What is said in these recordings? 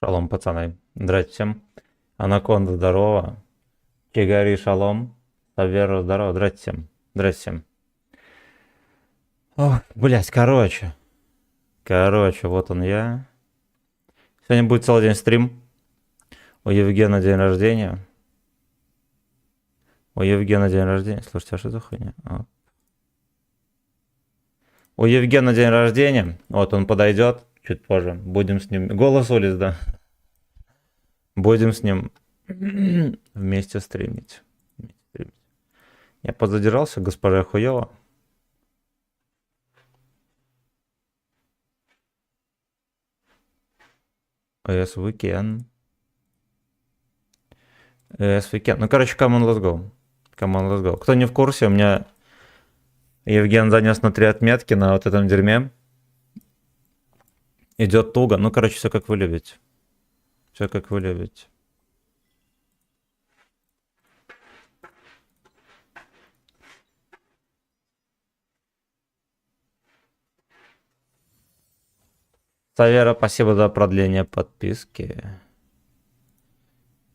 Шалом, пацаны. Здрасте всем. Анаконда, здорово. Чигари, шалом. Саверо, здорово. Здрасте всем. Здрасте всем. Ох, блядь, короче, вот он я. Сегодня будет целый день стрим. У Евгена день рождения. У Евгена день рождения. Слушайте, а что за хуйня? У Евгена день рождения. Вот он подойдет чуть позже. Будем с ним... Голос улиц, да. Будем с ним вместе стримить. Я подзадержался, госпожа Хуева. Yes, we can. Yes, we can. Ну, короче, come on, let's go. Come on, let's go. Кто не в курсе, у меня Евген занес на 3 отметки на вот этом дерьме. Идет туго. Ну, короче, все как вы любите. Все как вы любите. Савера, спасибо за продление подписки.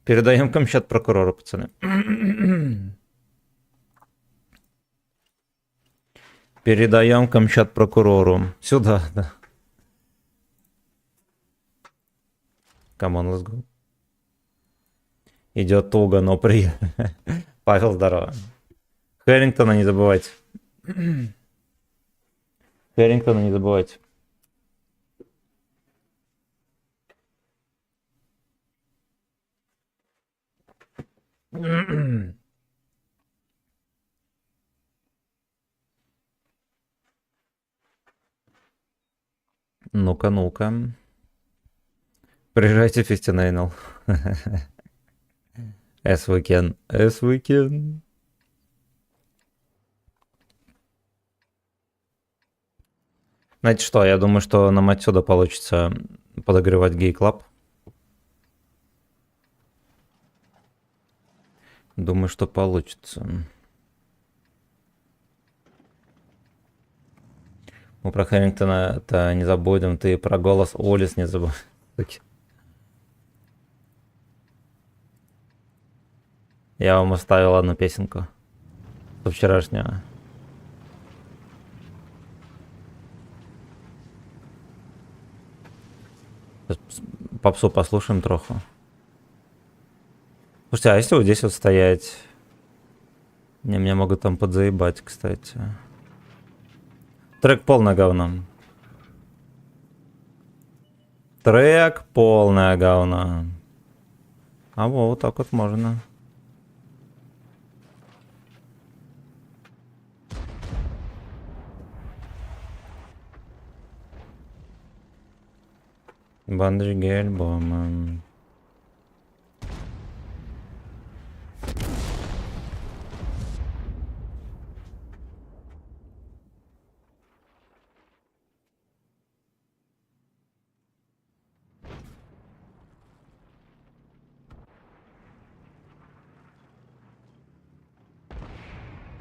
Передаем камчат прокурору, пацаны. Передаем камчат прокурору. Сюда, да. Come on, let's go. Идет туго, но при... Павел, здорово. Хэрингтона не забывайте. Хэрингтона не забывайте. Ну-ка, ну-ка. Приезжайте, Фистинейнл. As we can. As we can. Знаете что, я думаю, что нам отсюда получится подогревать гей-клаб. Думаю, что получится. Мы про Хэрингтона-то не забудем, ты про голос Олис не забудь. Я вам оставил одну песенку со вчерашнего. Сейчас попсу послушаем троху. Слушайте, а если вот здесь вот стоять? Меня могут там подзаебать, кстати. Трек полное говно. Трек полное говно. А вот так вот можно. Бандриги альбома.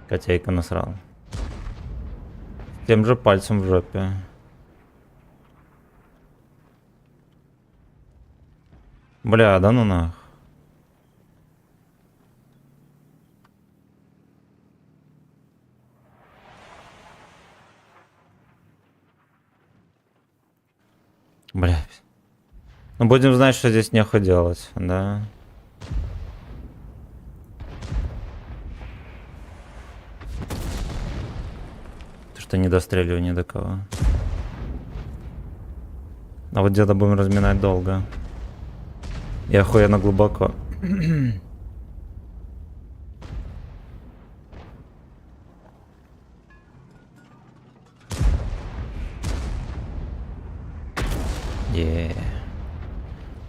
Котейка насрал. Тем же пальцем в жопе. Бля, да ну нах. Бля. Ну будем знать, что здесь нехуй делать, да. То, что не достреливаю ни до кого. А вот деда будем разминать долго. И охуенно глубоко.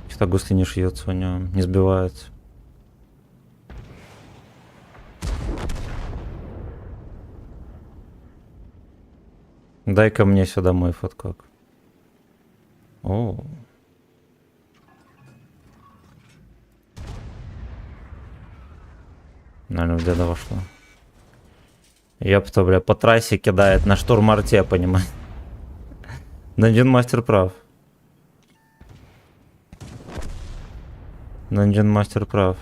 Что-то гусли не шьется у него, не сбивается. Дай-ка мне сюда мой фоткок. О. Наверное, в деда вошло. Ёпта, бля, по трассе кидает на штурм-арте, понимаешь? Да один мастер прав. Dungeon Master прав.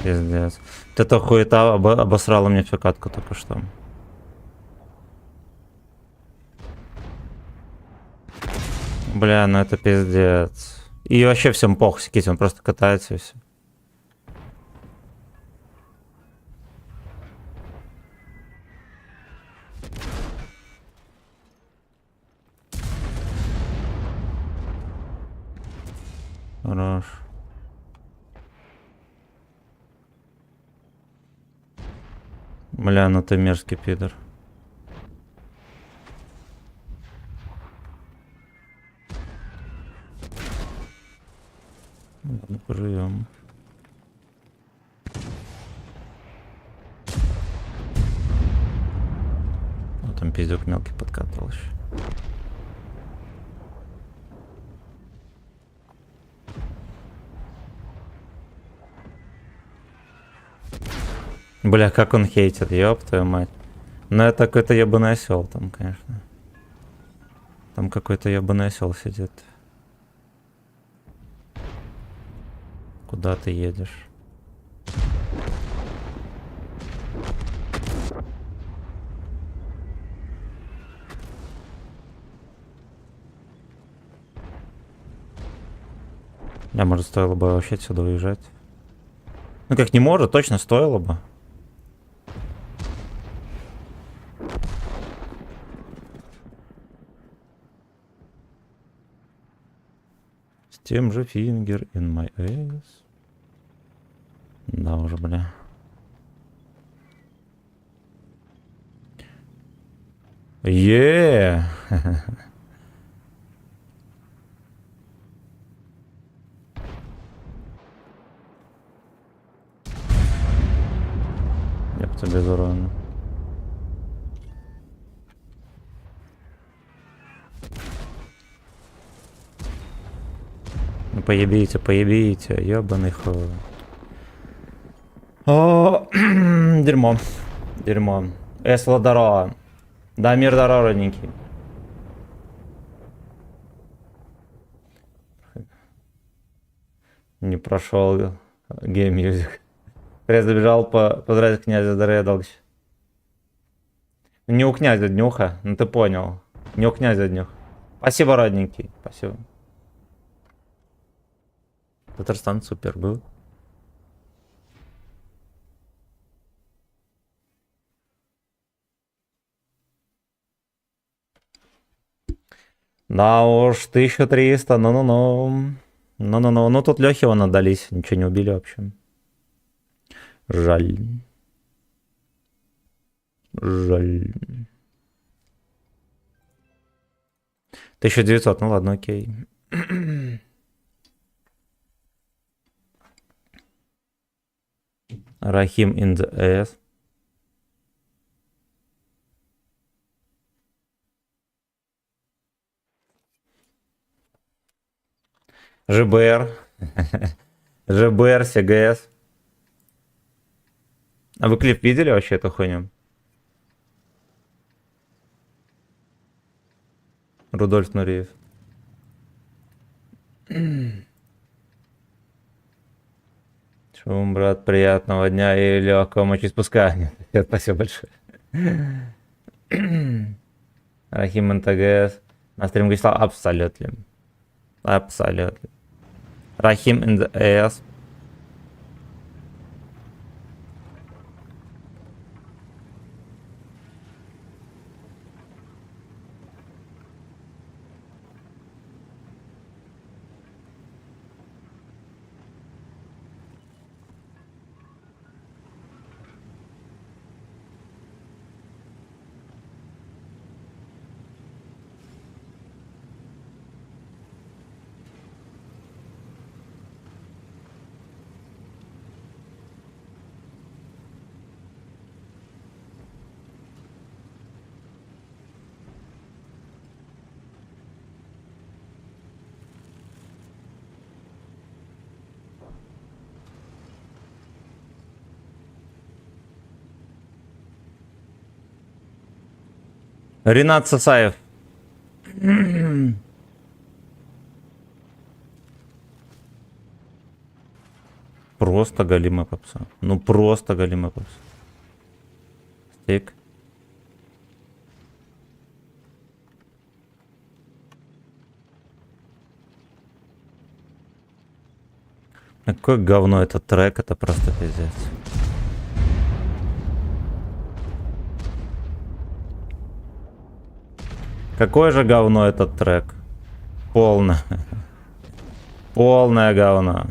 Пиздец. Вот эта хуета обосрала мне всю катку только что. Бля, ну это пиздец. И вообще всем похуй, сидите, он просто катается и все. Хорош. Бля, ну ты мерзкий пидор. Ладно, поживем. Вот там пиздюк мелкий подкатывал еще. Бля, как он хейтит, ёб твою мать. Ну это какой-то ебаный осел там, конечно. Там какой-то ебаный осел сидит. Куда ты едешь? Я, может, стоило бы вообще отсюда уезжать. Ну как не может, точно стоило бы. С тем же finger in my ass. Да уже, бля. Еее. Я бы тебе зарон. Ну поебите, поебите, ёбаный хуй. О, дерьмо. Дерьмо. Эсло дорога. Да, мир дорожненький. Не прошел гейм мьюзик. Я забежал поздравить князя Здоровья Долгич. Не у князя днюха, ну ты понял. Не у князя днюха. Спасибо, родненький. Спасибо. Татарстан супер был. Да уж, 1300, ну-ну-ну. Ну-ну-ну, ну тут Лехи вон отдались, ничего не убили вообще. Жаль. Жаль. 1900, ну ладно, окей. Рахим in the ass. ЖБР. ЖБР, СГС. А вы клип видели вообще эту хуйню? Рудольф Нуриев. Шум, брат, приятного дня и легкого мочеиспускания. Спасибо большое. Рахим НТГС. На стрим гостя абсолютно. Абсолютно. Рахим НТГС. Ренат Сасаев. Просто галимая попса. Ну просто галимая попса. Стейк. Какое говно этот трек, это просто пиздец. Какое же говно этот трек? Полное. Полное говно.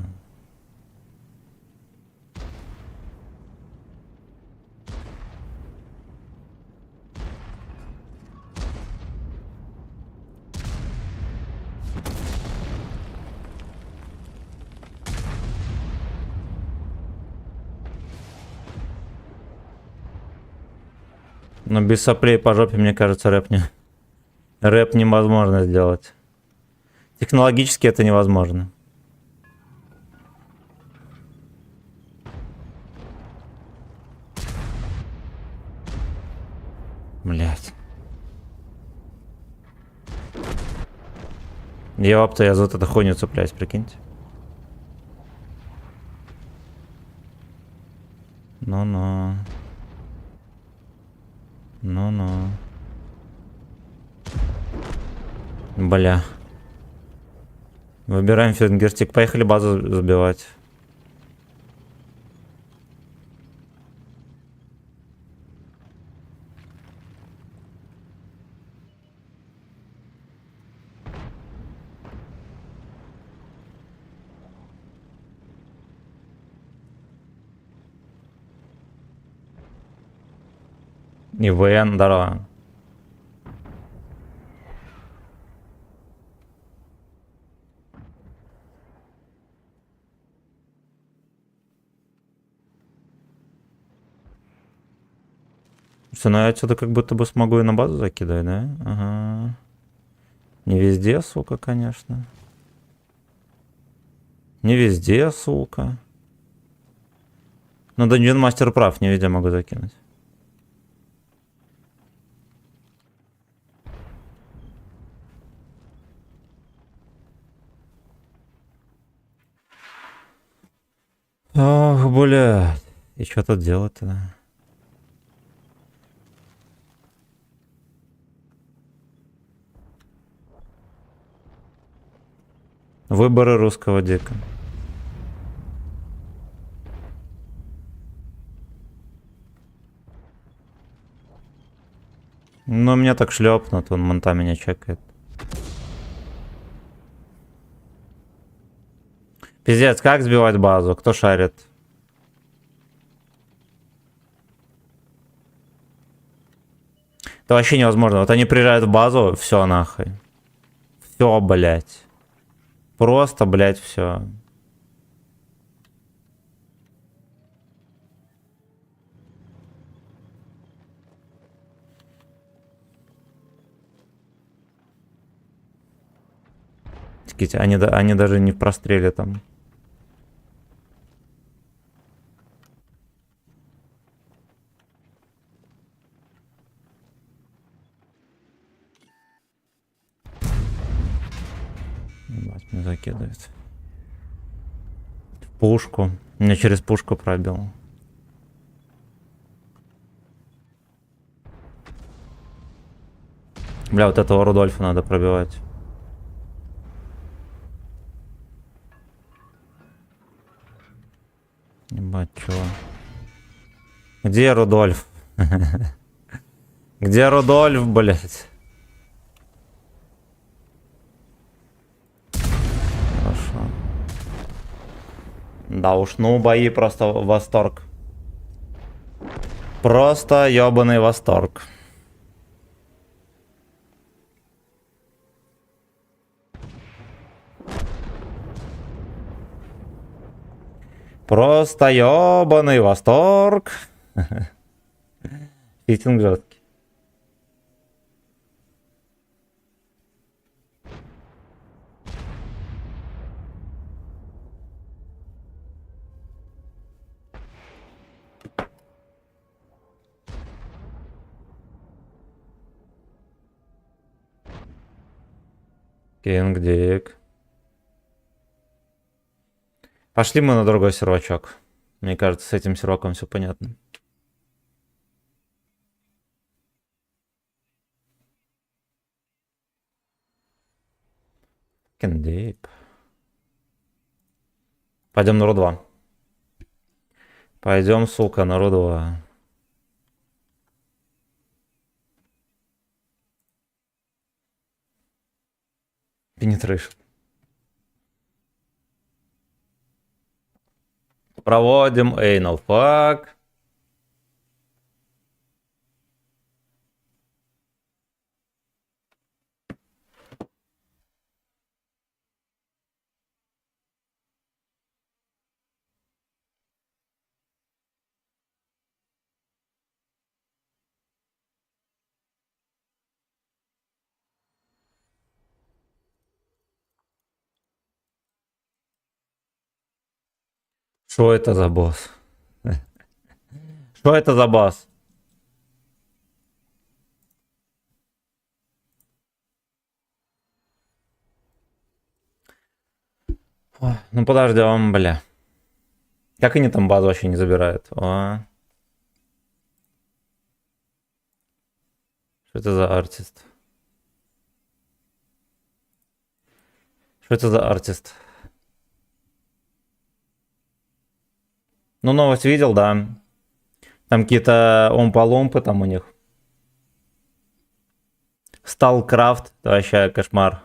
Но без соплей по жопе, мне кажется, рэп невозможно сделать. Технологически это невозможно. Блять. Я за вот эту хуйню цепляюсь, прикиньте. Ну-ну. Ну-ну. Бля. Выбираем фингерстик. Поехали базу забивать. И ВН, здорово. Все, ну я отсюда как будто бы смогу и на базу закидывать, да? Ага. Не везде, сука, конечно. Не везде, сука. Но Dungeon Master прав, не везде могу закинуть. Ох, блядь. И что тут делать-то? Выборы русского дека. Ну, меня так шлепнут, он монта меня чекает. Пиздец, как сбивать базу? Кто шарит? Это вообще невозможно. Вот они приезжают в базу, все нахуй. Все, блять. Просто, блять, все. Они даже не в простреле там. Ебать, меня закидывает. Пушку. Меня через пушку пробил. Бля, вот этого Рудольфа надо пробивать. Ебать, чего? Где Рудольф? Где Рудольф, блядь? Хорошо. Да уж, ну бои просто восторг. Просто ёбаный восторг. Просто ёбаный восторг. Фитинг жесткий. Кинг, Дик. Пошли мы на другой сервачок. Мне кажется, с этим серваком все понятно. Киндип. Пойдем на Ру-2. Пойдем, сука, на Ру-2. Penetration. Проводим anal fuck. Что это за босс? Что это за босс? Ой, ну подождем, бля. Как они там базу вообще не забирают? О. Что это за артист? Что это за артист? Ну, новость видел, да. Там какие-то омпа-ломпы там у них. Сталкрафт, это вообще кошмар.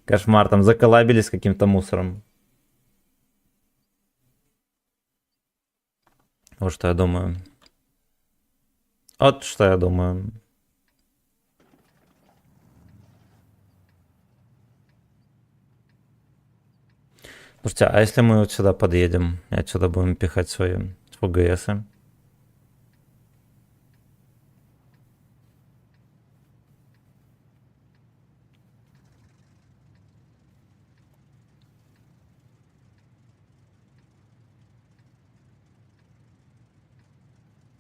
Кошмар, там заколабились с каким-то мусором. Вот что я думаю. Вот что я думаю. Слушайте, а если мы вот сюда подъедем и отсюда будем пихать свои ФГСы?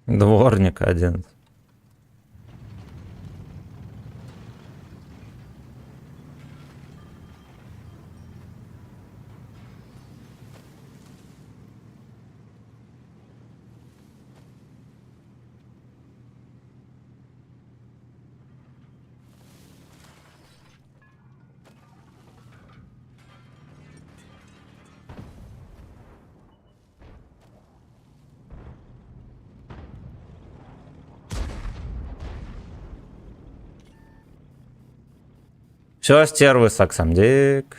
Дворник один. Все, стервы, саксамдик.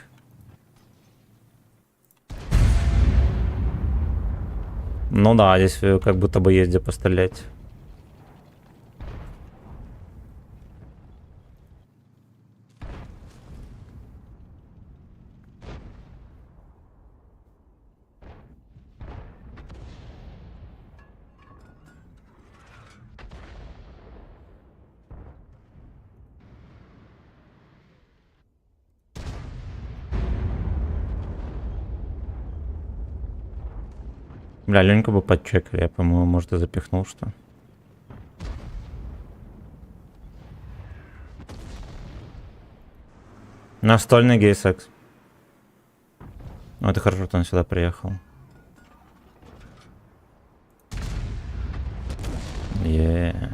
Ну да, здесь как будто бы есть где пострелять. Бля, Ленька бы подчекали, я, по-моему, может, и запихнул что. Настольный гей-секс. Ну, это хорошо, что он сюда приехал. Yeah.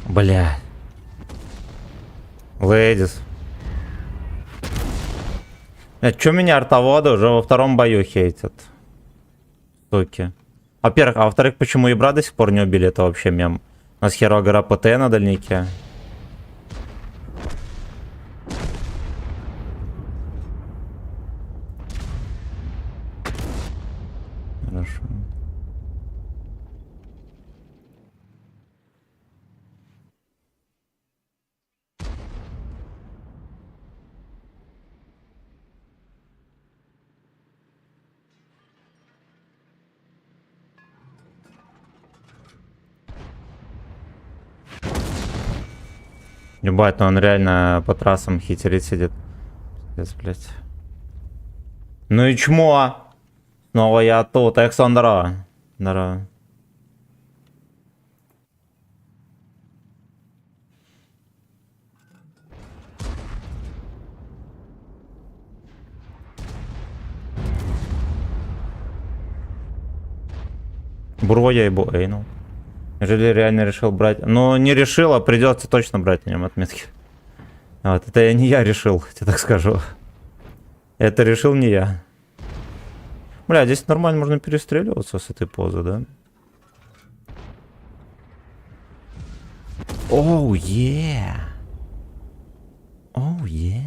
Бля. Лэдис. Чё меня артоводы уже во втором бою хейтят? Суки. Во-первых, а во-вторых, почему Ибра до сих пор не убили? Это вообще мем. У нас херово гора ПТ на дальнике. Хорошо. Ебать, ну он реально по трассам хитерит сидит. Пиздец, блядь. Ну и чмо! Снова я тут, Александра. Здорово. Бурво я ебу эйнул. Неужели реально решил брать? Ну, не решил, а придется точно брать на нем отметки. Вот, это не я решил, я так скажу. Это решил не я. Бля, здесь нормально можно перестреливаться с этой позы, да? Оу, е. Оу, е.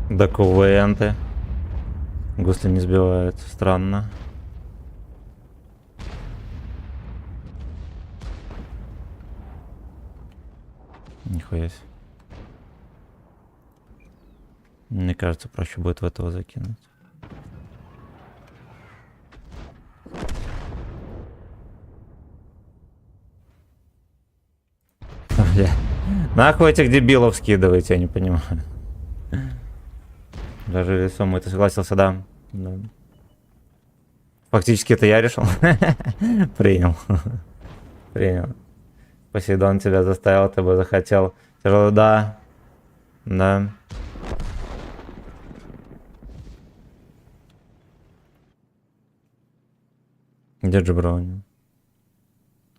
Документы. Гусли не сбивают. Странно. Нихуя себе. Мне кажется, проще будет в этого закинуть. Бля. Нахуй этих дебилов скидываете, я не понимаю. Даже весом ты согласился, да. Да. Фактически это я решил. Принял. Принял. Посейдон тебя заставил, ты бы захотел. Тяжело, да. Да. Где же Броуни?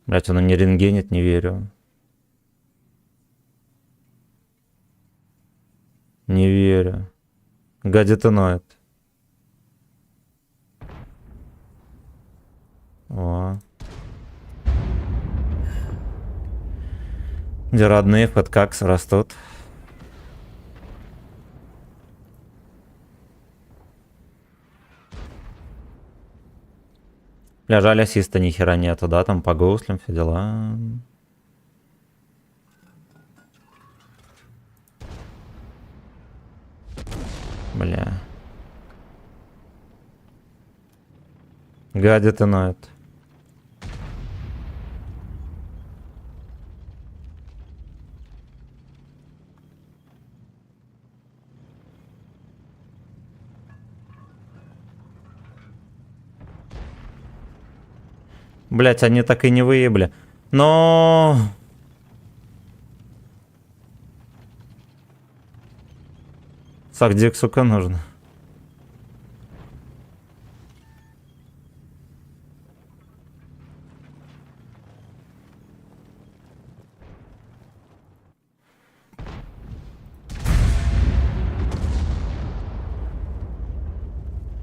Блять, он не рентгенит, не верю. Не верю. Гадит и ноет. О. Где родные в подкакс растут. Бля, жаль, ассиста ни хера нету, да, там по гуслям все дела. Бля. Гадит и ноет. Блять, они так и не выебли. Но... Сагдик, сука, нужно.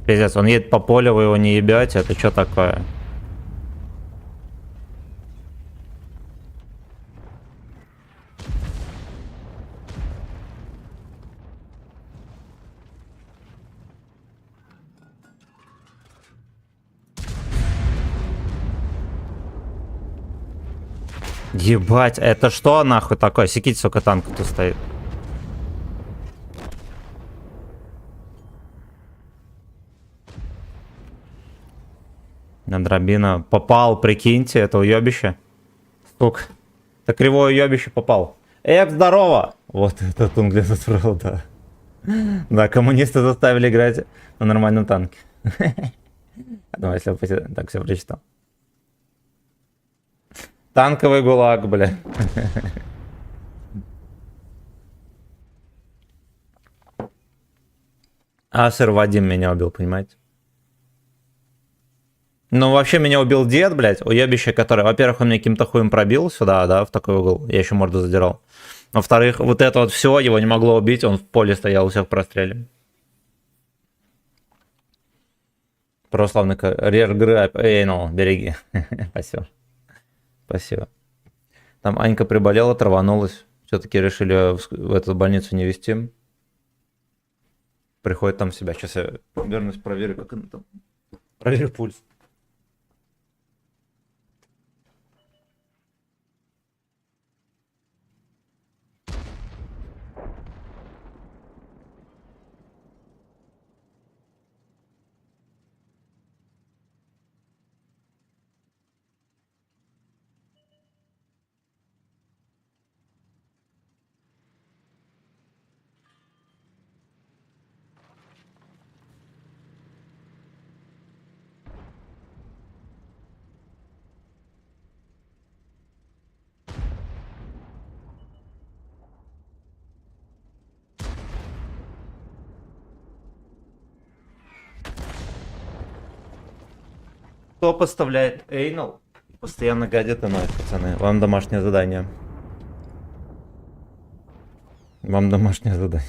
Пиздец, он едет по полю, вы его не ебете, это что такое? Ебать, это что нахуй такое? Секите, сука, танк тут стоит. На дробина попал, прикиньте, это уебище. Стук. Это кривое уебище попал. Эх, здорово! Вот этот он где-то срал, да. Да, коммунисты заставили играть на нормальном танке. Думаю, если бы так все прочитал. Танковый гулаг, бля. А сэр Вадим меня убил, понимаете? Ну, вообще меня убил дед, блядь, уебище, который... Во-первых, он мне каким-то хуем пробил сюда, да, в такой угол. Я еще морду задирал. Во-вторых, вот это вот все, его не могло убить, он в поле стоял, у всех простреле. Православный рергрэп. Эй, ну, береги. Спасибо. Спасибо. Там Анька приболела, траванулась. Все-таки решили в эту больницу не везти. Приходит там в себя. Сейчас я вернусь, проверю, как она там. Проверю пульс. Кто подставляет эйнал? Постоянно гадит и ноет, пацаны. Вам домашнее задание. Вам домашнее задание.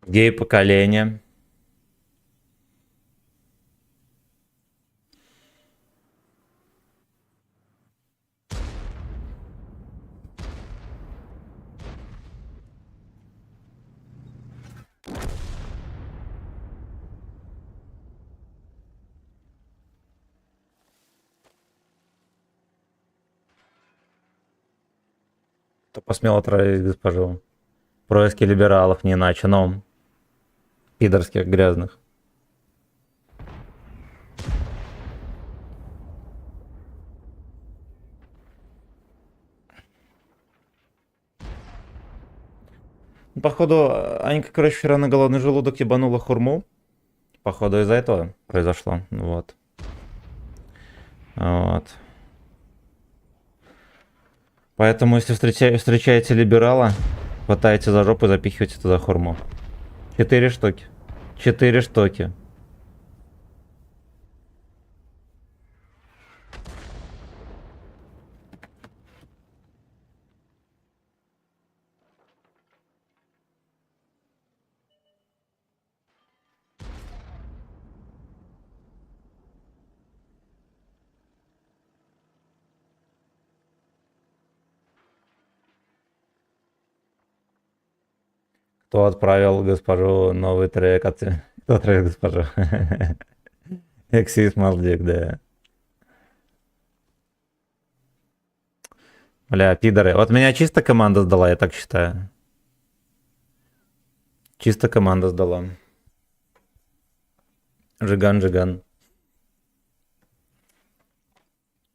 Гей-поколение. Кто посмел отравить госпожу? Происки либералов не иначе, но пидорских грязных. Походу, Анька, короче, вчера на голодный желудок ебанула хурму. Походу, из-за этого произошло. Вот. Вот. Поэтому, если встречаете либерала, хватаете за жопу и запихиваете туда хурму. 4 штуки. 4 штуки. Кто отправил госпожу новый трек? Кто отправил госпожу? Эксис Малдик, да. Бля, пидоры. Вот меня чисто команда сдала, я так считаю. Чисто команда сдала. Жиган, Жиган.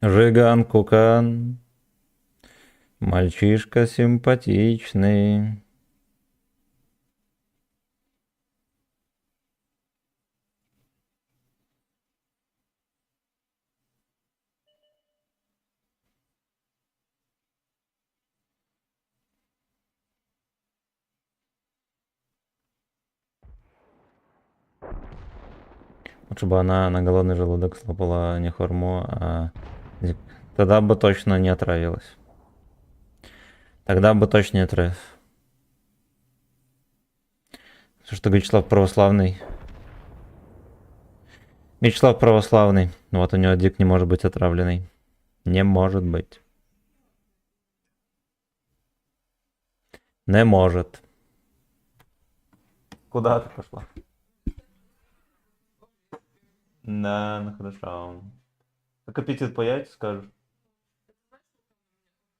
Жиган, Кукан. Мальчишка симпатичный. Лучше бы она на голодный желудок слопала не хурму, а... Тогда бы точно не отравилась. Тогда бы точно не отравилась. Что Вячеслав Православный? Вячеслав Православный. Вот у него дик не может быть отравленный. Не может быть. Не может. Куда ты пошла? Да, ну хорошо. Как аппетит появится, скажешь?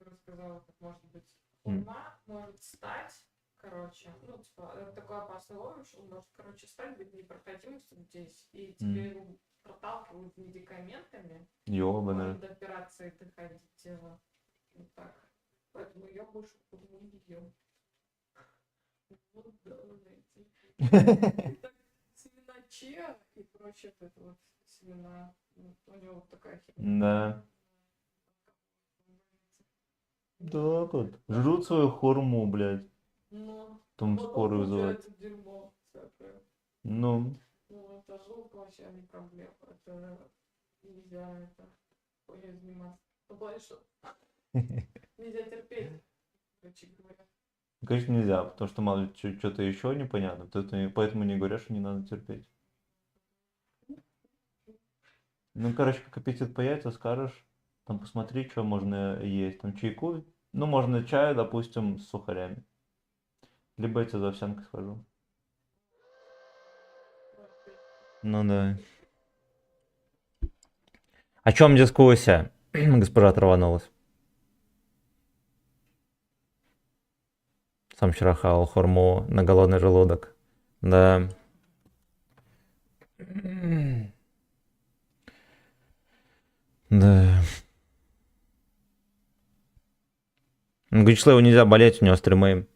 Рассказала, как может быть хурма может стать, короче, ну, типа, это такое опасное овощ, он может, короче, стать, быть непроходимостью здесь, и тебе его проталкивают медикаментами, Ёбаный. может до операции доходить дело, вот так. Поэтому я больше хурму не ем. Вот, да, знаете. Семена чиа и прочее, вот это вот семена, у него вот такая химия. Да. Так вот. Жрут свою хурму, блядь. Ну, Там потом скорую вызывать. получается дерьмо всякое. Ну. Ну, это желудь вообще не проблема. Это нельзя это хуйней заниматься. Ну, плане, что нельзя терпеть, короче говоря. Конечно, нельзя, потому что мало ли что-то еще непонятно. Поэтому не говорят, что не надо терпеть. Ну, короче, как аппетит появится, скажешь. Там посмотри, что можно есть. Там чайку. Ну, можно чай, допустим, с сухарями. Либо я тебе за овсянкой схожу. Ну да. О чем дискуссия? Госпожа оторванулась. Сам вчера хавал хурму на голодный желудок. Да. Да. Гучлеву нельзя болеть, у него стримы.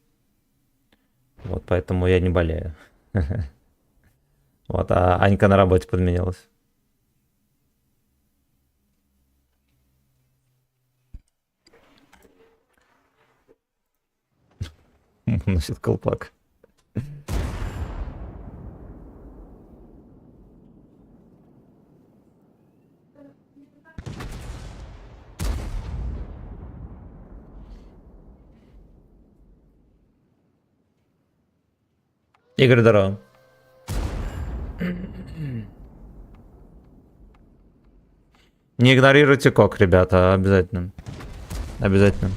Вот поэтому я не болею. Вот, а Анька на работе подменилась. Носит колпак. Игорь, здорово. Не игнорируйте кок, ребята, обязательно. Обязательно.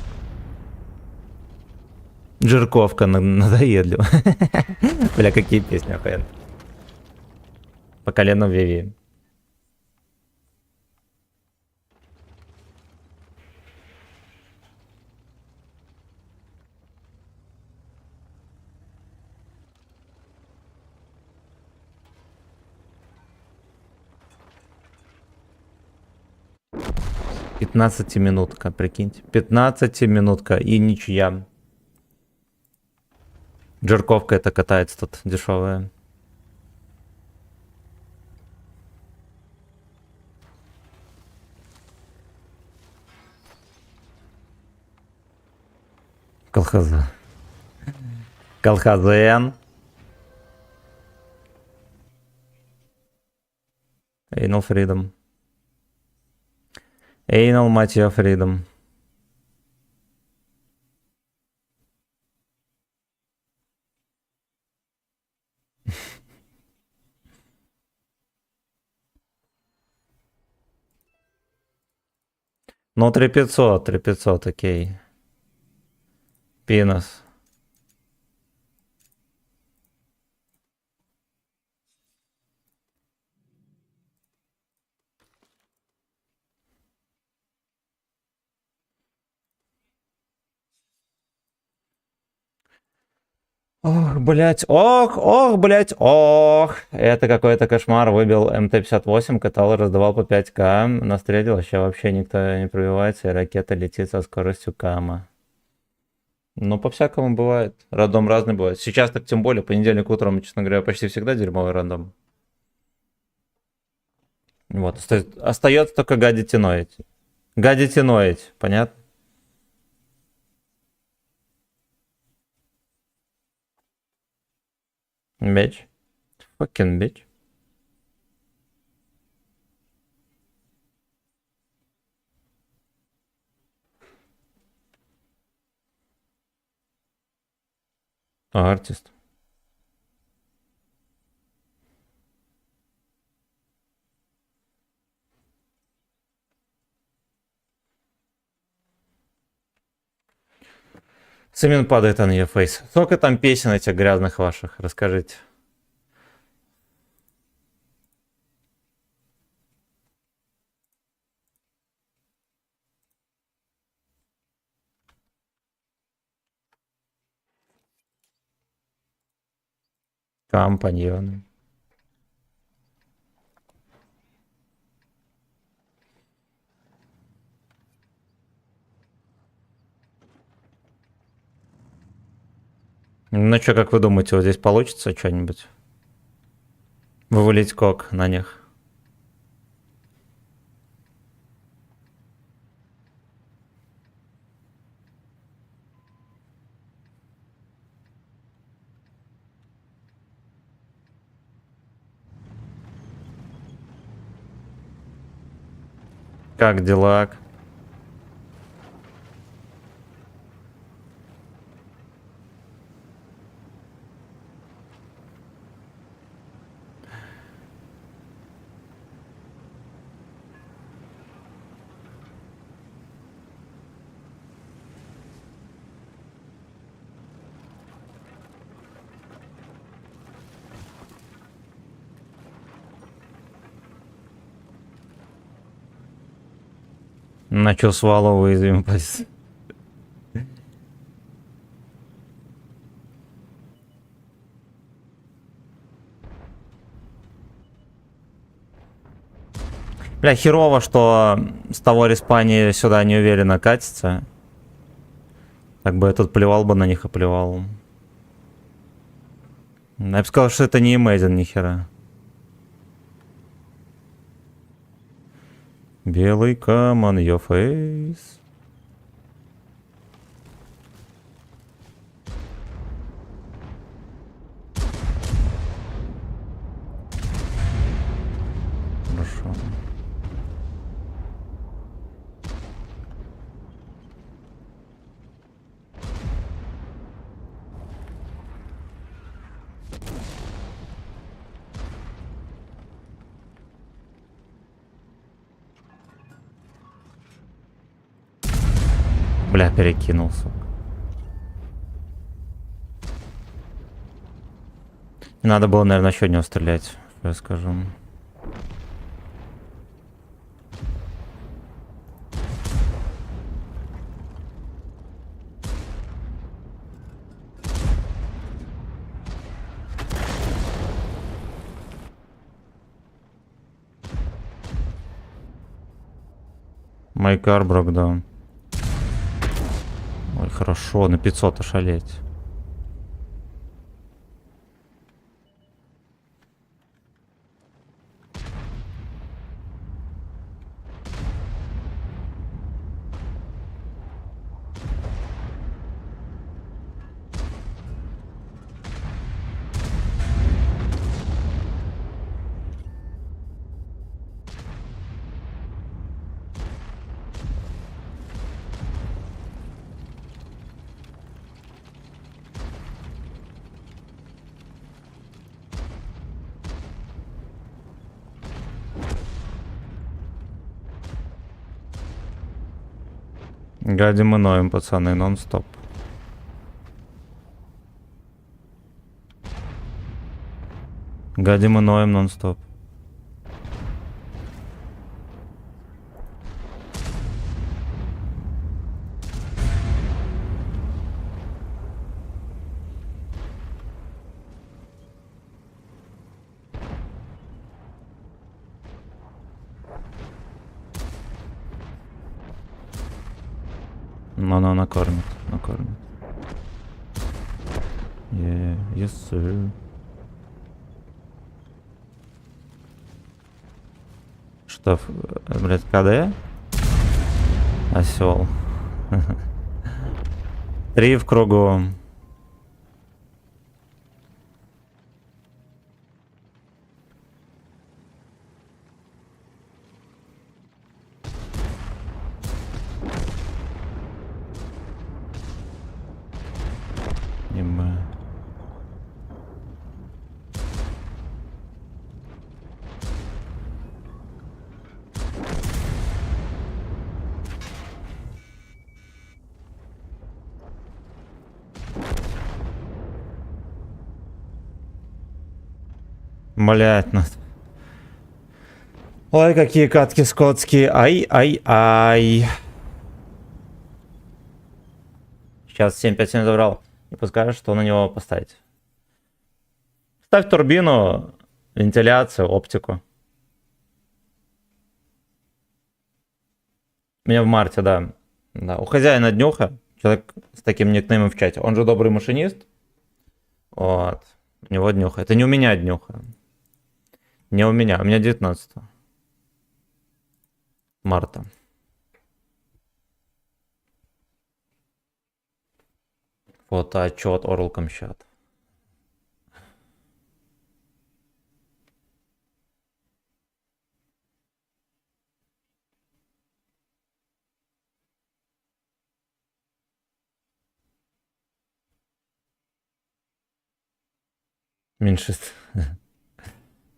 Жирковка надоедлива. Бля, какие песни охуенно. По колену Виви. Пятнадцатиминутка, прикиньте. 15-минутка и ничья. Жирковка это катается тут дешевая. Колхоза. Колхозен. Anal Freedom. Anal, мать её, Freedom. Ну, 3500, окей. Пинос. Ох, блять, ох, блять, ох. Это какой-то кошмар. Выбил МТ-58, катал и раздавал по 5К. Настрелил, вообще никто не пробивается, и ракета летит со скоростью Кама. Ну, по-всякому бывает. Рандом разный бывает. Сейчас так тем более. Понедельник утром, честно говоря, почти всегда дерьмовый рандом. Вот, остается только гадить и ноить. Гадить и ноить, понятно? Bitch. Fucking bitch. Артист. Семен падает на ее фейс. Сколько там песен этих грязных ваших? Расскажите. Компаньоны. Ну что, как вы думаете, вот здесь получится что-нибудь? Вывалить кок на них. Как дела? Начал с вала уязвим позиции. Бля, херово, что с того респани сюда неуверенно катится. Так бы я тут плевал бы на них и плевал. Я бы сказал, что это не Imagine нихера. Белый come on your face. Хорошо. Бля, перекинулся. Не надо было, наверное, еще не стрелять, что я скажу. Майкар брокдаун. Ой, хорошо, на 500 ошалеть. Гадим и ноем, пацаны, нон-стоп. Гадим и ноем нон-стоп. Но накормит, накормит. Yeah, yes, sir. Что, блядь, КД? Осел. 3 в кругу. Ебать. Блять, ну. Ой, какие катки скотские. Ай-ай-ай. Сейчас 757 забрал. И пускай, что на него поставить. Ставь турбину, вентиляцию, оптику. Меня в марте, да. Да. У хозяина днюха. Человек с таким никнеймом в чате. Он же добрый машинист. Вот. У него днюха. Это не у меня днюха. Не у меня. У меня 19 марта. Фотоотчет Oral Камчат. Меньшинство.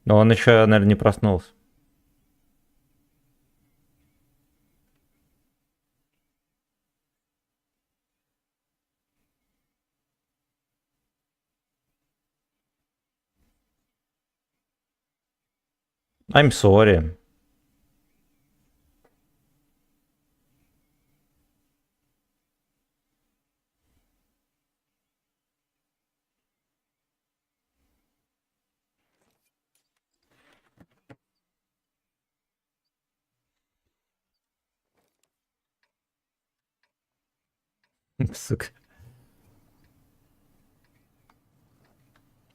Но он еще, наверное, не проснулся. I'm sorry. Сука.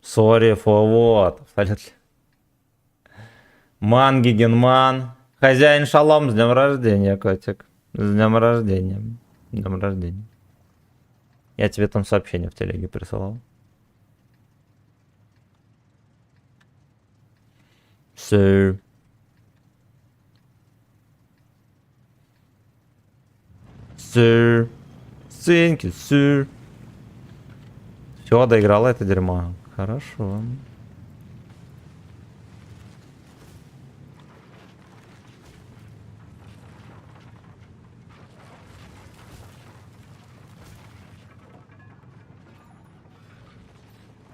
Sorry for what? Абсолютно. Манги Генман. Хозяин шалом, с днем рождения, котик. С днем рождения. С днем рождения. Я тебе там сообщение в телеге присылал. Sir. Sir. Thank you, sir. Все, доиграла это дерьмо. Хорошо.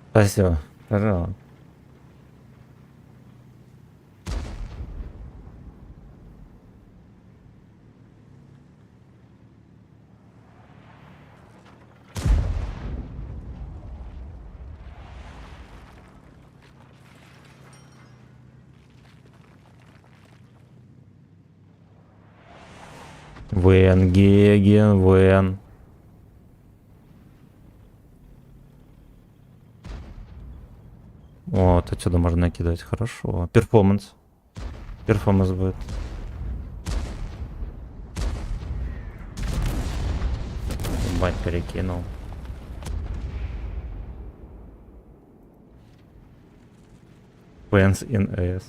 Спасибо. Пожалуйста. Вен, Геген, Вен. Вот, отсюда можно накидывать. Хорошо. Перформанс. Перформанс будет. Бать, перекинул. Fans in AS.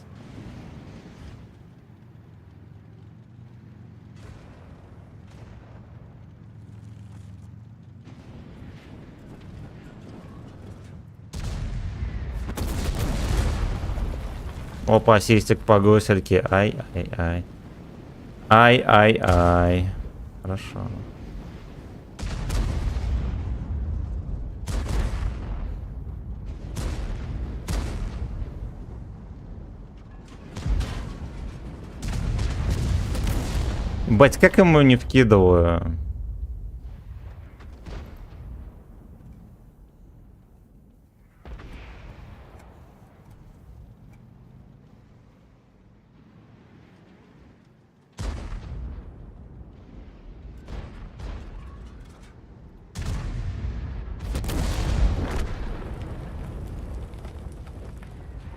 Опа, систик по гусельке. Ай-ай-ай. Ай-ай-ай. Хорошо. Бать, как ему не вкидываю?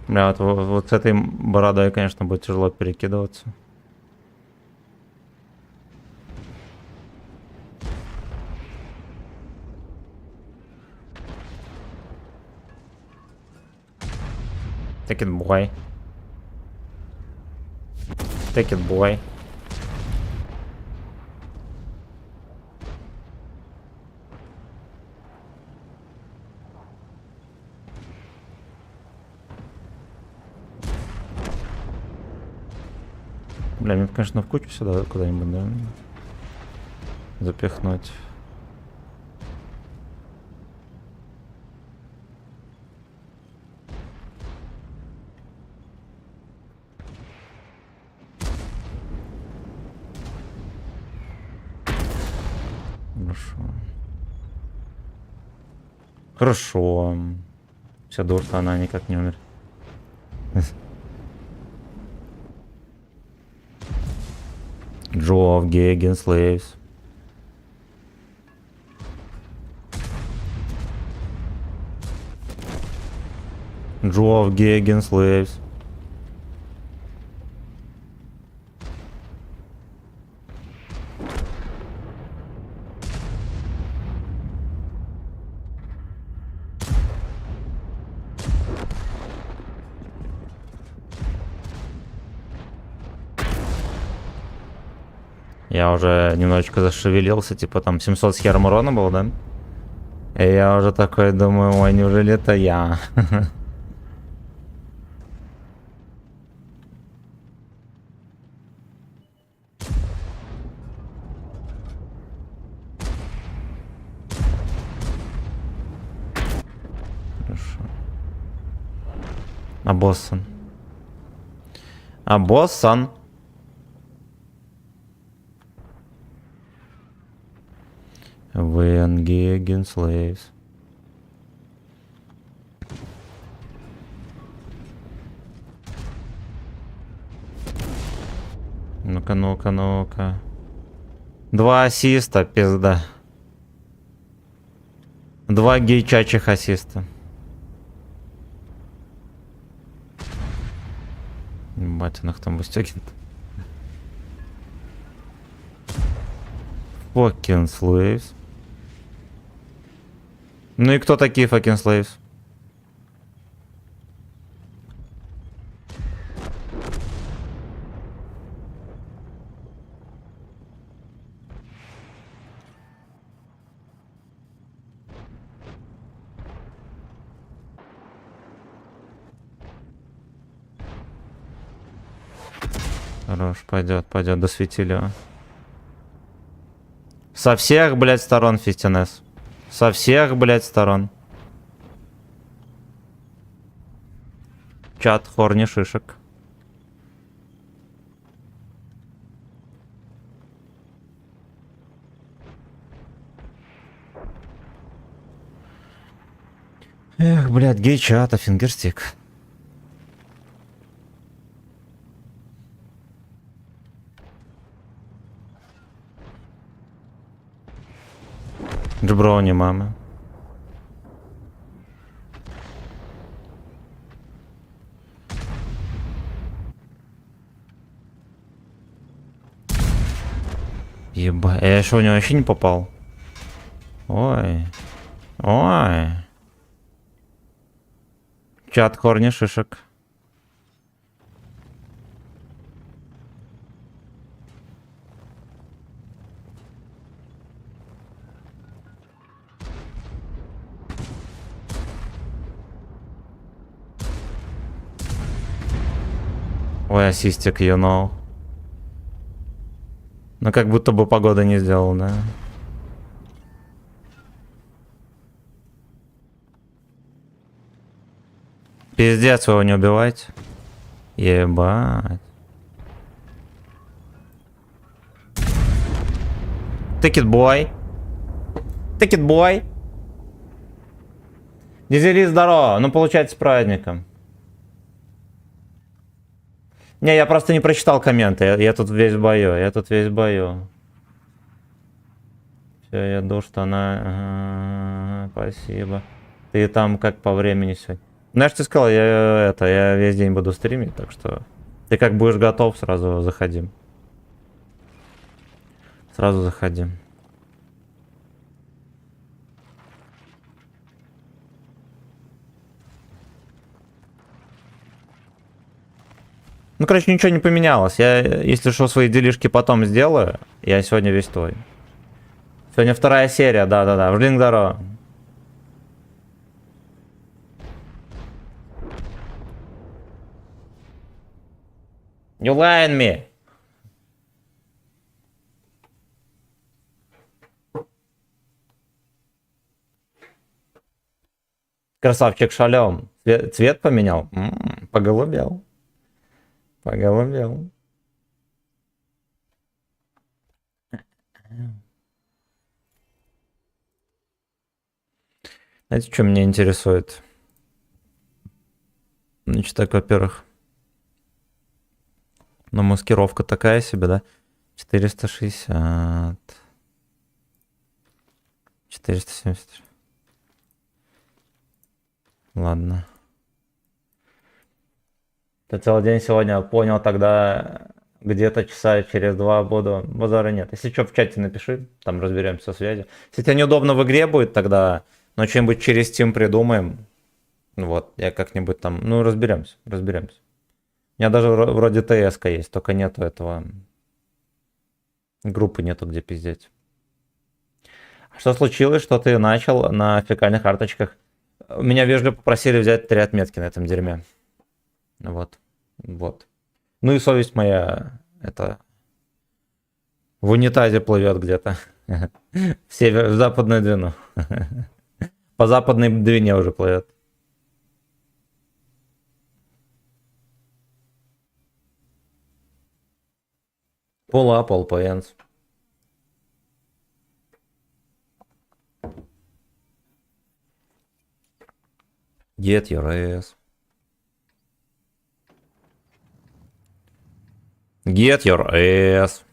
Бля, вот с этой бородой, конечно, будет тяжело перекидываться. Take it, boy. Take it, boy. Бля, мне, конечно, в кучу сюда куда-нибудь, да? Запихнуть. Хорошо. Хорошо. Вся дурка, она никак не умер. Джо of Gegen Slaves. Джо of Gegen Slaves. Я уже немножечко зашевелился, типа там 700 с хером урона было, да? И я уже такой думаю, ой, неужели это я? Хорошо. А боссан? А боссан? When Gegen Slaves. Ну-ка, ну-ка, ну-ка. 2 ассиста, пизда. 2 гей-чачих ассиста. Ебать, он их там выстегнет. Fucking slaves. Ну и кто такие fucking slaves? Хорош, пойдет, пойдет, досветили его. Со всех, блядь, сторон Фистинес. Со всех, блядь, сторон. Чат, хорни, шишек. Эх, блядь, гей-чата, фингерстик. Джброни, мамы. Еба, я что, у него вообще не попал? Ой. Ой. Чат, корни, шишек. Ой, ассистик, you know. Ну, как будто бы погода не сделал, да? Пиздец, вы его не убивайте. Ебать. Take it, boy. Take it, boy. Дизели, здорово. Ну, получается, с праздником. Не, я просто не прочитал комменты. Я тут весь в бою. Я тут весь в бою. Все, я думал, что она... Ага, спасибо. Ты там как по времени сегодня? Знаешь, ты сказал, я весь день буду стримить, так что... Ты как будешь готов, сразу заходим. Сразу заходим. Ну, короче, ничего не поменялось. Я, если что, свои делишки потом сделаю. Я сегодня весь твой. Сегодня 2-я серия, да-да-да. Блин, здорово. You lying me. Красавчик шалем. Цвет поменял? Поголубел. Поголубел. Знаете, что меня интересует? Значит, так, во-первых, ну, маскировка такая себе, да? 460. 470. Ладно. Ты целый день сегодня понял, тогда где-то часа через 2 буду. Базара нет. Если что, в чате напиши, там разберемся со связью. Если тебе неудобно в игре будет, тогда ну что-нибудь через Steam придумаем. Вот, я как-нибудь там, ну, разберемся. У меня даже вроде ТС-ка есть, только нету этого. Группы нету, где пиздеть. Что случилось, что ты начал на фекальных карточках? Меня вежливо попросили взять 3 отметки на этом дерьме. Вот. Вот. Ну и совесть моя, это... В унитазе плывет где-то. В западную Двину. По западной Двине уже плывет. Pull up all pants. Get your ass. Get your ass.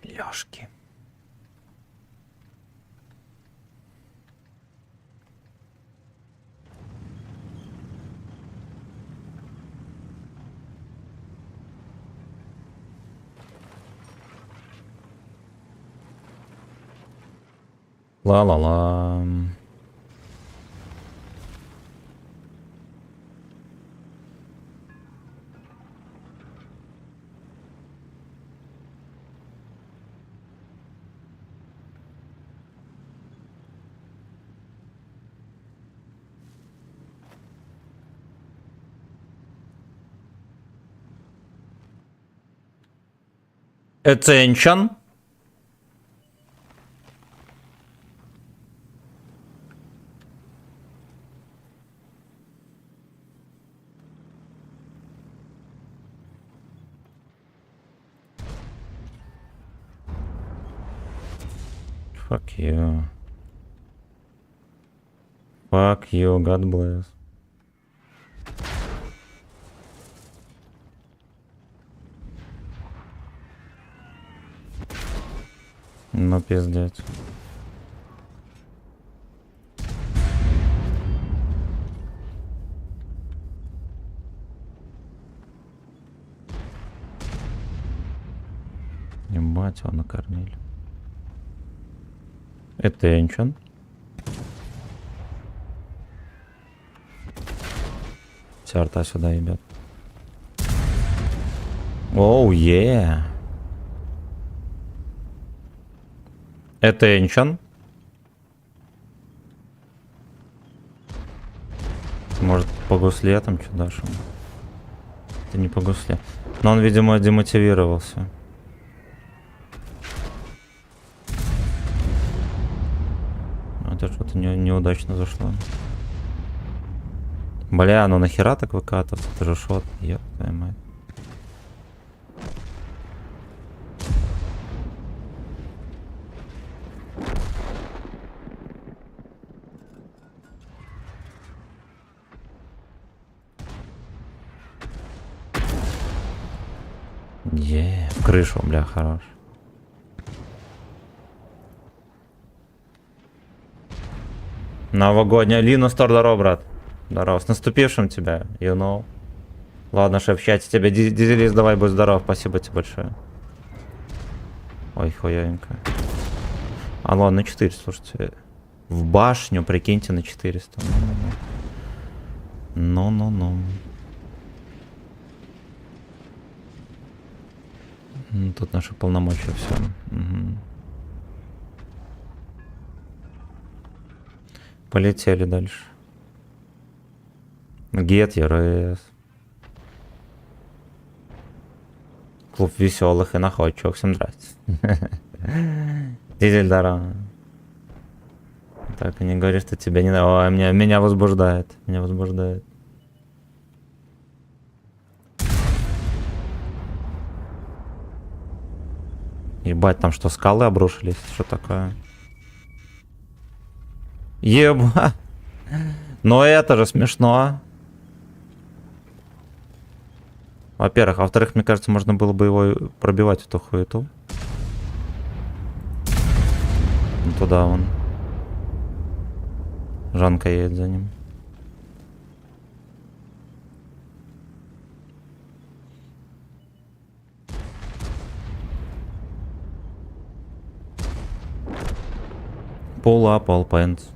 Лёшки. Ла-ла-ла. Attention. Fuck you. Fuck you, God bless. Ну, пиздец. Ебать, его накормили. Attention. Вся арта сюда ебет. Оу, е. Attention. Может, по гусле там что дашь? Это не по гусле. Но он, видимо, демотивировался. Это что-то неудачно зашло. Бля, ну нахера так выкатываться? Это же шот. Ёб твою мать. В крышу, бля, хорош. Новогодняя. Линус Тор, здорово, брат. Здорово. С наступившим тебя, you know. Ладно, шеф, в чате тебе. Дизелис, давай, будь здоров. Спасибо тебе большое. Ой, хуевенько. А ладно, на 400, слушайте. В башню, прикиньте, на 400. Ну-ну-ну. Тут наши полномочия, все. Угу. Полетели дальше. Get your ass. Клуб веселых и находчивых. Всем здрасте. Дизель Дара. Так, и не говори, что тебя не нравится. Ой, меня возбуждает. Меня возбуждает. Ебать, там что, скалы обрушились? Что такое? Еба. Но это же смешно. Во-первых. А во-вторых, мне кажется, можно было бы его пробивать, эту хуету. Ну, туда вон. Жанка едет за ним. Pull up all pants.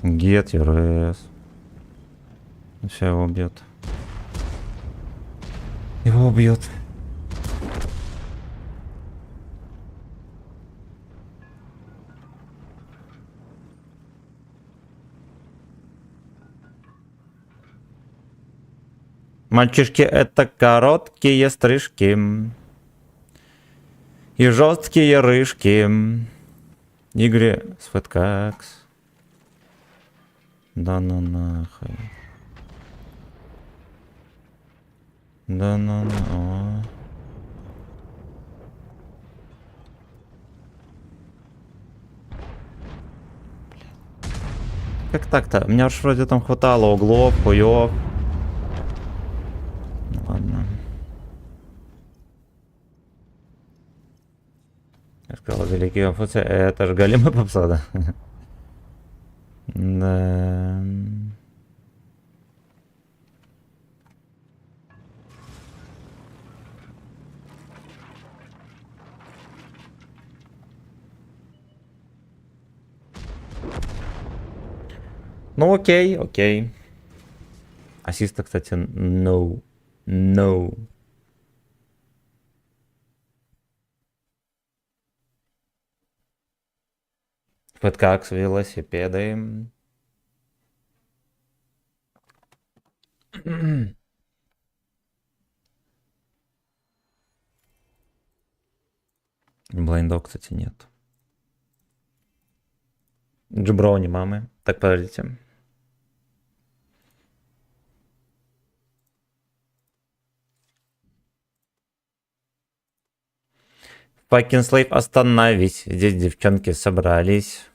Get your ass. Все, его убьет. Его убьет. Мальчишки, это короткие стрижки. И жесткие рыжки. Игры с фэткакс. Да ну нахуй. Да ну. О. Как так-то? У меня уж вроде там хватало углов, хуёв. Ну ладно. Я сказал, великий Конфуций, это ж голимая попса, да? Да. Ну окей, окей. Ассиста, кстати, no. No. Фэткакс, велосипеды. Блайндов, кстати, нет. Джиброуни мамы. Так, подождите. Fucking Slave, остановись. Здесь девчонки собрались.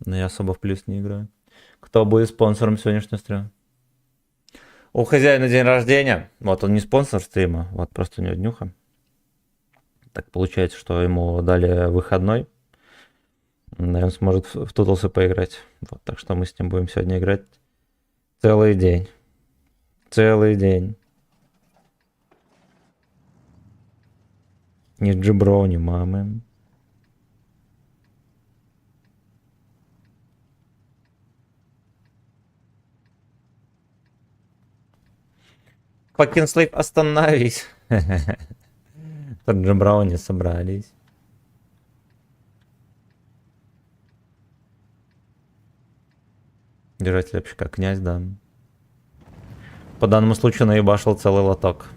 Но я особо в плюс не играю. Кто будет спонсором сегодняшнего стрима? У хозяина день рождения. Вот он не спонсор стрима. Вот просто у него днюха. Так получается, что ему дали выходной. И он сможет в Тутлсы поиграть. Вот, так что мы с ним будем сегодня играть целый день. Целый день. Ни Джибро, ни мамы. Fucking Slave, остановись. Тут Джибро не собрались. Держатель вообще как князь, да. По данному случаю наебашил целый лоток.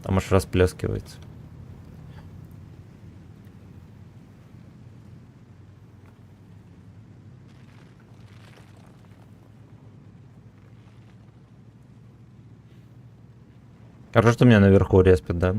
Там аж расплескивается. Хорошо, что меня наверху респит, да?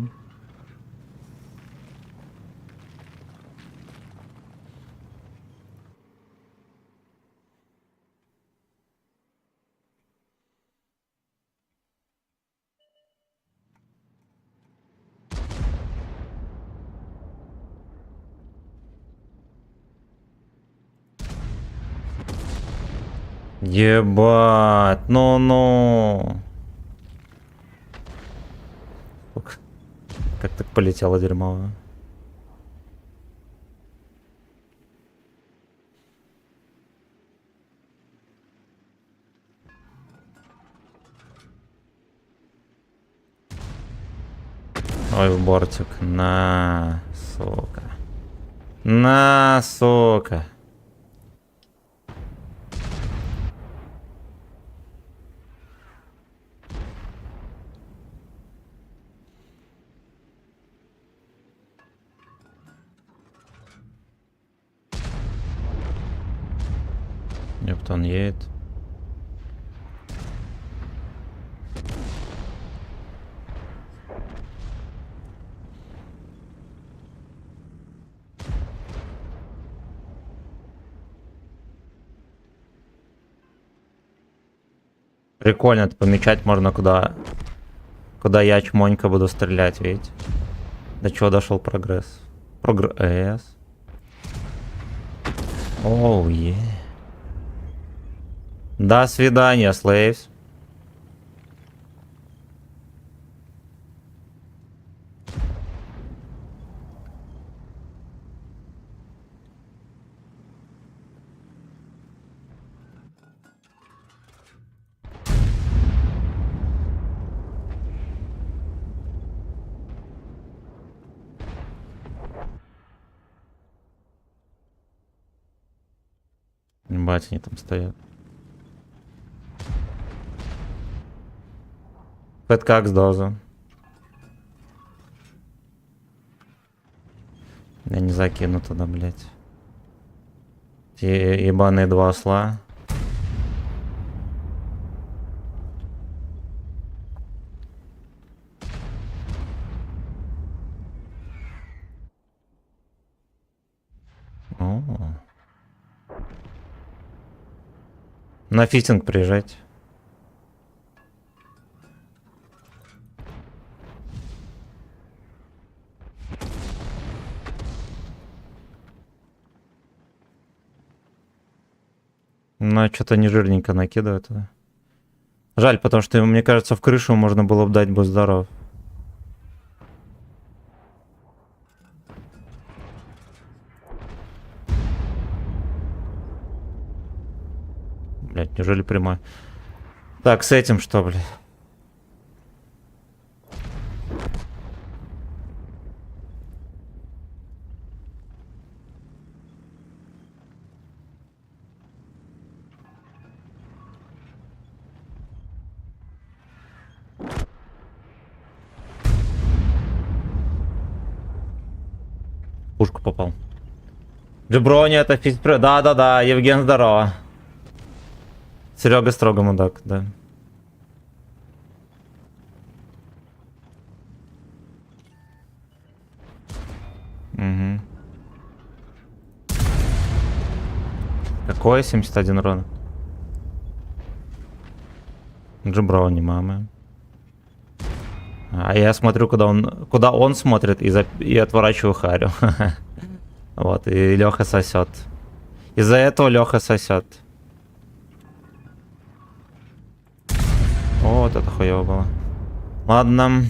Ебать, ну-ну. Как так полетело дерьмово. Ой, в бортик. На, сука. На, сука. Ёпта, он едет. Прикольно, это помечать можно, куда я чмонька буду стрелять, видите? До чего дошел прогресс? Прогресс. Оу, е. До свидания, slaves. Ебать, они там стоят. Фэткакс дозу. Я не закину туда, блядь. Те ебаные два осла. На фитинг приезжайте. Но что-то не жирненько накидывает. Да. Жаль, потому что, мне кажется, в крышу можно было бы дать, будь здоров. Блять, неужели прямой? Так, с этим что, блядь? Пушку попал. Джеброни, это физик... Да-да-да, Евген, здорово. Серега строго мудак, да. Угу. Какое 71 урона? Джеброни, мамы. А я смотрю, куда он смотрит, и отворачиваю Харю. Вот, и Леха сосет. Из-за этого Леха сосет. О, вот это хуево было. Ладно.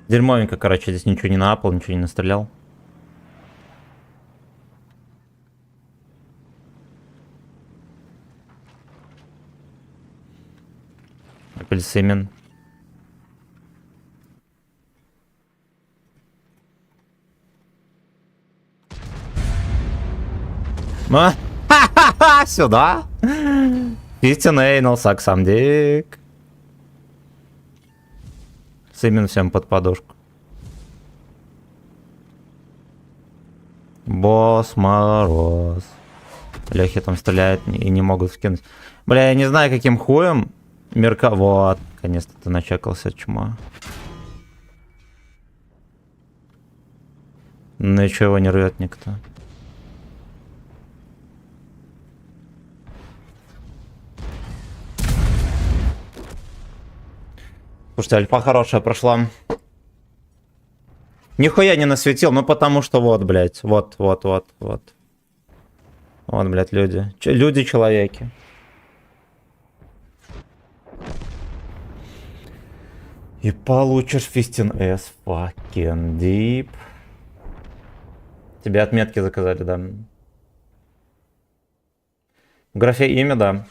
Дерьмовенько, короче, здесь ничего не наапал, ничего не настрелял. Апельсимен. Сюда. Истинный саксам дик. Симен всем под подушку. Босс Мороз. Лехи там стреляют и не могут скинуть. Бля, я не знаю, каким хуем. Мерка... Вот, наконец-то ты начекался, чума. Ничего его не рвет никто. Слушайте, альфа хорошая прошла. Нихуя не насветил, ну потому что вот, блядь. Вот. Вот, блядь, люди. Люди-человеки. И получишь 15S fucking deep. Тебе отметки заказали, да. В графе имя, да.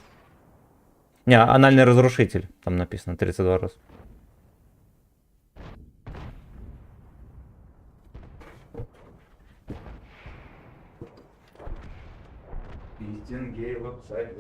Не, анальный разрушитель. Там написано 32 раз. Истин гей веб-сайт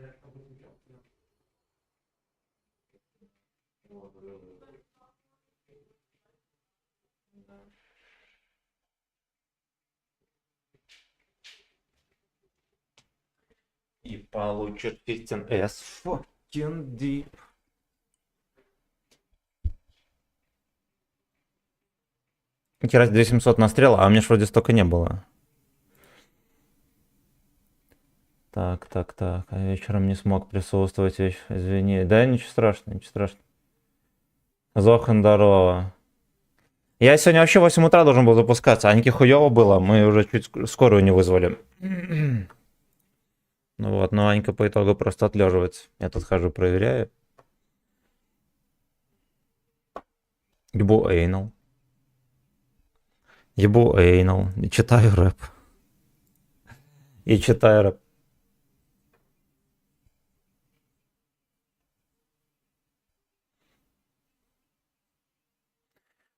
Да. И получит 15S fucking deep. Херась 2700 на стрел, а у меня ж вроде столько не было. Так. А вечером не смог присутствовать. Извини. Да, ничего страшного, ничего страшного. Зохан, здорово. Я сегодня вообще в 8 утра должен был запускаться. Аньке хуёво было, мы уже чуть скорую не вызвали. Ну вот, но Анька по итогу просто отлеживается. Я тут хожу, проверяю. Ебу эйнал. Ебу эйнал. И читаю рэп. И читаю рэп.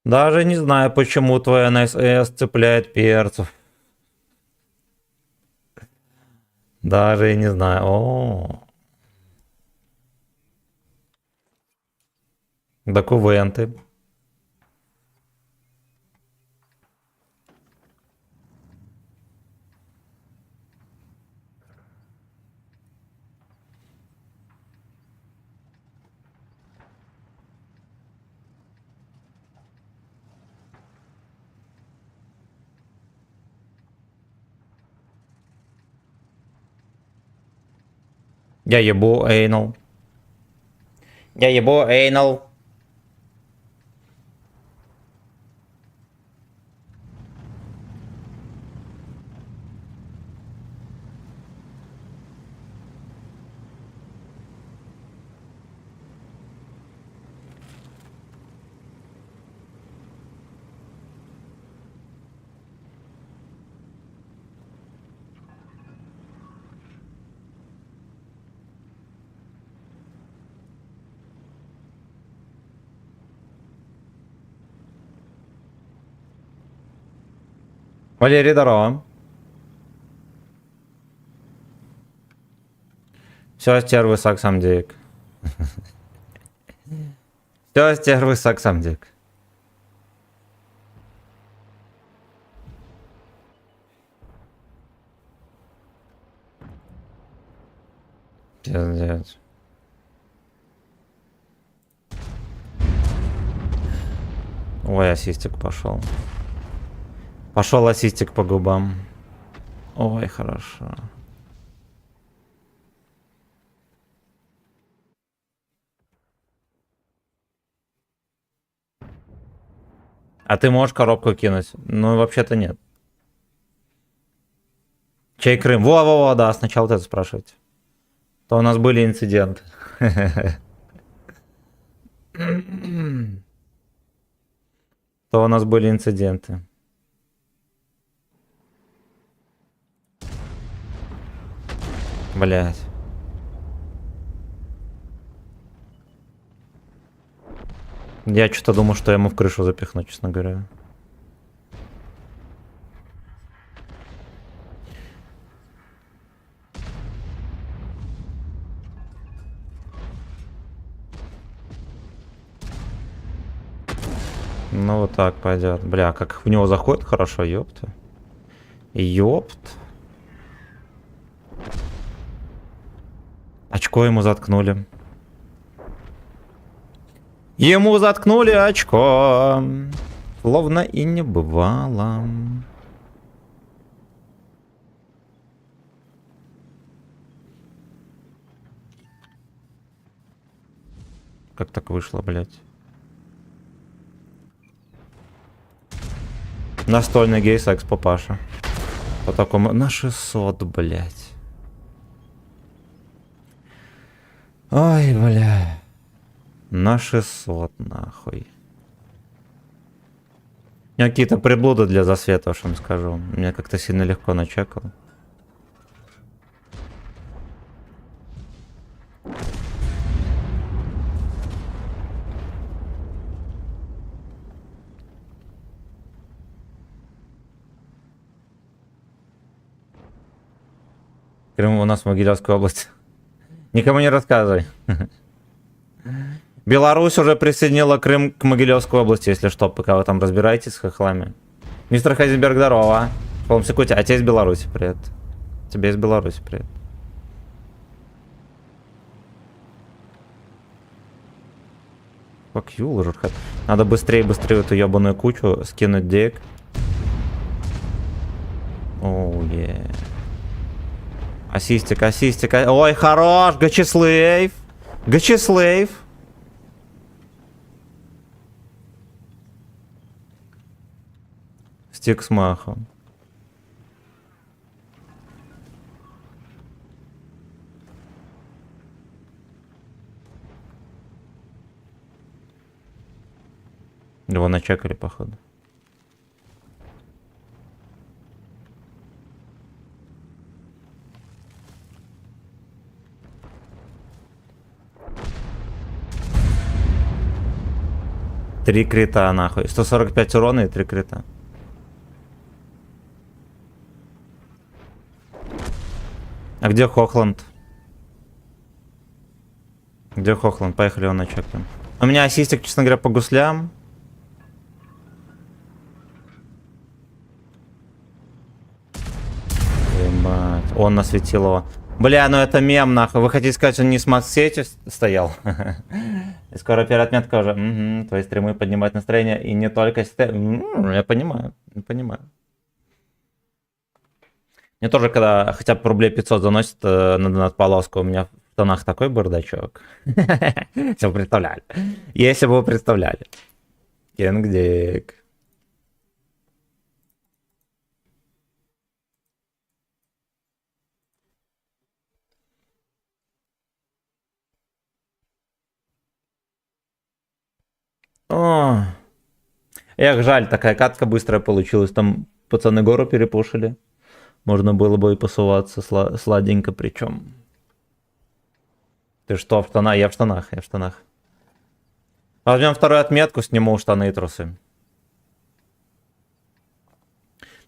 Даже не знаю, почему твоя НСС цепляет перцев. Даже и не знаю. О, документы. Я ебу эйнал. Я ебу эйнал. Валерий, здорово. Все, стервы, саксам дик. Все, стервы, саксам дик. Пиздец. Ой, ассистик пошел. Пошел ассистик по губам. Ой, хорошо. А ты можешь коробку кинуть? Ну, вообще-то нет. Чей Крым? Во-во-во, да, сначала вот это спрашивайте. То у нас были инциденты. То у нас были инциденты. Блять. Я что-то думал, что я ему в крышу запихну, честно говоря. Ну вот так пойдет. Бля, как в него заходит хорошо, ёпта. Ёпт. Очко ему заткнули. Ему заткнули очко. Словно и не бывало. Как так вышло, блядь? Настольный гей-секс, папаша. По такому... На 600, блядь. Ой, бля. На 600, нахуй. У меня какие-то приблуды для засвета, уж вам скажу. Мне как-то сильно легко начекал. Крым у нас в Могилевской области. Никому не рассказывай. Беларусь уже присоединила Крым к Могилевской области, если что, пока вы там разбираетесь с хохлами. Мистер Хайзенберг, здорово. Полном секунде. А тебе из Беларуси, привет. Тебе из Беларуси, привет. Fuck you, Лужерхед. Надо быстрее эту ебаную кучу скинуть дек. Оу, е. Ассистик. Ой, хорош, Гачислейв. Стик с махом. Его начекали, походу. Три крита, нахуй. 145 урона и 3 крита. А где Хохланд? Где Хохланд? Поехали его начекаем. У меня ассистик, честно говоря, по гуслям. Ебать. Он насветил его. Бля, ну это мем, нахуй. Вы хотите сказать, он не с масс-сетью стоял? И скоро первая отметка уже. Угу, твои стримы поднимают настроение. И не только... Я понимаю. Мне тоже, когда хотя бы рублей 500 заносит на донат-полоску, у меня в тонах такой бардачок. Если вы представляли. Если бы вы представляли. Кингдик. О, эх, жаль, такая катка быстрая получилась. Там пацаны гору перепушили. Можно было бы и посуваться сладенько причем. Ты что, в штанах? Я в штанах. Возьмем вторую отметку, сниму штаны и трусы.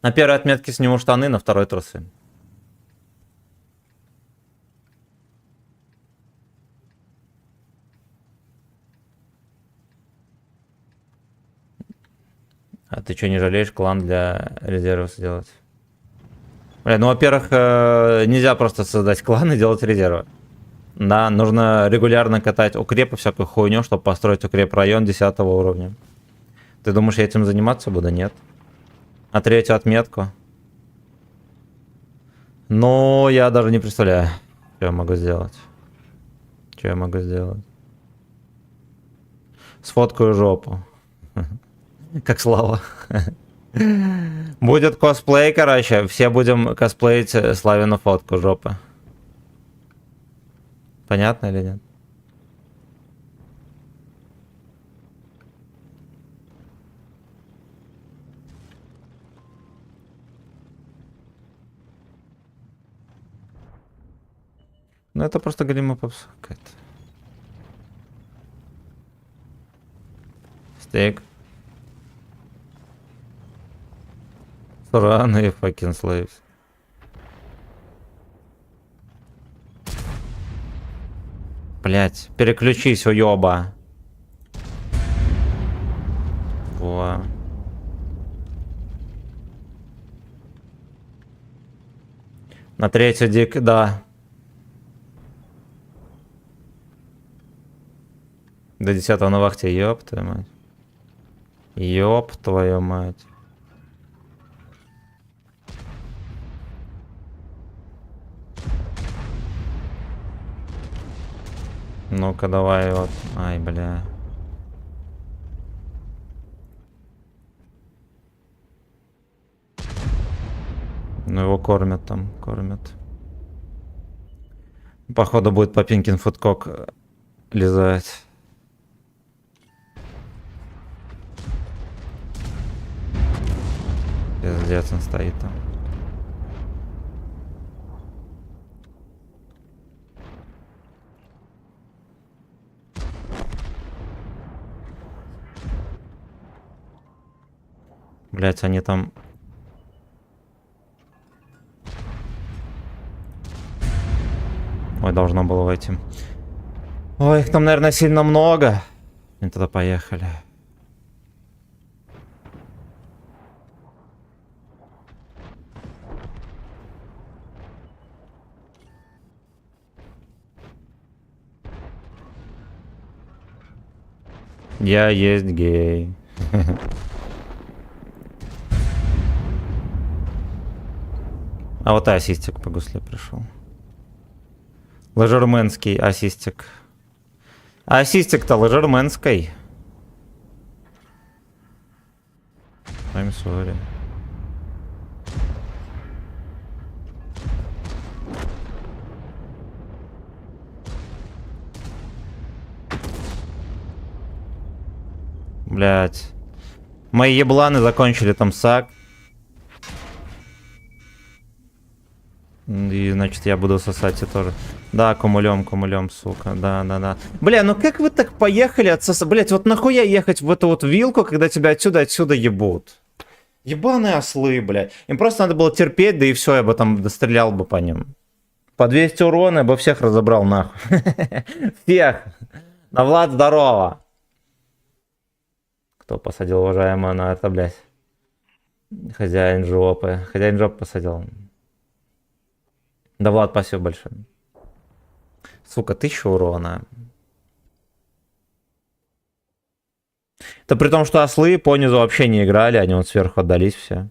На первой отметке сниму штаны, на второй трусы. А ты что, не жалеешь клан для резерва сделать? Бля, ну, во-первых, нельзя просто создать клан и делать резервы. Да, нужно регулярно катать укрепы, всякую хуйню, чтобы построить укреп-район 10 уровня. Ты думаешь, я этим заниматься буду? Нет. А третью отметку? Ну, я даже не представляю, что я могу сделать. Сфоткаю жопу. Как Слава. Будет косплей, короче. Все будем косплеить Славину фотку жопы. Понятно или нет? Ну это просто галимая попса какая-то. Стейк. Сраные fucking slaves. Блять, переключись, уёба. Во. На третью дик, да. До 10-го на вахте, ёб твою мать. Ёб твою мать. Ну-ка, давай вот. Ай, бля. Ну его кормят там, Походу будет Папинкин фудкок лизать. Пиздец, он стоит там. Блять, они там... Ой, должно было войти. Ой, их там, наверное, сильно много. И тогда поехали. Я есть гей. А вот и ассистик по гусле пришел. Лежерменский ассистик. Ассистик-то лежерменской. I'm sorry. Блять. Мои ебланы закончили там сак. И, значит, я буду сосать и тоже. Да, кумулем, сука. Да. Бля, ну как вы так поехали отсосать? Блять, вот нахуя ехать в эту вот вилку, когда тебя отсюда ебут? Ебаные ослы, блядь. Им просто надо было терпеть, да и все, я бы там дострелял бы по ним. По 200 урона я бы всех разобрал, нахуй. Всех. На Влад, здорово. Кто посадил, уважаемого, на это, блядь? Хозяин жопы. Хозяин жопы посадил. Да, Влад, спасибо большое. Сука, 1000 урона. Это при том, что ослы по низу вообще не играли, они вот сверху отдались все.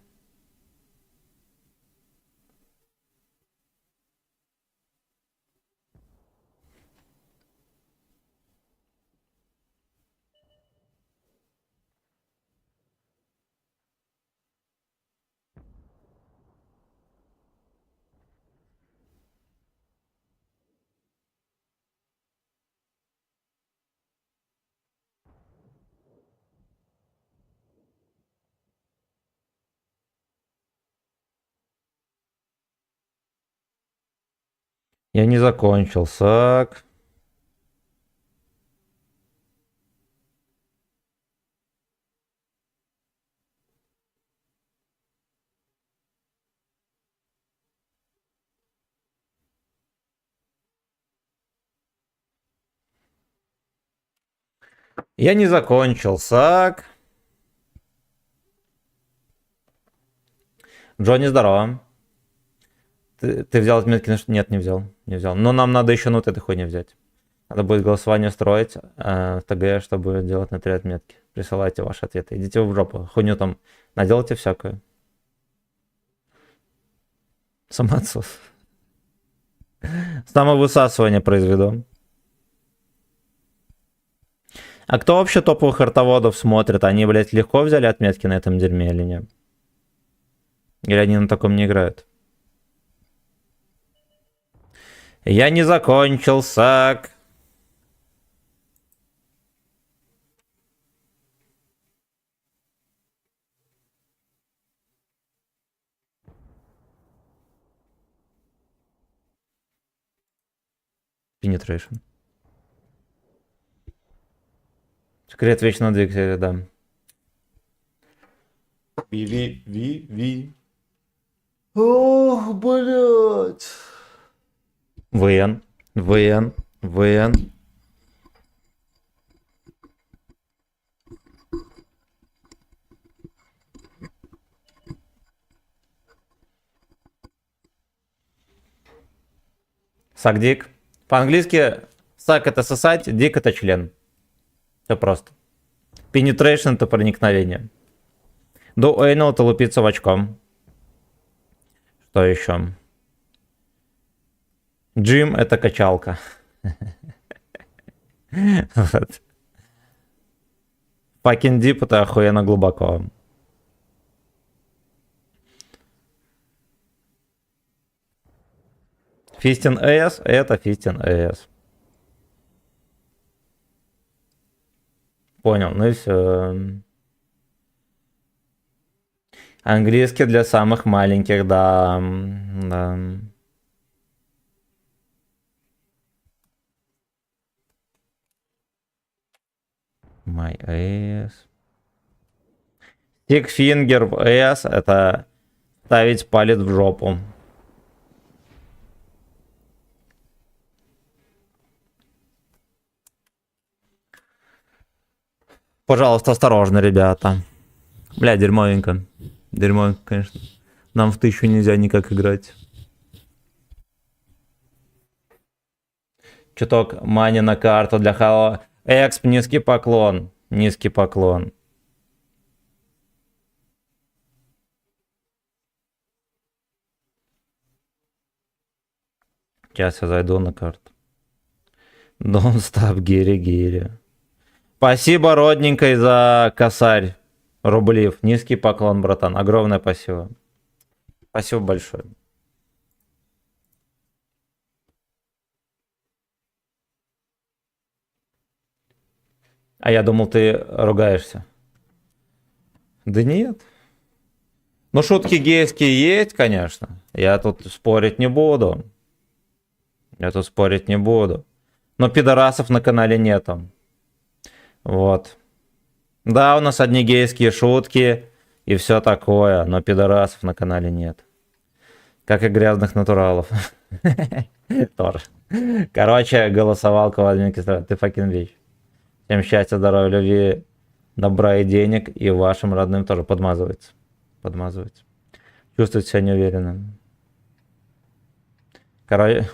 Я не закончил, сак. Я не закончил, сак. Джонни, здорово. Ты взял отметки? Нет, не взял. Не взял. Но нам надо еще вот этой хуйни взять. Надо будет голосование строить в ТГ, чтобы делать на 3 отметки. Присылайте ваши ответы. Идите в жопу. Хуйню там наделайте всякую. Самоотсос. Самовысасывание произведу. А кто вообще топовых артоводов смотрит? Они, блядь, легко взяли отметки на этом дерьме или нет? Или они на таком не играют? Я не закончил, сак. Penetration. Секрет вечного двигателя, да. Ви. Ох, блядь. ВН. Сак-дик. По-английски сак это сосать, дик это член. Все просто. Penetration это проникновение. Do anal это лупиться в очком. Что еще? Джим это качалка. Fucking deep это охуенно глубоко. Фистин AS это Фистин AS. Понял, ну и все. Английский для самых маленьких, да. Да. My ass. Stick finger в ass это ставить палец в жопу. Пожалуйста, осторожно, ребята. Бля, дерьмовенько. Дерьмовенько, конечно. Нам в 1000 нельзя никак играть. Чуток мани на карту для Хало. Эксп, низкий поклон. Низкий поклон. Сейчас я зайду на карту. Don't stop, гири. Спасибо, родненькой, за косарь. Рублев. Низкий поклон, братан. Огромное спасибо. Спасибо большое. А я думал, ты ругаешься. Да нет. Ну, шутки гейские есть, конечно. Я тут спорить не буду. Но пидорасов на канале нету. Вот. Да, у нас одни гейские шутки и все такое, но пидорасов на канале нет. Как и грязных натуралов. Тоже. Короче, голосовалка в админке. Ты факин вещь. Всем счастья, здоровья, любви, добра и денег. И вашим родным тоже подмазывается. Чувствует себя неуверенным. Короче,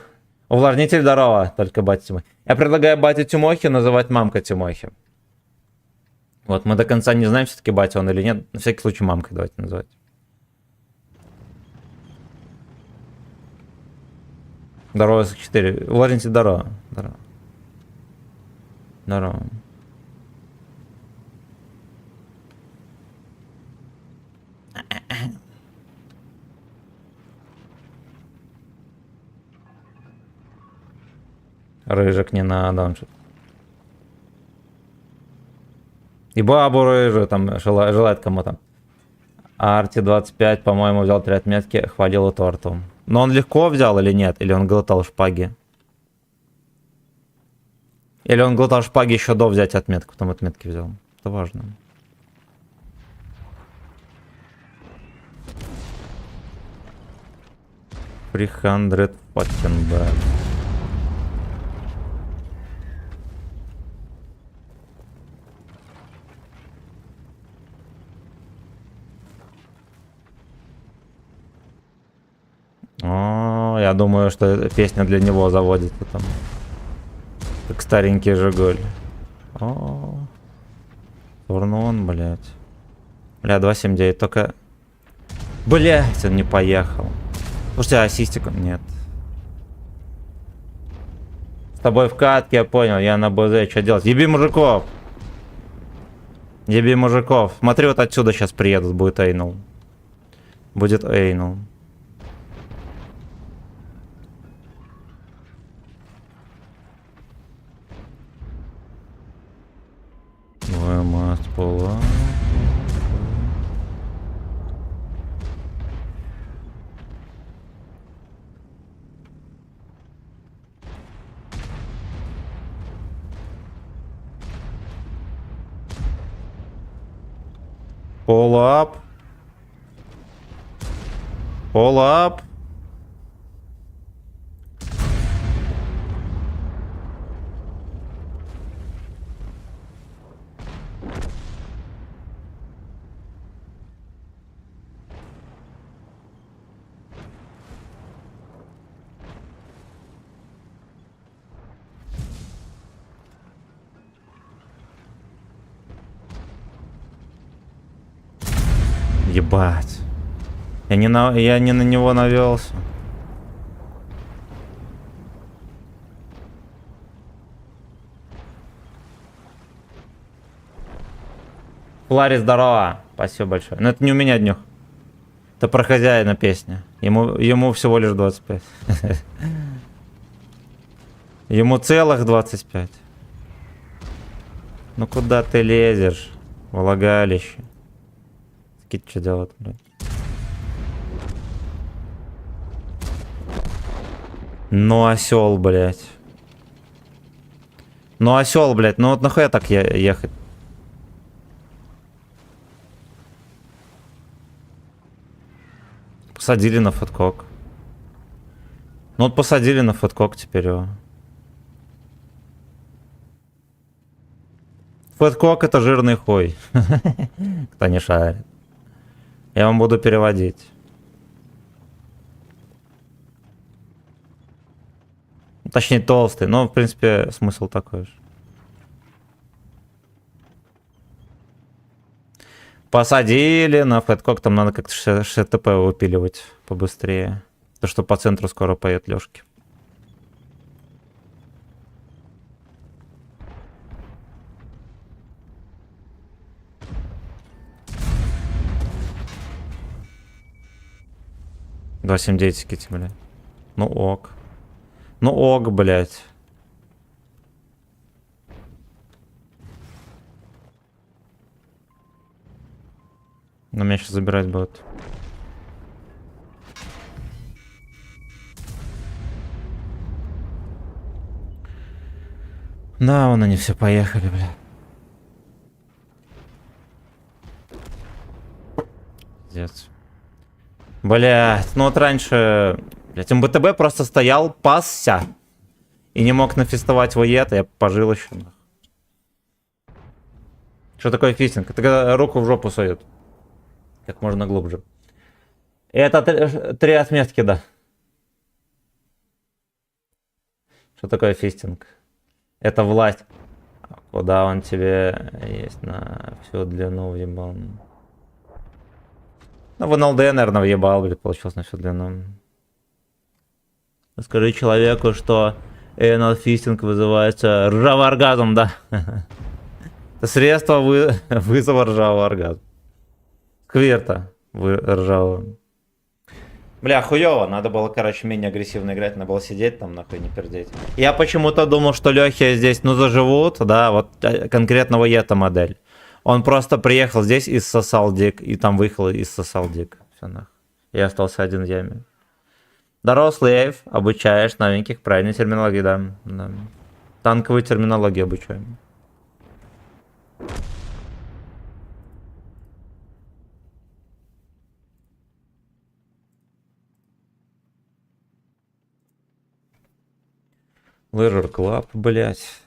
увлажнитель здорово, только батя Тимохи. Я предлагаю батю Тимохи называть мамка Тимохи. Вот, мы до конца не знаем, все-таки батя он или нет. На всякий случай мамкой давайте называть. Здорово, 4. Увлажнитель здорово. Рыжик не надо, он что-то. И бабу рыжую там желает кому-то. Арти 25, по-моему, взял 3 отметки, хвалил торту. Но он легко взял или нет? Или он глотал шпаги? Или он глотал шпаги еще до взятия отметки, потом отметки взял? Это важно. $300 fucking bad. О, я думаю, что эта песня для него заводится там. Как старенький Жигуль. О, Турнон, блядь. Бля, 279, только... Блядь, он не поехал. Слушайте, ассистику... Нет. С тобой в катке, я понял, я на БЗ, что делать? Еби мужиков! Еби мужиков. Смотри, вот отсюда сейчас приедут, будет эйнул. Будет эйнул. We must pull up. Pull up. Pull up. Ебать. Я не на него навелся. Флари, здорово. Спасибо большое. Но это не у меня днюх. Это про хозяина песня. Ему всего лишь 25. Ему целых 25. Ну куда ты лезешь? Влагалище. Скид что делает, блядь? Ну осел, блядь. Ну осел, блядь. Ну вот нахуя так ехать? Посадили на фудкок. Ну вот посадили на фудкок теперь его. Фэткок это жирный хуй. Кто не шарит. Я вам буду переводить. Точнее, толстый, но, в принципе, смысл такой же. Посадили на фэткок, там надо как-то ШТП выпиливать побыстрее. То, что по центру скоро поет Лёшки. Два 7-9 кити, блядь. Ну ок. Ну ок, блядь. Но меня сейчас забирать будут. Да, вон они все поехали, бля. Пиздец. Блядь, ну вот раньше... Блядь, МБТБ просто стоял, пасся. И не мог нафестовать воет, я пожил еще. Что такое фистинг? Это когда руку в жопу сует. Как можно глубже. Это 3 отметки, да. Что такое фистинг? Это власть. Куда он тебе есть на всю длину въебал? Ну, в НЛД, наверное, въебал, блядь, получилось на всю длину. Скажи человеку, что энал-фистинг вызывается ржавый оргазм, да. Это средство вызова ржавого оргазма. Сквирта ржавого. Бля, хуёво, надо было, короче, менее агрессивно играть, надо было сидеть там, нахуй, не пердеть. Я почему-то думал, что Лёхи здесь, ну, заживут, да, вот конкретного эта модель. Он просто приехал здесь и ссосал дик, и там выехал и ссосал дик. Всё нахуй. Я остался один в яме. Здорово, Слейв, обучаешь новеньких правильной терминологии, да. Да. Танковой терминологии обучаем. Leisure Club, блять.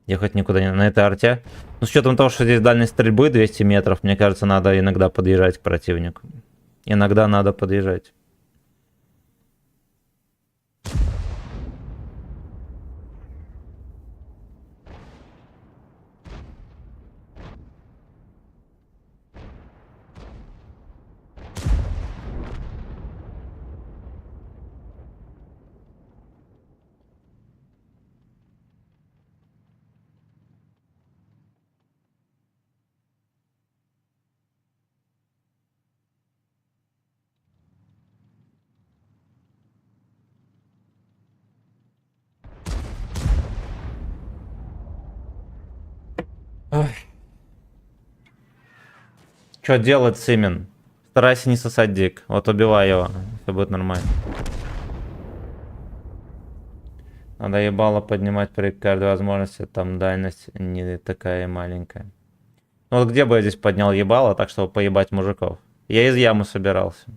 Ехать никуда не на этой арте. Ну, с учетом того, что здесь дальность стрельбы 200 метров, мне кажется, надо иногда подъезжать к противнику. Иногда надо подъезжать. Что делать, Симин? Старайся не сосать дик. Вот убивай его. Все будет нормально. Надо ебало поднимать при каждой возможности. Там дальность не такая маленькая. Ну вот где бы я здесь поднял ебало, так чтобы поебать мужиков? Я из ямы собирался.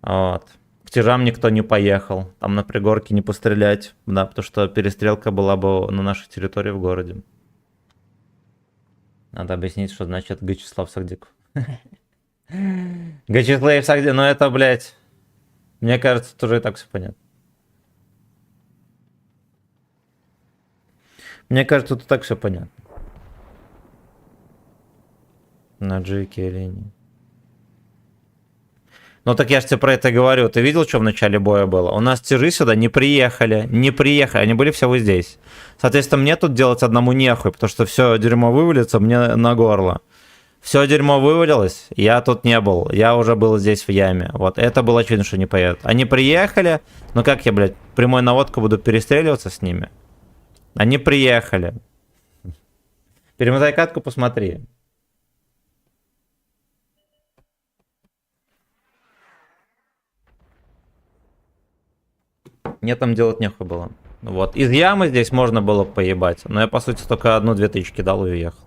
Вот. К тяжам никто не поехал. Там на пригорке не пострелять. Да, потому что перестрелка была бы на нашей территории в городе. Надо объяснить, что значит Гачеслав Сагдиков. Гачеслав Сагдиков, ну это, блядь, мне кажется, тоже и так все понятно. Мне кажется, тут так все понятно. На джике линии. Ну так я же тебе про это говорю. Ты видел, что в начале боя было? У нас тяжи сюда не приехали. Не приехали. Они были все вот здесь. Соответственно, мне тут делать одному нехуй, потому что все дерьмо вывалится мне на горло. Все дерьмо вывалилось, я тут не был. Я уже был здесь в яме. Вот, это было очевидно, что не поедут. Они приехали, но как я, блядь, прямой наводку буду перестреливаться с ними? Они приехали. Перемотай катку, посмотри. Мне там делать нехуй было. Вот. Из ямы здесь можно было поебать. Но я, по сути, только 1-2 тычки дал и уехал.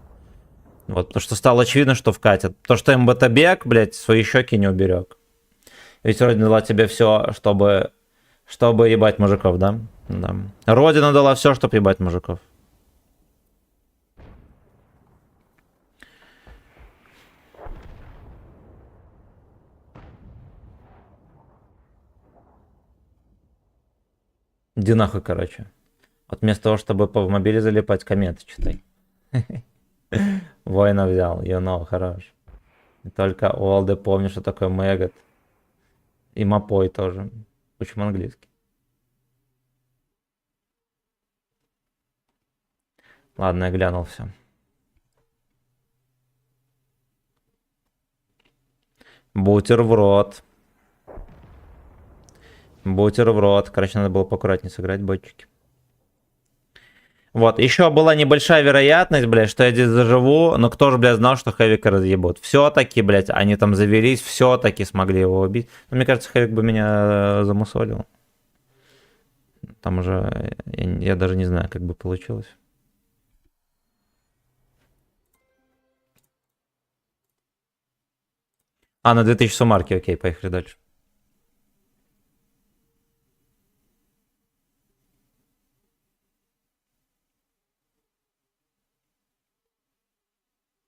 Вот. Потому что стало очевидно, что вкатит. То, что МБТ-бег, блядь, свои щеки не уберег. Ведь вроде дала тебе все, чтобы Чтобы ебать мужиков, да? Да. Родина дала все, чтобы ебать мужиков. Иди нахуй, короче. Вот вместо того, чтобы в мобиле залипать, комменты читай. Воина взял, хорош. И только Олды помню, что такое Мэгот. И Мапой тоже. Учим английский. Ладно, я глянул все. Бутер в рот. Бутер в рот. Короче, надо было поаккуратнее сыграть, ботчики. Вот, еще была небольшая вероятность, блядь, что я здесь заживу, но кто же, блядь, знал, что Хэвика разъебут. Все-таки, блядь, они там завелись, все-таки смогли его убить. Но мне кажется, Хэвик бы меня замусолил. Там уже, я даже не знаю, как бы получилось. А, на 2000 суммарки, окей, поехали дальше.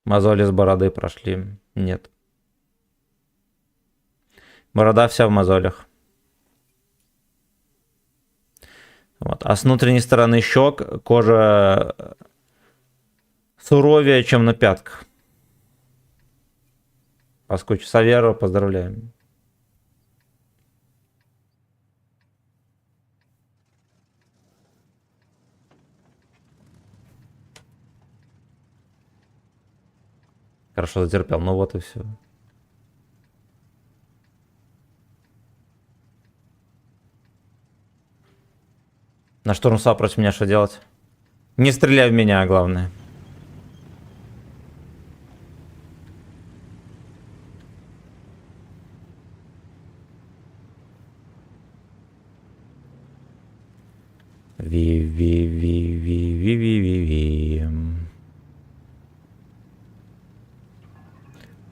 Мозоли с бороды прошли. Нет. Борода вся в мозолях. Вот. А с внутренней стороны щек кожа суровее, чем на пятках. Паскуч Саверу, поздравляем. Хорошо затерпел, ну вот и все. На штурмса против меня что делать? Не стреляй в меня, главное. Ви.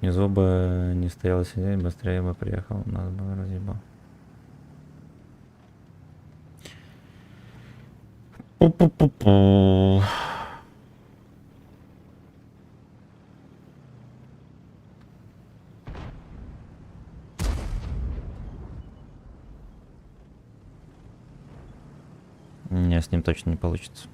Внизу бы не стоял сидеть, быстрее бы приехал, нас бы разъебал. Пу-пу-пу-пу. Не, с ним точно не получится.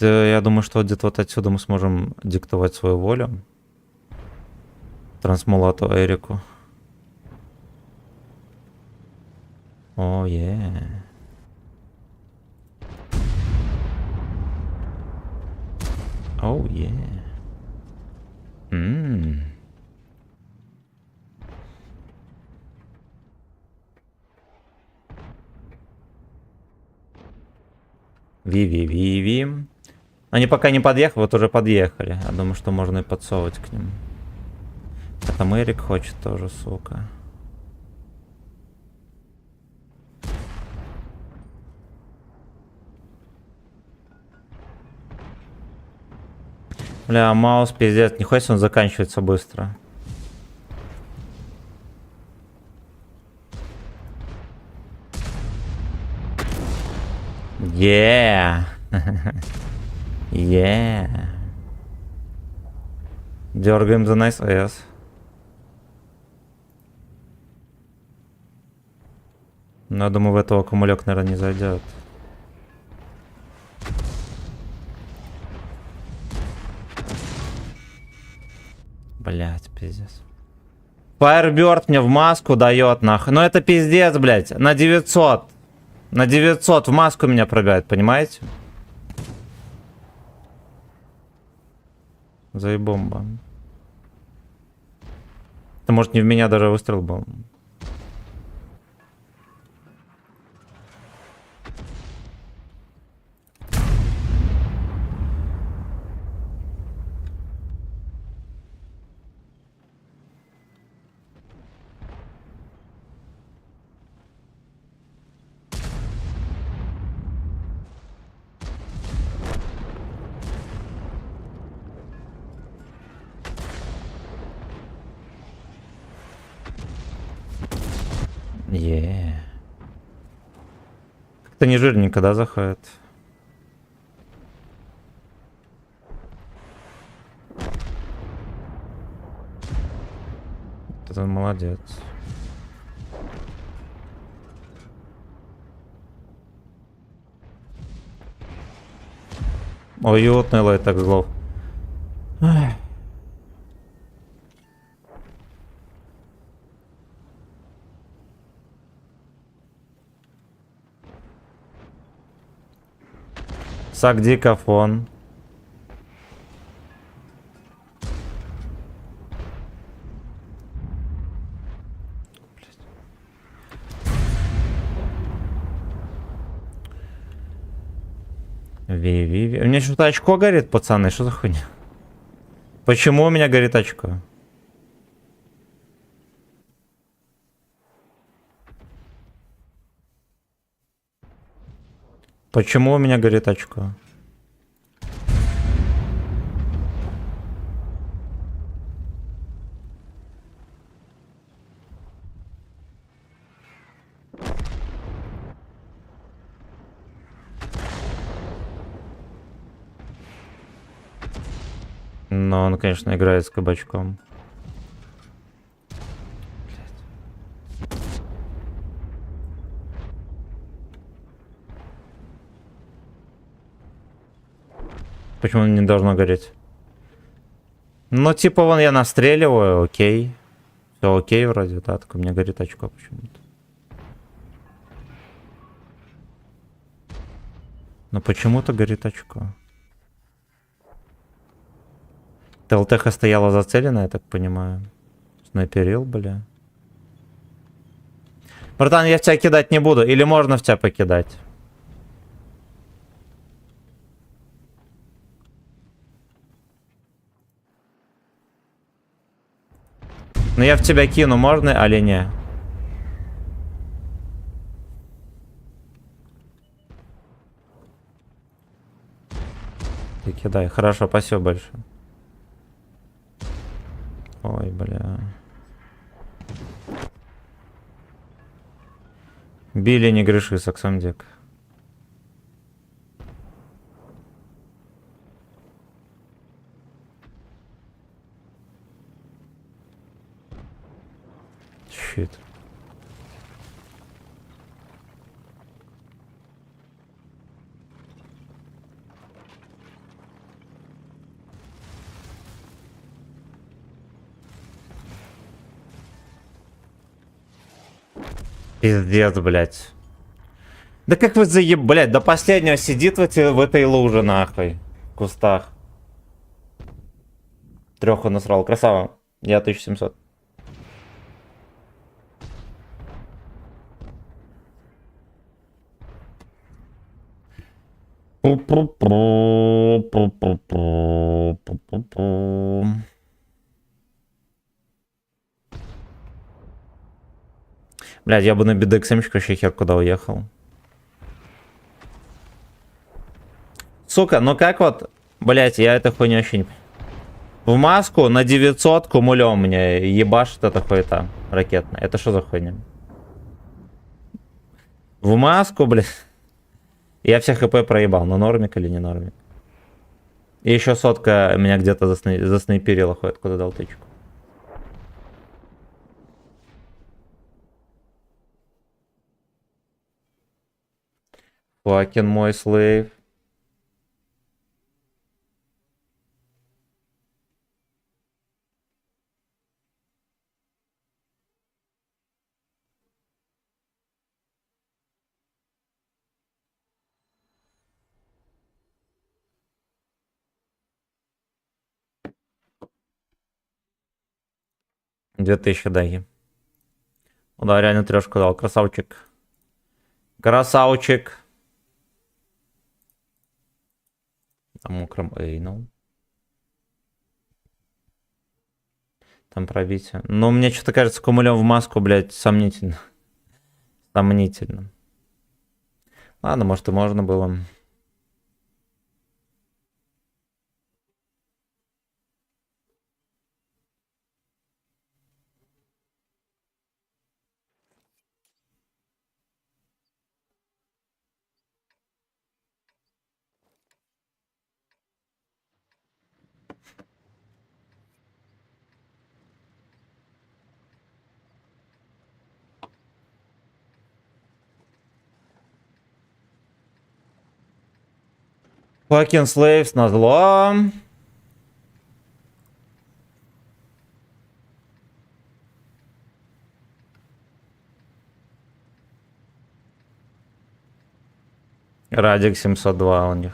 Это, я думаю, что где-то вот отсюда мы сможем диктовать свою волю. Трансмулату Эрику. О, Оу, Ви. Они пока не подъехали, вот уже подъехали. Я думаю, что можно и подсовывать к ним. А там Эрик хочет тоже, сука. Бля, маус пиздец, нихуя себе он заканчивается быстро. Дергаем за nice S. Но я думаю, в этого аккумулек, наверное, не зайдет. Блять, пиздец. Firebird мне в маску дает, нахуй. Ну это пиздец, блять. На 900. На 900 в маску меня пробивает, понимаете? Заебомба. Это может не в меня даже выстрел был. Е. Как-то не жирненько, да, заходит? Это молодец. Уютный лайт так злов. Сак дикофон. Ви-ви-ви. У меня что-то очко горит, пацаны, что за хуйня? Почему у меня горит очко? Почему у меня горит очко? Но он, конечно, играет с кабачком. Почему он не должно гореть? Ну, типа, вон я настреливаю, окей. Все окей вроде, да, только у меня горит очко почему-то. Но почему-то горит очко. ТЛТХ стояла зацелена, я так понимаю. Снайперил, бля. Братан, я в тебя кидать не буду. Или можно в тебя покидать? Ну я в тебя кину, можно, или не? Ты кидай. Хорошо, спасибо большое. Ой, бля. Били не греши, Саксамдик. Щит. Пиздец, блядь. Да как вы заеб... Блядь, до последнего сидит в этой луже, нахуй. В кустах. Трёху насрал. Красава. Я 1700. Блядь, я бы на BDXM вообще хер куда уехал. Сука, ну как вот... Блядь, я это хуйню вообще не... В маску на 900 кумулем мне ебашит эта хуета ракетная. Это что за хуйня? В маску, блядь. Я все хп проебал. Но нормик или не нормик? И еще сотка меня где-то заснайперила, ходит, куда дал тычку. Fucking мой слейв. Две тысячи дай. Да, реально трешку дал. Красавчик. Красавчик. Там мокром эйнул. Там пробитие. Но мне что-то кажется, кумулем в маску, блядь, сомнительно. Сомнительно. Ладно, может и можно было. Fucking slaves на зло. Радик 702 у них.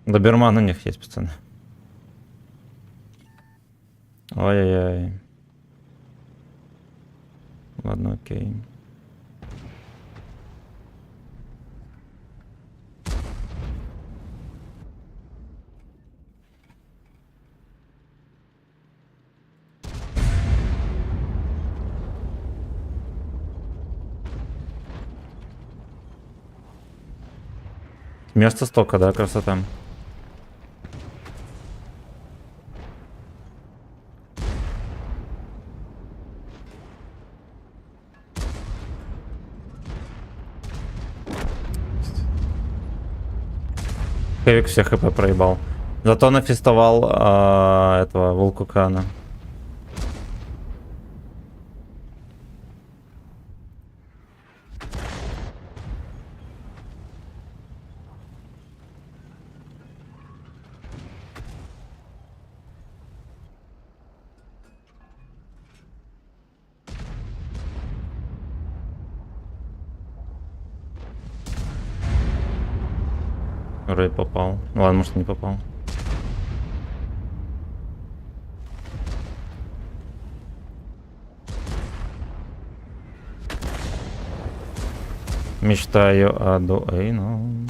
Доберман у них есть, пацаны. Ой-ой-ой. Ладно, окей. Место стока, да, красота. Хевик все хп проебал. Зато нафестовал этого Вулкукана. Рэй попал. Ну ладно, может, не попал. Мечтаю о дуэйну.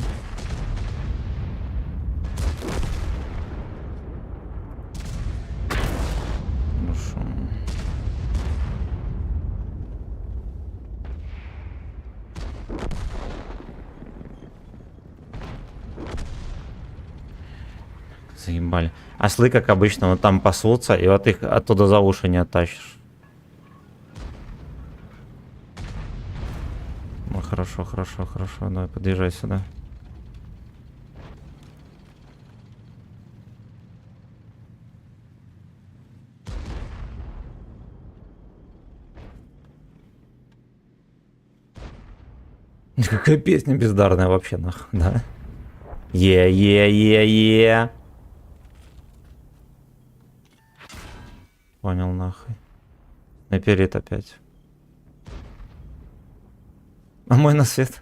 Хорошо. Заебали. Ослы, как обычно, вот там пасутся, и вот их оттуда за уши не оттащишь. Ну, хорошо, хорошо, хорошо. Давай, подъезжай сюда. Какая песня бездарная вообще, нахуй, да? Е-е-е-е. Понял, нахуй. Наперед опять. А мой на свет.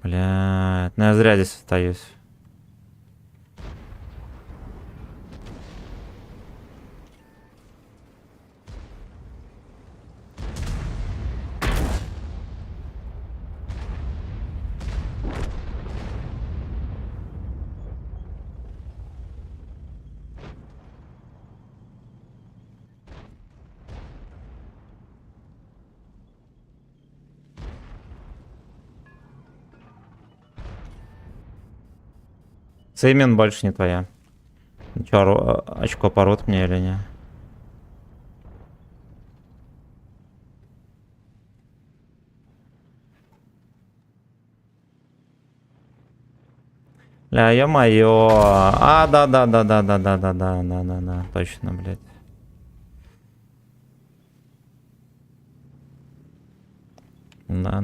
Блядь, ну я зря здесь остаюсь. Сеймен больше не твоя. Чё, очко пород мне или не? Бля, ё-моё. А, да, точно, блядь. Да.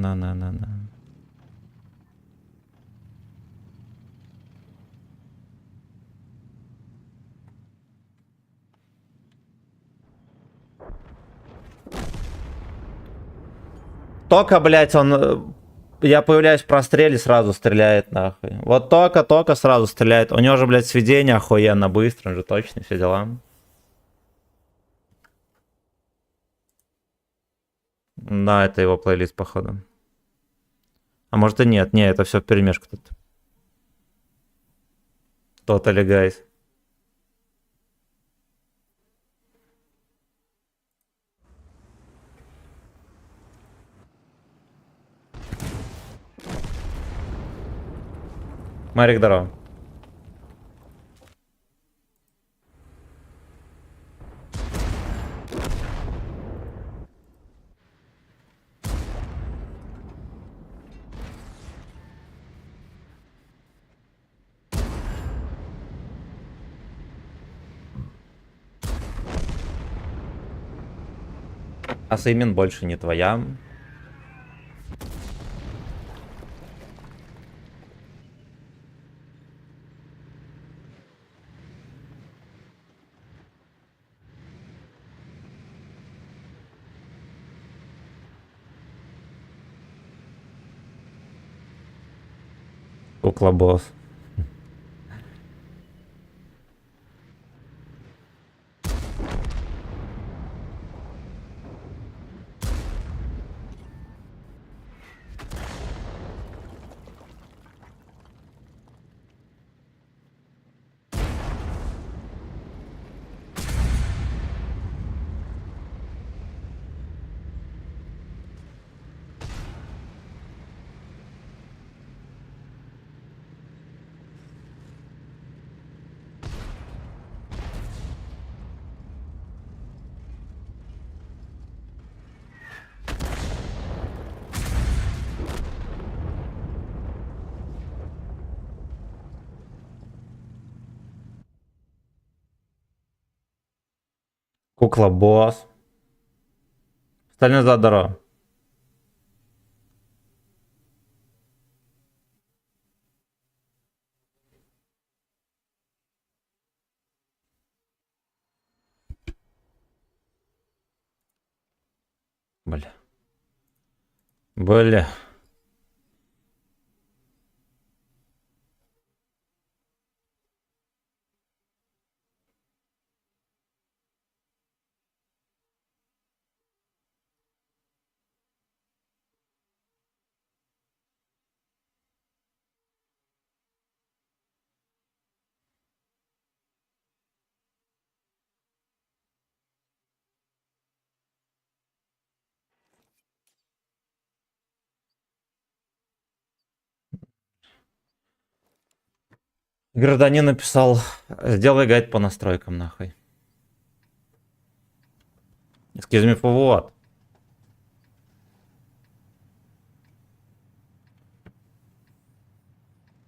Только, блядь, он... Я появляюсь в простреле, сразу стреляет, нахуй. Вот только сразу стреляет. У него же, блядь, сведение охуенно быстро, он же точно, все дела. Да, это его плейлист, походу. А может и нет. Не, это все в перемешку тут. Totally guys. Марик, здорово. А Сеймин больше не твоя. Кукла босс. Кукла босс. Сталь назад, здорово. Бля. Бля. Гражданин написал, сделай гайд по настройкам, нахуй. Excuse me for what?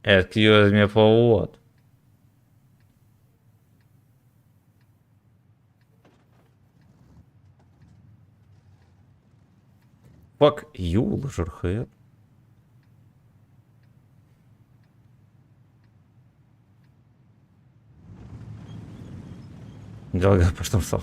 Excuse me for what? Fuck you, лажерхед. Делай гайд по штурмсам.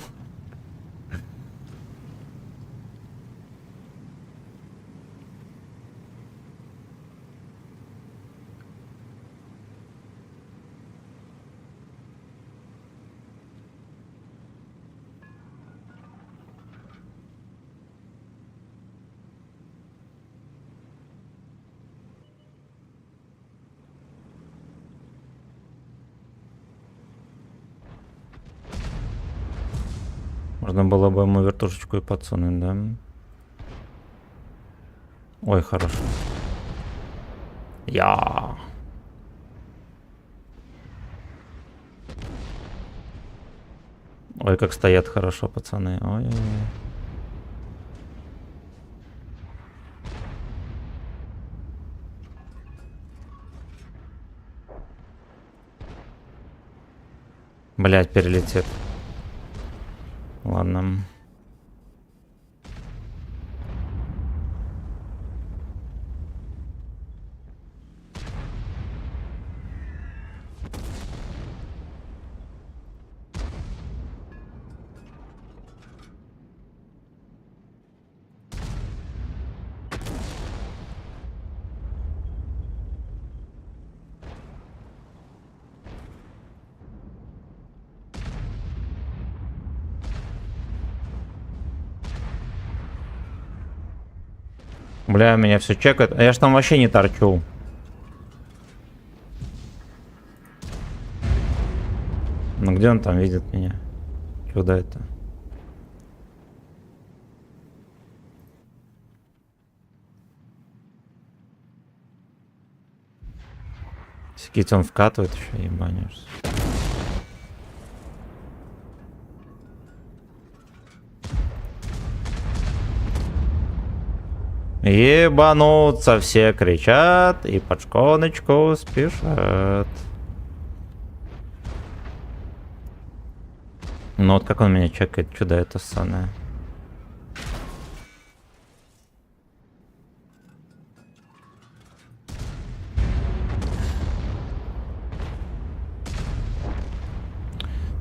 Можно было бы ему вертушечку и подсунуть, да? Ой, хорошо. Я. Ой, как стоят хорошо, пацаны. Ой-ой-ой. Блять, перелетит. Ладно. Бля, меня все чекает. А я ж там вообще не торчу. Ну где он там видит меня? Куда это? Сидеть он вкатывает еще, ебанешься. Ебануться все кричат и под шконочку спешат. Ну вот как он меня чекает, чудо это ссаное.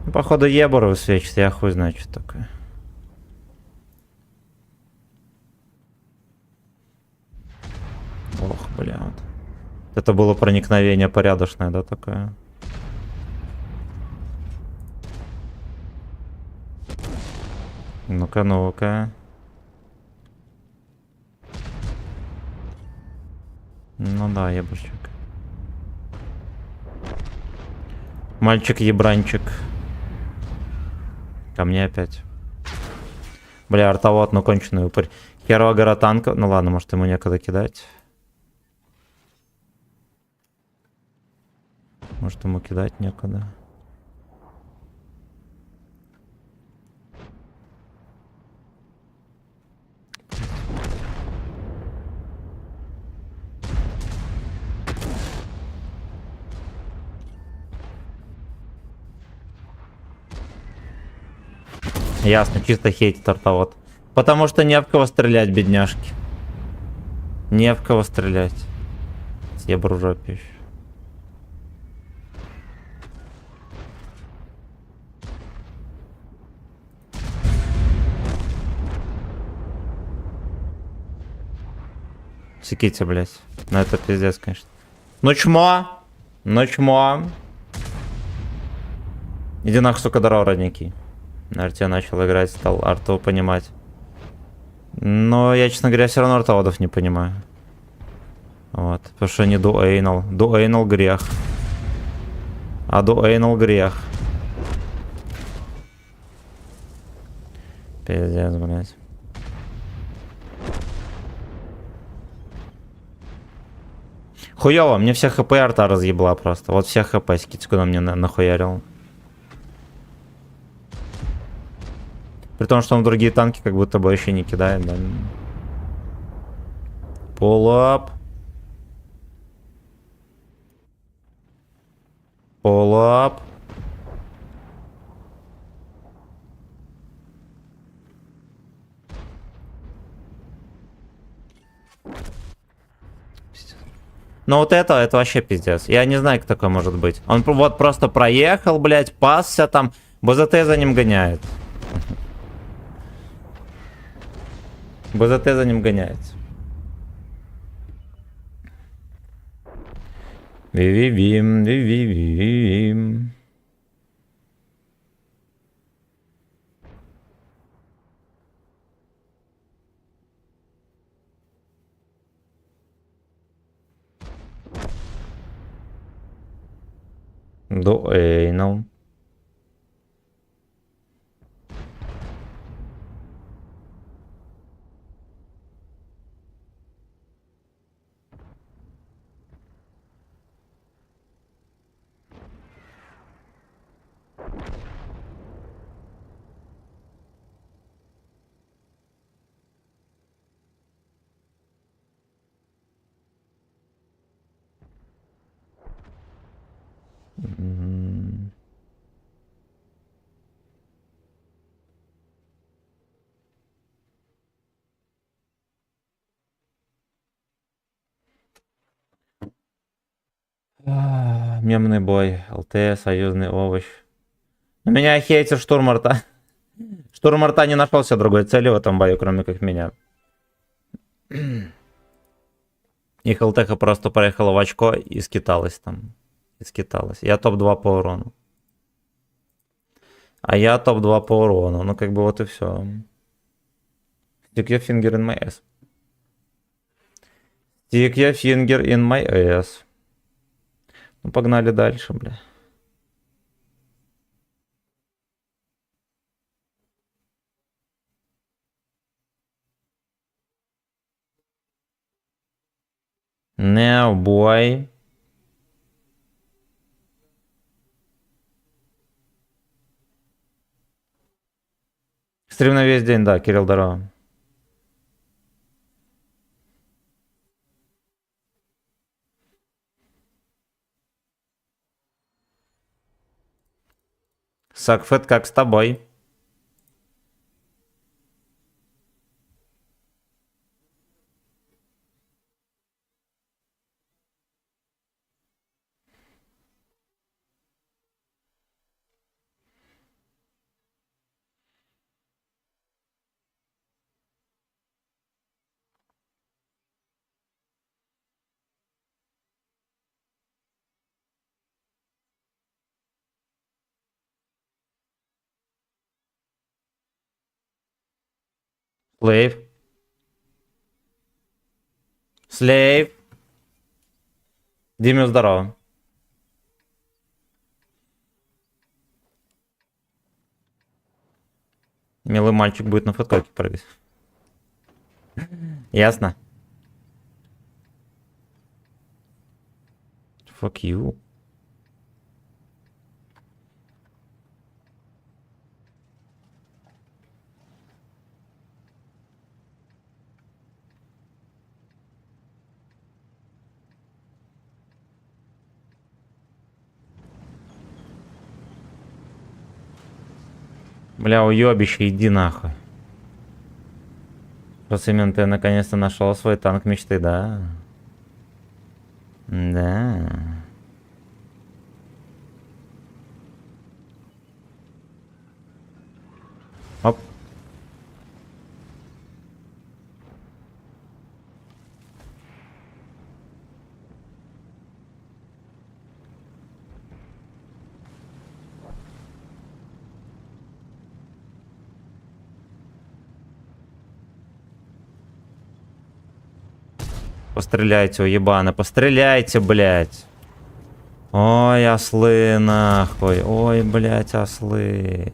Ну, походу ебору высвечит, я хуй знаю, что такое. Ох, бля, вот. Это было проникновение порядочное, да, такое? Ну-ка, ну-ка. Ну да, ебучек. Мальчик-ебранчик. Ко мне опять. Бля, артовод, ну конченый упырь. Херова гора танка. Ну ладно, может ему некогда кидать. Может ему кидать некуда. Ясно, чисто хейтит артовод. Потому что не в кого стрелять, бедняжки. Не в кого стрелять. Ебру жопищ. Секите, блядь. Ну это пиздец, конечно. Ну чмо! Ну чмо! Иди нахуй, сука, здорово, родники. На арте начал играть, стал арту понимать. Но я, честно говоря, все равно артоводов не понимаю. Вот. Потому что не дуэйнал. Дуэйнал грех. А дуэйнал грех. Пиздец, блядь. Хуёво, мне вся хп арта разъебла просто. Вот вся хп скидку куда мне нахуярил. При том, что он в другие танки как будто бы вообще не кидает, да. Pull-up. Pull-up. Ну вот это вообще пиздец. Я не знаю, как такое может быть. Он вот просто проехал, блядь, пасся там. БЗТ за ним гоняет. БЗТ за ним гоняется. Ви-ви-вим, ви-ви-ви-вим. Дуэйнал. Мемный бой. ЛТ, союзный овощ. На меня хейтер штурм арта. Штурм арта не нашел себе другой цели в этом бою, кроме как меня. И Халтеха просто проехала в очко и скиталась там. И скиталась. Я топ-2 по урону. А я топ-2 по урону. Ну как бы вот и все. Stick your finger in my ass. Stick your finger in my ass. Ну, погнали дальше, бля. Now, boy. Стрим на весь день, да, Кирилл, здорово. Сакфет, как с тобой? Слейв. Слейв. Диме, здорово. Милый мальчик будет на фоткалке прыгать. Ясно? Fuck you. Бля, уёбище, иди нахуй. Просто ты наконец-то нашел свой танк мечты, да? Да. Оп. Постреляйте, уебаны, постреляйте, блядь. Ой, ослы, нахуй. Ой, блядь, ослы.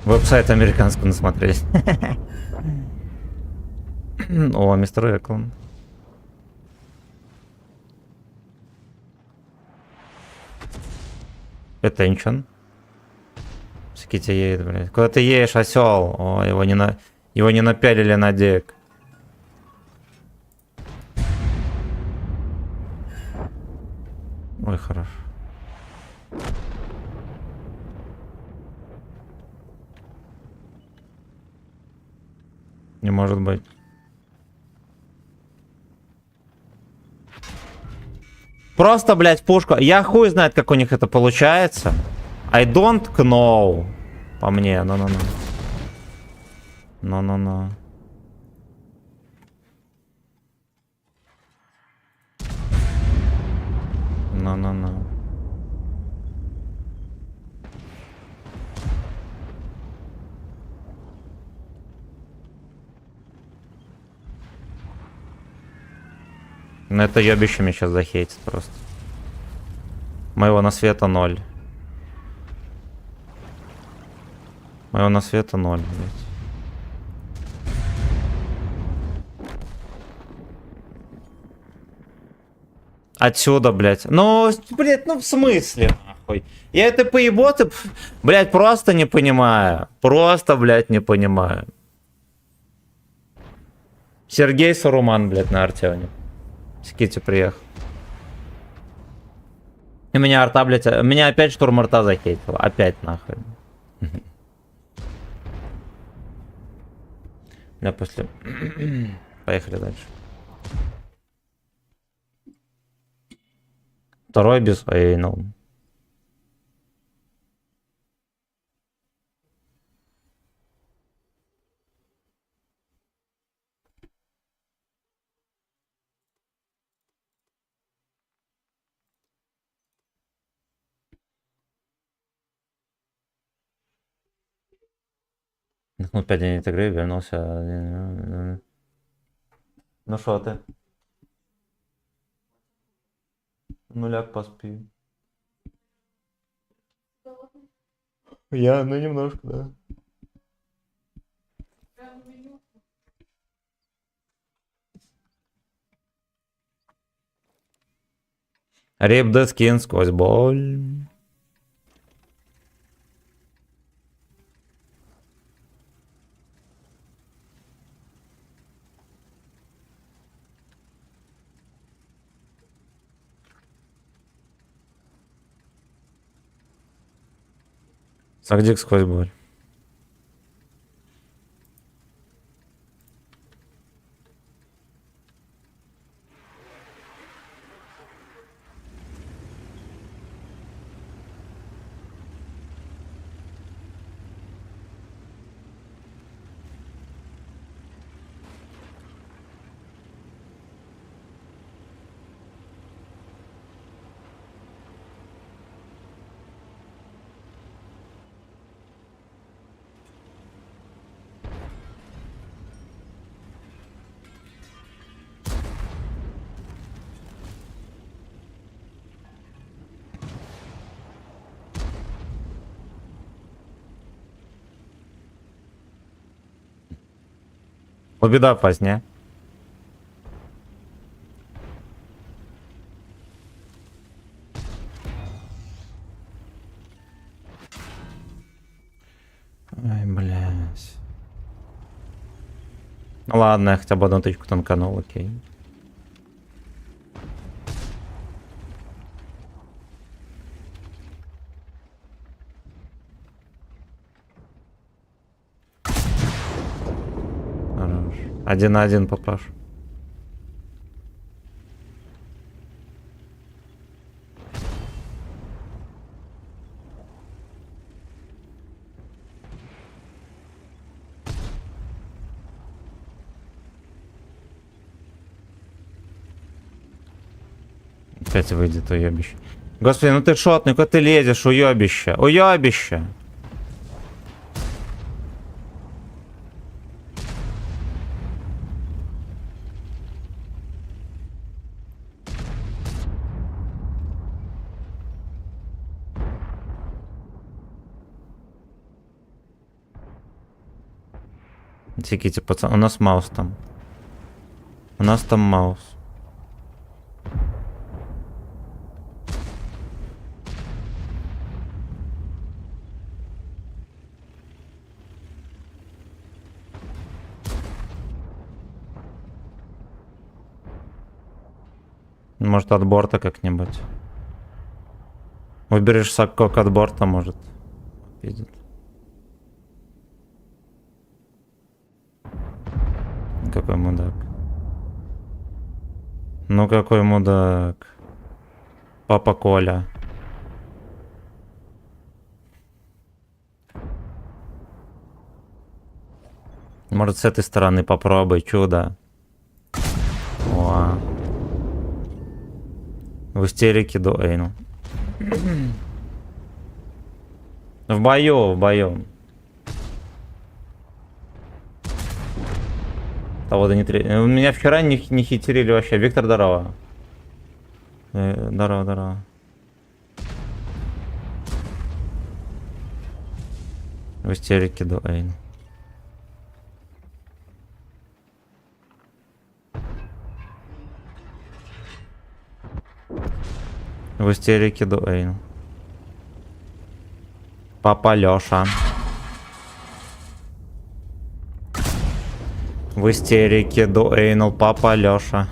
Веб-сайт американский насмотрелись. О, мистер Эклон. Attention. Скити едет, блядь. Куда ты едешь, осел? О, его не напялили на дек. Ой, хорошо. Не может быть. Просто, блядь, пушку. Я хуй знает, как у них это получается. I don't know. По мне, ну-ну-ну. Ну-ну-ну. Ну-ну-ну. Ну это ёбище меня сейчас захейтит просто. Моего на света 0. Моего на света 0, блядь. Отсюда, блядь. Ну, блядь, ну в смысле, нахуй? Я это поеботы, блядь, просто не понимаю. Просто, блядь, не понимаю. Сергей Саруман, блядь, на Артеоне. Скити приехал. И меня арта, блядь, меня опять штурм арта захейтила. Опять нахуй. Я после... Поехали дальше. Второй без эйнал. Ну, 5 дней от игры, вернулся. Ну что ты? Ну ляг поспи. Да ладно, Я, ну немножко, да. прям меню. Rip the skin сквозь боль. Сагдик сквозь боль. Победа пасть, не? Ай, блядь. Ну ладно, я хотя бы одну тычку танканул, окей. Хорош. 1 на 1 папаш. Опять выйдет уебище. Господи, ну ты шотный, куда ты лезешь, уебище? Уебище! Тиките, пацан, у нас маус там. У нас там маус. Может от борта как-нибудь. Выберешь саккок от борта, может. Видит. Какой мудак. Ну какой мудак. Папа Коля. Может с этой стороны попробуй, чудо. О. В истерике до Эйну. В бою, в бою. Того да не три. Меня вчера не хитерили вообще. Виктор, здорово. Здорово, здорово. В истерике до Эйну. В истерике до Эйну. Папа Лёша. В истерике до Эйнул папа Лёша.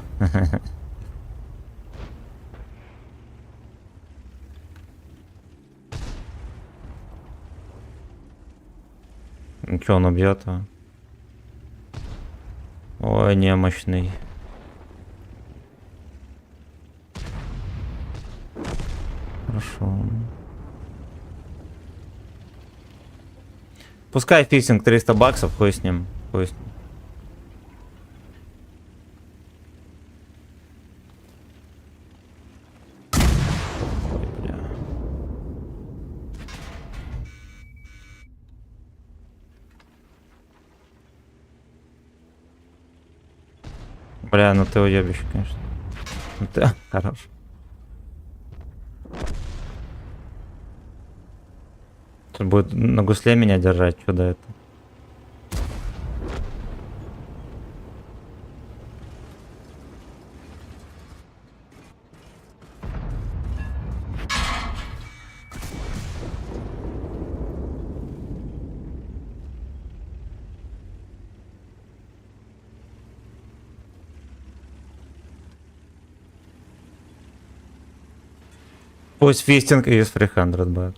Чё, он убьет его? Ой, немощный. Хорошо. Пускай фиксинг 300 баксов, хуй с ним. Хуй с ним. Ой, бля. Бля, ну ты уебище, конечно. Ну ты хорош. Тут будет на гусле меня держать, что до это. Пусть фистинг из 300 бак.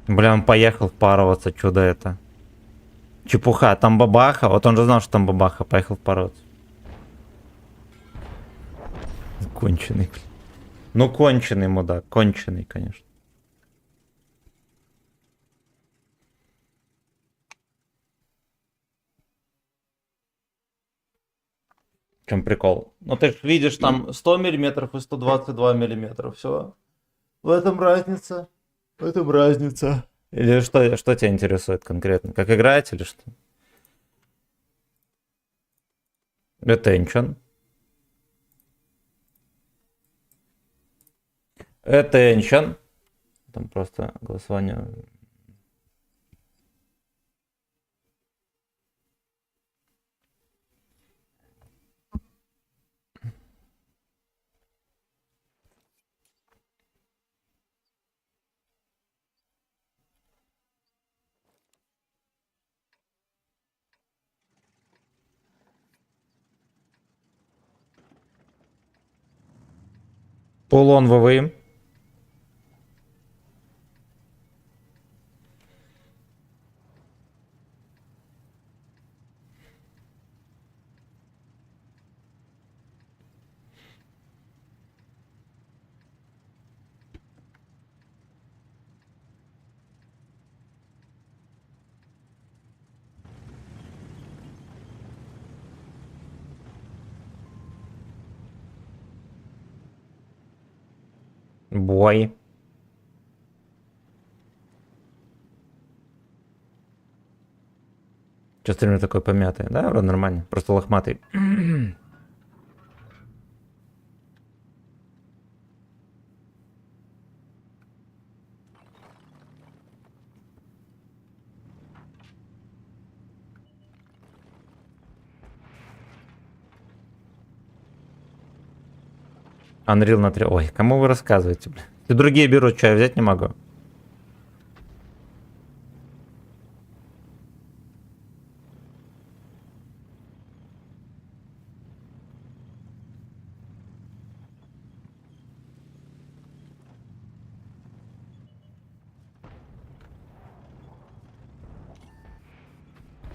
Бля, он поехал впарываться, чудо это. Чепуха, там бабаха, вот он же знал, что там бабаха, поехал впарываться. Конченый, блин. Ну, конченый мудак, конченый, конечно. В чем прикол? Ну, ты же видишь, там 100 миллиметров и 122 миллиметра, все. В этом разница. В этом разница. Или что тебя интересует конкретно? Как играть или что? Attention. Attention. Там просто голосование. Пулон ВВ. Бой. Че стример такой помятый? Да, вроде нормально. Просто лохматый. Unreal на 3. Ой, кому вы рассказываете, бля? Ты другие берут, что я взять не могу.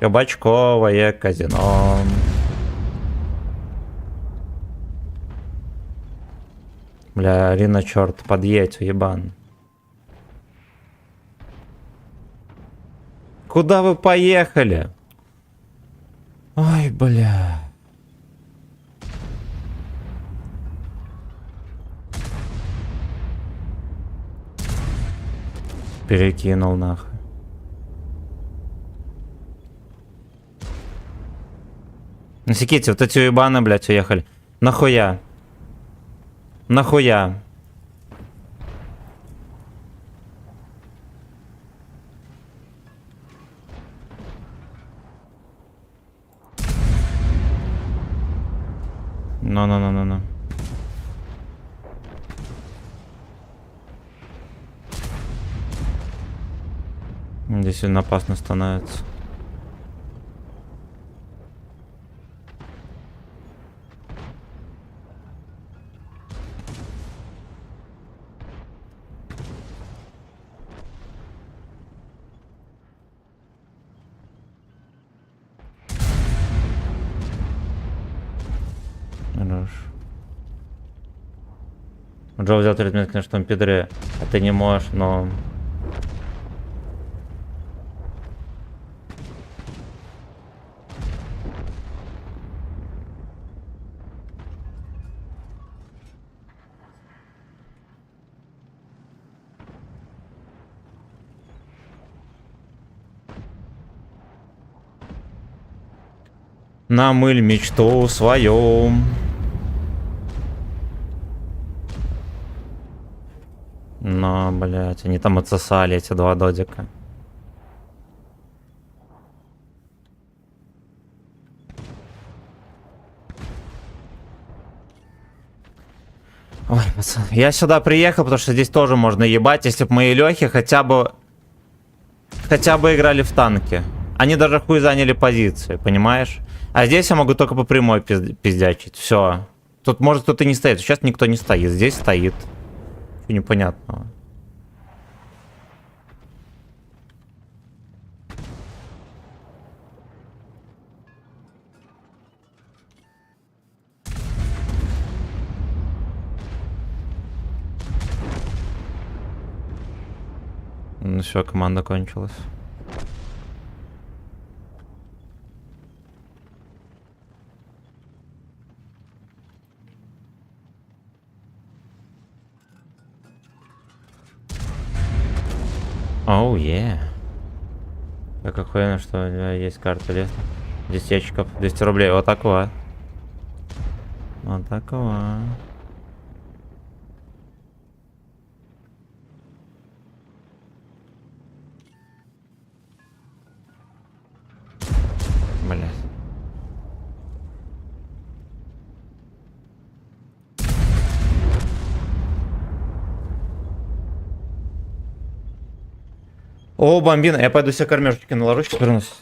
Кабачковое казино. Бля, Арина, черт, подъедь, уебан. Куда вы поехали? Ой, бля. Перекинул нахуй. Насеките, вот эти уебаны, блядь, уехали. Нахуя? Нахуя? Ну. Здесь сильно опасно становится. Хорош. Джо взял 30 минут, конечно, там пидре. А ты не можешь, но... Намыль мечту свою. Но, блядь, они там отсосали эти два додика. Ой, пацан, я сюда приехал, потому что здесь тоже можно ебать, если бы мои лехи хотя бы играли в танки. Они даже хуй заняли позиции, понимаешь? А здесь я могу только по прямой пиздячить. Все. Тут может кто-то не стоит. Сейчас никто не стоит. Здесь стоит. Ничего непонятного. Ну все, команда кончилась. Оу, е. Как охуенно, что у тебя есть карта леса. 10 ящиков, 200 рублей. Вот так вот. Вот так вот. Блять. О, бомбина. Я пойду себе кормежечки наложу, сейчас вернусь.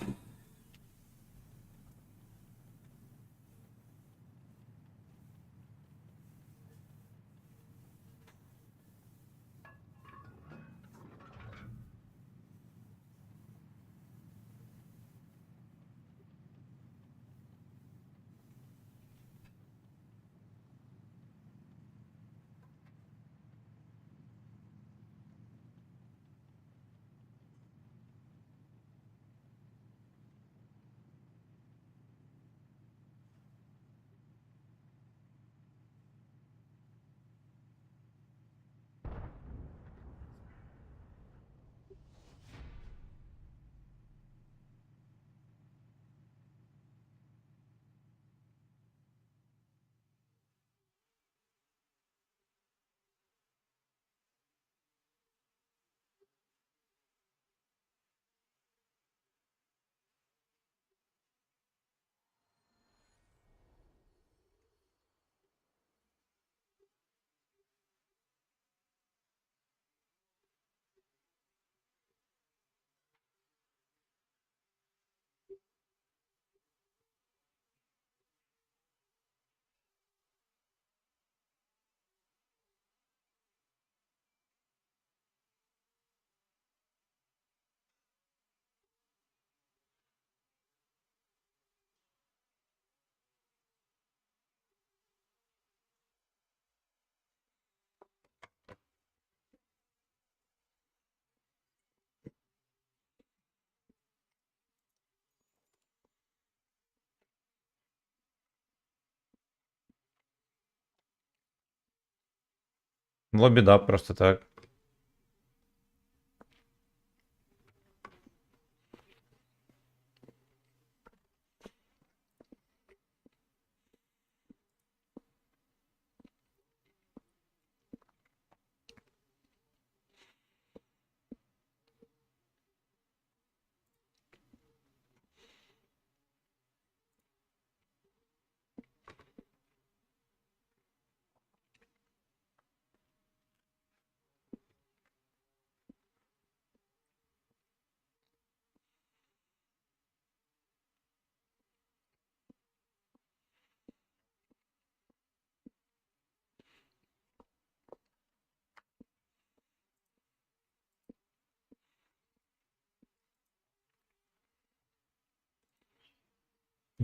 Лобби, да, просто так.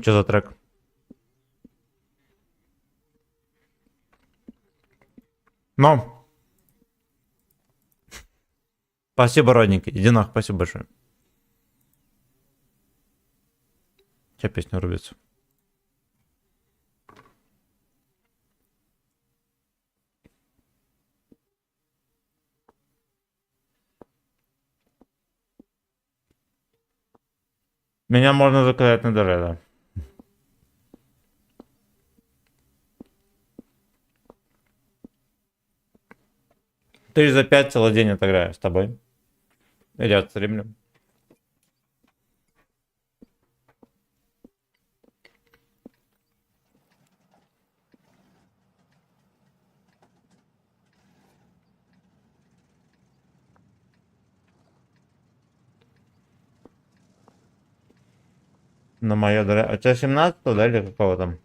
Что за трек? Ну. Спасибо, родненький. Иди нахуй, спасибо большое. Сейчас песня рубится. Меня можно заказать на ДР, да. Ты за 5 целый день отыграю с тобой. Или отстримлю. На мое дорогое. А у тебя 17, да, или какого там?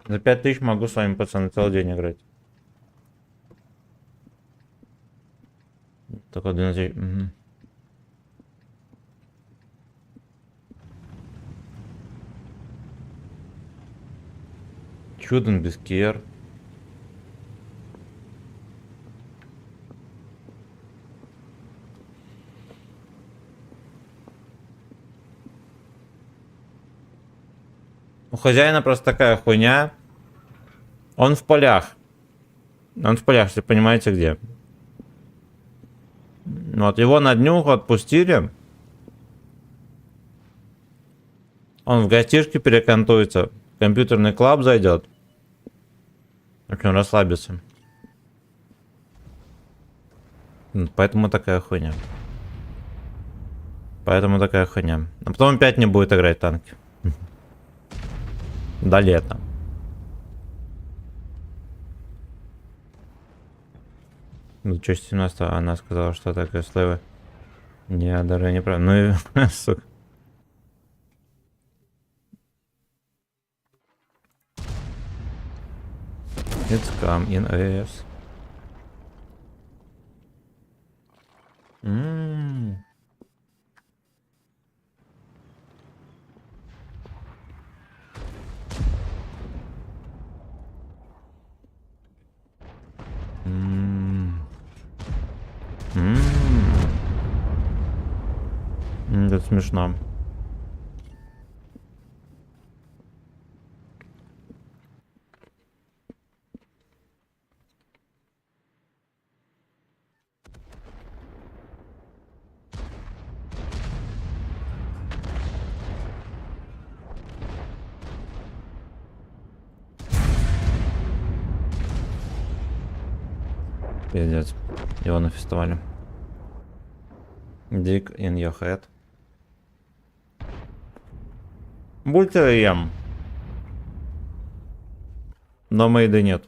За 5000 могу с вами, пацаны, целый день играть. Только 12. Угу. Чуден без кер. У хозяина просто такая хуйня. Он в полях. Он в полях, если понимаете где. Вот его на днюху отпустили. Он в гостишке перекантуется. В компьютерный клуб зайдет. Очень расслабится. Поэтому такая хуйня. Поэтому такая хуйня. А потом опять не будет играть в танки. До лета. Ну, что, 17 она сказала, что такое слэвы. Не, даже не прав. Ну и, сука. It's come in AS. Это смешно. Пиздец. Его на фестивале. Dick in your head. Бультеры ем. Дома еды нет.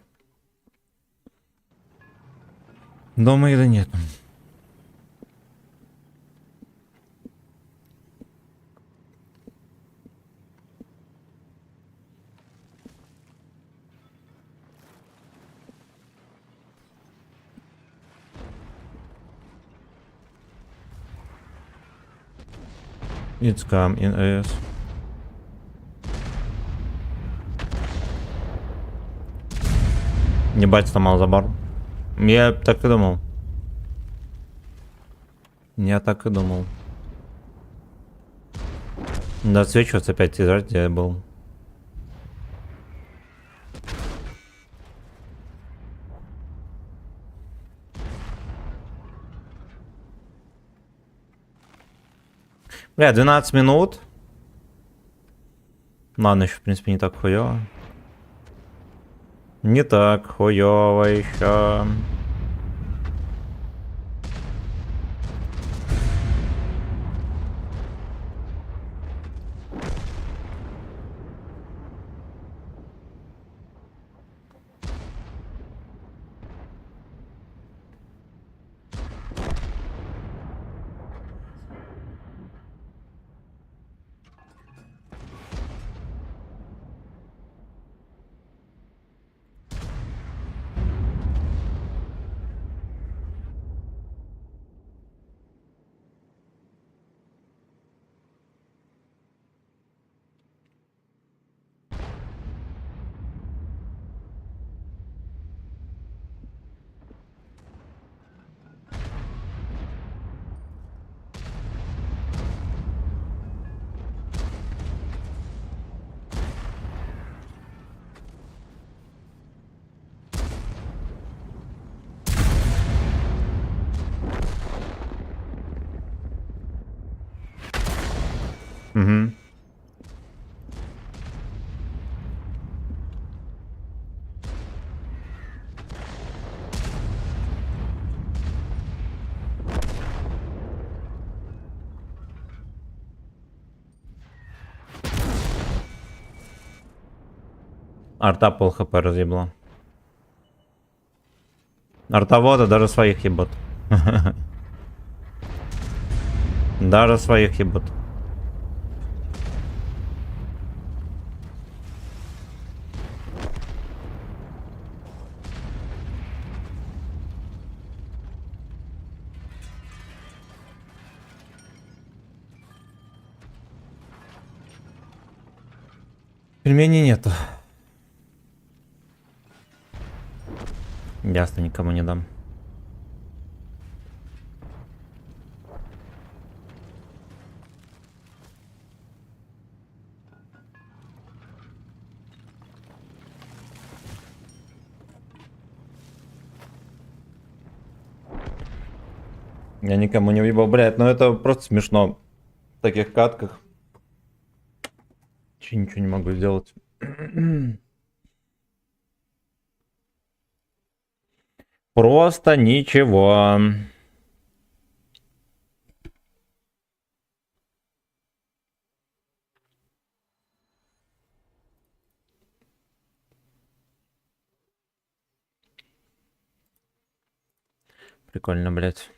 Дома еды нет. It's come in AS. Ебать, сломал забор. Я так и думал. Я так и думал. Да, отсвечиваться опять из где я был. Бля, 12 минут. Ладно, еще, в принципе, не так хуёво. Не так хуёво еще. Угу. Арта пол хп разъебла. Артовода даже своих ебут. Даже своих ебут. Пельменей нету. Ясно, никому не дам. Я никому не въебал, блядь, ну это просто смешно. В таких катках. Че ничего не могу сделать. Просто ничего. Прикольно, блядь.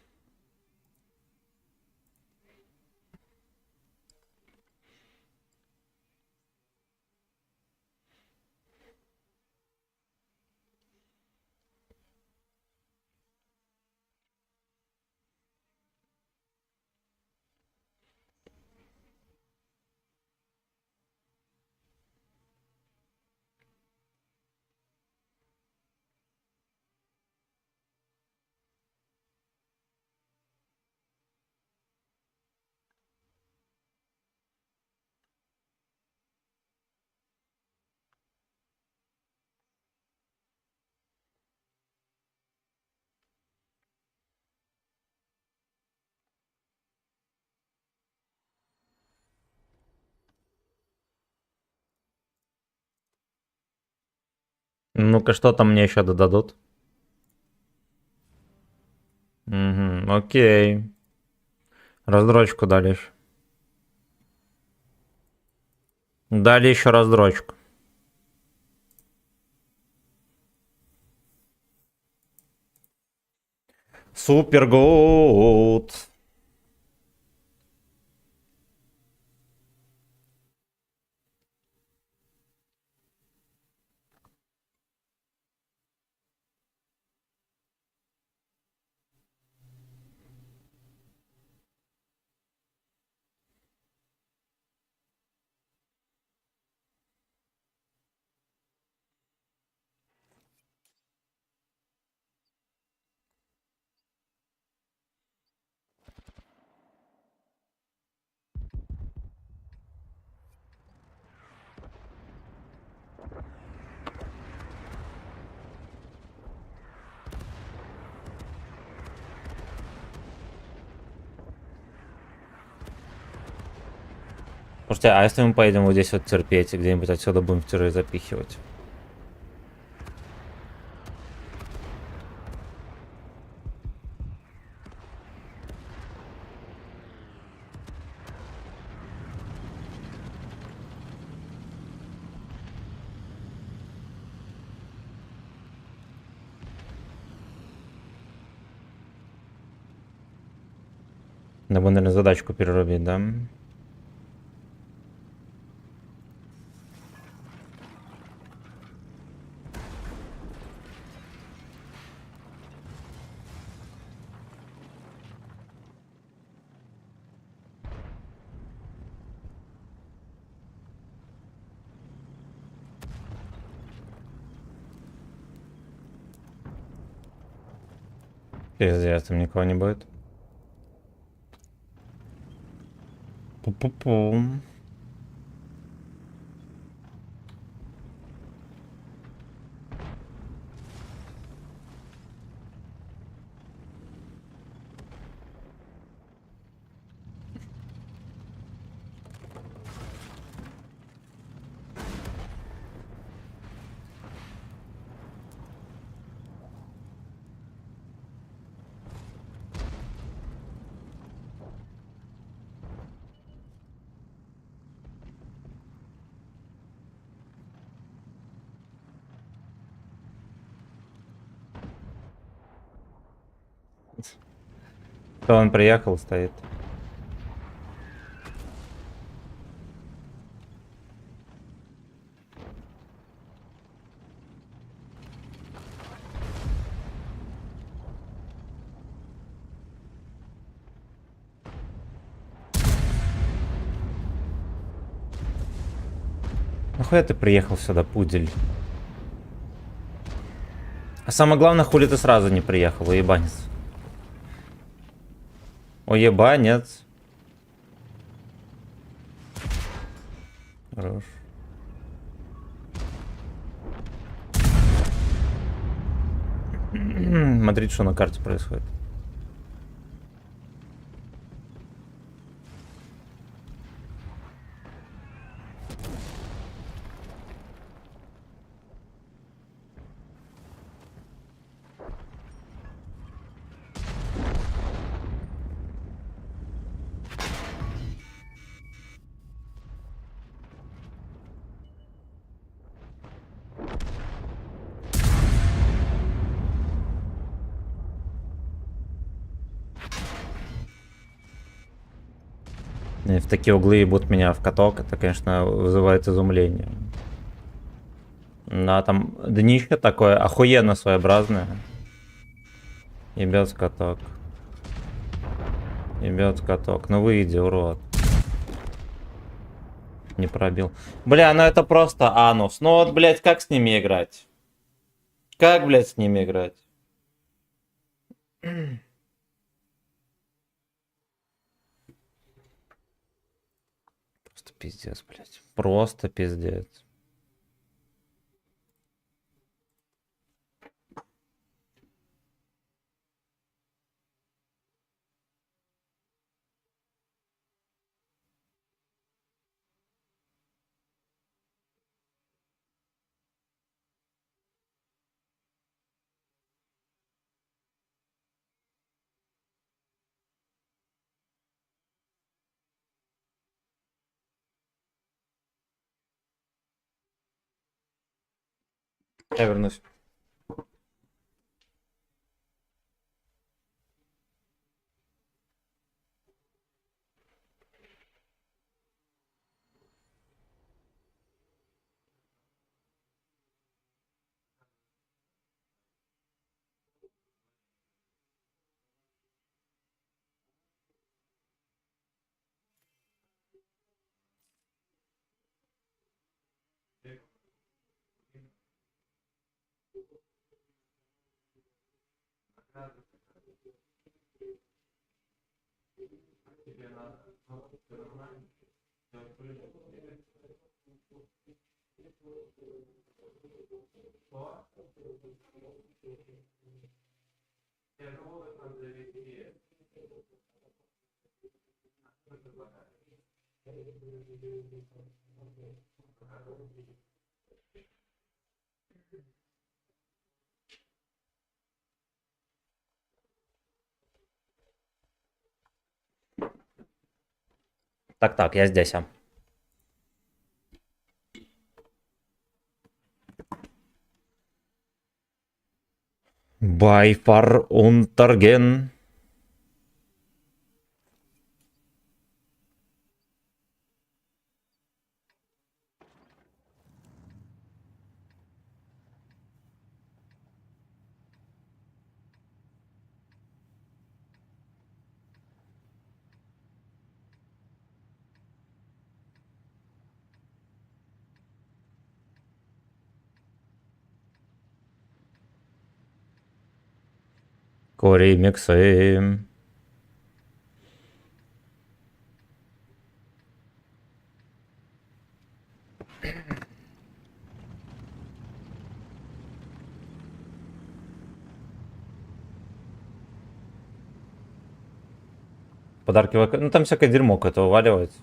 Ну-ка, что там мне еще додадут? Угу, окей. Раздрочку дали еще. Дали еще раздрочку. Супер гуд. Слушайте, а если мы поедем вот здесь вот терпеть и где-нибудь отсюда будем в тиры запихивать? Надо, наверное, задачку перерубить, да? Пиздец, там никого не будет. Пу-пу-пу. То он приехал, стоит. Нахуя ты приехал сюда, пудель? А самое главное, хули ты сразу не приехал, уебанец. Уебанец. Хорош. Смотрите, что на карте происходит. И в такие углы ебут меня в каток, это, конечно, вызывает изумление. Да, там днище такое охуенно своеобразное. Ебет каток. Ебет каток. Ну выйди, урод. Не пробил. Бля, ну это просто анус. Ну вот, блядь, как с ними играть? Как, блядь, с ними играть? Просто пиздец, блядь. Просто пиздец. Я вернусь. Так, я здесь. Bei far untergen. Кори миксы. Подарки ну там всякое дерьмо какое-то вываливается.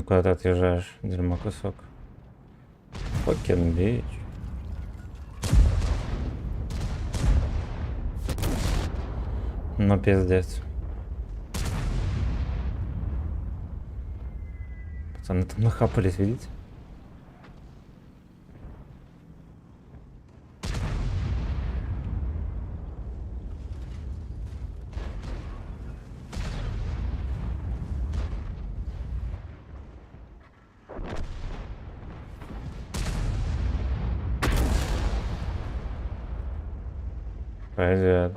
куда ты отъезжаешь, дерьмо кусок. Fucking bitch. Ну пиздец. Пацаны там нахапались, видите? Пойдет.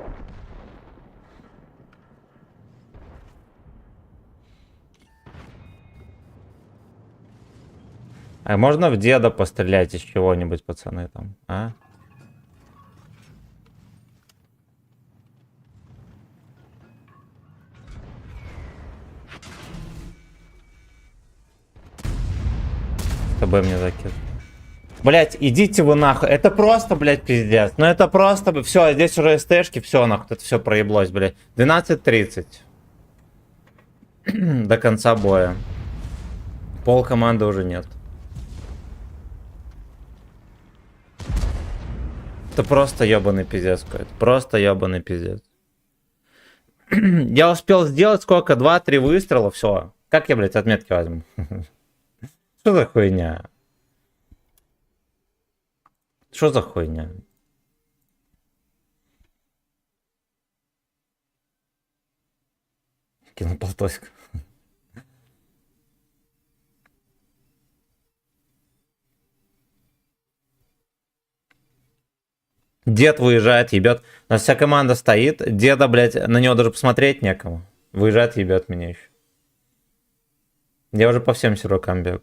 А можно в деда пострелять из чего-нибудь, пацаны, там, а? ТБ мне закид. Блять, идите вы нахуй. Это просто, блять, пиздец. Ну это просто... Все, здесь уже СТшки, все, нахуй, это все проеблось, блять. 12:30. До конца боя. Пол команды уже нет. Это просто ебаный пиздец какой-то. Просто ебаный пиздец. Я успел сделать сколько? 2-3 выстрела, все. Как я, блядь, отметки возьму? Что за хуйня? Что за хуйня? Кинополтоська. Дед выезжает, ебет. У нас вся команда стоит. Деда, блядь, на него даже посмотреть некому. Выезжает, ебет меня еще. Я уже по всем сервакам бегаю.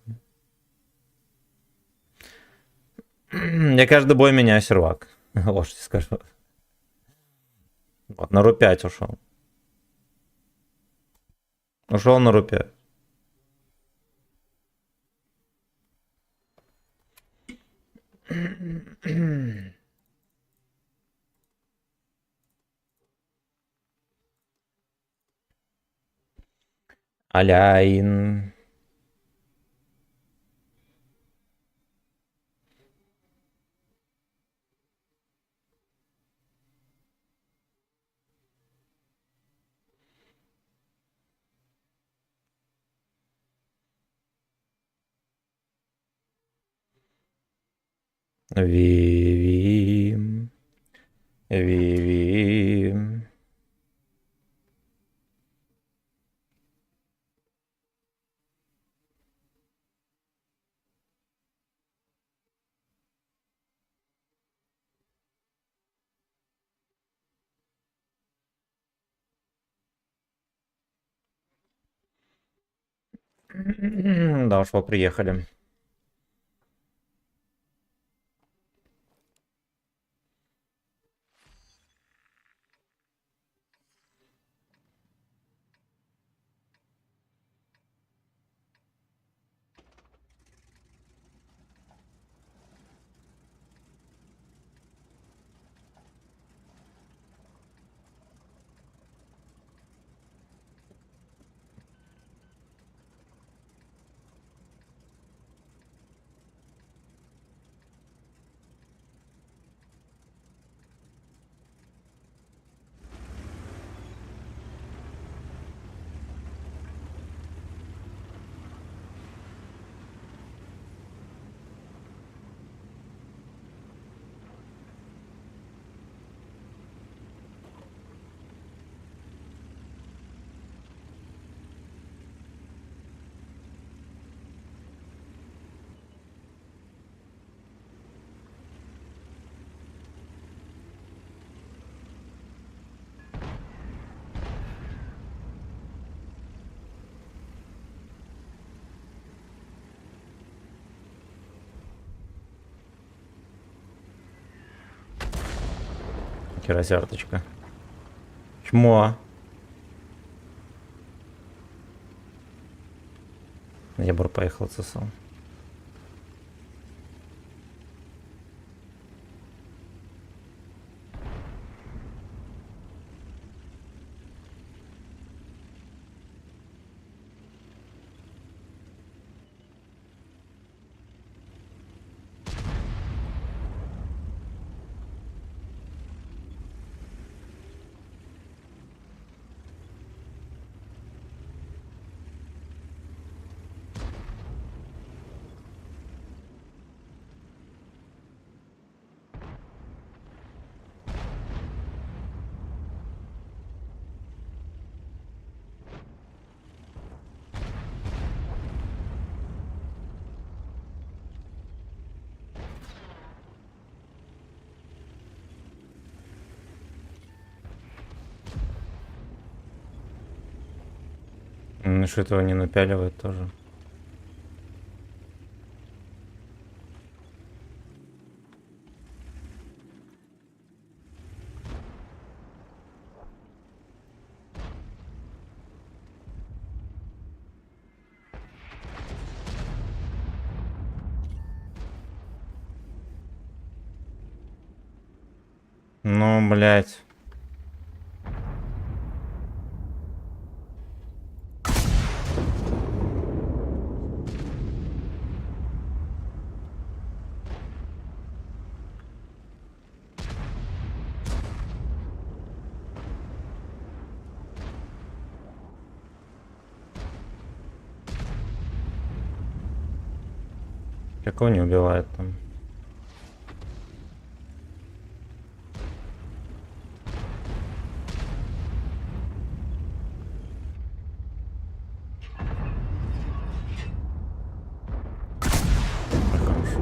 Я каждый бой меняю сервак. Лошадь скажу. Вот, на ру-5 ушел. Ушел на ру-5. Аляин. Вивим. Вивим. Да уж, приехали. Киросерточка. Чмо. Ебор поехал ЦСУ. Что этого не напяливает тоже. Ну, блядь. Как его не убивает там? Ой, хорошо.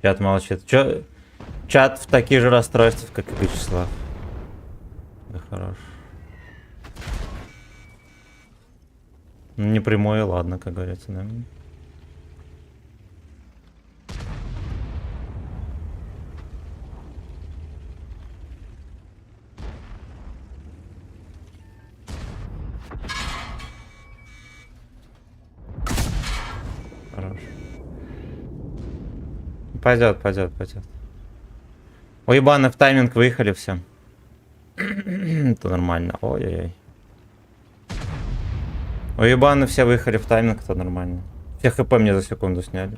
Чат молчит. Чё? Чат в таких же расстройствах, как и Вячеслав. Да хорош. Ну, не прямой, ладно, как говорится, да. Хорош. Пойдет, пойдет, пойдет. Уебаны в тайминг выехали все. Это нормально. Ой-ой-ой. Уебаны все выехали в тайминг, это нормально. Все хп мне за секунду сняли.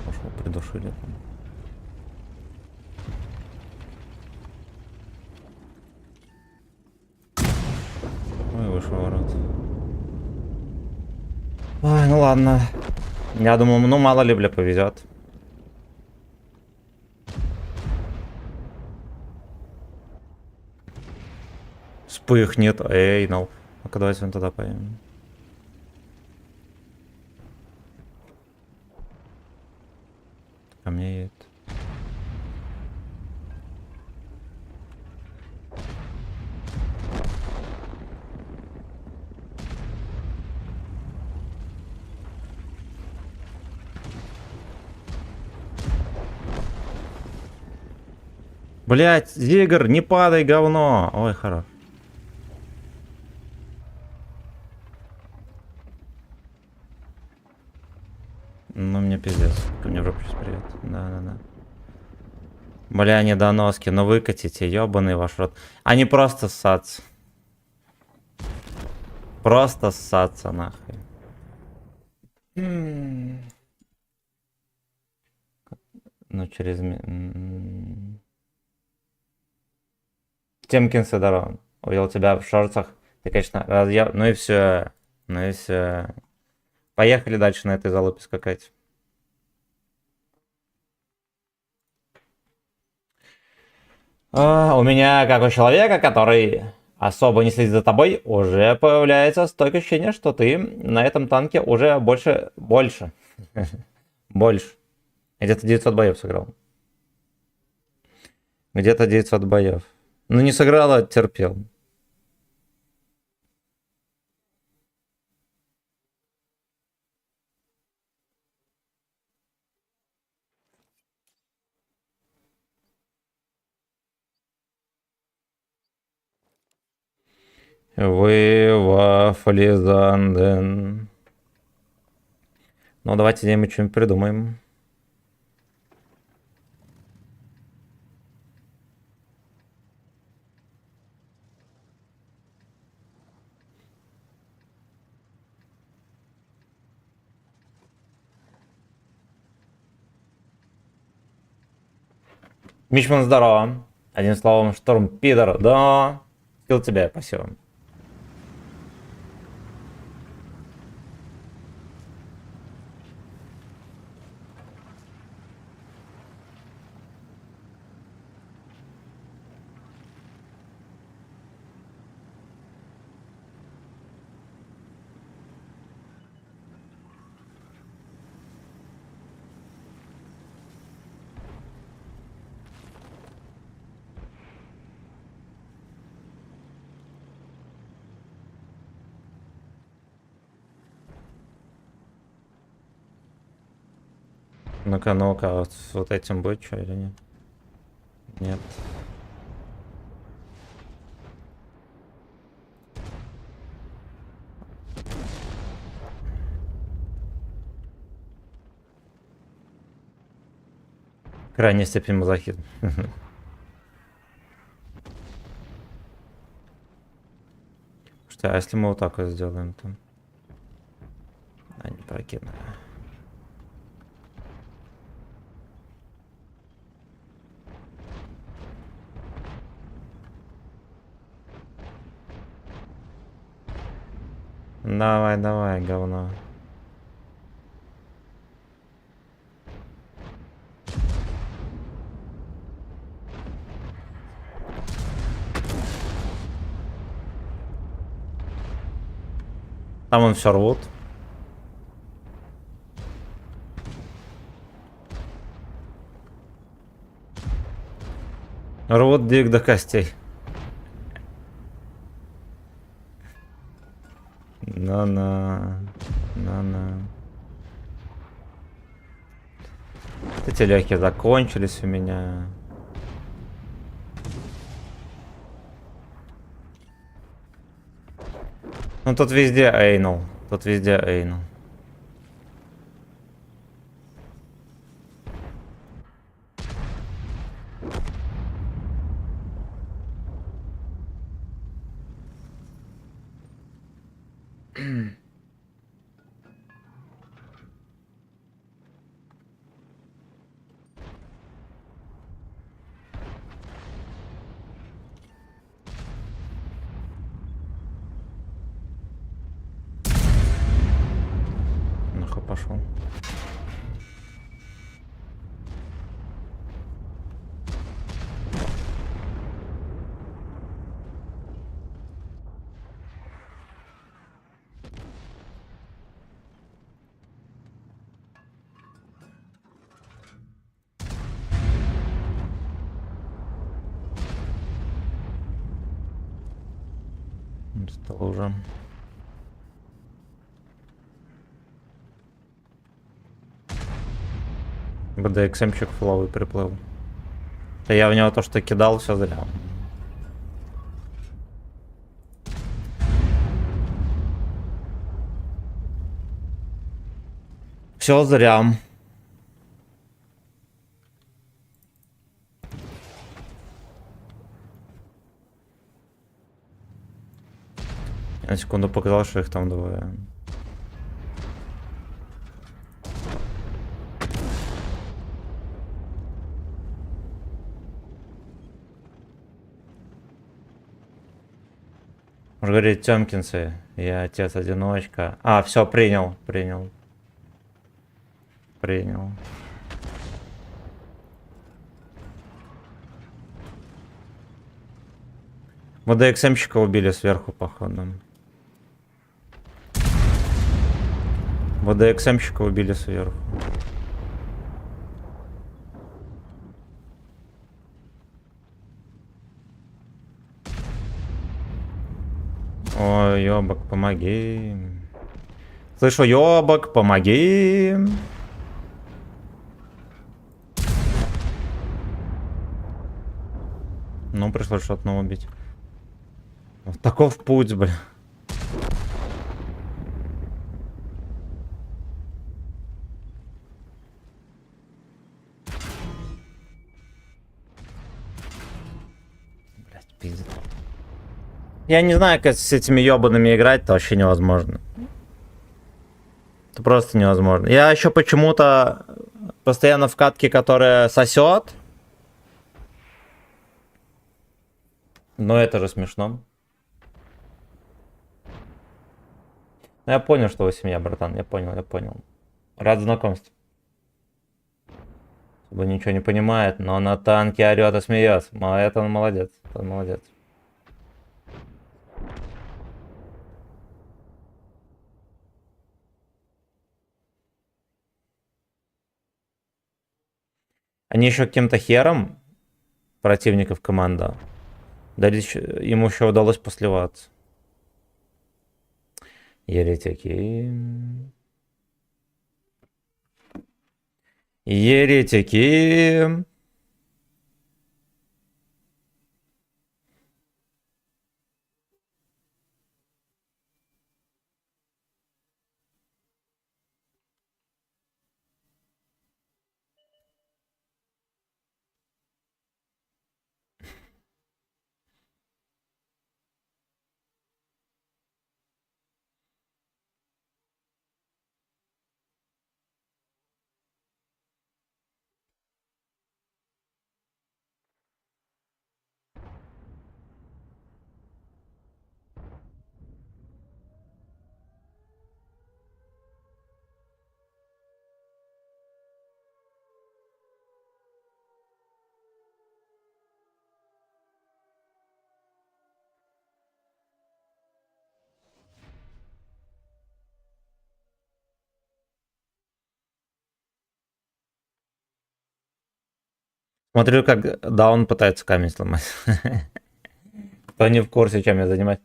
Пошел, придушили. Ой, вышел ворот. Ой, ну ладно. Я думал, ну мало ли, бля, повезет. Вспыхнет. Эй, ну. Ну-ка, давайте вон туда поедем. Ко мне едет. Блять, Зигр, не падай, говно. Ой, хорош. Ну, мне пиздец. Ко мне в жопу сейчас привет. Да-да-да. Бля, недоноски, ну выкатите, ёбаный ваш рот. Они просто ссаться. Просто ссаться, нахуй. Ну, через... Тимкинс, здорово. Увидел тебя в шортах. Ты, конечно, разъел... Ну и все. Ну и все. Поехали дальше на этой залупе скакать. У меня, как у человека, который особо не следит за тобой, уже появляется стойкое ощущение, что ты на этом танке уже больше. Больше. Где-то 900 боев сыграл. Где-то 900 боев. Ну не сыграл, а терпел. Вы вафлизанден. Ну давайте где-нибудь что-нибудь придумаем. Мичман, здорово. Одним словом, шторм пидор. Да. Скилл тебя, спасибо. Ну-ка, ну-ка, вот с вот этим будет что или нет? Нет. Крайняя степень мазохизма. Что, а если мы вот так вот сделаем там? А, не прокину. Давай, давай, говно. Там он все рвут. Рвут дик до костей. На-на. На-на. Эти легкие закончились у меня. Ну тут везде эйнул. Тут везде эйнул. Нахуй пошел. Стало уже. БДХМчик фловый приплыл. Да я в него то, что кидал, все зря. Все зря. Я на секунду показал, что их там двое. Может говорить, Тёмкинцы, я отец-одиночка. А, все, принял. Мы ДХМщика убили сверху, походу. ВДХМщика убили сверху. Ой, ёбок, помоги. Слышу, ёбок, помоги. Ну, пришлось шотно убить. Вот таков путь, бля. Блять, пиздец. Я не знаю, как с этими ёбаными играть, это вообще невозможно. Это просто невозможно. Я еще почему-то постоянно в катке, которая сосет. Но это же смешно. Ну, я понял, что вы семья, братан. Я понял. Рад знакомству. Вы ничего не понимает, но на танке орет и смеется. Это он молодец. Это он молодец. Они еще каким-то хером противников команда. Ему еще удалось посливаться. Еретики. Еретики. Смотрю, как Даун пытается камень сломать. Кто не в курсе, чем я занимаюсь.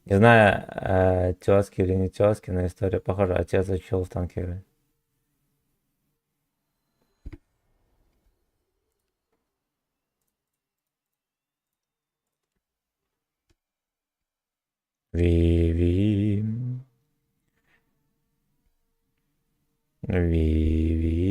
Не знаю, тезки или не тезки, но история похожа. Отец учил в танке играть. Ви-ви. Ви-ви.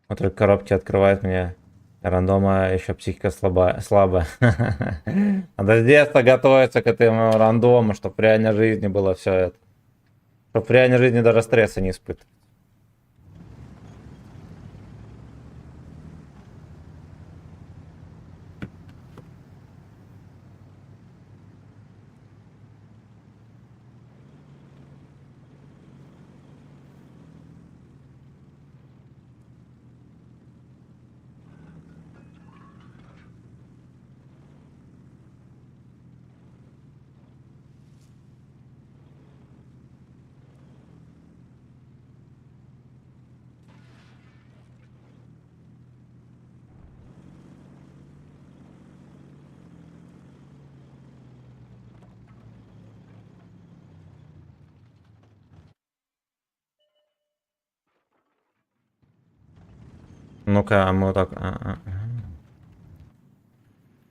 Вот только коробки открывает мне рандома, еще психика слабая. Надо с детства готовиться к этому рандому, чтобы в реальной жизни было все это. Чтобы в реальной жизни даже стресса не испытывать. Ну-ка, а мы вот так...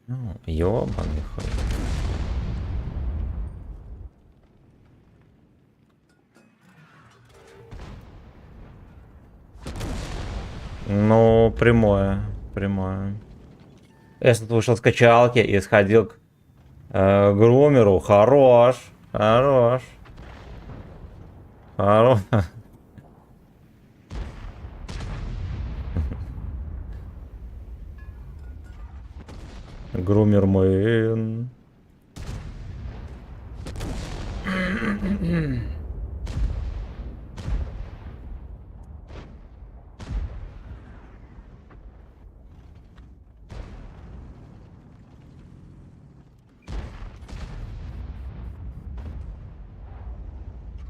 Ну, ёбаный хуй. Ну, прямое. Прямое. Если ты вышел с качалки и сходил к грумеру, хорош. Хорош. Хорош. Грумер мой.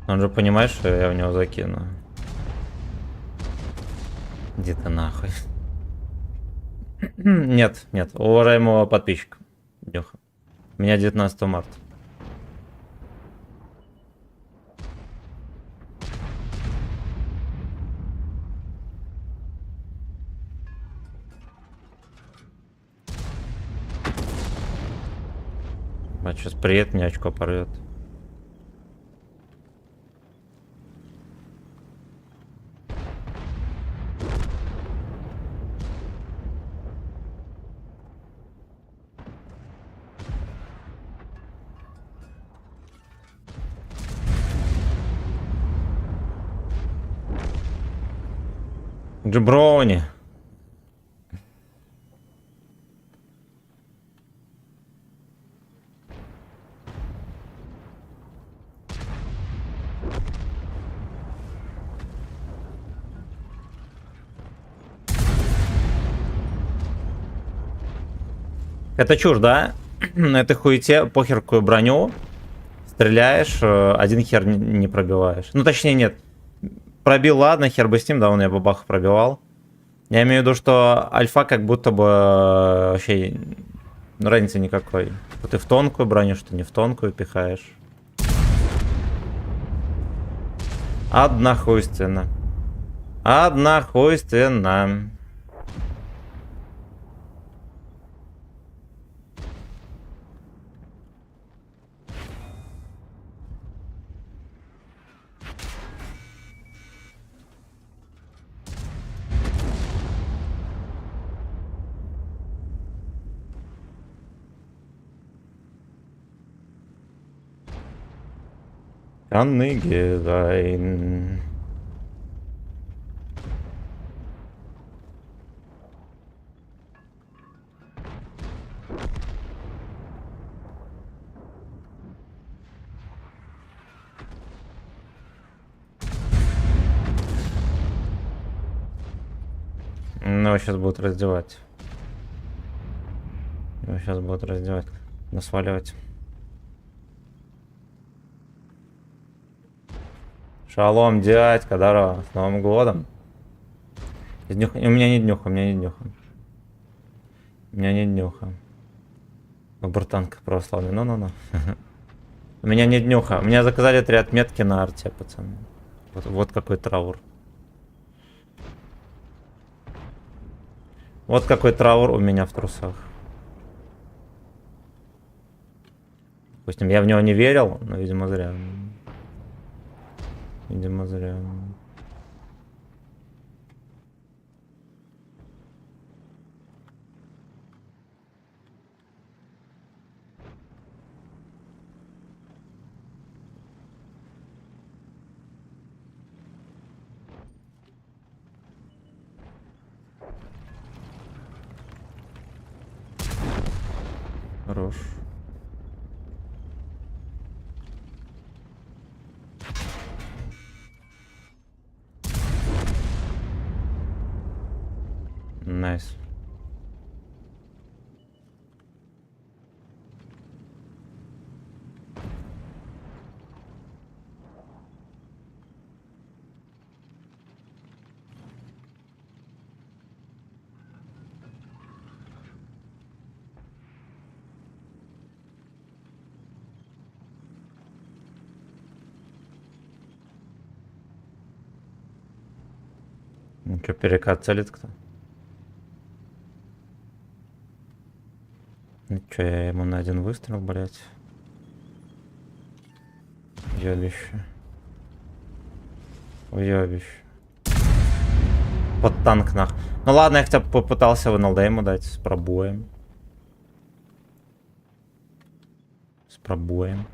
Он же понимает, что я в него закину. Иди ты нахуй. Нет, нет, уважаемого подписчика. Днюха. У меня 19 марта. А сейчас приедет, мне очко порвет. Джеброни. Это чушь, да? На этой хуете похер какую броню. стреляешь, один хер не пробиваешь. Ну, точнее, нет. Пробил, ладно, хер бы с ним, да, он я бабах пробивал. Я имею в виду, что альфа как будто бы вообще разницы никакой. Что ты в тонкую броню, что не в тонкую пихаешь. Однохуйственно. Однохуйственно. Каныгевайн. Ну, его сейчас будут раздевать. Его сейчас будут раздевать. Насваливать. Шалом, дядька, здорово. С Новым годом. У меня не днюха, у меня не днюха. У меня не днюха. Братанка православный, ну-ну-ну. У меня не днюха. У меня заказали 3 отметки на арте, пацаны. Вот какой траур. Вот какой траур у меня в трусах. Допустим, я в него не верил, но, видимо, зря. Видимо, зря. Хорош. Найс. Ну что, перекат целит кто? Ну что, я ему на 1 выстрел, блять. Ёбище. Уёбище. Под танк нах. Ну ладно, я хотя бы попытался в НЛД ему дать с пробоем. С пробоем.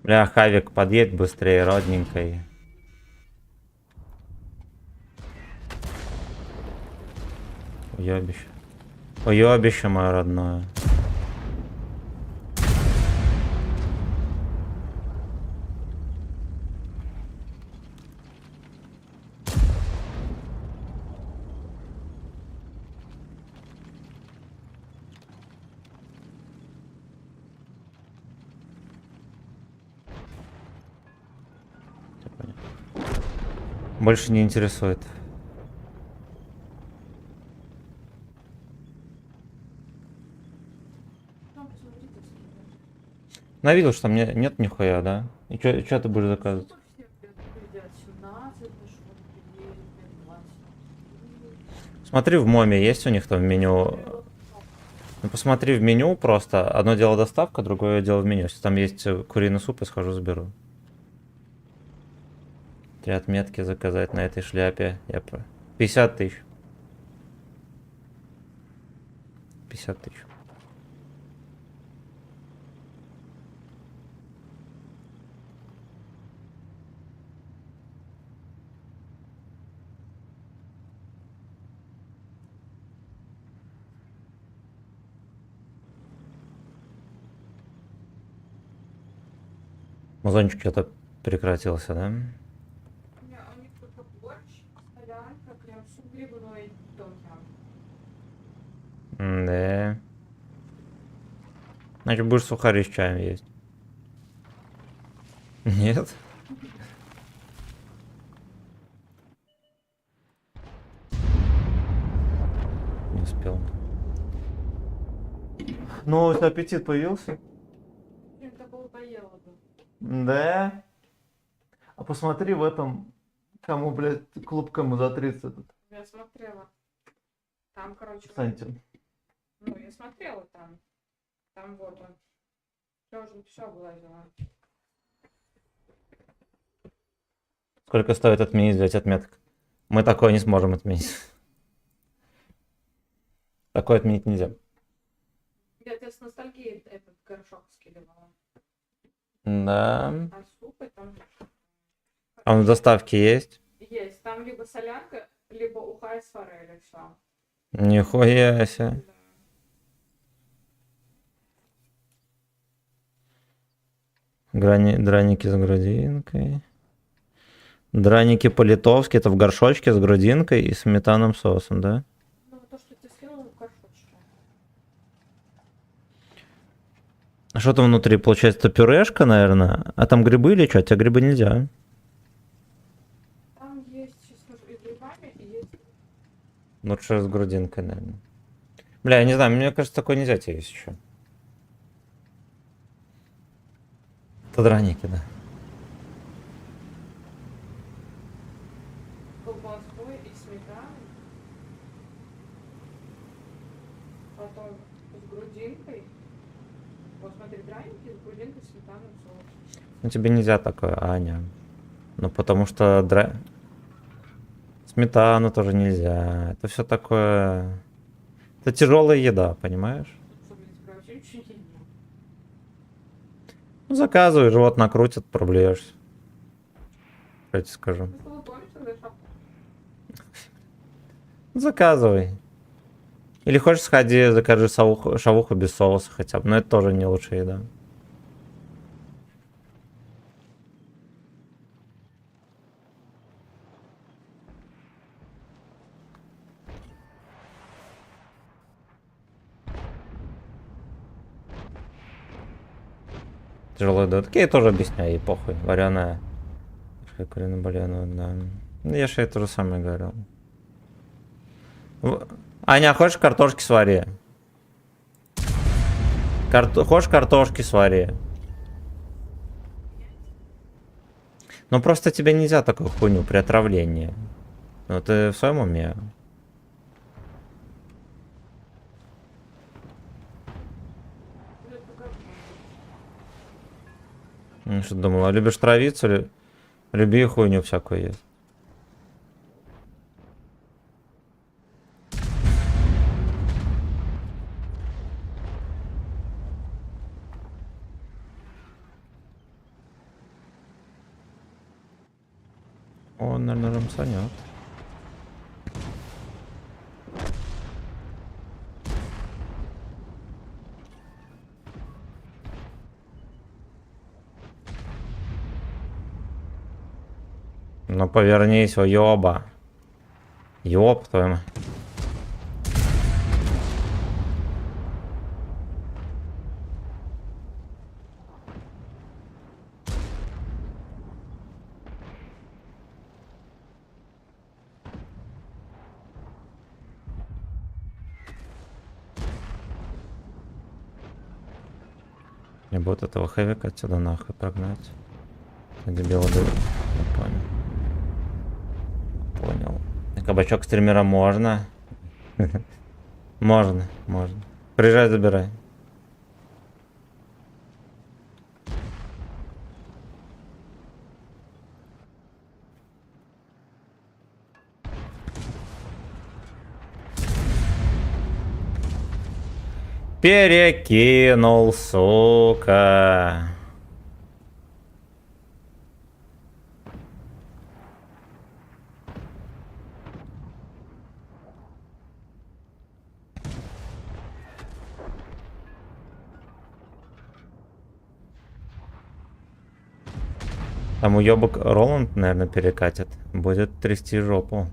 Бля, Хавик, подъедь быстрее, родненькой. Уёбище. Уёбище мое родное. Больше не интересует. На видел, что мне нет нихуя, да? И чё ты будешь заказывать? Смотри в моме, есть у них там в меню. Ну посмотри в меню просто. Одно дело доставка, другое дело в меню. Если там есть куриный суп, я схожу заберу. 3 отметки заказать на этой шляпе. 50 тысяч. 50 тысяч. Мазончик что-то прекратился, да? У меня у них только борщ, солянка, крем-суп грибной, том-ям. Да. Значит, будешь сухари с чаем есть. Нет? Не успел. Ну, у тебя аппетит появился? Это было поела бы. Да. А посмотри в этом, кому, блядь, клуб кому за 30 этот. Я смотрела. Там, короче, Сантим. ну, я смотрела там. Там вот он. Я уже все облазила. Сколько стоит отменить, взять отметок? Мы такое не сможем отменить. Такое отменить нельзя. Я тебе с ностальгией этот горшок скидывала. Да. А супы там А он в доставке есть? есть. Там либо солянка, либо уха из форели. Все. Нихуя себе. Да. Драники с грудинкой. Драники по-литовски, это в горшочке с грудинкой и сметанным соусом, да? Ну, то, что ты скинула в горшочке. А что там внутри? Получается, это пюрешка, наверное? А там грибы или что? А тебе грибы нельзя. Там есть, сейчас скажу, и с грибами, и есть. Лучше с грудинкой, наверное. Бля, я не знаю, мне кажется, такое нельзя тебе есть еще. Это драники, да. Колбасой и сметаной. Потом с грудинкой. Вот смотри, драники с грудинкой, сметаной, соусом. Ну тебе нельзя такое, Аня. Ну потому что сметану тоже нельзя. Это все такое... Это тяжелая еда, понимаешь? Чтобы я тебе вообще ничего не ем. Ну заказывай, живот накрутит, проблеешься. Что я тебе скажу? Ну, что вы помните, тогда шапку? Заказывай. Или хочешь сходи, закажи шавуху без соуса хотя бы. Но это тоже не лучшая еда. Тяжелая еда. Так я ей тоже объясняю, ей похуй. Вареная. Куриная балена, да. Ну, я же ей то же самое говорил. Аня, хочешь картошки свари? Хочешь картошки свари? Ну просто тебе нельзя такую хуйню при отравлении. Ну ты в своем уме? Ну, это как? Ну что думала, любишь травицу? Люби хуйню всякую есть. Он, наверное, рамсанет. Ну повернись, о ёба. Ёб твою мать. Мне будет этого хэвика отсюда нахуй прогнать. Дебил, да. Я понял. Понял. Кабачок стримера можно? Можно, можно. Приезжай, забирай. Перекинул, сука. Там уебок Роланд, наверное, перекатит. Будет трясти жопу.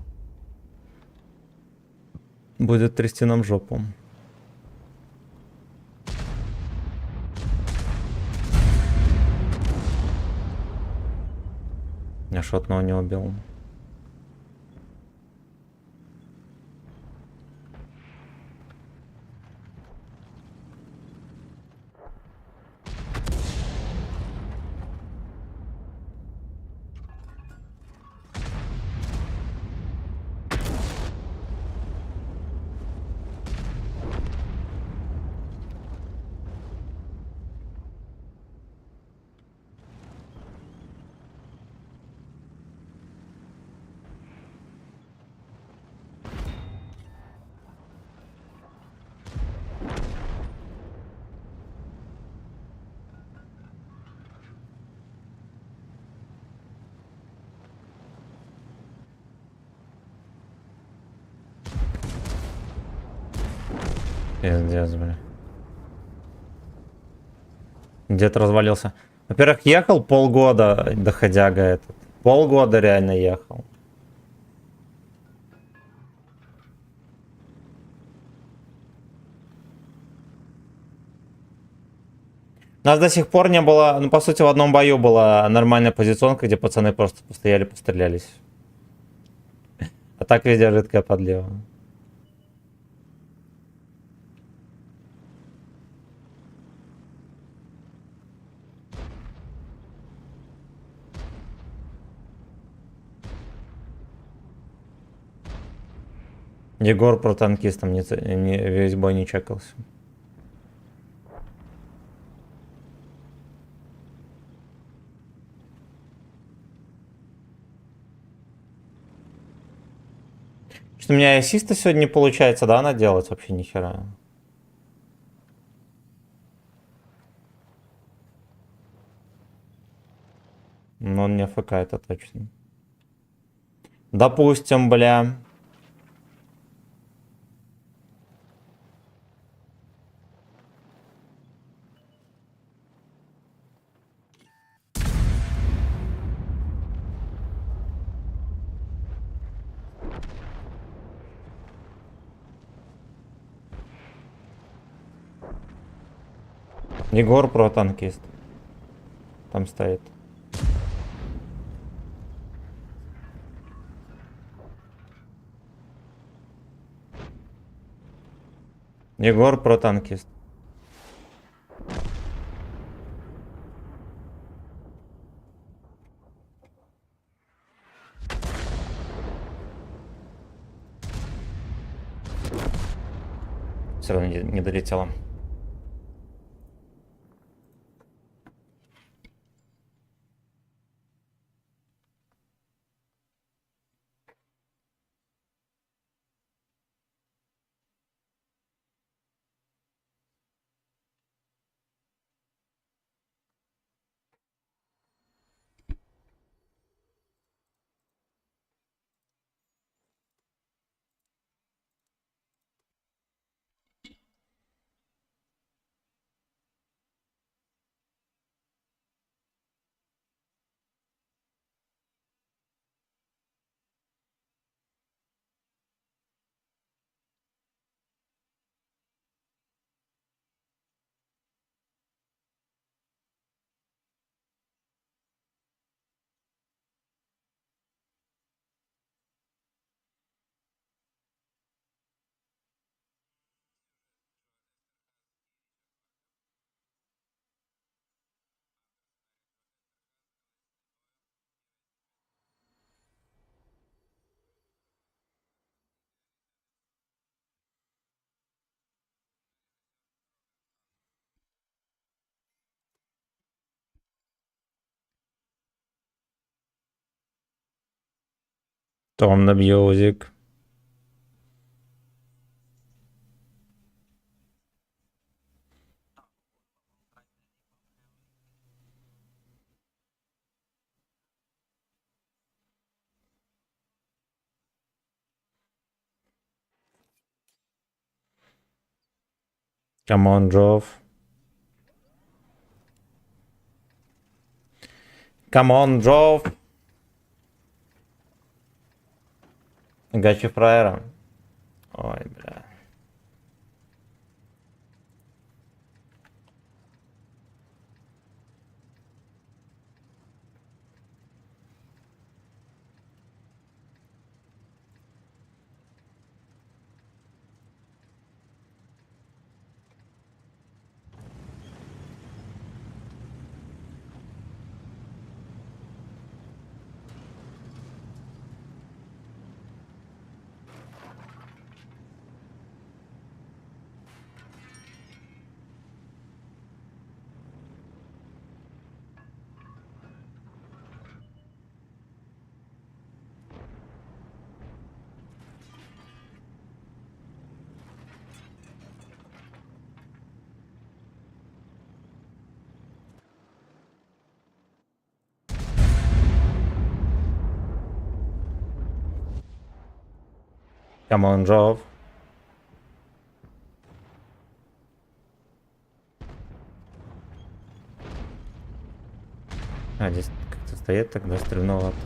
Будет трясти нам жопу. Я шотного не убил. Пиздец, бля. Дед развалился. Во-первых, ехал полгода доходяга этот. Полгода реально ехал. У нас до сих пор не было, ну, по сути, в одном бою была нормальная позиционка, где пацаны просто постояли, пострелялись. А так везде жидкая подлева. Егор про танкистом весь бой не чекался. Что у меня ассиста сегодня не получается, да, наделать вообще ни хера. Но он не АФК, это точно. Допустим, бля. Егор про танкист. Там стоит. Егор про танкист. Все равно не долетело. Том на Бьюзик. Камон, Джов. Come on, Джов. Гачи фраера. Ой, бля. Come on, Джов. А, здесь как-то стоит тогда стрельновато.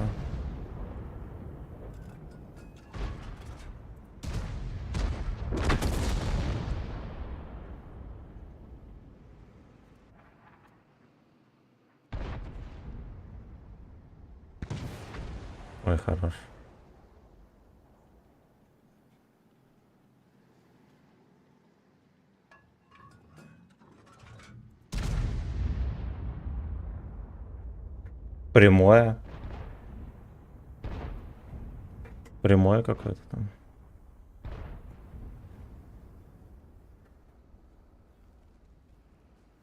Ой, хорош. Прямое. Прямое какое-то там.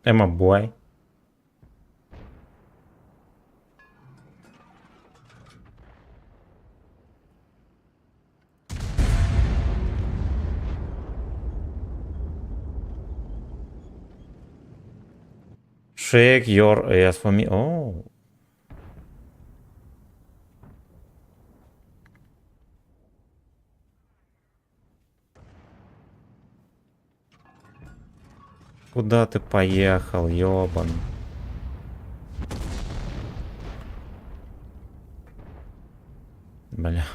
Эмма Бой. Shake your ass for me. О. Куда ты поехал, ёбан? Бля.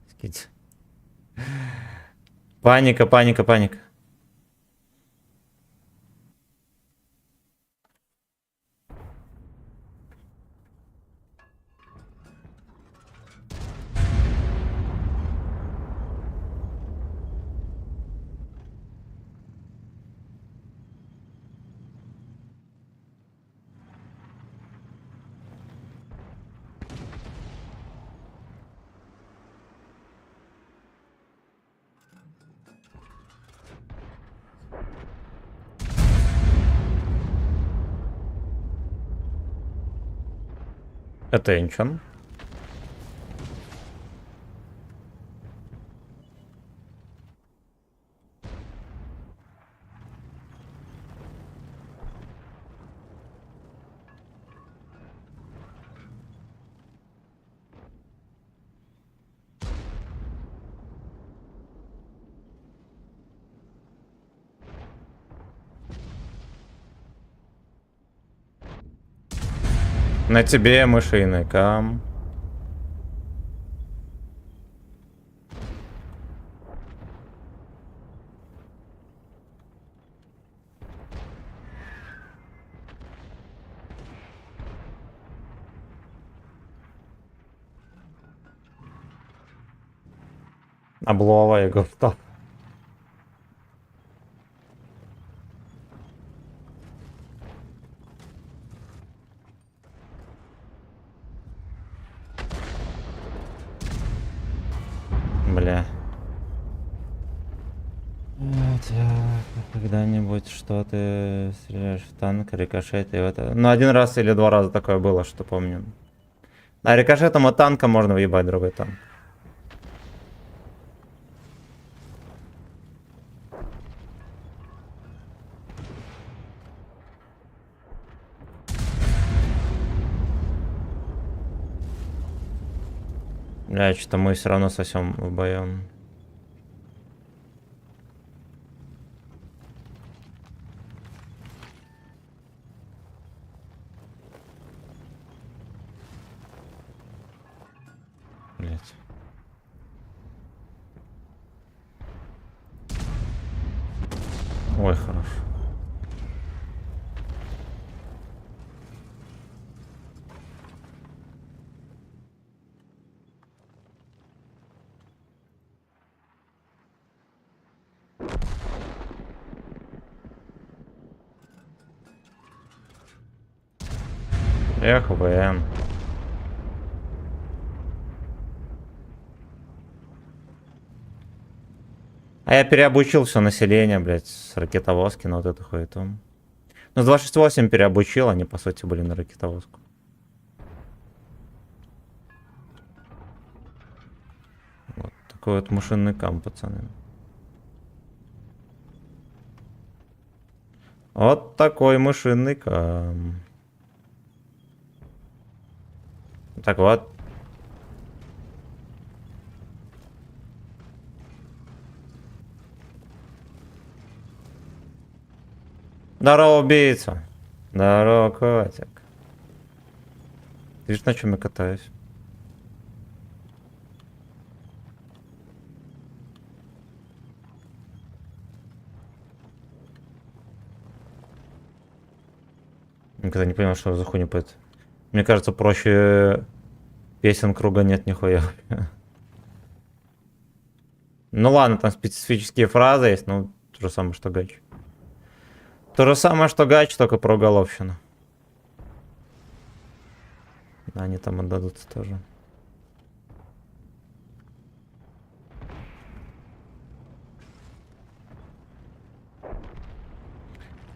Скидь. Паника, паника, паника. Attention. На тебе мышиный кам. Облова его встал. Бля. Когда-нибудь что ты стреляешь в танк, рикошет и это. Ну, один раз или два раза такое было, что помню. А рикошетом от танка можно въебать другой танк. Бля, что-то мы все равно сосем вдвоем. Блять. Ой, хорош. Эх, ВН. А я переобучил все население, блядь, с ракетовозки на вот эту хуету. Ну, с 268 переобучил, они, по сути, были на ракетовозку. Вот такой вот машинный кам, пацаны. Вот такой машинный кам. Так вот. Здорово, убийца. Здорово, котик. Ты видишь, на чем я катаюсь? Никогда не понял, что за хуйня поет. Мне кажется, проще песен круга нет нихуя. Ну ладно, там специфические фразы есть, ну то же самое, что гач. То же самое, что гач, только про уголовщину. Они там отдадутся тоже.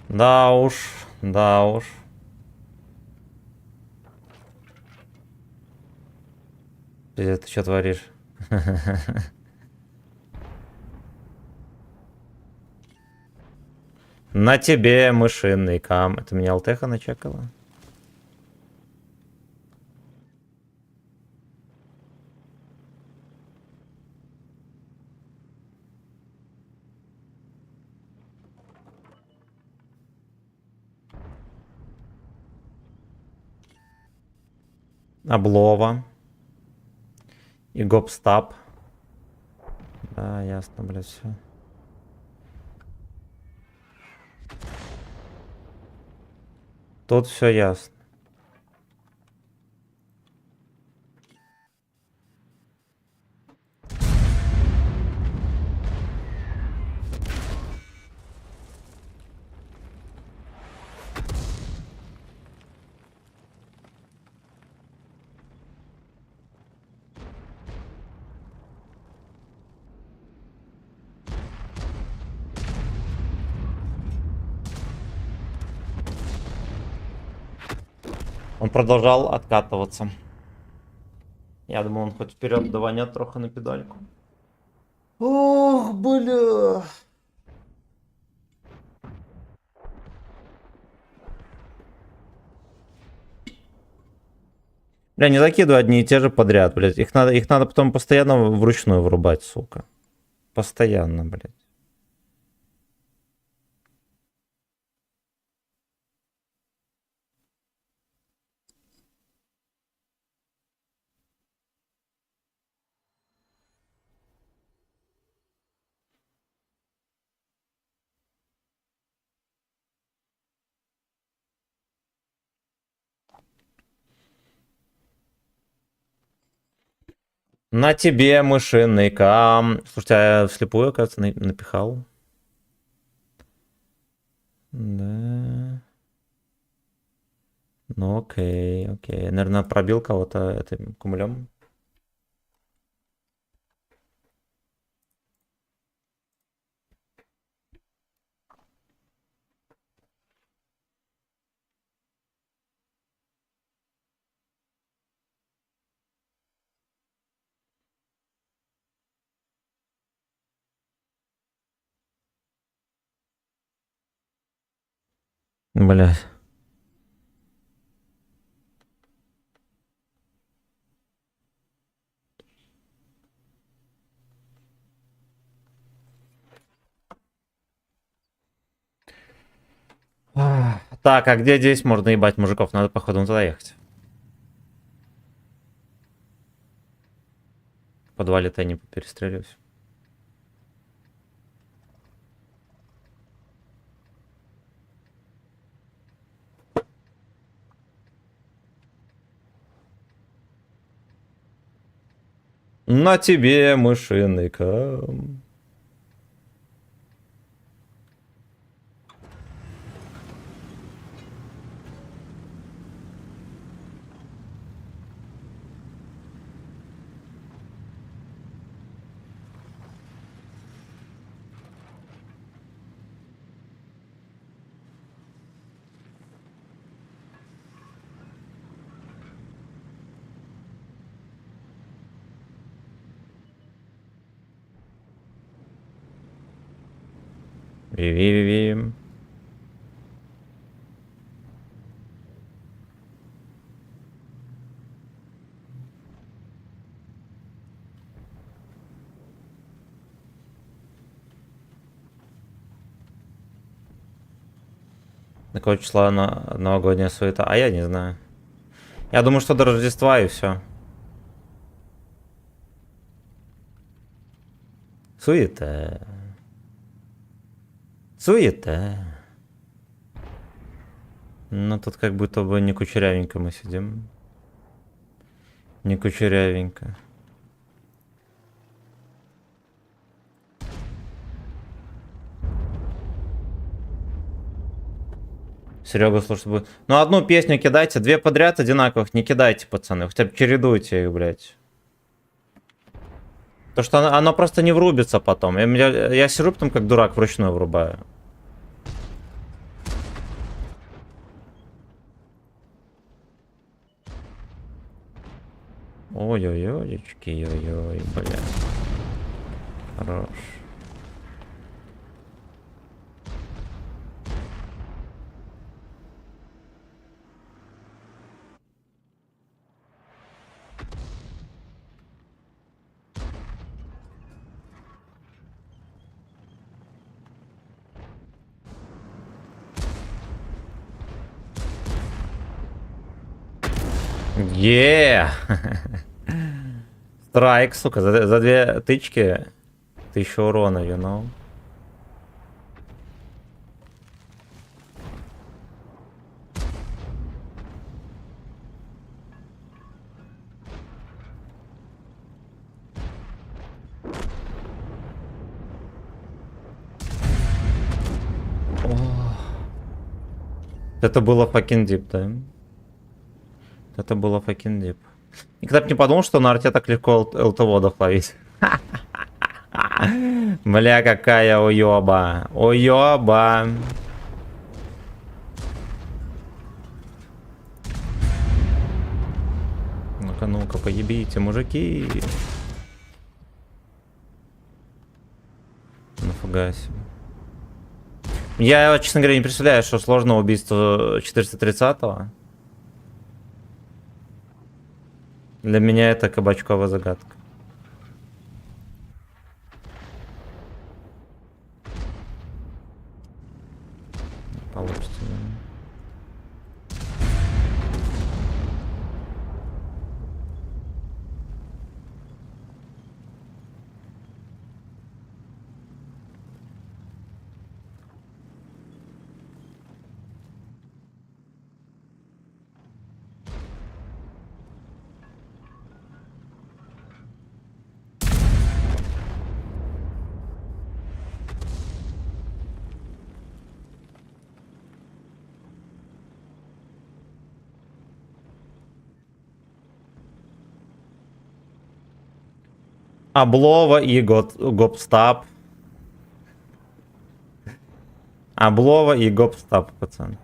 Да уж, да уж. Ты что творишь? На тебе мышиный кам. Это меня алтеха начекала? Облова. И гопстап. Да, ясно, блядь, все. Тут все ясно. Он продолжал откатываться. Я думал, он хоть вперед даванет трохи на педальку. Ох, бля. Бля, не закидывай одни и те же подряд, блядь. Их надо потом постоянно вручную врубать, сука. Постоянно, блядь. На тебе мышиный кам. Слушайте, а я вслепую, оказывается, напихал. Да. Ну окей, окей. Наверное, пробил кого-то этим кумулем. Блядь. Так, а где здесь можно ебать мужиков? Надо, походу, туда ехать. В подвале-то я не перестреливаюсь. На тебе мышиный кам. Ви-ви-ви. Какого числа новогодняя суета? А я не знаю. Я думаю, что до Рождества и все. Суета. Суета. Ну, тут как будто бы не кучерявенько мы сидим. Не кучерявенько. Серега, слушай, будет. Ну, одну песню кидайте, две подряд одинаковых не кидайте, пацаны. Хотя бы чередуйте их, блядь. То, что оно просто не врубится потом. Я сижу потом как дурак вручную врубаю. Ой-ой-ой-очки, ой-ой, бля. Хорош. Е! Страйк, сука, за две тычки 1000 урона, you know. Это было fucking deep, да? Это было fucking deep. Никогда бы не подумал, что на арте так легко ЛТ-водов ловить. Бля, какая уёба. Уёба. Ну-ка, ну-ка, поебите, мужики. Нафига себе. Я, честно говоря, не представляю, что сложно убийство 430-го. Для меня это кабачковая загадка. Получится, да. Облова и гопстап. Облова и гопстап, пацан.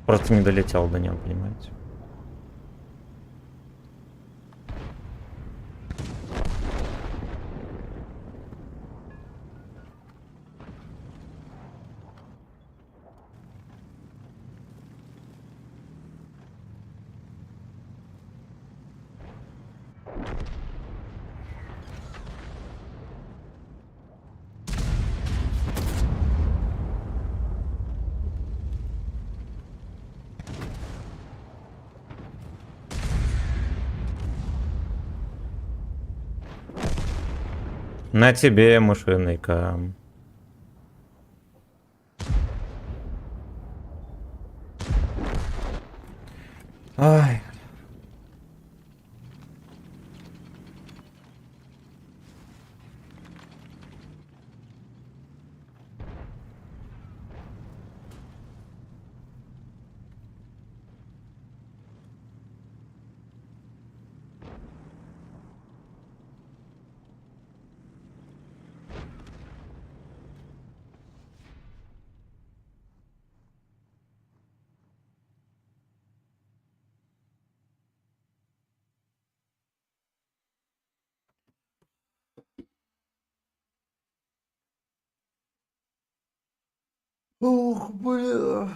Просто не долетел до него, понимаете? На тебе, мышиныка. Ай. Ух, бля.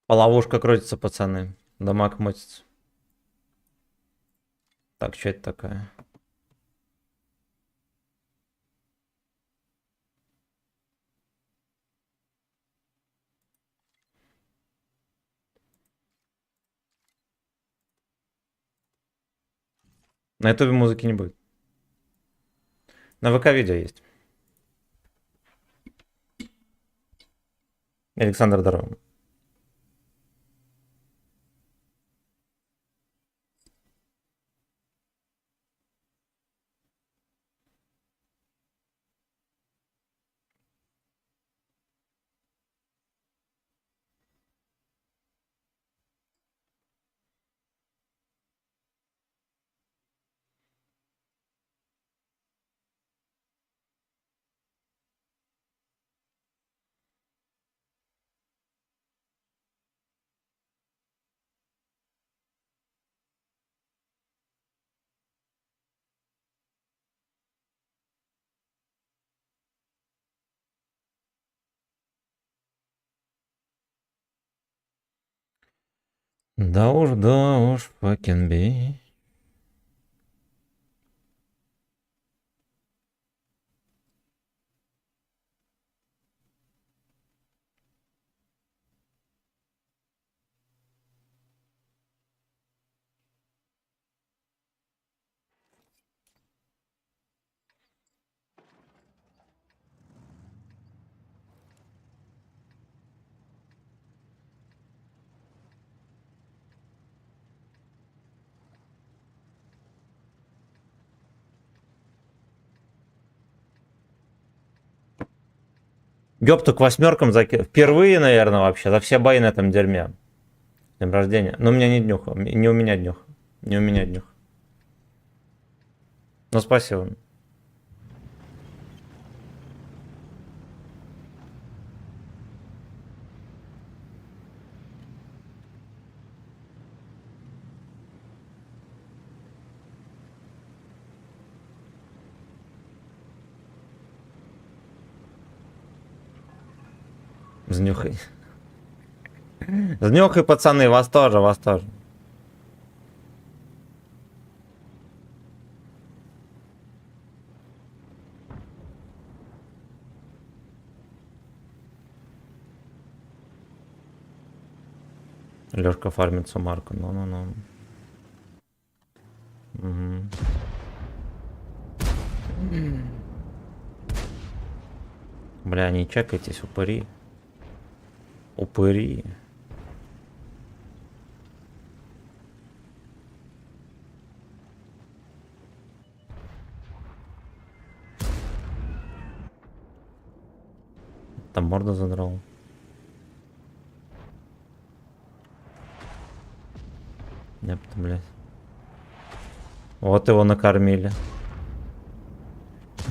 Ловушка крутится, пацаны. Дамаг мутится. Так, что это такое? На ютубе музыки не будет. На ВК видео есть. Александр, здорово. Да уж, fucking be. Ёпту к восьмеркам закинул. Впервые, наверное, вообще. За все бои на этом дерьме. Днем рождения. Но у меня не днюха. Не у меня днюха. Не у меня днюха. Ну, спасибо. С нюхой. С нюхой, пацаны, вас тоже, вас тоже. Лёшка фармит сумарку. Ну-ну-ну. Угу. Бля, не чекайтесь, упыри. Упыри. Там морду задрал. Непта, блядь. Вот его накормили.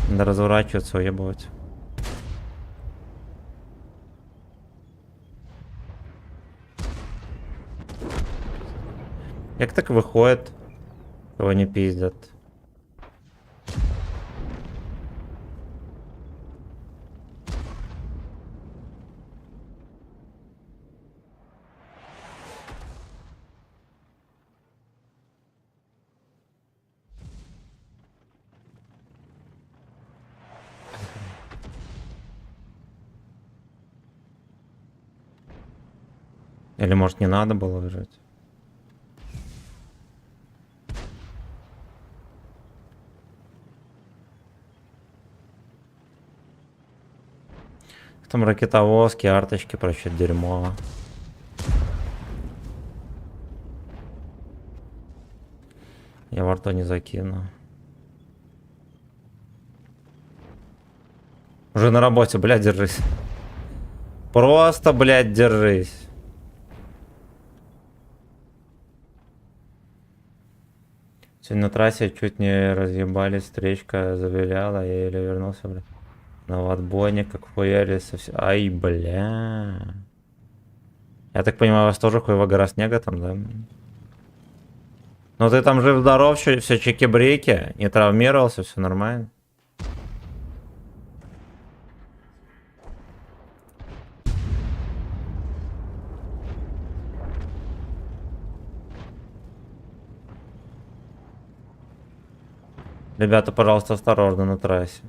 Надо разворачиваться, уебывать. Як так выходит? Его не пиздят. Или может не надо было выжать? Там ракетовозки, арточки, прочее дерьмо. Я во рту не закину. Уже на работе, блядь, держись. Просто, блядь, держись. Сегодня на трассе чуть не разъебались, встречка завиляла, я еле вернулся, блядь. На отбойник, как хуяли совсем. Ай, бля. Я так понимаю, у вас тоже хуево гора снега там, да? Ну ты там жив-здоров, все чеки-брейки, не травмировался, все нормально. Ребята, пожалуйста, осторожно на трассе.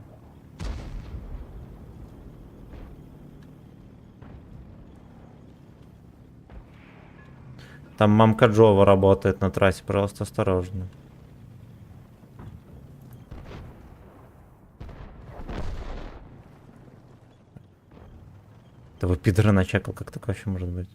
Там мамка Джова работает на трассе, пожалуйста, осторожно. Да вы пидора начекал, как такое вообще может быть?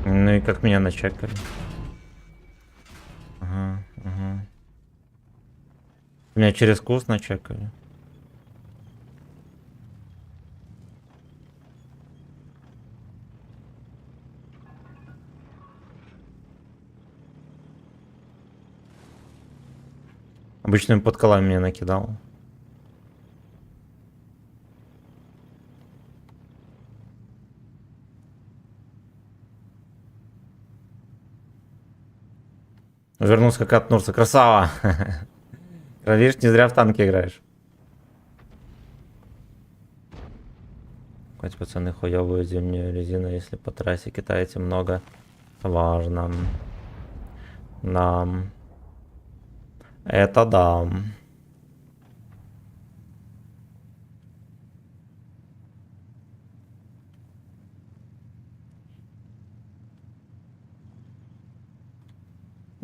Ну и как меня начекали. Ага, ага. Меня через курс начекали. Обычными подколами меня накидал. Вернулся как от Нурса. Красава! Видишь, не зря в танке играешь. Хоть пацаны хуёвую зимнюю резину, если по трассе китаете много. Важно. Нам. Это да.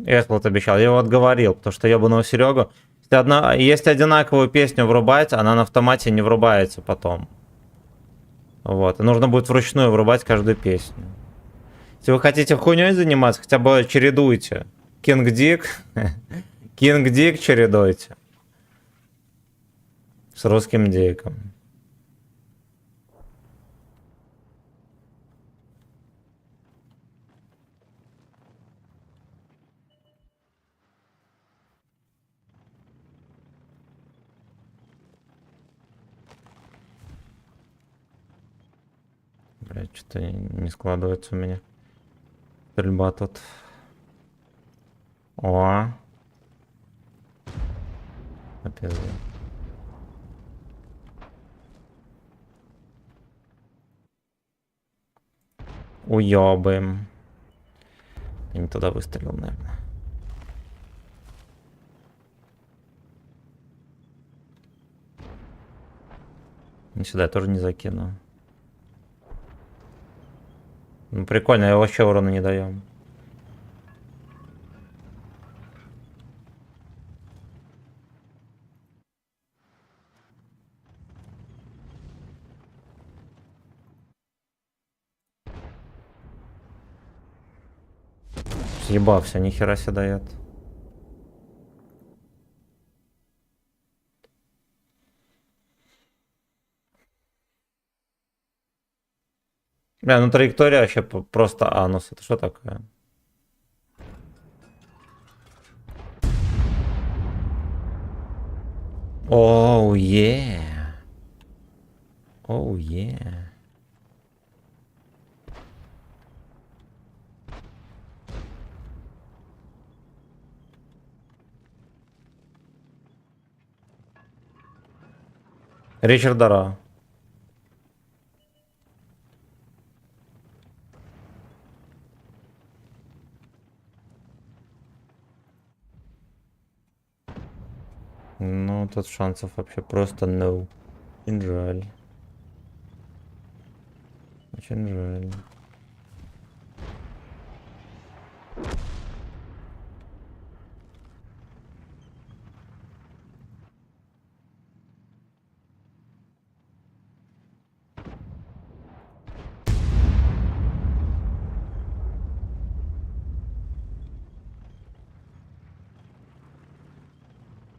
Эсплот обещал. Я его отговорил, потому что ебаного Серегу. Если одинаковую песню врубать, она на автомате не врубается потом. Вот. И нужно будет вручную врубать каждую песню. Если вы хотите хуйней заниматься, хотя бы чередуйте. Кинг Дик. Кинг Дик чередуйте. С русским Диком. Блять, что-то не складывается у меня. Стрельба тут. О. Опять. Уёбаем. Я не туда выстрелил, наверное. Не сюда я тоже не закину. Ну прикольно, я вообще урона не даем. Съебался, нихера себе дает. Бля, ну траектория вообще просто анус. Это что такое? Оу, е. Оу, е. Ричард Дара. Ну, тут шансов вообще просто no. Очень жаль. Очень жаль.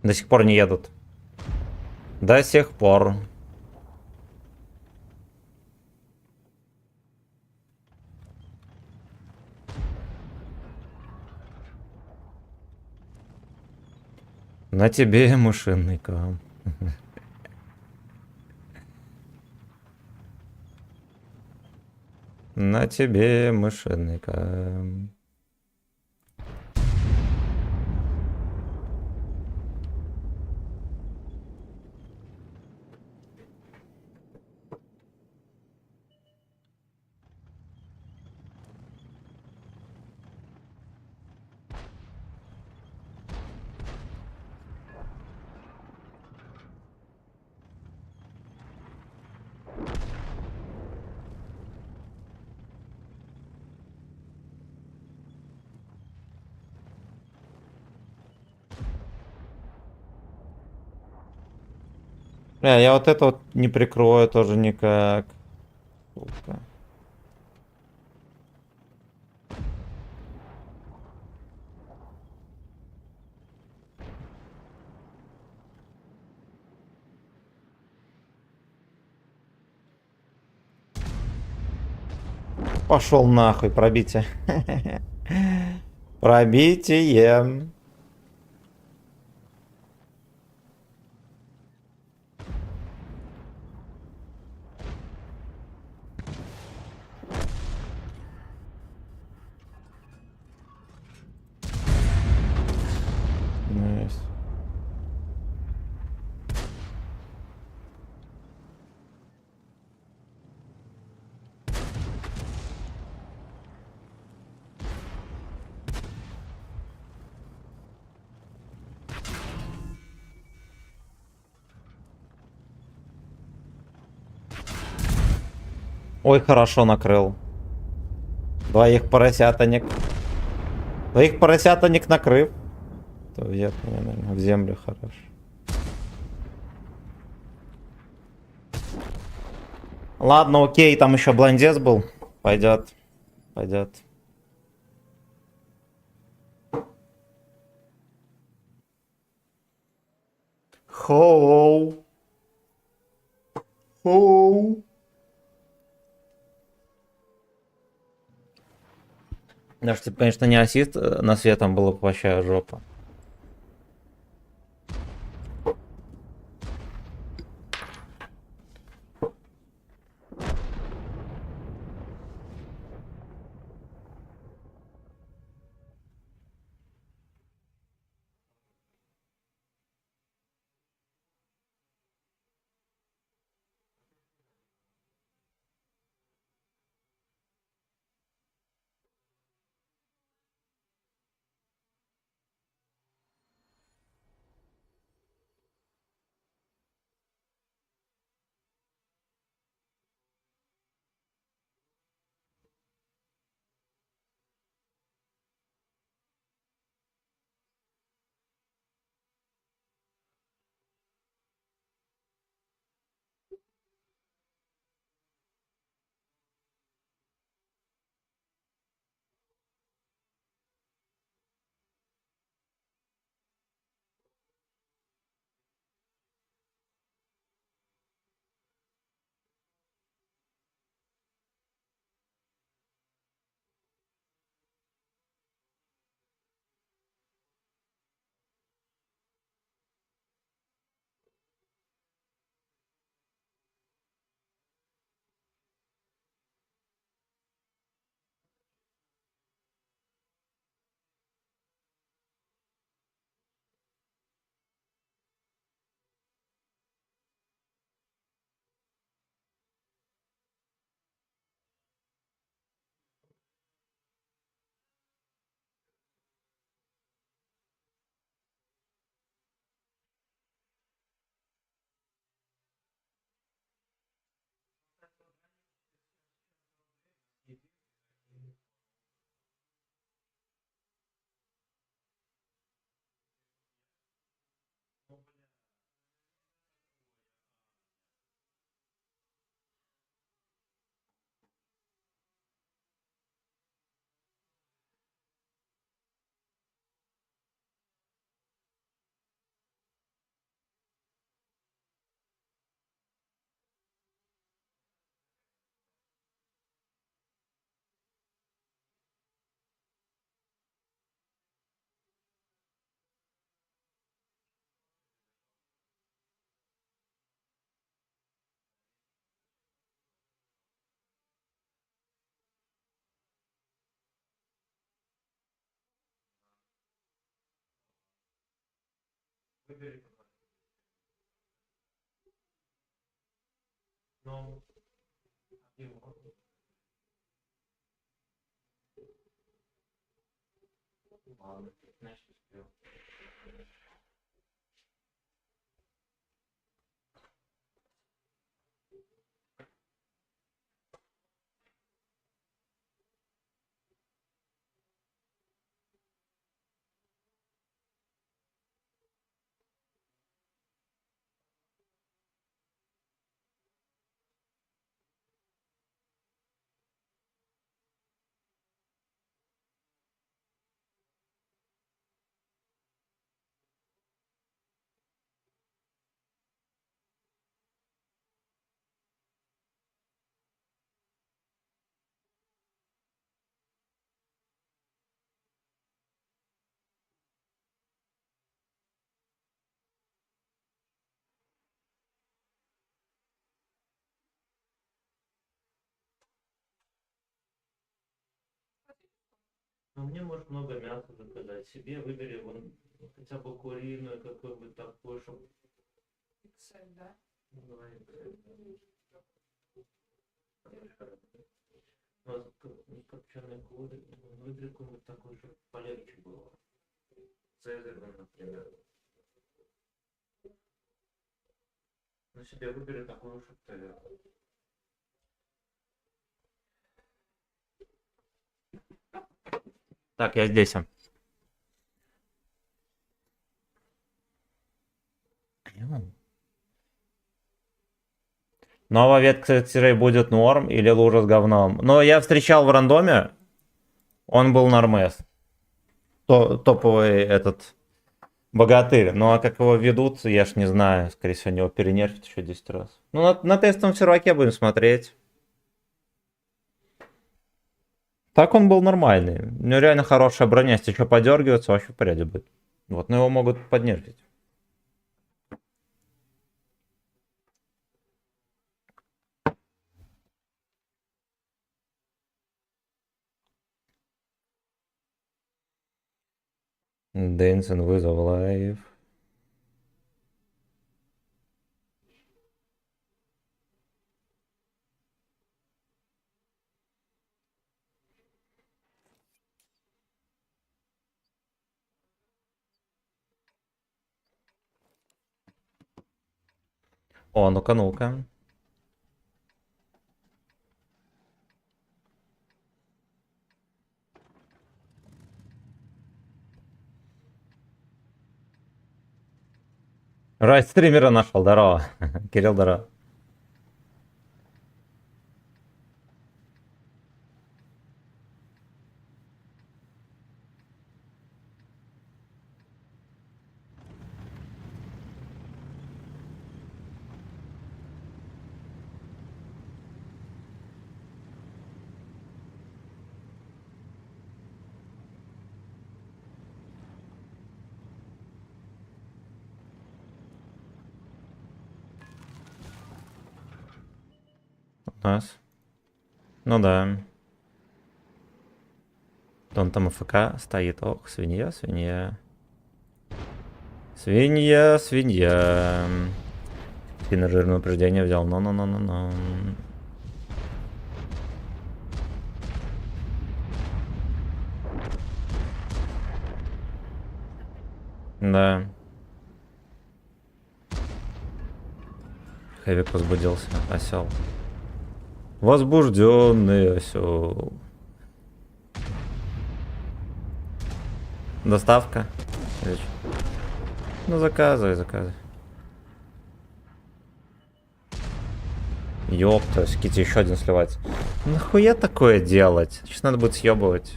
До сих пор не едут. До сих пор. На тебе мышиный кам. На тебе мышиный кам. Я вот это вот не прикрою тоже никак. Сука. Пошел нахуй, пробитие. Пробитие. Найс. Ой, хорошо накрыл. Двоих поросятонек. Двоих поросятонек накрыв. То я, наверное, в землю хорош. Ладно, окей, там еще блондец был. Пойдет. Пойдет. Хоу. Хоу. Даже, если бы, конечно, не ассист, на светом было бы вообще жопа. Выбери. Ну, его. Ладно, значит, успел. Ну, мне может много мяса заказать. Себе выбери вон хотя бы куриную какую-нибудь такую, чтобы... XL, да? Ну, давай, ну, копченый куры. Выбери какую-нибудь такую, чтобы полегче было. Цезарь, например. Ну, себе выбери такую, чтобы ты... Так, я здесь. Новая ветка тире будет норм или лужа с говном. Но я встречал в рандоме, он был нормес. Топовый этот богатырь. Ну а как его ведут, я ж не знаю. Скорее всего, него перенерфят еще 10 раз. Ну на тестовом серваке будем смотреть. Так он был нормальный. У него реально хорошая броня. Если что подергиваться, вообще в порядке будет. Вот, но его могут поднерфить. Dancing вызов лайв. О, ну-ка, ну-ка. Рай стримера нашел, здорово. Кирилл, здорово. У нас. Ну да. Он там АФК стоит. Ох, свинья, свинья. Свинья, свинья. Сильно жирное упреждение взял. Ну. Да. Хэвик возбудился. Осел. Возбужденный осел. Доставка? Или чё? Ну заказывай. Ёпта, Кити еще один сливать. Нахуя такое делать? Сейчас надо будет съебывать.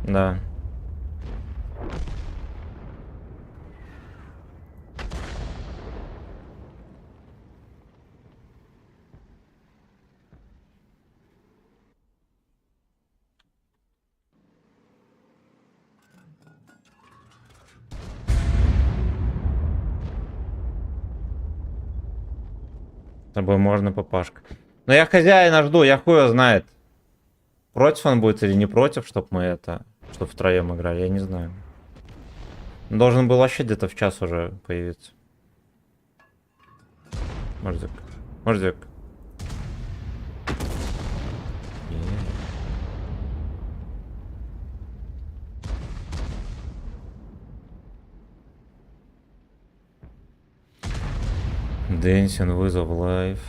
Да. С тобой можно, папашка. Но я хозяина жду, я хуй его знает. Против он будет или не против, чтоб мы это... Чтоб втроем играли, я не знаю. Должен был вообще где-то в час уже появиться. Мордик. Мордик. Дэнсин, вызов лайв.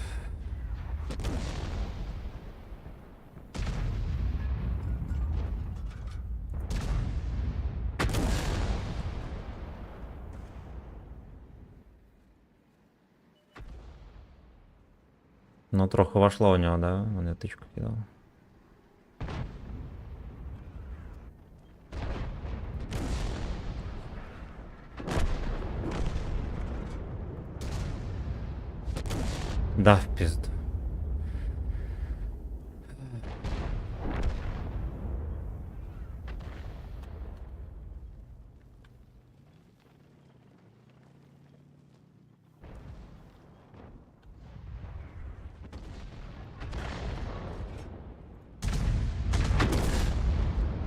Ну, трохи вошло у него, да? Он я тычку кидал. Да, в пизду.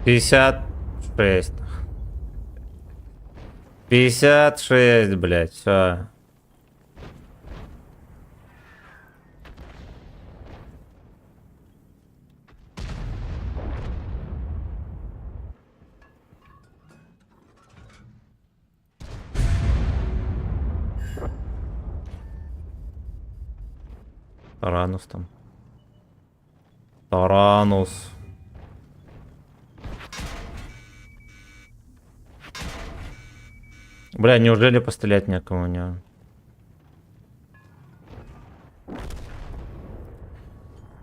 Пятьдесят 6. 56, блядь, все. Таранус там. Таранус. Бля, неужели пострелять некому у него?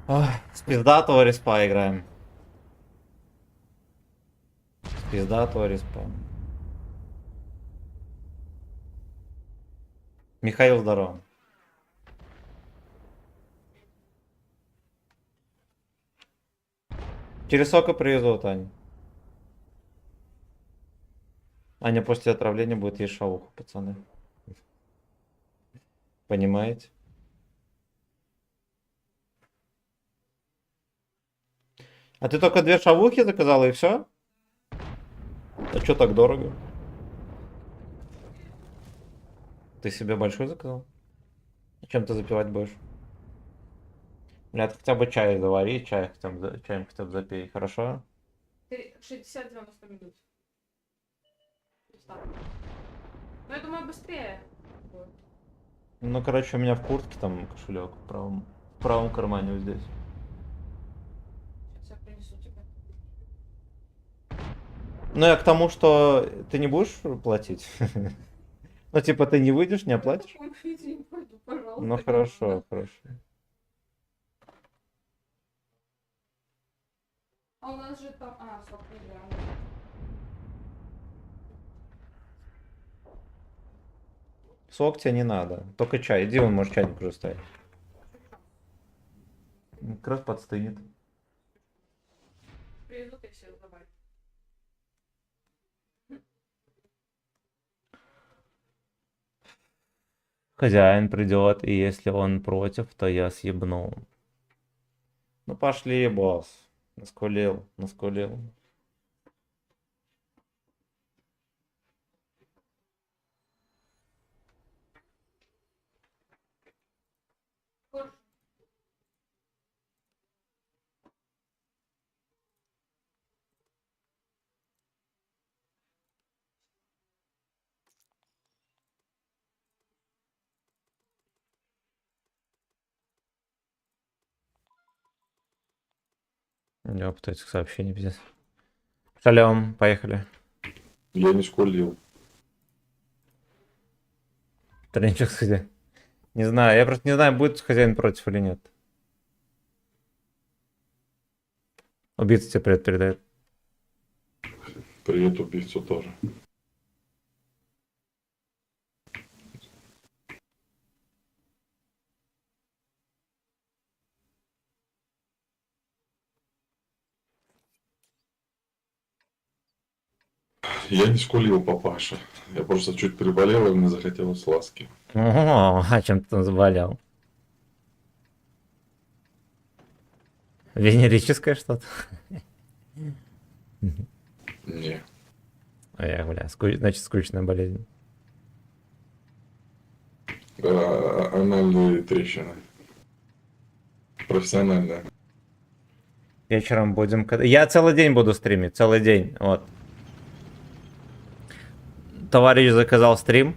Ой, с пиздатого респа играем. С пиздатого респа. Михаил, здорово. Через сока привезут, Аня. Аня после отравления будет есть шавуху, пацаны. Понимаете? А ты только 2 шавухи заказала и все? А чё так дорого? Ты себе большой заказал? Чем ты запивать будешь? Бля, ты хотя бы чай завари, чай хотя бы, чаем хотя бы запей, хорошо? 60-90 минут. Ну, я думаю, быстрее будет. Ну, короче, у меня в куртке там кошелек в правом кармане вот здесь. Сейчас я принесу тебе. Ну, я к тому, что ты не будешь платить. Ну, типа, ты не выйдешь, не оплатишь? Я в таком виде не пойду, пожалуйста. Ну, хорошо, хорошо. А у нас же там... А, сок нельзя. Сок тебе не надо, только чай. Иди, он может чайник уже ставить. Как раз подстынет. Привезут, я себе добавлю. Хозяин придет, и если он против, то я съебну. Ну, пошли, босс. Наскулил, наскулил. Ёпта, этих сообщений пиздец. Шалем, поехали. Я не школил. Тренчик с хозяин. Не знаю, я просто не знаю, будет хозяин против или нет. Убийца тебе привет передает. Привет, убийцу тоже. Я не скулил, папаша. Я просто чуть приболел, и мне захотелось ласки. О, а чем ты там заболел? Венерическое что-то? Не. А я, бля, значит, скучная болезнь. Анальные трещины. Профессиональная. Вечером будем... Я целый день буду стримить, целый день, вот. Товарищ заказал стрим,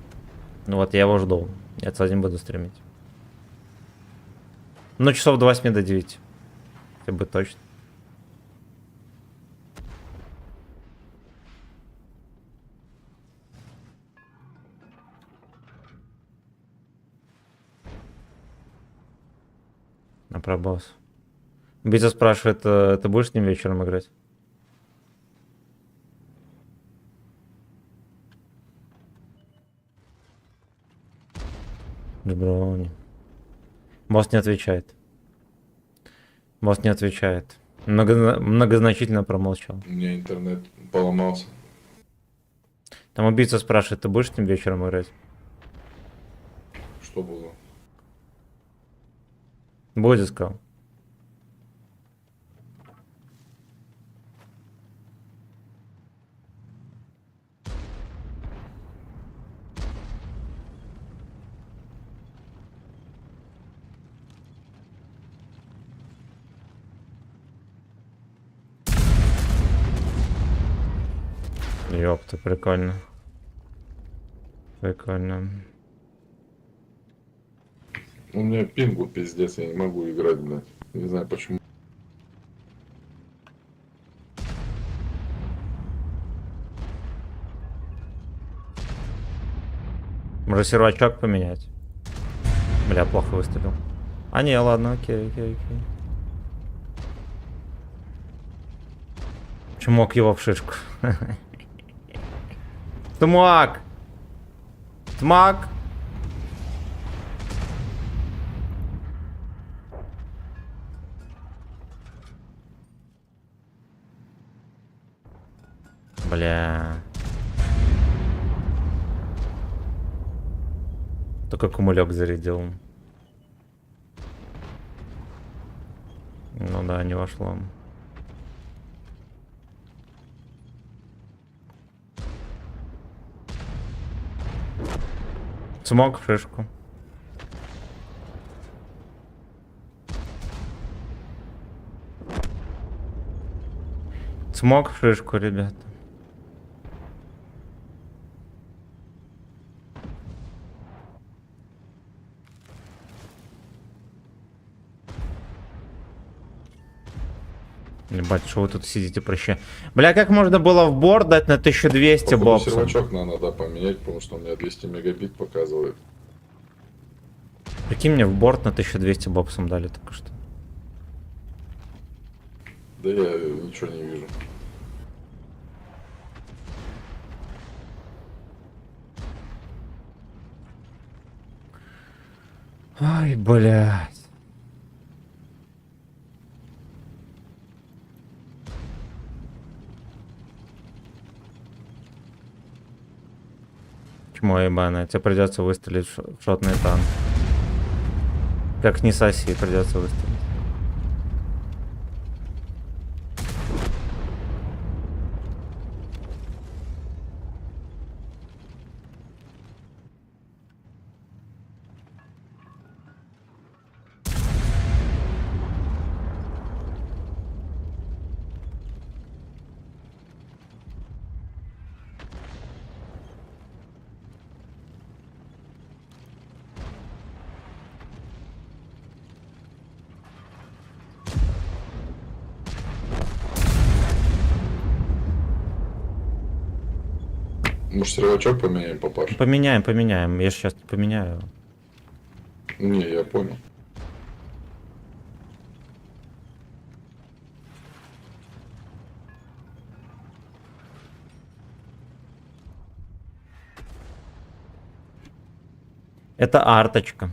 ну вот я его жду. Я целый день буду стримить. Ну, часов до 8 до 9. Хотя бы точно. На пробос. Битя спрашивает, ты будешь с ним вечером играть? Джброни. Босс не отвечает. Босс не отвечает. Многозначительно промолчал. У меня интернет поломался. Там убийца спрашивает, ты будешь с ним вечером играть? Что было? Будет, сказал. Ёпта, прикольно. Прикольно. У меня пингу пиздец, я не могу играть, блядь. Не знаю почему. Может, сервачок поменять? Бля, плохо выступил. А не, ладно, окей. Чмок его в шишку. Тмак! Тмак! Бля. Только кумулек зарядил. Ну да, не вошло. Смог в шишку. Смог в шишку, ребята. Ебать, что вы тут сидите, проще. Бля, как можно было в борт дать на 1200 Походу, боксов? сервачок надо поменять, потому что у меня 200 мегабит показывает. Прикинь, мне в борт на 1200 боксом дали только что. Да я ничего не вижу. Ай, блядь. Чмо ебаное, тебе придется выстрелить в шотный танк. Как не соси, придется выстрелить. Может, сервачок поменяем, папаш? Поменяем. Я сейчас поменяю. Не, я понял. Это арточка.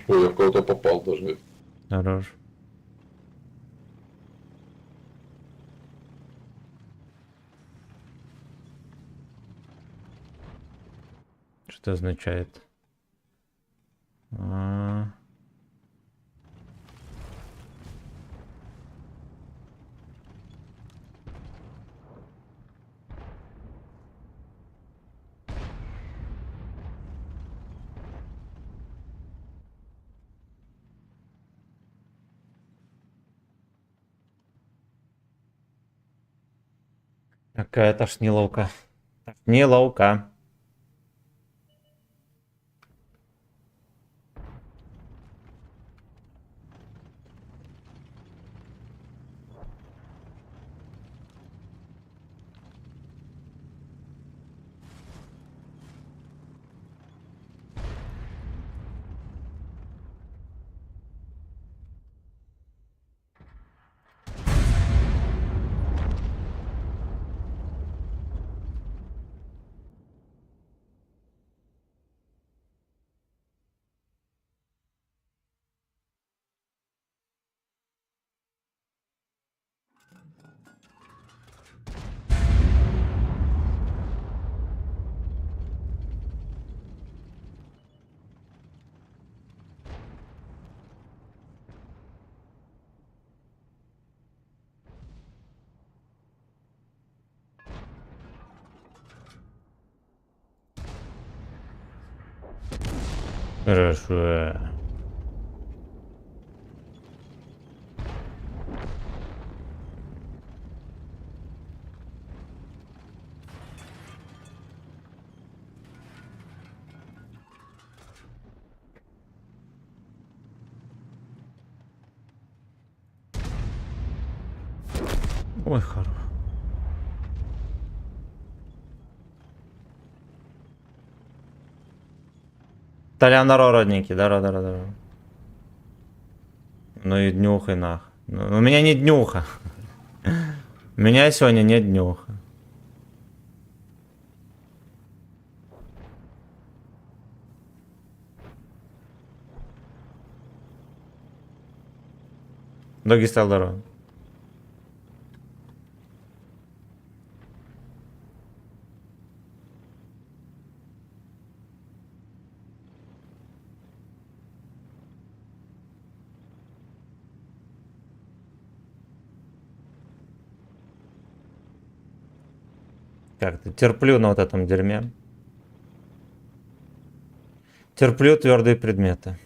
Ой, я в кого-то попал даже. Хорош. Что это означает? А, какая тошниловка. Тошниловка. Хорошо. Ой, хорош. Толян, здорово, родненький. Здорово, здорово, здорово. Ну и днюха, и нах. Ну, у меня не днюха. У меня сегодня не днюха. Доги стал здорово. Как-то терплю на вот этом дерьме. Терплю твердые предметы.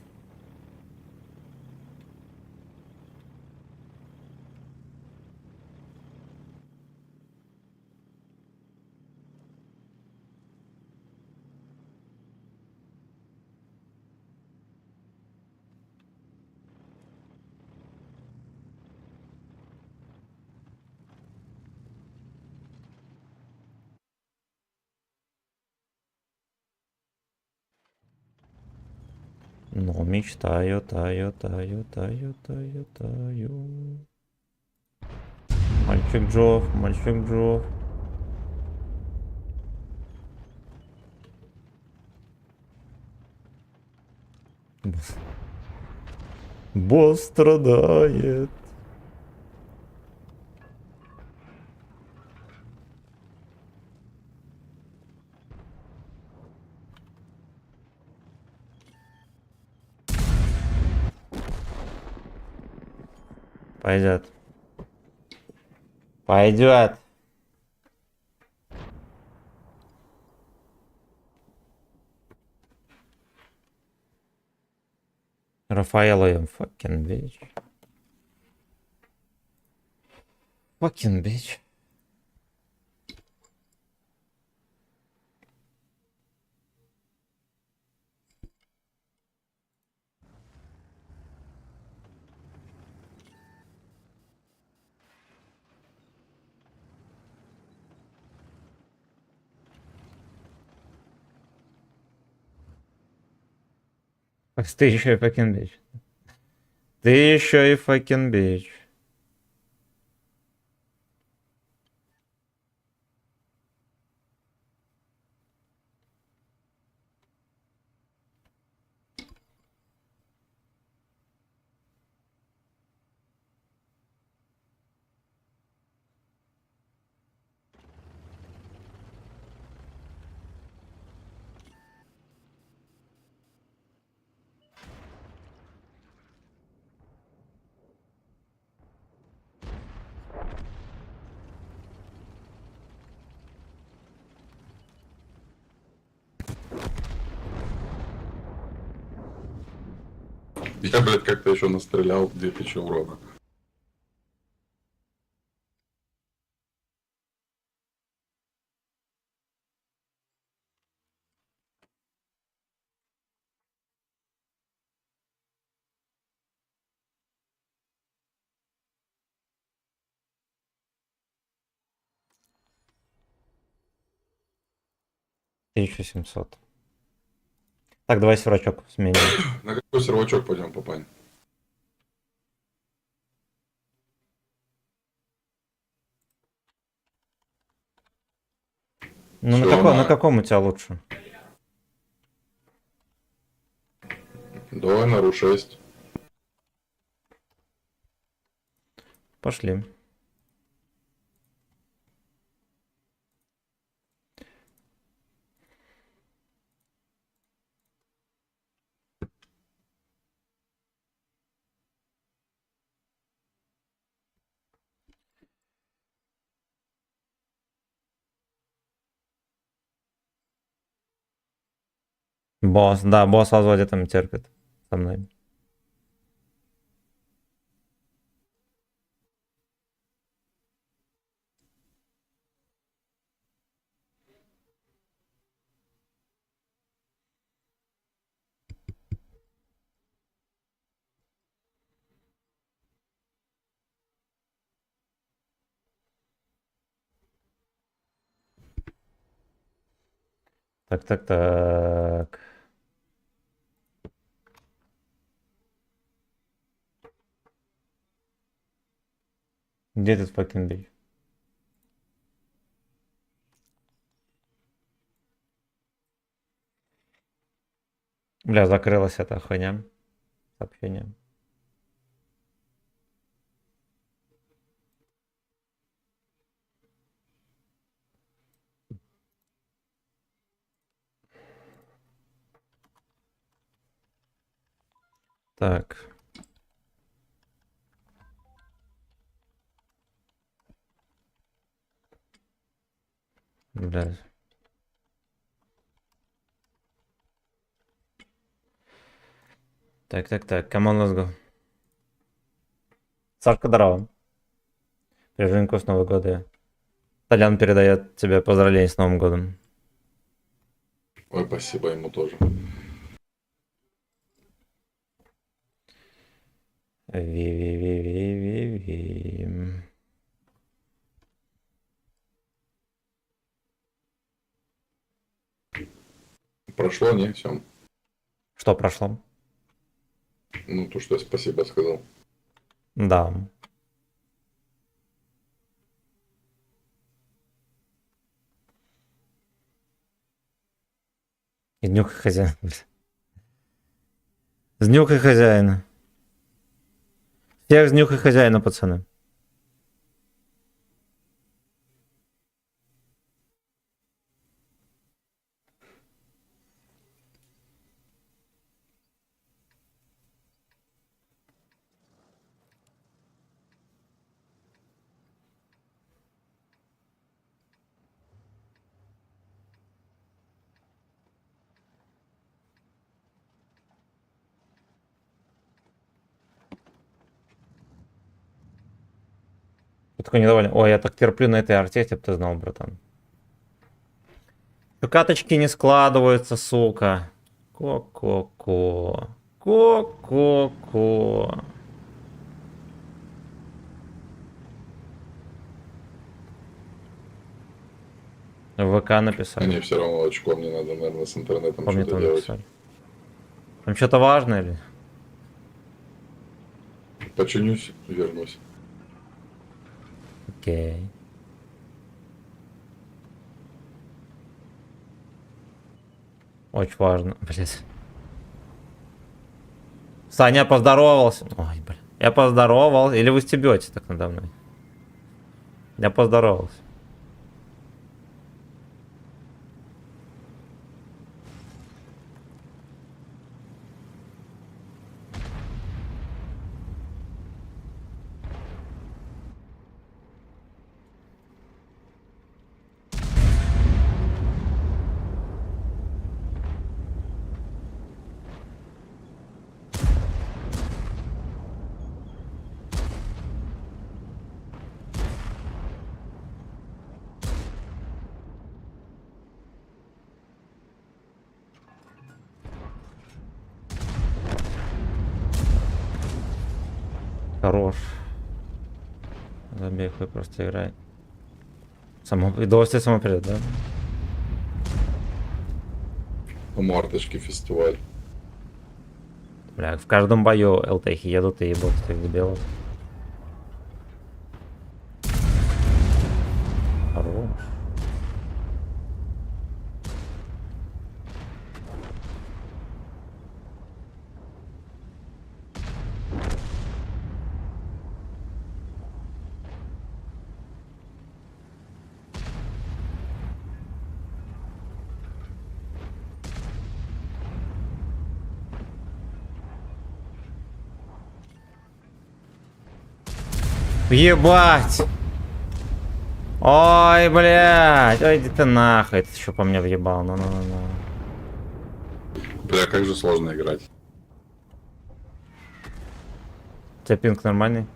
Но мечтаю, таю, таю, таю, таю, таю. Мальчик Джофф, мальчик Джофф. Босс страдает. Пойдет. Пойдет. Рафаэло, fucking bitch. Fucking bitch. Ты еще и fucking bitch. Ты еще и fucking bitch. Я, блядь, как-то еще настрелял 2000 урона. Тысяча 700. Так, давай срачок сменим. На какой сервачок пойдем, папань? Ну, Всё, на каком у тебя лучше? Давай на РУ-6. Пошли. Босс, да, босс возводит там терпит со мной. Так, так, так. Где этот fucking бей? Бля, закрылась эта хуйня. Сообщение. Так. Блядь. Так, так, так. Come on, let's go. Сашка, здорово. Прижимку с Нового года. Толян передает тебе поздравления с Новым годом. Ой, спасибо ему тоже. Ви-ви-ви-ви-ви-ви. Прошло, не? Все. Что прошло? Ну, то, что я спасибо сказал. Да. И днюхай хозяина. Сднюхай хозяина. Всех сднюхай хозяина, пацаны. Ты такой недоволен. Ой, я так терплю на этой арте, если бы ты знал, братан. Каточки не складываются, сука. Ко-ко-ко. Ко-ко-ко. В ВК написали. Мне все равно очко, мне надо, наверное, с интернетом Помню, что-то там делать. написали. Там что-то важное или? Починюсь, вернусь. Окей. Очень важно, блядь. Саня поздоровался. Ой, блин. Я поздоровался. Или вы стебете так надо мной? Я поздоровался. Хорош. Забей, хуй, просто играй. Удовольствие само придет, да? У марточки фестиваль. Бля, в каждом бою ЛТХи едут и ебут всех дебилов. Хорош. Ебать! Ой, блядь! Ой, иди ты нахуй, ты еще по мне въебал, ну-ну-ну-ну. Бля, как же сложно играть. У тебя пинг нормальный?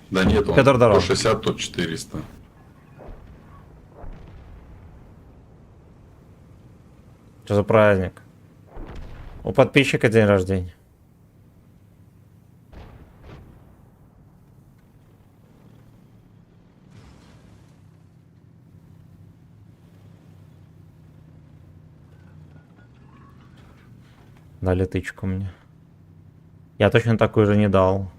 Да нет, он Петр, здорово. то 60, то 400. Что за праздник? У подписчика день рождения. Дали тычку мне. Я точно такую же не дал.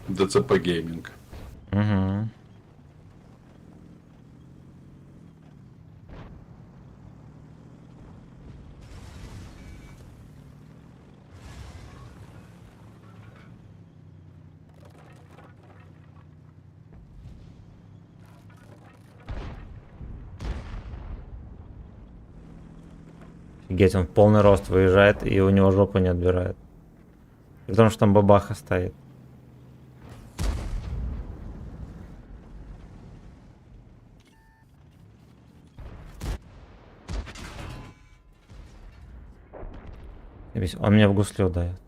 ДЦП гейминг. Угу. Офигеть, он в полный рост выезжает, и у него жопу не отбирает. Потому что там бабаха стоит. Он мне в гуслю дает.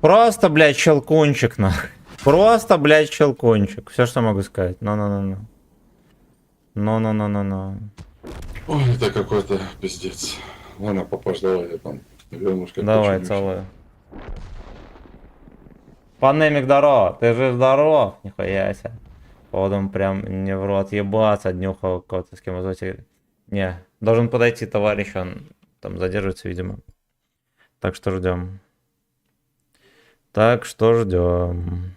Просто, блядь, щелкунчик, нахуй. Просто, блядь, щелкунчик. Все, что могу сказать. Ну-ну-ну-ну. Ну-ну-ну-ну-ну. Ой, это какой-то пиздец. Ладно, попозже, давай я там вернусь как Давай, починюсь. целую. Панемик, здорово. Ты же здоров? Нихуя себе. Поводом прям не в рот ебаться, днюхал кого-то, с кем вызвать. Не, должен подойти товарищ, он там задерживается, видимо. Так что ждем. Так что ждем.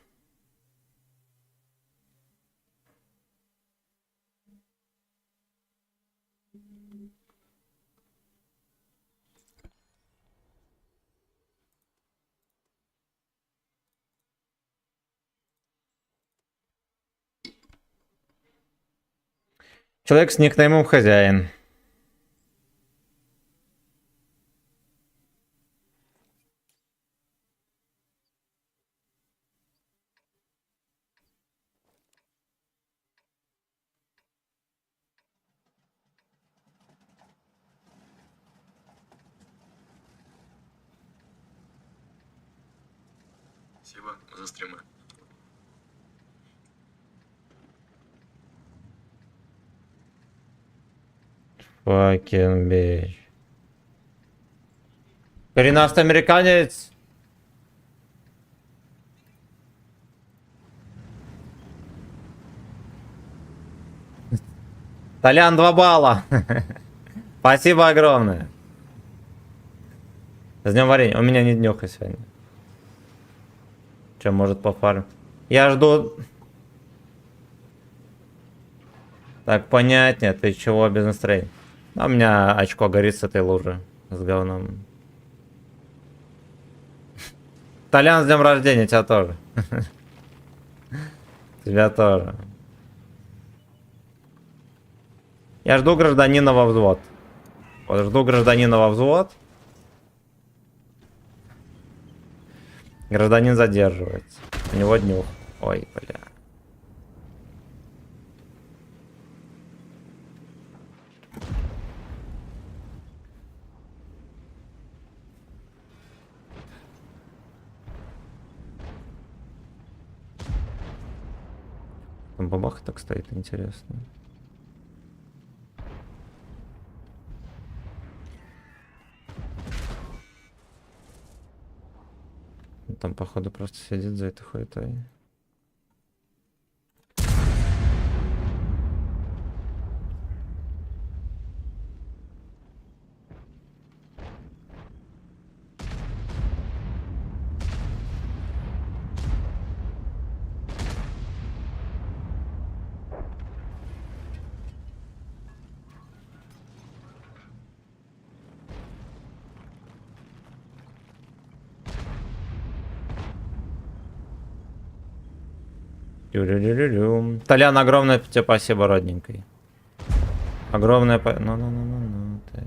Человек с никнеймом хозяин. Спасибо за стримы. Fucking bitch. Коренастый американец. Толян 2 балла. Спасибо огромное. С днем варенья. У меня не днюха сегодня. Чем может пофарм? Я жду. Так, понятнее. Ты чего без настроения? А у меня очко горит с этой лужи. С говном. Толян, с днем рождения, тебя тоже. Тебя тоже. Я жду гражданина во взвод. Вот, жду гражданина во взвод. Гражданин задерживается. У него днюх. Ой, бля. Там бабаха так стоит, интересно. Там, походу, просто сидит за этой хуетой. Тю-рю-рю-рю-рю. Толян, огромное тебе спасибо, родненькой. Огромное Ну. Так.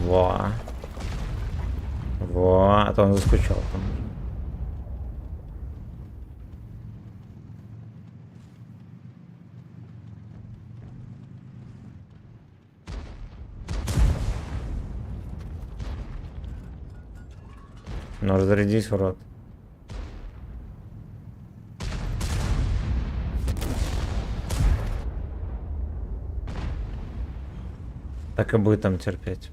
Во. Во. А то он заскучал там. Ну, разрядись в рот. Так и будет там терпеть.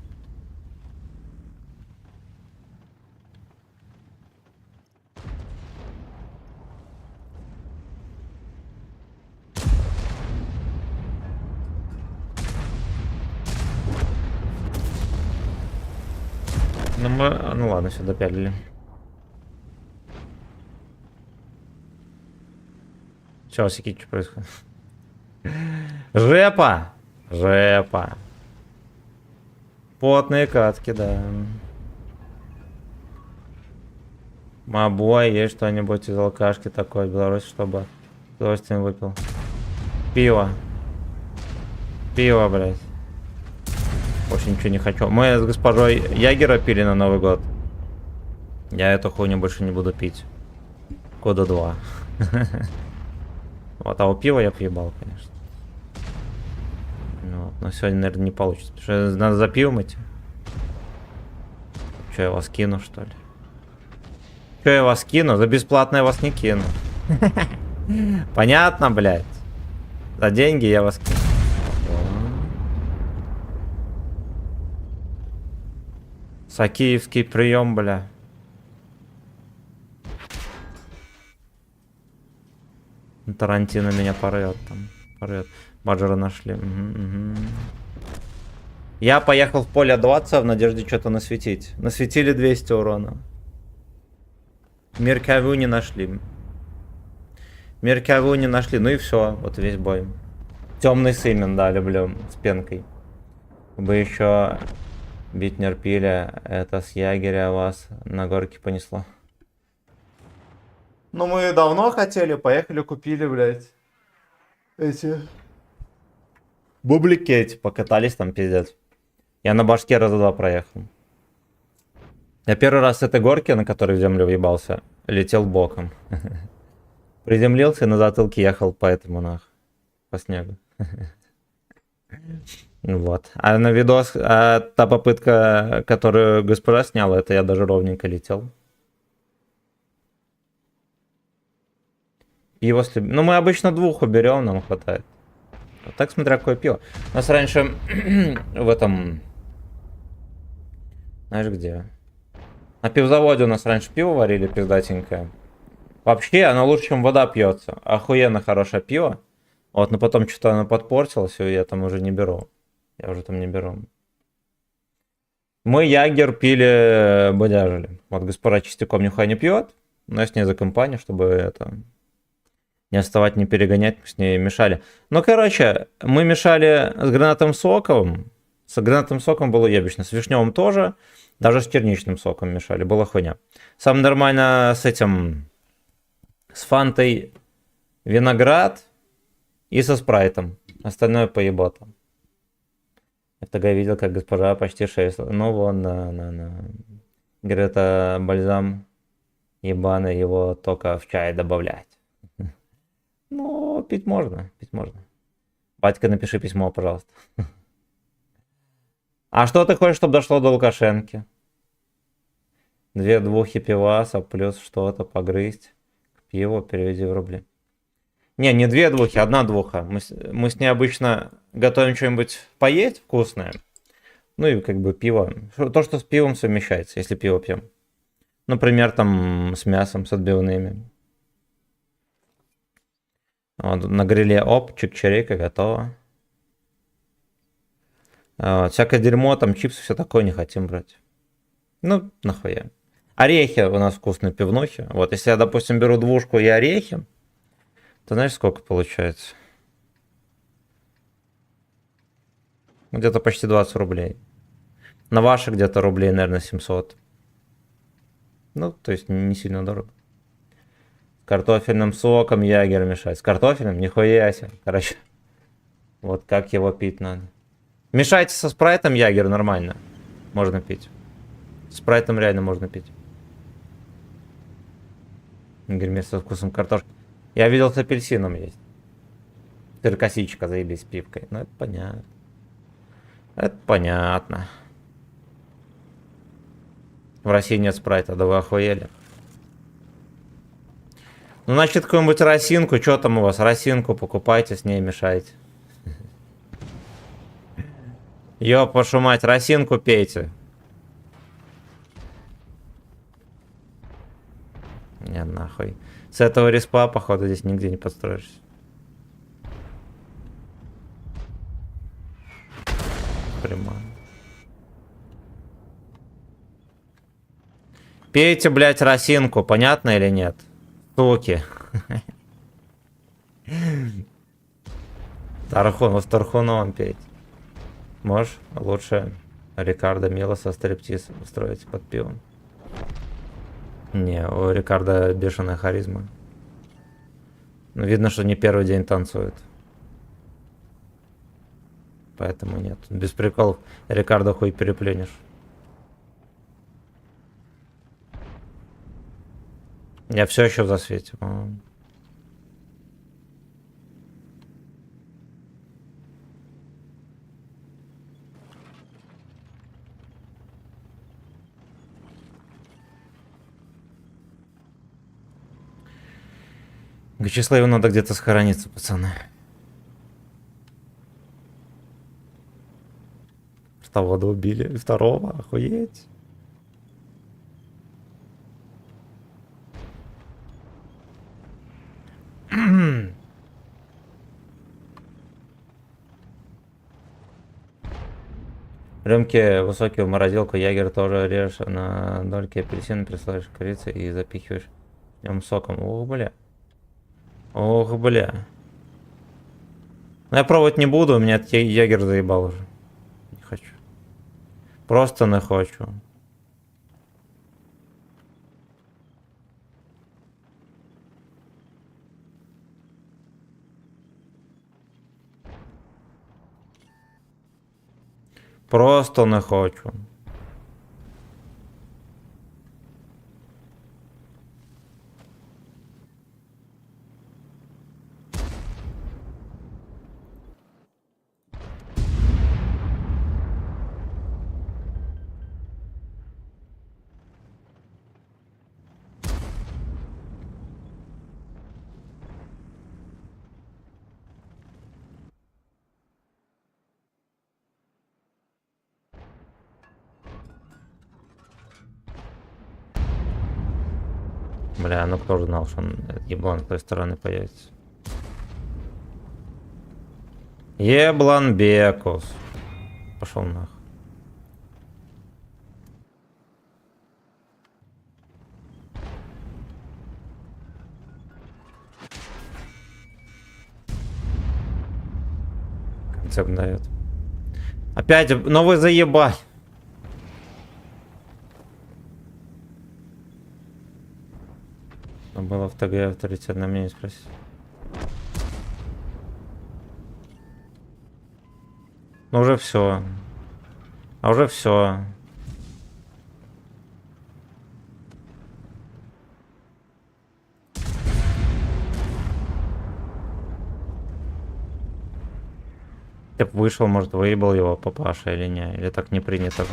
Ну ладно, все допялили. Че, Сики, что происходит? Жепа! Жепа. Потные катки, да. Мабой, есть что-нибудь из алкашки такой в Беларуси, чтобы с удовольствием выпил? Пиво. Пиво, блядь. Больше ничего не хочу. Мы с госпожой Ягера пили на Новый год. Я эту хуйню больше не буду пить. Года 2. Вот, а у пива я въебал, конечно. Ну, вот, но сегодня, наверное, не получится. Потому что надо за пивом идти. Че, я вас кину, что ли? Че, я вас кину? За бесплатно я вас не кину. Понятно, блядь. За деньги я вас кину. Сакиевский прием, бля. Тарантино меня порвет там. Порвет. Баджера нашли. Угу. Я поехал в поле 20 в надежде что-то насветить. Насветили 200 урона. Меркаву не нашли. Меркаву не нашли. Ну и все. Вот весь бой. Темный сымен, да, люблю. С пенкой. Бы еще бить нерпили. Это с ягеря вас на горке понесло. Ну мы давно хотели. Поехали, купили, блядь. Эти... Бублики эти покатались там, пиздец. Я на башке раза 2 проехал. Я первый раз с этой горки, на которой в землю въебался, летел боком. Приземлился и на затылке ехал по этому нах. По снегу. Вот. А на видос, та попытка, которую госпожа сняла, это я даже ровненько летел. Пиво с... Ну мы обычно 2 уберем, нам хватает. Так, смотря какое пиво. У нас раньше в этом... Знаешь где? На пивзаводе у нас раньше пиво варили пиздатенькое. Вообще оно лучше, чем вода пьется. Охуенно хорошее пиво. Вот, но потом что-то оно подпортилось, и я там уже не беру. Я уже там не беру. Мы ягер пили, бодяжили. Вот госпожа Чистяком нихуя не пьет. Но я с ней за компанию, чтобы это... Не отставать, не перегонять, мы с ней мешали. Ну, короче, мы мешали с гранатом соковым. С гранатом соком было ебично. С вишневым тоже. Даже с черничным соком мешали. Была хуйня. Самое нормально с этим... С фантой виноград и со спрайтом. Остальное поебота. Я тогда видел, как госпожа почти 6. Ну, вон, на. Говорит, это бальзам ебаный, его только в чай добавлять. Ну, пить можно, пить можно. Батька, напиши письмо, пожалуйста. А что ты хочешь, чтобы дошло до Лукашенки? 2 двухи пиваса плюс что-то погрызть. К пиву переведи в рубли. Не 2 двухи, 1 двуха. Мы с ней обычно готовим что-нибудь поесть вкусное. Ну и как бы пиво. То, что с пивом совмещается, если пиво пьем. Например, там с мясом, с отбивными. Вот, на гриле оп, чик-чирика, готово. Вот, всякое дерьмо, там чипсы, все такое не хотим брать. Ну, нахуя. Орехи у нас вкусные пивнухи. Вот, если я, допустим, беру двушку и орехи, то знаешь, сколько получается? Где-то почти 20 рублей. На ваши где-то рублей, наверное, 700. Ну, то есть не сильно дорого. С картофельным соком ягер мешать. С картофелем? Нихуя себе. Короче, вот как его пить надо. Мешайте со спрайтом ягер нормально. Можно пить. С спрайтом реально можно пить. Гермес со вкусом картошки. Я видел, с апельсином есть. Косичка, заебись, с пивкой. Ну, это понятно. Это понятно. В России нет спрайта, да вы охуели. Ну, значит, какую-нибудь росинку. Что там у вас? Росинку покупайте, с ней мешайте. Ёб вашу мать, росинку пейте. Не, нахуй. С этого респа, походу, здесь нигде не подстроишься. Прямо. Пейте, блядь, росинку, понятно или нет? Суки. Тархун, вот Тархуном петь. Можешь лучше Рикардо Милоса стриптиз устроить под пивом? Не, у Рикардо бешеная харизма. Ну, видно, что не первый день танцует. Поэтому нет. Без приколов Рикардо хуй переплюнешь. Я все еще в засвете. Вячеславу надо где-то схорониться, пацаны. Второго убили. Второго, охуеть. Рюмки высокие в морозилку, ягер тоже режешь на дольки апельсина, присылаешь корицы и запихиваешь в нем соком. Ох, бля. Ох, бля. Ну, я пробовать не буду, у меня ягер заебал уже. Не хочу. Просто не хочу. Просто не хочу. Бля, ну кто же знал, что он еблан с той стороны появится. Еблан Бекус. Пошел нахуй. рецепт дает. Опять, ну вы заебали. Надо было в ТГ авторитетное мнение спросить. Ну уже все. А уже все. Ты б вышел, может, выебал его папаша или не, или так не принято.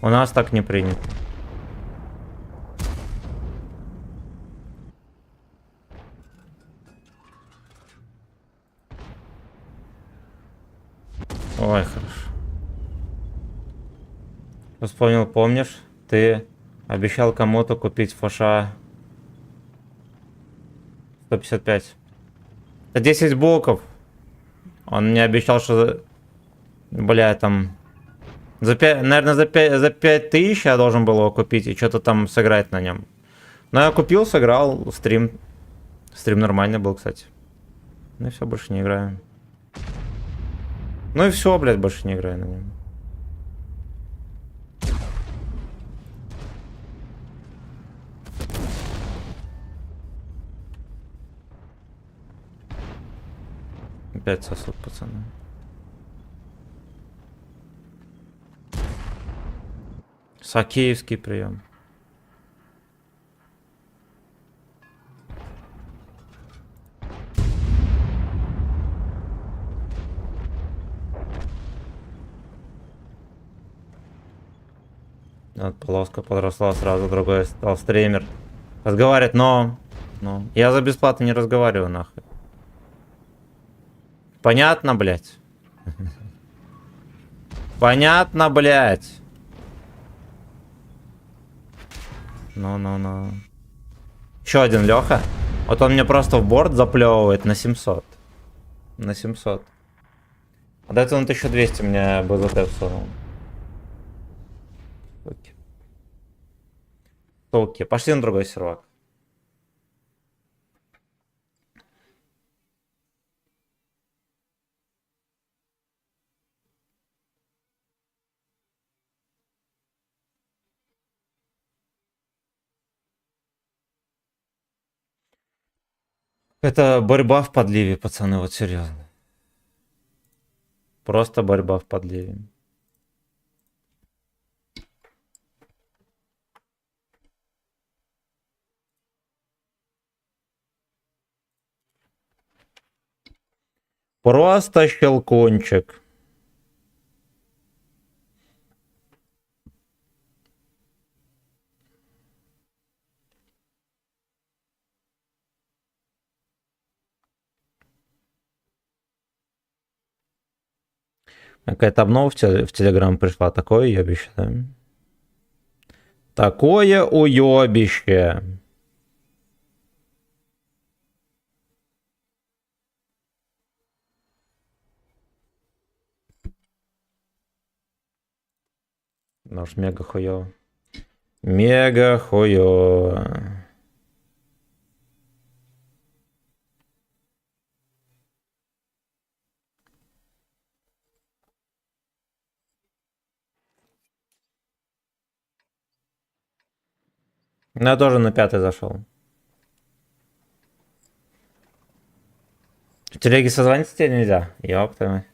У нас так не принято. Ой, хорошо. Вспомнил, помнишь, ты обещал кому-то купить фаша 155. Это 10 блоков. Он мне обещал, что... Бля, там... За 5, наверное, за 5000 я должен был его купить и что-то там сыграть на нем. Но я купил, сыграл, стрим. Стрим нормальный был, кстати. Ну и все, больше не играем. Ну и все, блядь, больше не играю на нем. Опять сосуд, пацаны. Сакеевский прием. Вот полоска подросла, сразу другой стал стример. Разговаривает, но... Я за бесплатно не разговариваю, нахуй. Понятно, блядь? Понятно, блядь? Ну. Еще один Леха. Вот он мне просто в борт заплевывает на 700. На 700. А до этого он 1200 мне БЗТ всунул. Окей. Окей. Пошли на другой сервак. Это борьба в подливе, пацаны, вот серьезно. Просто борьба в подливе. Просто щелкунчик. Какая-то обнова в Телеграм пришла. Такое уебище, да? Такое уебище. Ну уж мега хуёво. Мега хуёво. Ну, я тоже на 5 зашел. В телеге созвониться тебе нельзя? Ёпта.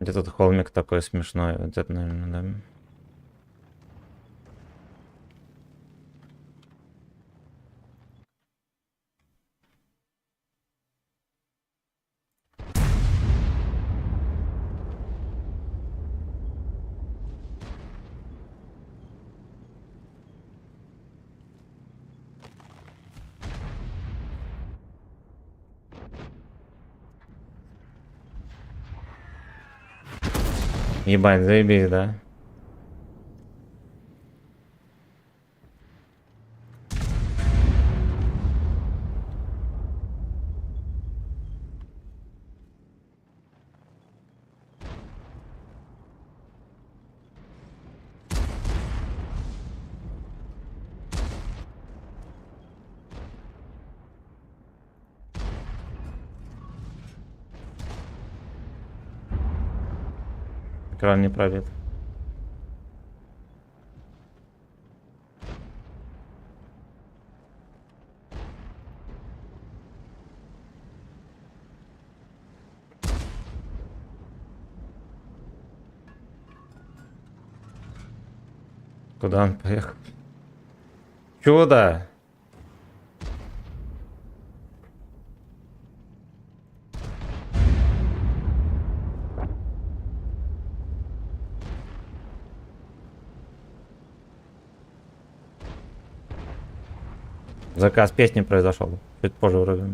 Где тут холмик такой смешной? Вот это, наверное, да. Ебать, заебись, да? Экран не пробит. Куда он поехал? Чудо! Заказ песни произошел. Чуть позже вроде.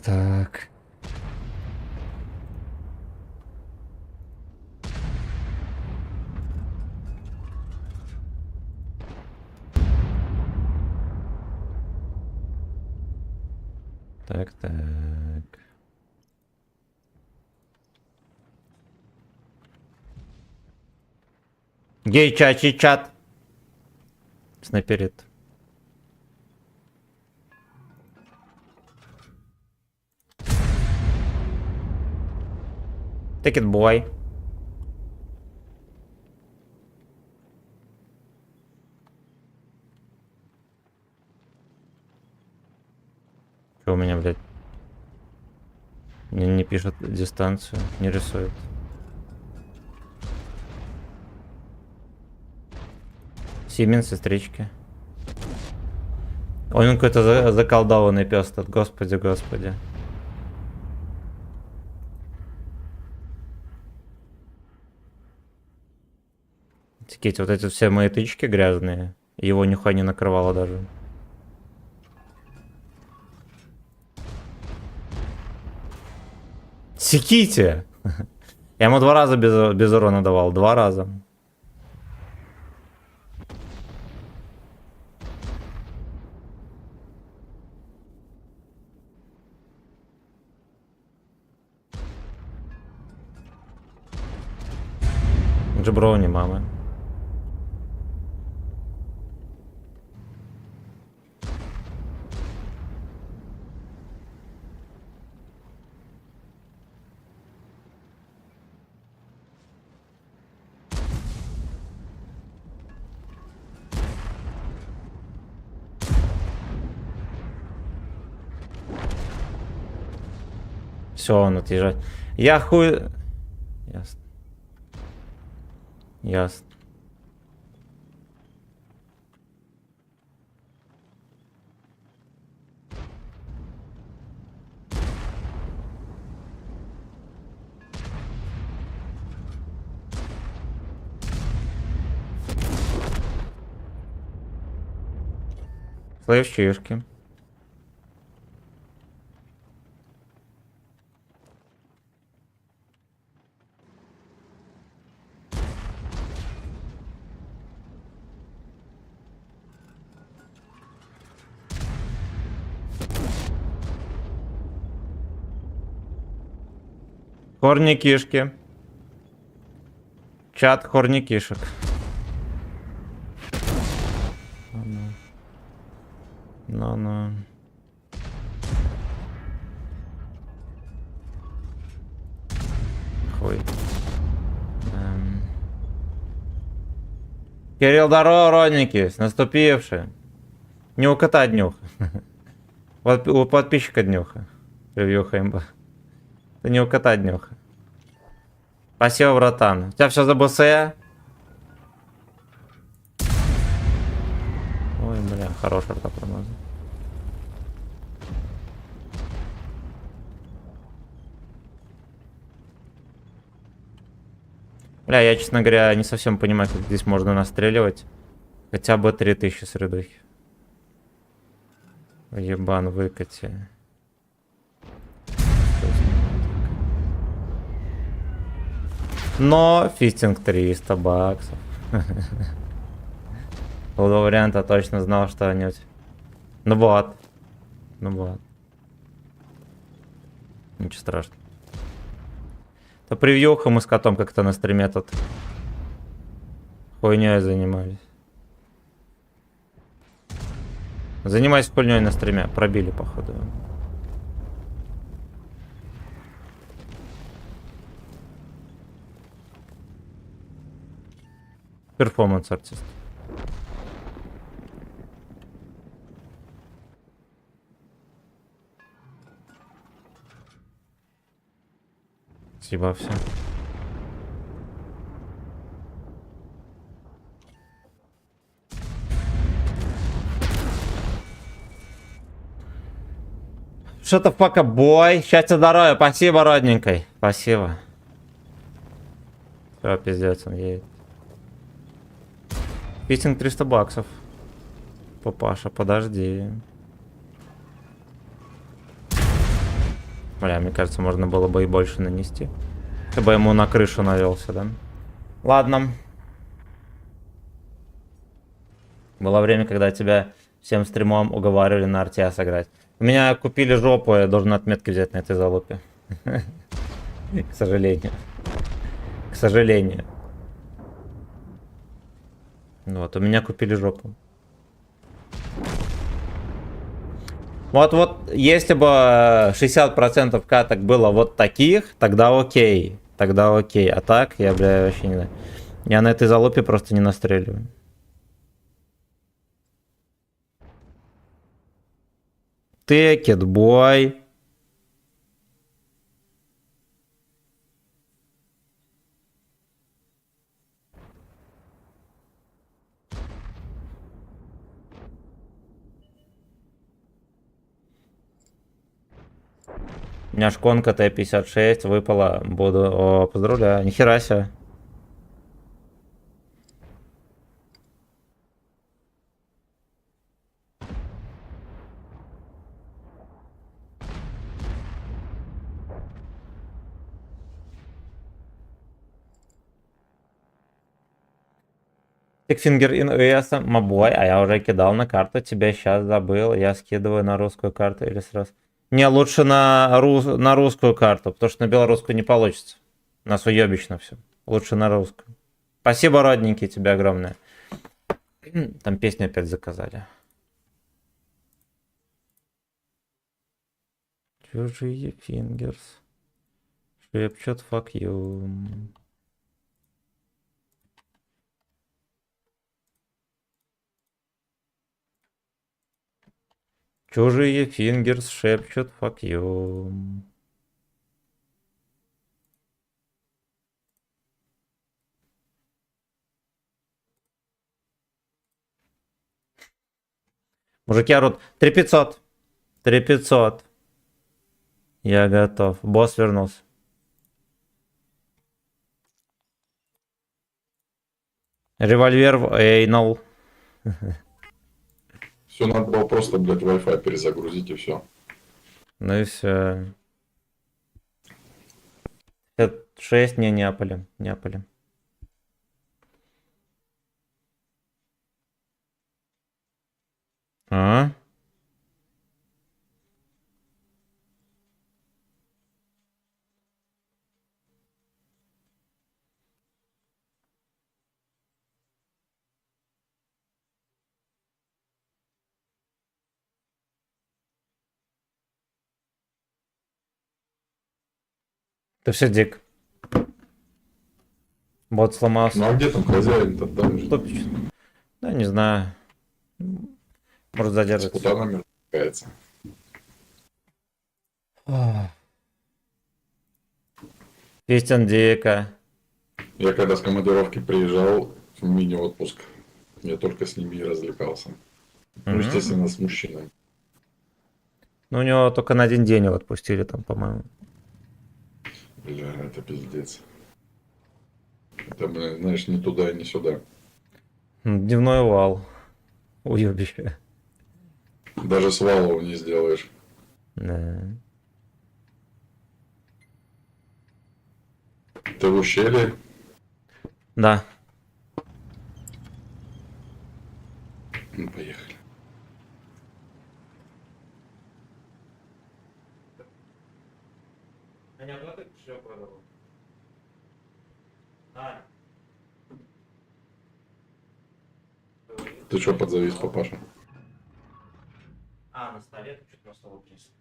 Так. Так. Гей чачи чат. Снайперит. Take it, boy. Что у меня, блядь? Не пишет дистанцию, не рисует. Симен, сестрички. Он какой-то заколдованный пес тут, господи. Тикеть, вот эти все мои тычки грязные. Его нихуя не накрывало даже. Секите! Я ему 2 раза без урона давал. 2 раза. Джеброуни, мамы. Все, он отъезжает. Я хуй... Ясно. Слышь, чешки. Хорни кишки. Чат хорни кишек. Ну. нахуй. Кирилл, здорово, родненький, с наступившим. Не у кота днюха. Вот у подписчика днюха. Превьюха имба. Это не у кота днюха. Спасибо, братан. У тебя все за БС? Ой, бля, хороший ртопрогноз. Бля, я, честно говоря, не совсем понимаю, как здесь можно настреливать. Хотя бы 3000 средухи. Ебан, выкати. Но фистинг 300 баксов. Был два варианта, точно знал, что они... Ну вот. Ну вот. Ничего страшного. То превьюха мы с котом как-то на стриме тут хуйней занимались. Занимаюсь хуйней на стриме. Пробили, походу. Перформанс-артист. Спасибо всем. Что-то пока бой. Счастья, здоровья. Спасибо, родненькой. Спасибо. Все, пиздец, он едет. Фистинг 300 баксов. Папаша, подожди. Бля, мне кажется, можно было бы и больше нанести. Чтобы ему на крышу навелся, да? Ладно. Было время, когда тебя всем стримом уговаривали на РТА сыграть. У меня купили жопу, я должен отметки взять на этой залупе. К сожалению. К сожалению. Вот, у меня купили жопу. Вот, если бы 60% каток было вот таких, тогда окей. Тогда окей. А так, я, бля, вообще не знаю. Я на этой залупе просто не настреливаю. Текет, бой. У меня шконка Т-56 выпала. Буду... О, поздравляю. Нихера себе. Тикфингер ин ИС, мобой, а я уже кидал на карту, тебя сейчас забыл, я скидываю на русскую карту или сразу. Не, лучше на русскую карту, потому что на белорусскую не получится. У нас уебищно все. Лучше на русскую. Спасибо, родненький, тебе огромное. Там песню опять заказали. Чужие фингерс шепчут fuck you. Чужие фингерс шепчут fuck you. Мужики орут. 3500. 3500. Я готов. Босс вернулся. Револьвер в Эйнал. Все надо было просто, блядь, Wi-Fi перезагрузить и все. Ну и все. 56, не, Неаполе. Неаполе. А? Ты все дик. Бот сломался. Ну а где там хозяин-то? Там же Что пишет? Да, не знаю. Может с задержится. путанами разбирается. Кристиан Дика. Я когда с командировки приезжал в мини-отпуск, я только с ними и развлекался. Ну, естественно, с мужчинами. Ну, у него только на один день его отпустили там, по-моему. Бля, это пиздец. Это, блин, знаешь, ни туда, ни сюда. Дневной вал. Уебище. Даже свалов не сделаешь. Да. Ты в ущелье? Да. Ну, поехали. Ты что подзавис, папаша? А, на столе тут что-то на стол принесли.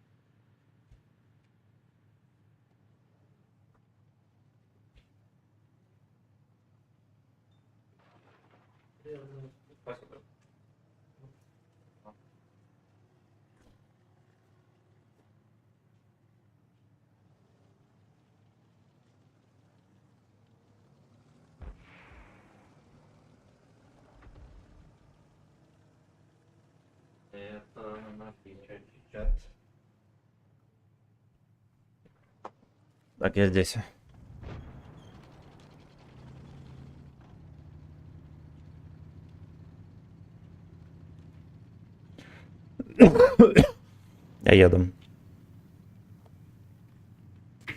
Спасибо. Это на чат. Так, я здесь. Я еду.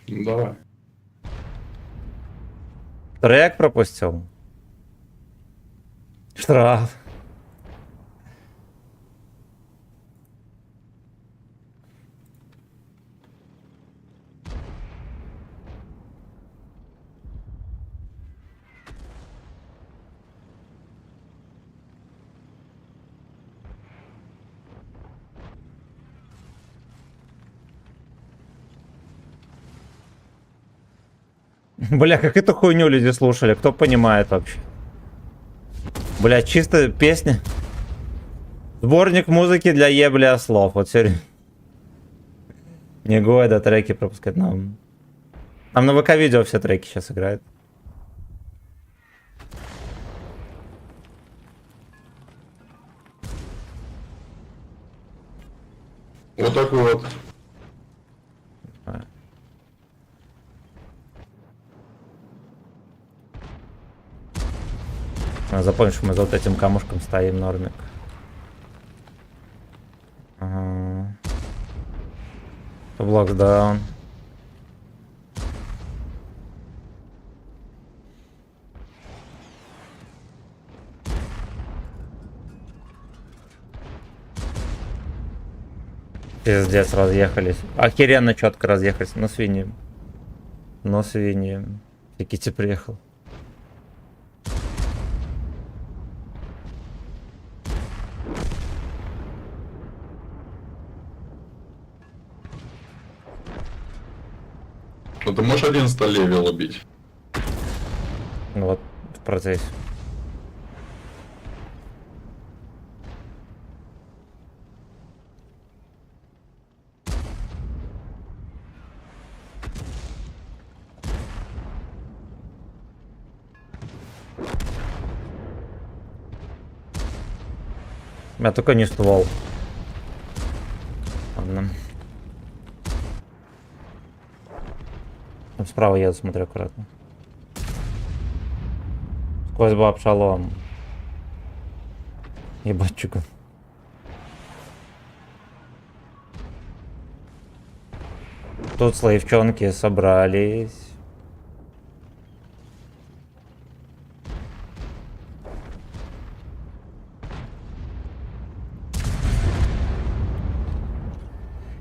Ну, давай. Трек пропустил. Штраф. Бля, как эту хуйню люди слушали, кто понимает вообще? Бля, чисто песня. Сборник музыки для ебля слов. Вот серьезно. Не года треки пропускать нам. Там на ВК-видео все треки сейчас играют. Вот так вот. Запомни, что мы за вот этим камушком стоим, нормик. Ага. Блокс даун. Пиздец, разъехались. Охеренно четко разъехались. Ну, свиньи. Ну, свиньи. Кити приехал. Ну ты можешь 11 левел убить? Ну, вот в процессе. У меня только не ствол. Ладно. Там справа еду, смотри аккуратно. Сквозь баб шалом. Ебать, чука. Тут слоевчонки собрались.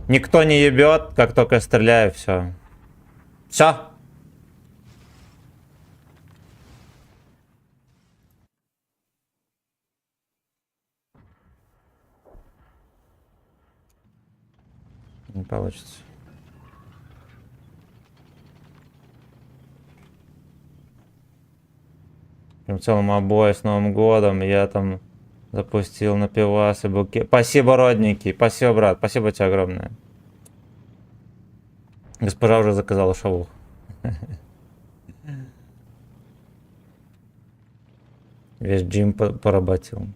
Никто не ебет, как только стреляю, все. Все. Не получится. Прям целым обои с Новым годом. Я там запустил на пивасы букет. Спасибо, родненький. Спасибо, брат. Спасибо тебе огромное. Госпожа уже заказала шавух. Весь джим поработил.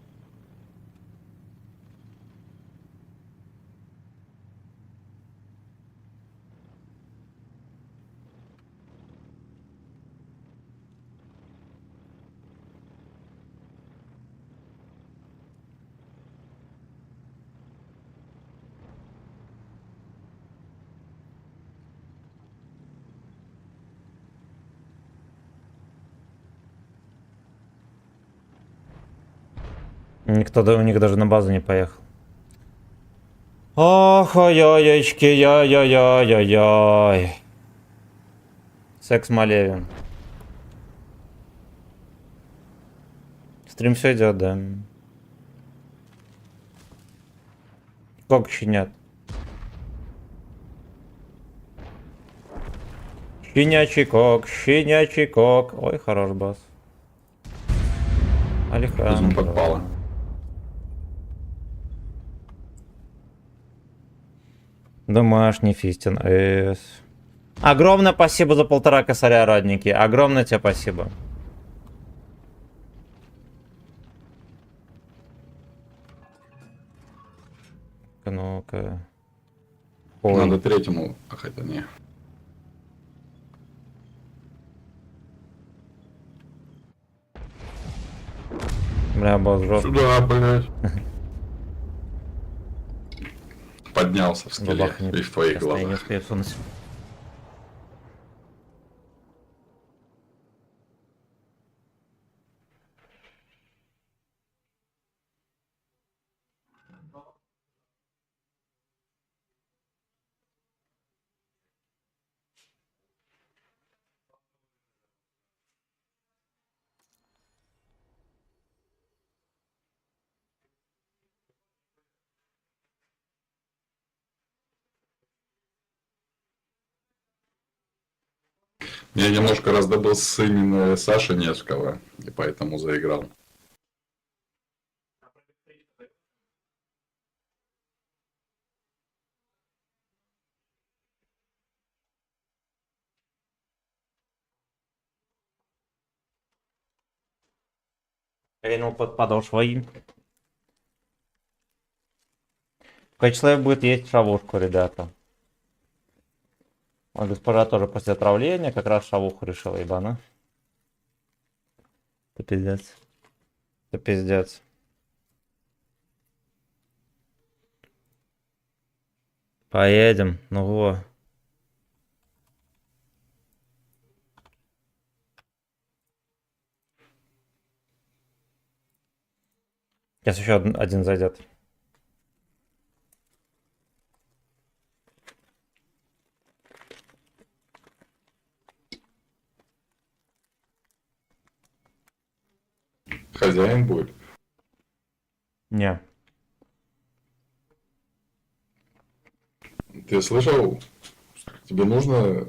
Никто у них даже на базу не поехал. Ох, ой-ой-очки, яй-яй-яй-яй-яй. Секс Малевин. Стрим все идет, да. Сколько щенят? Щенячий кок, щенячий кок. Ой, хорош бас. Кузьма подпала. Домашний Фистин С. Огромное спасибо за 1,5 косаря, родненький. Огромное тебе спасибо. Ну-ка. Ой. Надо третьему, а хотя не. Бля, босс жёсткий. Сюда, блядь. Поднялся в скеле Бабахнет. и в твоих Сейчас я не глазах. успею сунуть. Я немножко раздобыл с имени Саши Невского, и поэтому заиграл. Рейнул под подошвой. Кэчлэйв будет есть шавушку, ребята. А госпожа тоже после отравления как раз шавуху решила, ебана. Это пиздец. Это пиздец. Поедем. Ну во. Сейчас еще один зайдет. Хозяин будет. Не. Ты слышал? Тебе нужно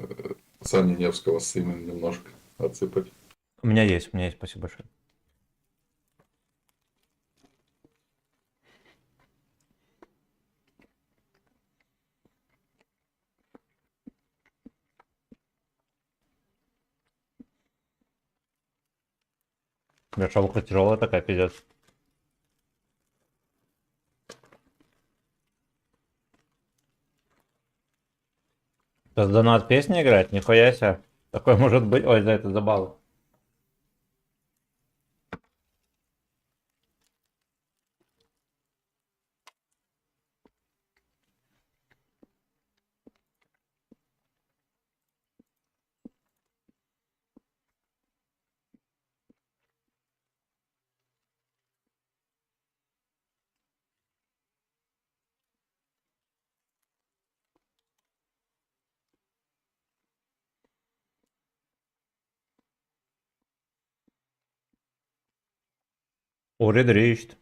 Сани Невского с именем немножко отсыпать? У меня есть, спасибо большое. Бля, шавуха тяжелая такая, пиздец. Сейчас донат песни играть? Нихуя себе. Такое может быть. Ой, за это забал. Уредрищт.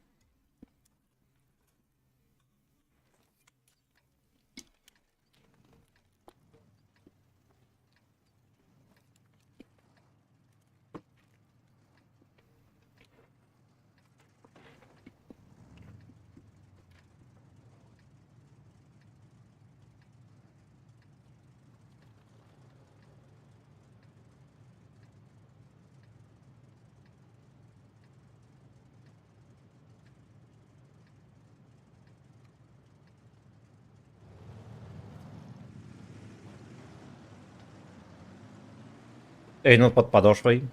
Эйнул под подошвой.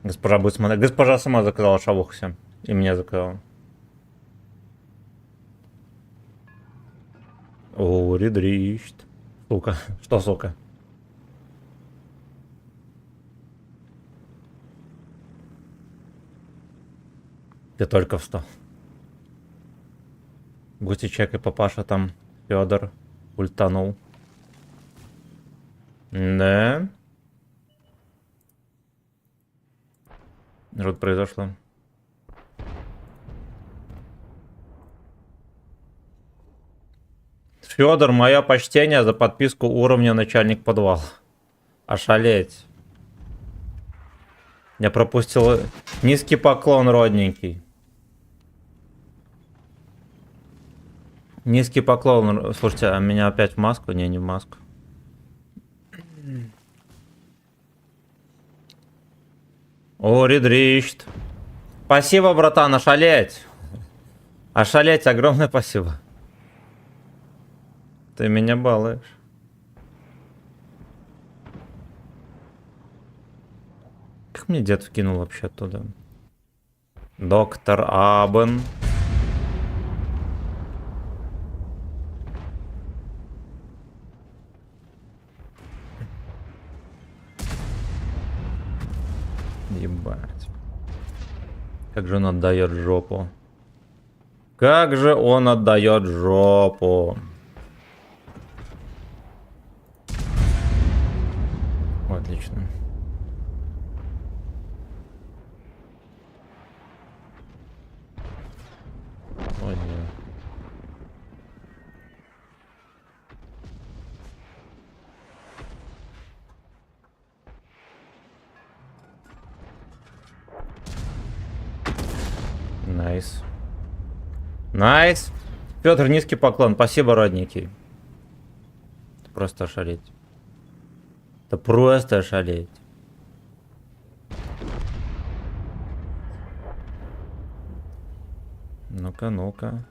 Госпожа будет смотреть. Госпожа сама заказала шавухся. И меня заказала. О, редрищт. Сука. Что, сука? Ты только встал. Густи чекай, папаша там. Федор ультанул. Да. Что произошло? Федор, мое почтение за подписку уровня начальник подвала. Ошалеть. Я пропустил низкий поклон, родненький. Низкий поклон. Слушайте, а меня опять в маску? Не в маску. О, редрищт. Спасибо, братан, ошалеть. Ошалеть, огромное спасибо. Ты меня балуешь. Как мне дед вкинул вообще оттуда? Доктор Абен. Ебать. Как же он отдает жопу. Как же он отдает жопу. Отлично. Ой, нет. Найс. Найс. Петр, низкий поклон. Спасибо, родненький. Это просто ошалеть. Это просто ошалеть. Ну-ка, ну-ка.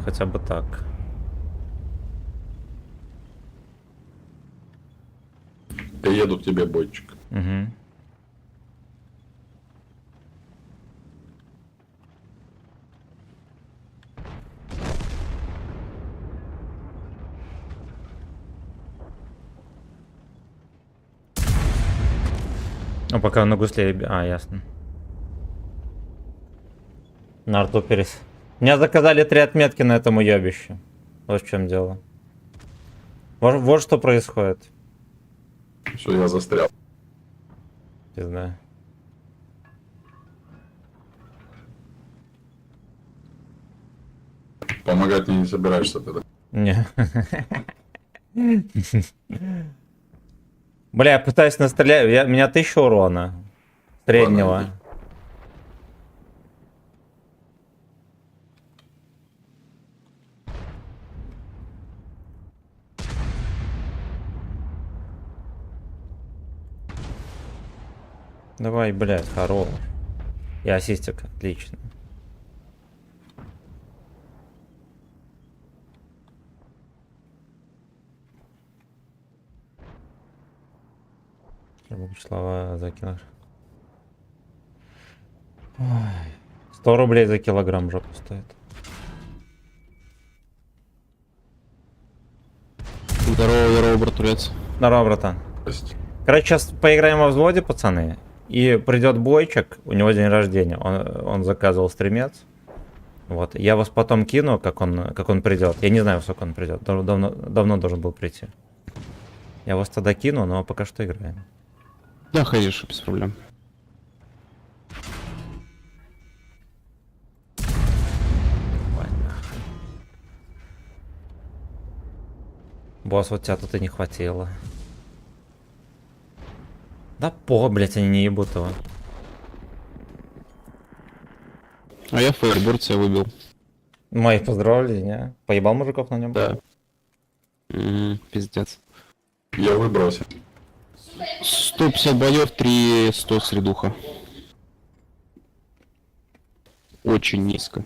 Хотя бы так. Я еду к тебе, бойчик. Угу. А пока на гусле... А, ясно. На арту перес. Меня заказали 3 отметки на этом уебище. Вот в чем дело. Вот что происходит. Все, я застрял. Не знаю. Помогать мне не собираешься тогда. Не. Бля, я пытаюсь настрелять. У меня 1000 урона. Среднего. Ладно, иди. Давай, блядь, хорош. И ассистик, отлично. Слова закинешь. 100 рублей за килограмм жопа стоит. Здорово, здорово, братулец. Здорово, братан. Здрасте. Короче, сейчас поиграем во взводе, пацаны. И придет бойчик, у него день рождения. Он заказывал стримец. Вот. Я вас потом кину, как он придет. Я не знаю, сколько он придет. Давно должен был прийти. Я вас тогда кину, но пока что играем. Да, ходишь, без проблем. Босс, вот тебя тут и не хватило. Да блять, они не ебут его. А я фейерборд себя выбил. Мои поздравления. Поебал мужиков на нем? Да. Пиздец. Я выбрался. 150 боев, 300 средуха. Очень низко.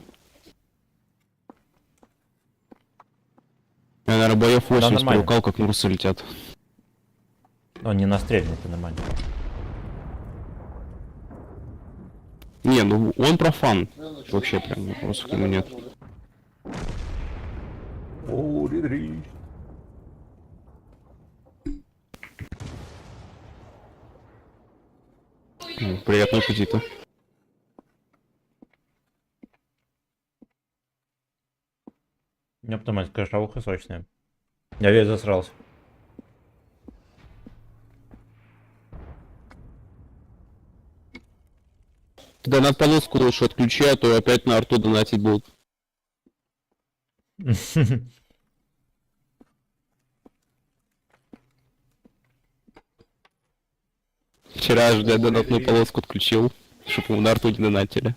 Я, наверное, боев 80 нормально. привыкал, как мурсы летят. Он не настрельный, это нормально. Не, ну он профан. Вообще прям вопросов к нему нет. О, Ридрич. Приятного аппетита. У меня потом эта шавуха сочная. Я весь засрался. Тогда надо полоску лучше отключи, а то опять на арту донатить будут. Вчера же я донатную полоску отключил, чтобы на арту не донатили.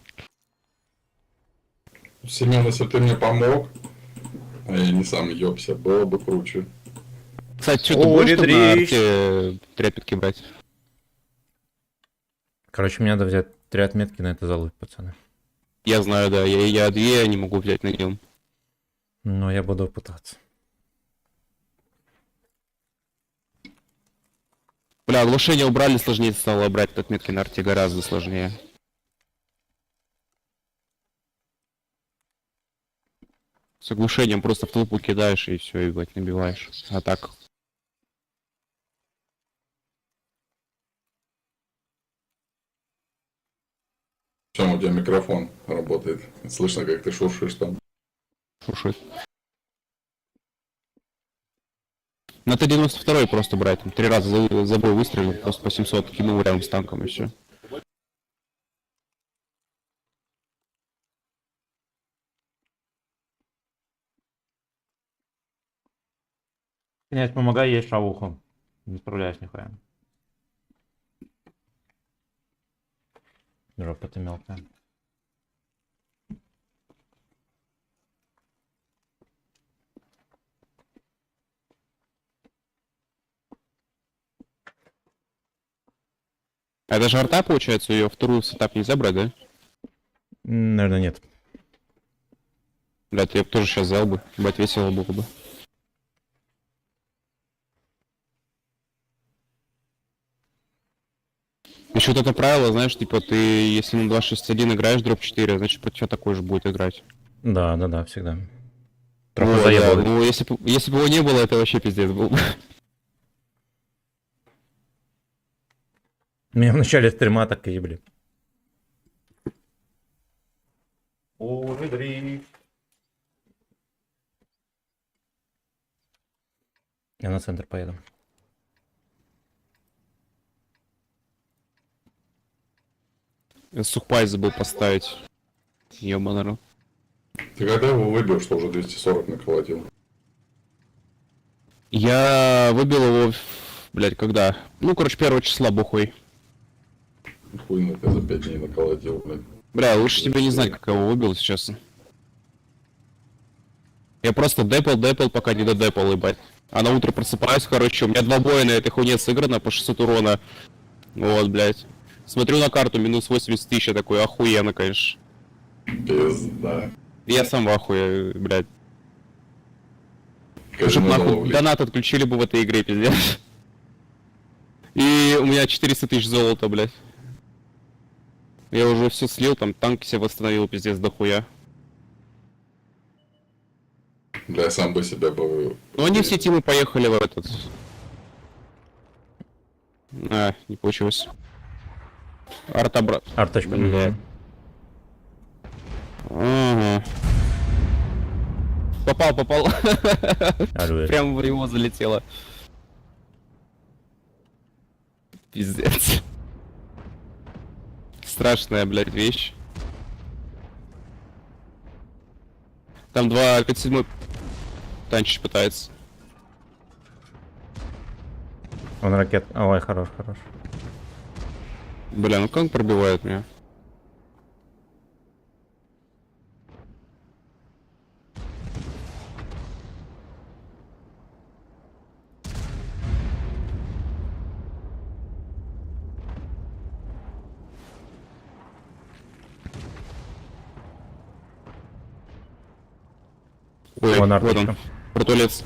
Семен, если бы ты мне помог, а я не сам ёбся, было бы круче. Кстати, что ты О, будешь тут на Ридрич. арте тряпки брать? Короче, мне надо взять 3 отметки на это залупь, пацаны. Я знаю, да, я 2 не могу взять на нем. Но я буду пытаться. Бля, оглушение убрали, сложнее стало брать отметки на арте, гораздо сложнее. С оглушением просто в толпу кидаешь и все, ебать, набиваешь. А так. В чем у тебя микрофон работает? Слышно, как ты шуршишь там. Шуршит. На Т-92 просто брать, там 3 раза за бой выстрелил, просто по 700 кинул рядом с танком и все. Князь, помогай есть шавуху. Не справляюсь нихуя. Жопа ты мелкая. Это же арта, получается, ее вторую сетап нельзя брать, да? Наверное, нет. Блядь, я бы тоже сейчас взял бы, бать, весело было бы. Еще вот это правило, знаешь, типа ты, если на 2.6.1 играешь дроп 4, значит против тебя такой же будет играть. Да, всегда. Трохи Вот, да, заебывает. ну если бы его не было, это вообще пиздец был бы. Меня в начале стрима так и ебли. О, Ридрич. Я на центр поеду. Я сухпай забыл поставить. Ёбаный рот. Ты когда его выбил, что уже 240 наколотил? Я выбил его, блядь, когда? Ну, короче, 1 числа бухой. Хуйно ты за 5 дней наколотил, блядь. Бля, лучше тебе не знать, как я его выбил сейчас. Я просто депал, пока не додепал, ебать. А на утро просыпаюсь, короче, у меня 2 боя на этой хуйне сыграно по 600 урона. Вот, блядь. Смотрю на карту, минус 80 тысяч, я такой, охуенно, конечно. Пизда. Я сам в ахуе, блядь. Чтоб Казино нахуй заловли. донат отключили бы в этой игре, пиздец. И у меня 400 тысяч золота, блядь. Я уже все слил, там танки себе восстановил, пиздец, дохуя. Да, я сам бы себя бы... Ну они все тимы поехали в этот. А, не получилось. Арта, брат. Арточка. Бля. Ага. Попал. Алло. Прям в него залетело. Пиздец. Страшная, блядь, вещь. Там 257 танчить пытается. Он ракет. Ой, хорош. Бля, ну как он пробивает меня? Ой, Вон вот арточка. он. Протулец.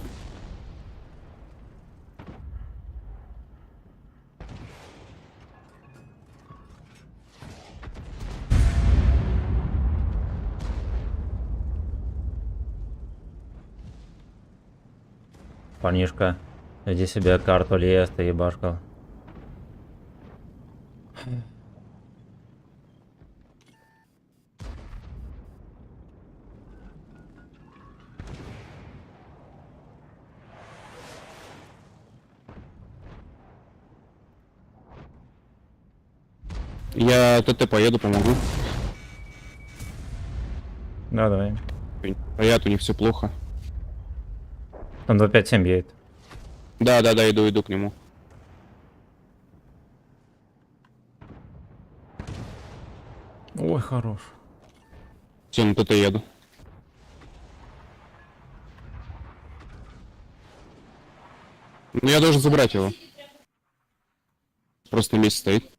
Парнишка, иди себе карту лес, ты ебашкал. Я ТТ поеду, помогу. Да, давай. Стоят, у них все плохо. Там 257 едет. Да, иду к нему. Ой, хорош. Все, на ТТ еду. Ну я должен забрать его. Просто на месте стоит.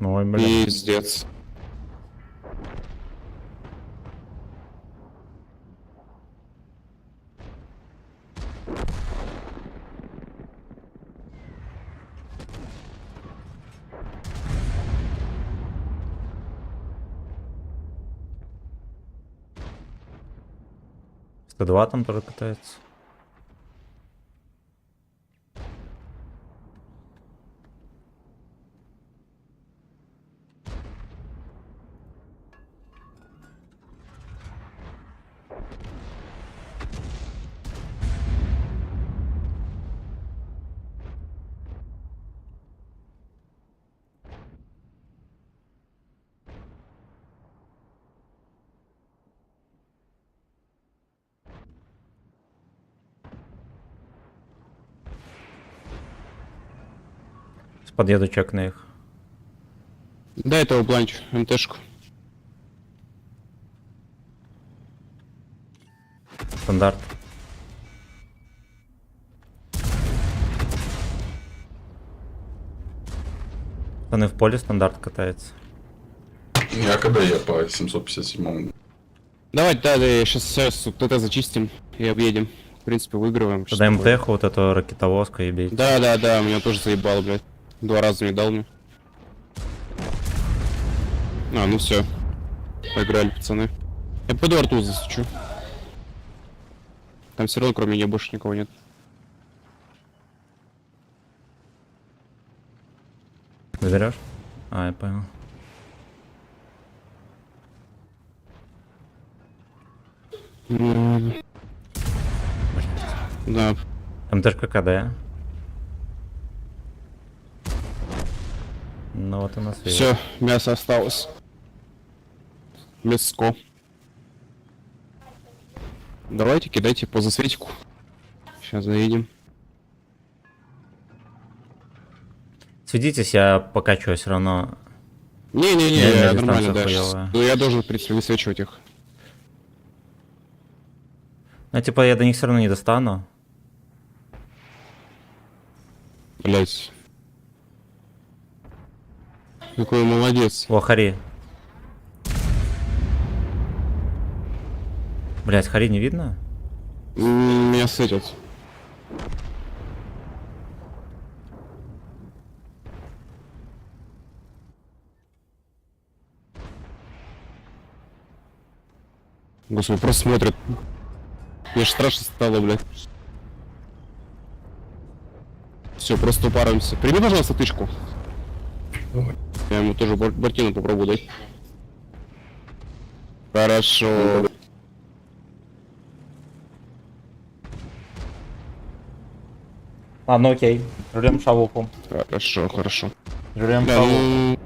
Ой, блин. Пиздец. Т2 там тоже катается. Подъеду чек на их. Дай этого бланч, МТшку. Стандарт. Пацаны, в поле стандарт катается. Я когда я по 757-му. Давай, да, сейчас ТТ зачистим и объедем. В принципе, выигрываем. Тогда Что такое? МТХ, вот эту ракетовозку и бейте. Да, меня тоже заебало, блядь. 2 раза не дал мне. А, ну все. Поиграли, пацаны. Я пойду арту засучу. Там все равно кроме меня больше никого нет. Заберешь? А, я понял. Да. МТшка КД. Ну вот у нас есть. Все, мясо осталось. Мяско. Давайте кидайте по засветику. Сейчас заедем. Светитесь, я покачу все равно. Не-не-не, Не, я дистанция нормально, да. хуёвая. Ну, я должен, в принципе, высвечивать их. Ну, типа, я до них все равно не достану. Блять. Какой молодец. О, Хари. Блять, Хари не видно? Меня сетят. Господи, просто смотрят. Мне ж страшно стало, блядь. Все, просто упаримся. Прими, пожалуйста, тычку. Я ему тоже бортину попробую дать. Хорошо. А, ну окей. Жрем шавуху. Хорошо, хорошо. Жрем Бля, шавуху. ну...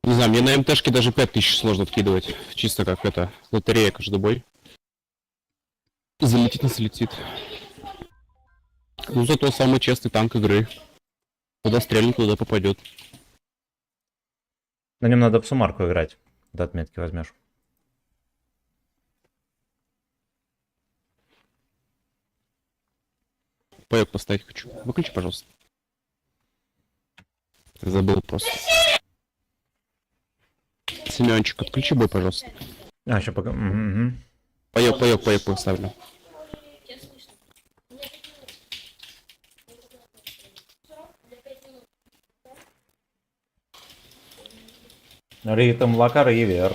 Не знаю, мне на МТшке даже 5000 сложно откидывать. Чисто как это, лотерея каждый бой. Залетит, не залетит. Ну, зато самый честный танк игры. Куда стрельнет, туда попадет. На нем надо в сумарку играть. До отметки возьмешь. Паёк поставить хочу. Выключи, пожалуйста. Забыл просто. Семёнчик, отключи бой, пожалуйста. А, еще пока. Мгм. Паёк поставлю. Ритм лака ривер.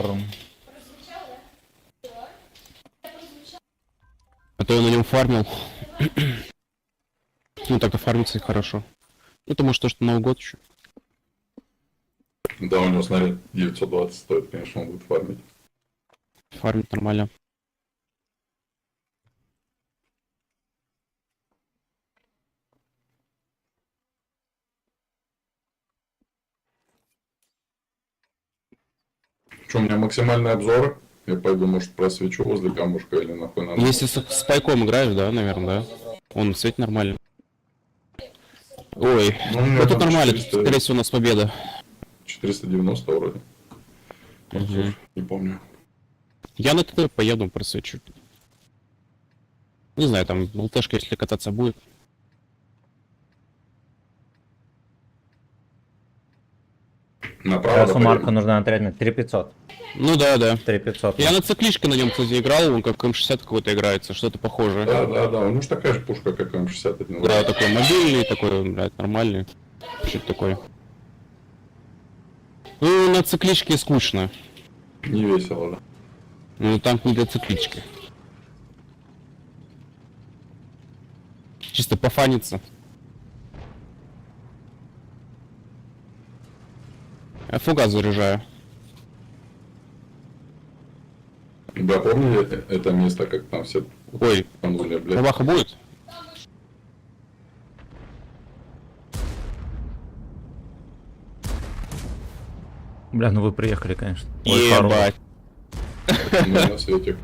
А то я на нем фармил. Ну так-то фармится и хорошо. Это может то, что Новый год еще. Да, у него снаряд 920 стоит, конечно, он будет фармить. Фармит нормально. Что, у меня максимальный обзор? Я пойду, может, просвечу возле камушка или нахуй надо. Если с пайком играешь, да, наверное, да. Он светит нормально. Ой, Ну, у меня это там нормально, 400. скорее всего у нас победа. 490 вроде. Мгм. Не помню. Я на ТТ поеду, просвечу. Не знаю, там ЛТшка, если кататься будет. Направо Сейчас да сумарку поедем. нужно на 3500. Ну да, да. 3500. Я на циклишке на нем, кстати, играл, он как М60 какой-то играется, что-то похожее. Да. У него же такая же пушка, как М61. Да, такой мобильный, такой, блядь, нормальный. Что-то такое. Ну, на цикличке скучно. Не весело, да. Ну, танк не для циклички. Чисто пофаниться. Я фугас заряжаю. Да, помню это место, как там все Ой, панули, блядь. бабаха будет? Бля, ну вы приехали, конечно. Ой, пару. Ебать. Мы на свете.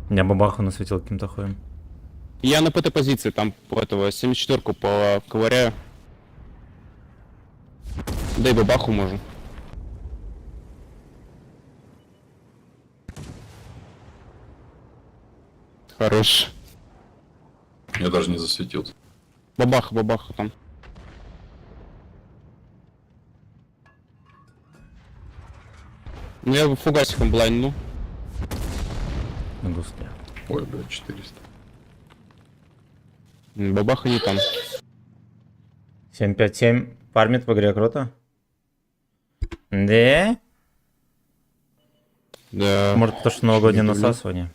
Я бабаху насветил каким-то хуем. Я на ПТ позиции, там по этого 74-ку поковыряю. Да и бабаху можно. Хорош. Я даже не засветился. Бабаха там. Ну я фугасиком блайнну. На гусле. Ой, блядь, 400. Бабаха не там. 757 фармит в игре круто. Да? Да. Может, потому что новогоднее Не люблю. насасывание.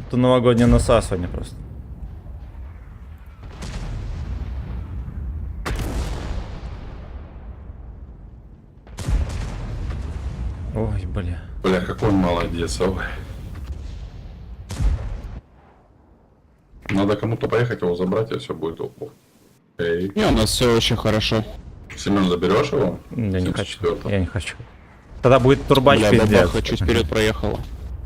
Это новогоднее насасывание просто. Ой, бля. Бля, какой он молодец, ой. Надо кому-то поехать его забрать, и все будет опу. Эй. Не, у нас все очень хорошо. Семен, заберешь его? Я не хочу. 74-го. Я не хочу. Тогда будет турбач Бля, пиздец. бабаха чуть вперед проехала.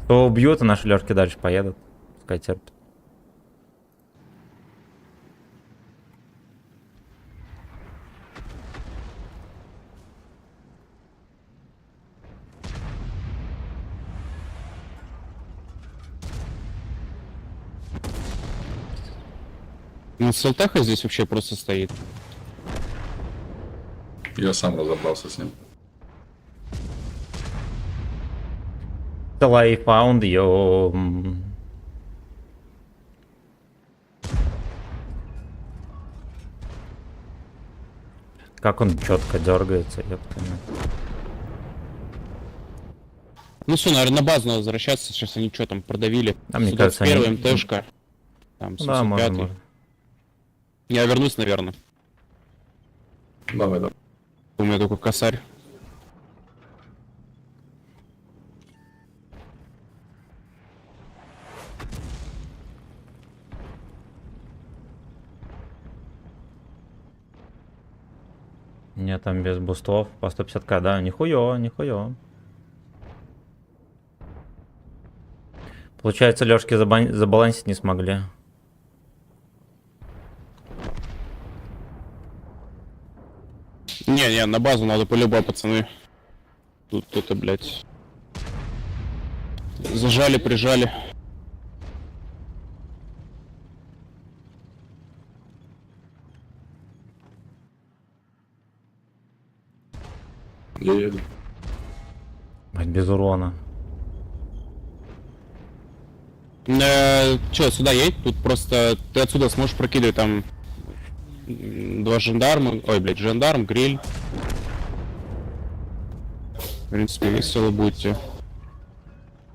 То убьют, а наши лёжки дальше поедут. Пускай терпят. Ну, Салтаха здесь вообще просто стоит. Я сам разобрался с ним. Till I found you. Как он четко дергается, ёпта. Ну все, наверное, на базу надо возвращаться. Сейчас они что там продавили. А мне Сюда кажется, они- первый МТшка. Там Да, можно, 75-й. можно. Я вернусь, наверное. Давай, давай. У меня только косарь. Нет, там без бустов. По 150к, да, нихуё, нихуё. Получается, Лёшки забалансить не смогли. Не, на базу надо по-любому, пацаны. Тут это, блядь. Зажали, прижали. Я еду. Блядь, без урона. Чё, сюда едь? Тут просто ты отсюда сможешь прокидывать там 2 жандарма. Ой, блядь, жандарм, гриль. В принципе, весело будете.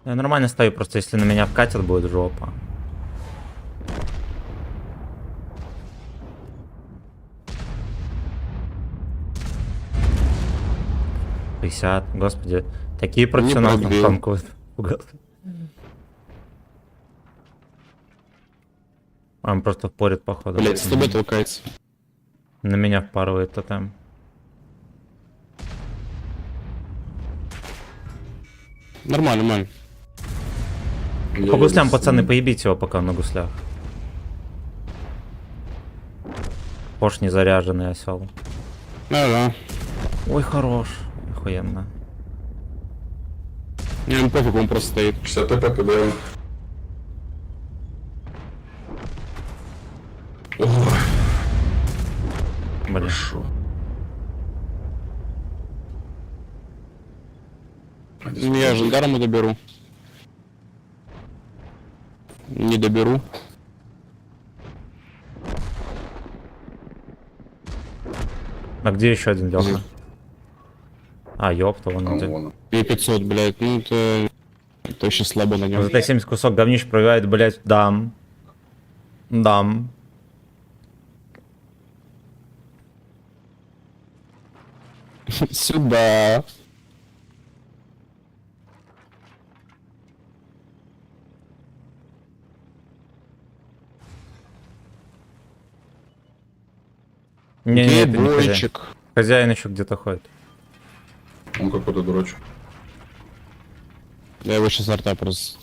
Я нормально стою, просто если на меня вкатят, будет жопа. «50». Господи, такие профессионалы пробил. танкуют. Господи. Он просто впорит, походу. Блядь, с тобой толкается. На меня впарывает тотем. Нормально, нормально. Я По гуслям, еду с пацаны, ним. поебите его пока на гуслях. Пош не заряженный осел. Да. Ой, хорош. Охуенно. Не, пофиг, он просто стоит. 60 ТП КД. Ой, Блин. хорошо. Я жандарма доберу. Не доберу. А где еще один Леха? А, ёпта, вон где. Вон. И 500, блядь, ну это вообще слабо на нем. Вот это 70 кусок говнищ пробивает, блять, дам. Дам. Сюда. Не, это не хозяин. Гейбойчик. Хозяин еще где-то ходит. Он какой-то дурачок. Я его сейчас арта просто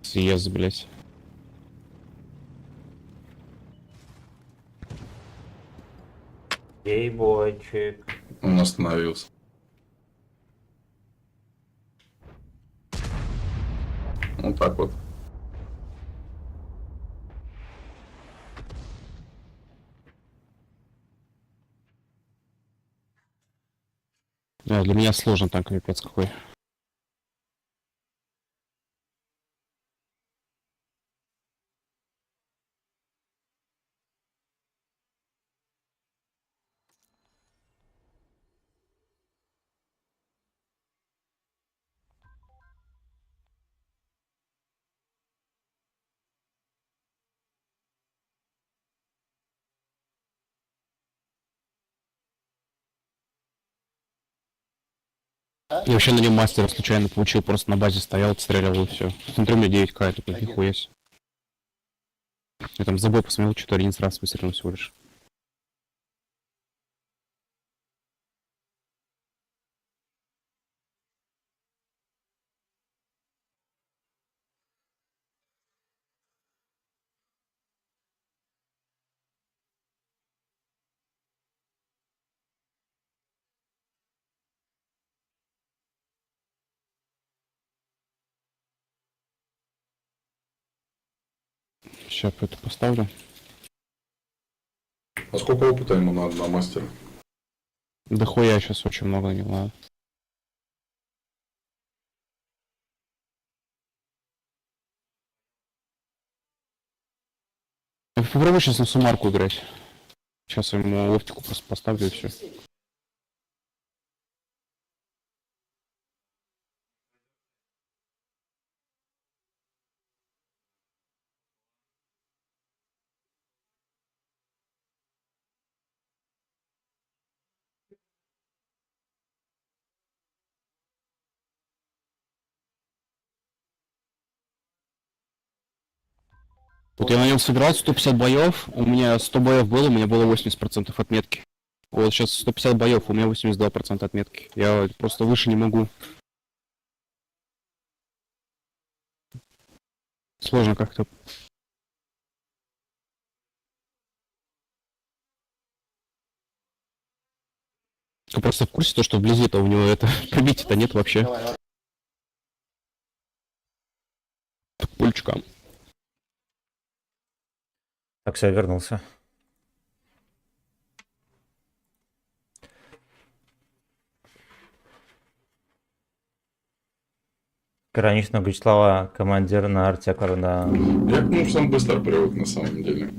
съезд, блядь. Ей-бойчик. Он остановился. Вот так вот. Да, для меня сложно танк, пипец какой. Я вообще на нем мастера случайно получил, просто на базе стоял, отстреливал и все. Смотрю, у меня 9к, я такой, нихуя себе. Я там за бой посмотрел, что-то 11 раз выстрелил всего лишь. Сейчас это поставлю. А сколько опыта ему надо на мастера? Да хуя сейчас очень много на него надо. Попробуй сейчас на сумарку играть. Сейчас я ему оптику просто поставлю и все. Вот я на нем сыграл 150 боев, у меня 100 боев было, у меня было 80% отметки. Вот сейчас 150 боев, у меня 82% отметки. Я просто выше не могу. Сложно как-то. Я просто в курсе то, что вблизи-то у него это пробития-то нет вообще. К пульчикам. Так, все, вернулся. Граничного Гречеслава, командир на Артекар, да. Я к нему сам быстро привык на самом деле.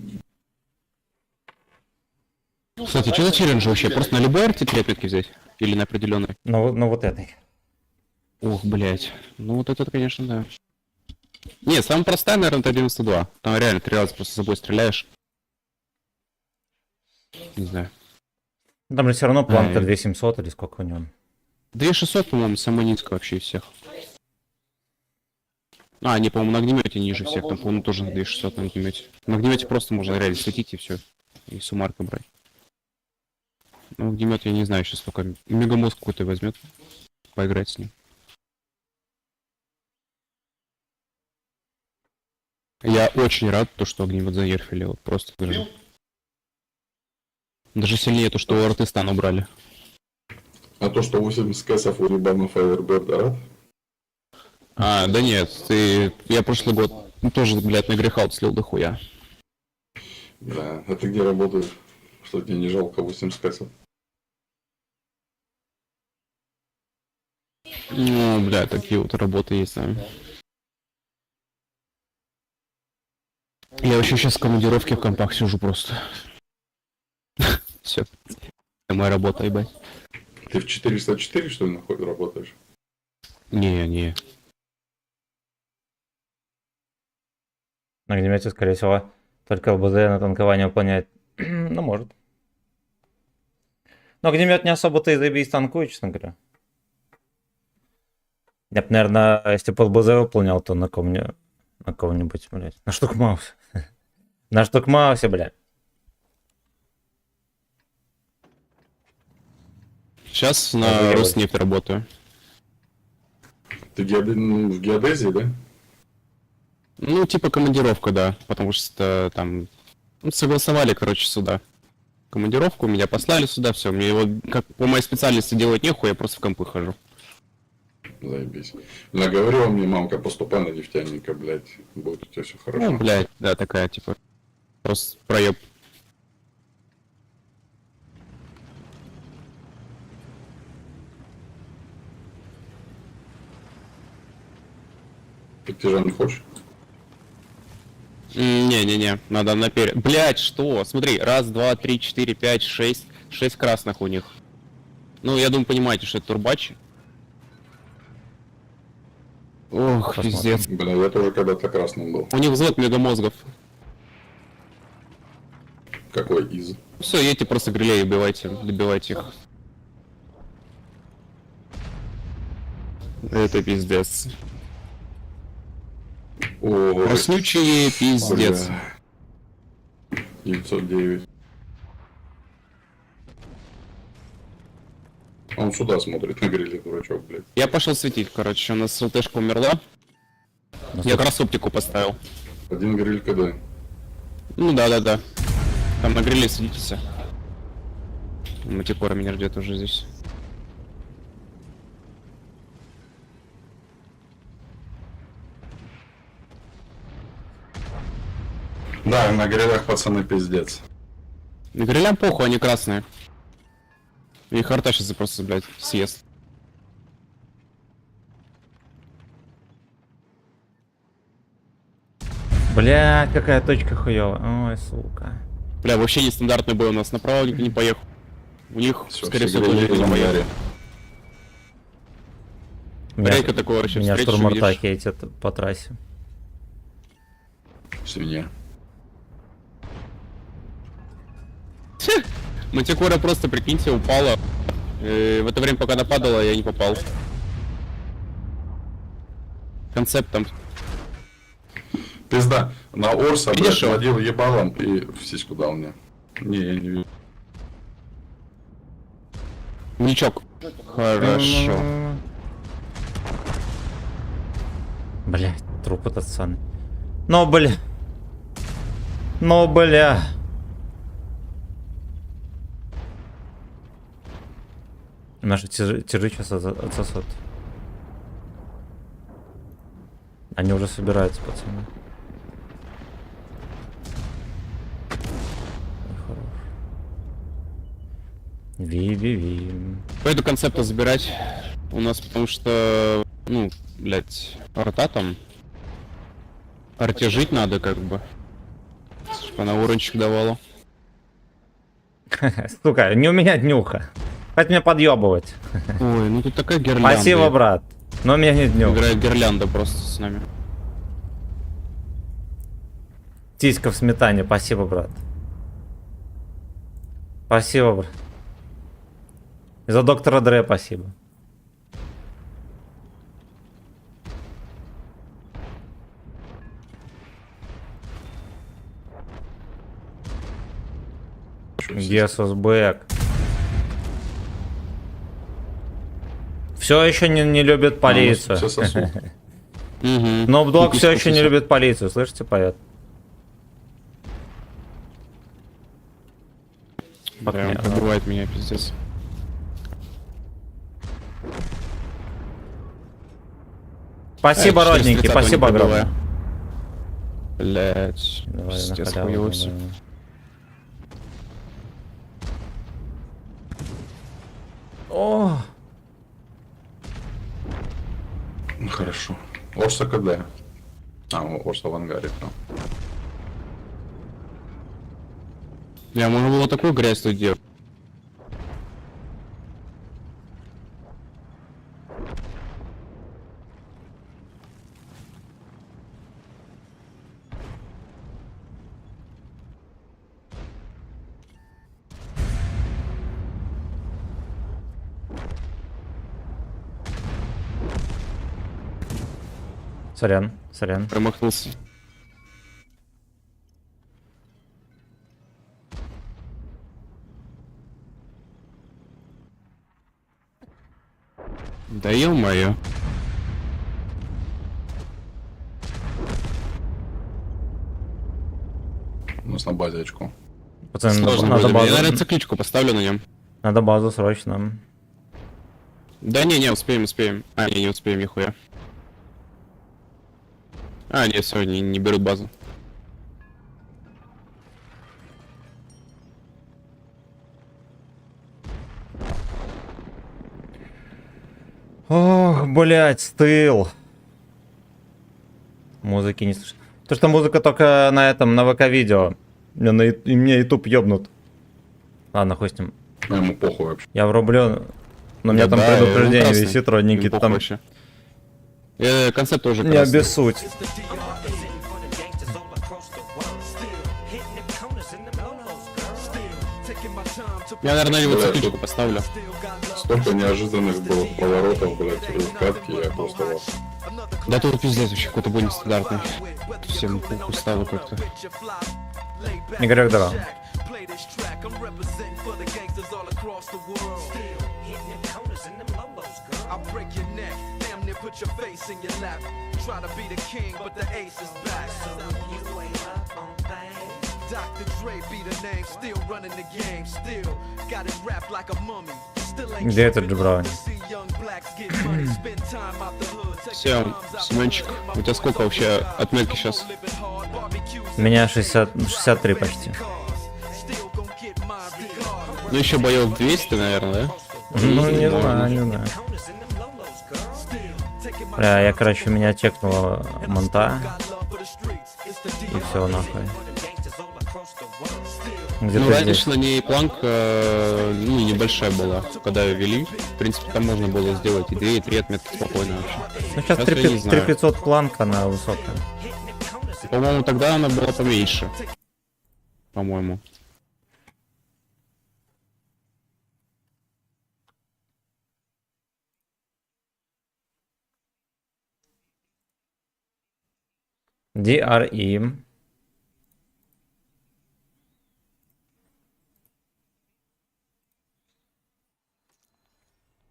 Кстати, что за челлендж вообще? Просто на любой арте трепетки взять? Или на определенной? Ну вот этой. Ох, блять. Ну вот это, конечно, да. Не, самая простая, наверное, это 92. Там реально 3 раза просто с собой стреляешь. Не знаю. Там же все равно планка Ай. 2700 или сколько у него. 2600, по-моему, самая низкая вообще из всех. А, не, по-моему, на огнемете ниже всех. Там, по-моему, тоже на 2600 на огнемете. На огнемете просто можно реально светить и все. И суммарка брать. Ну, огнемет я не знаю сейчас только. Мегамозг какой-то возьмет. Поиграть с ним. Я очень рад, то, что огнемет занерфили. Вот просто даже. Даже сильнее то, что у Артистан убрали. А то, что 80 кэсов у Рибана Фаерберда, рад? А, да нет, я прошлый год тоже, блядь, на грехаут слил дохуя. Да. А ты где работаешь? Что тебе не жалко 80 кэсов? Ну, бля, такие вот работы есть, да. Я вообще сейчас в командировке в компах сижу просто. Все. Это моя работа, ебать. Ты в 404, что ли, работаешь? Не. На огнемете, скорее всего, только ЛБЗ на танкование выполняет. Ну, может. Но огнемет не особо-то и заебись танкует, честно говоря. Я бы, наверное, если бы ЛБЗ выполнял, то на ком-нибудь, блядь. На штукмаусе. На штукмаусе, блядь. Сейчас А, на я Роснефть работаю. Ты в геодезии, да? Ну, типа командировка, да. Потому что там согласовали, короче, сюда. Командировку, меня послали сюда, все. Мне его, как по моей специальности делать нехуй, я просто в компы хожу. Заебись. Наговорила мне мамка, поступай на нефтяника, блядь. Будет у тебя все хорошо. Ну, блядь, да, такая, типа, просто проеб. Ты же не хочешь? Не-не-не, надо наперед. Блять, что? Смотри, раз, два, три, четыре, пять, шесть. 6 красных у них. Ну, я думаю, понимаете, что это турбачи. Ох, Посмотрим. пиздец. Бля, я тоже когда-то красным был. У них взвод мегамозгов. Какой из? Все, едьте просто грилей, добивайте их. Это пиздец. О, Краснючие пиздец. бля. 909. Он сюда смотрит на гриле, дурачок, блядь. Я пошел светить, короче, у нас ЛТшка умерла. Я как раз оптику поставил. Один гриль КД. Ну да. Там на гриле сидитесь. Матикора меня ждет уже здесь. Да, на грилях пацаны пиздец. На грилям похуй, они красные. Их арта сейчас просто, блядь, съест. Бля, какая точка хуёвая. Ой, сука. Бля, вообще нестандартный бой у нас, направо никто не поехал. У них, Всё, скорее все всего, тоже грили никто в не поехал. ангаре. Рейка такого вообще Меня встретишь, штурморта увидишь. хейтят по трассе. Свинья. Матикора просто, прикиньте, упала. В это время, пока она падала, я не попал. Концепт там. Пизда. На Орса, блядь, Видишь его? водил ебалом и в сиську дал мне. Не, я не вижу. Ничок. Хорошо. Блять, труп этот сан. Ну, бля. Ну, бля. Наши тяжи сейчас отсосут. Они уже собираются, пацаны. Ой, хорош. Ви-ви-ви. Пойду концепта забирать у нас, потому что, ну, блять, арта там. Арте жить надо, как бы. Чтобы она урончик давала. Сука, не у меня днюха. Хоть меня подъебывать. Ой, ну тут такая гирлянда. Спасибо, брат. Но у меня нет днюха. Играет гирлянда просто с нами. Тиська в сметане, спасибо, брат. Спасибо, брат. И за доктора Дре спасибо. Jesus back. Все еще не любит полицию. Все сосут. Угу. Ноубдог все еще не любит полицию, слышите, поет? Да, он пробивает меня, пиздец. Спасибо, родненький, спасибо огромное. Блять, Давай, на пиздец, халяву, хуёвый. давай. О, Ну, хорошо. Орса КД. Орса в ангаре. Прям. Я можно было такую грязь тут делать. сорян, сорян. Промахнулся. Да ё-моё. У нас на базе очко. Пацаны, Сложно надо вроде бы. Я, базу. наверное, цикличку поставлю на нем. Надо базу срочно. Да не, успеем. А, не успеем, нихуя. А, нет, все, не берут базу. Ох, блять, стыл. Музыки не слышно. То, что музыка только на этом, на ВК-видео. И мне YouTube ёбнут. Ладно, хуй с ним. Ну, ему похуй вообще. Я врублю. Но у меня там Да, предупреждение красный. висит, родненький. Им похуй Там вообще. Концепт тоже не красный. обессудь. Я, наверное, его Блядь, цикличку тут- поставлю. Столько неожиданных было поворотов, блядь, в катке, я просто вас. Да тут пиздец вообще какой-то бой нестандартный. Всем похуй стало как-то. Игорек, давай. Play this track, I'm representing for the gangsters all across the world. Still hitting them corners and them lolos, girl. I'll break your neck, damn near put your face in your lap. Try to be the king, but the ace is back. So you ain't up on things. Dr. Dre be the name, still running the game, still got it wrapped like a mummy. Still ain't Где этот tripping Джабрани? to see young blacks get money, spend time out the hood, take Все, your moms out Семенчик, the hood, у тебя сколько вообще отметки сейчас? living hard, barbecues У меня 63 почти. still gon' get mine regardless. Ну еще боев 200, наверное, да? Ну, не знаю, не знаю. Бля, я, короче, меня чекнула монта. И все, нахуй. Ну, Где-то здесь. раньше на ней планка, ну, небольшая была, когда ее вели. В принципе, там можно было сделать и 2, и 3 отметки спокойно вообще. Ну, сейчас Сейчас я не знаю. 3500 планка, она высокая. По-моему, тогда она была поменьше. По-моему. DRE.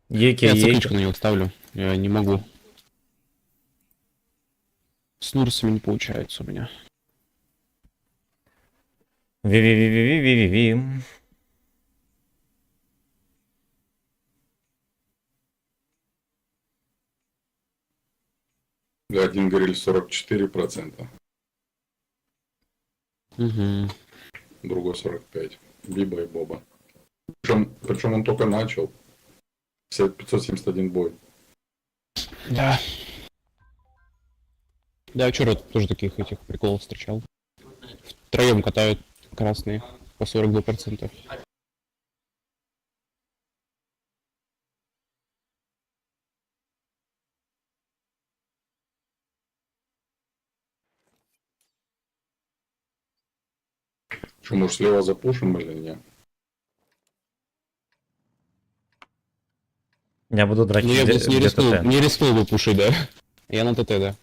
Я Еки. цикличку на него ставлю. Я не могу. С Нурсами не получается у меня. Ви-ви-ви-ви-ви-ви-ви. Один говорили 44%, Угу. другой 45%. Биба и Боба. Причем он только начал. 571 бой. Да. Да, вчера тоже таких этих приколов встречал. Втроем катают красные по 42%. Что, может, слева запушим или нет? Я буду драть Ну, я бы не ДТТ. рискнул бы пушить, да. Я на ТТ, да.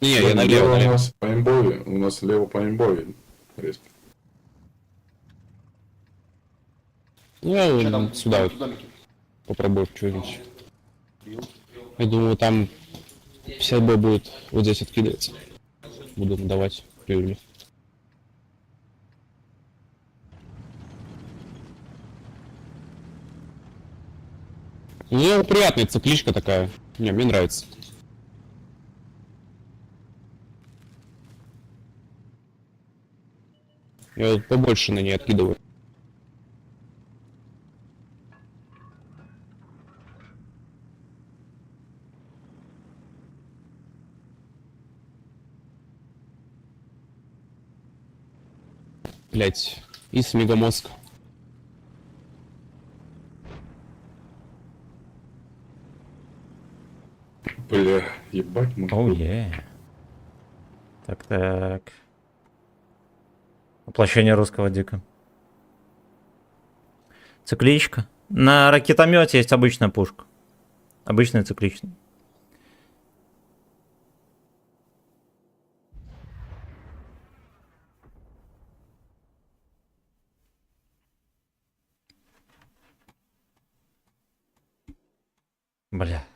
Не, я Слева налево, у налево. нас по имбове. У нас слева по имбове. Риск. Ну, я сюда вот попробую что-нибудь. Я думаю, там 50 б будет вот здесь откидываться. Буду давать прибыли. Ну, приятная цикличка такая. Не, мне нравится. Я вот побольше на ней откидываю. Блять, из мегамозг. Бля, ебать мы. Оу, е. Так. Воплощение русского дика. Цикличка. На ракетомете есть обычная пушка. Обычная цикличная. Бля.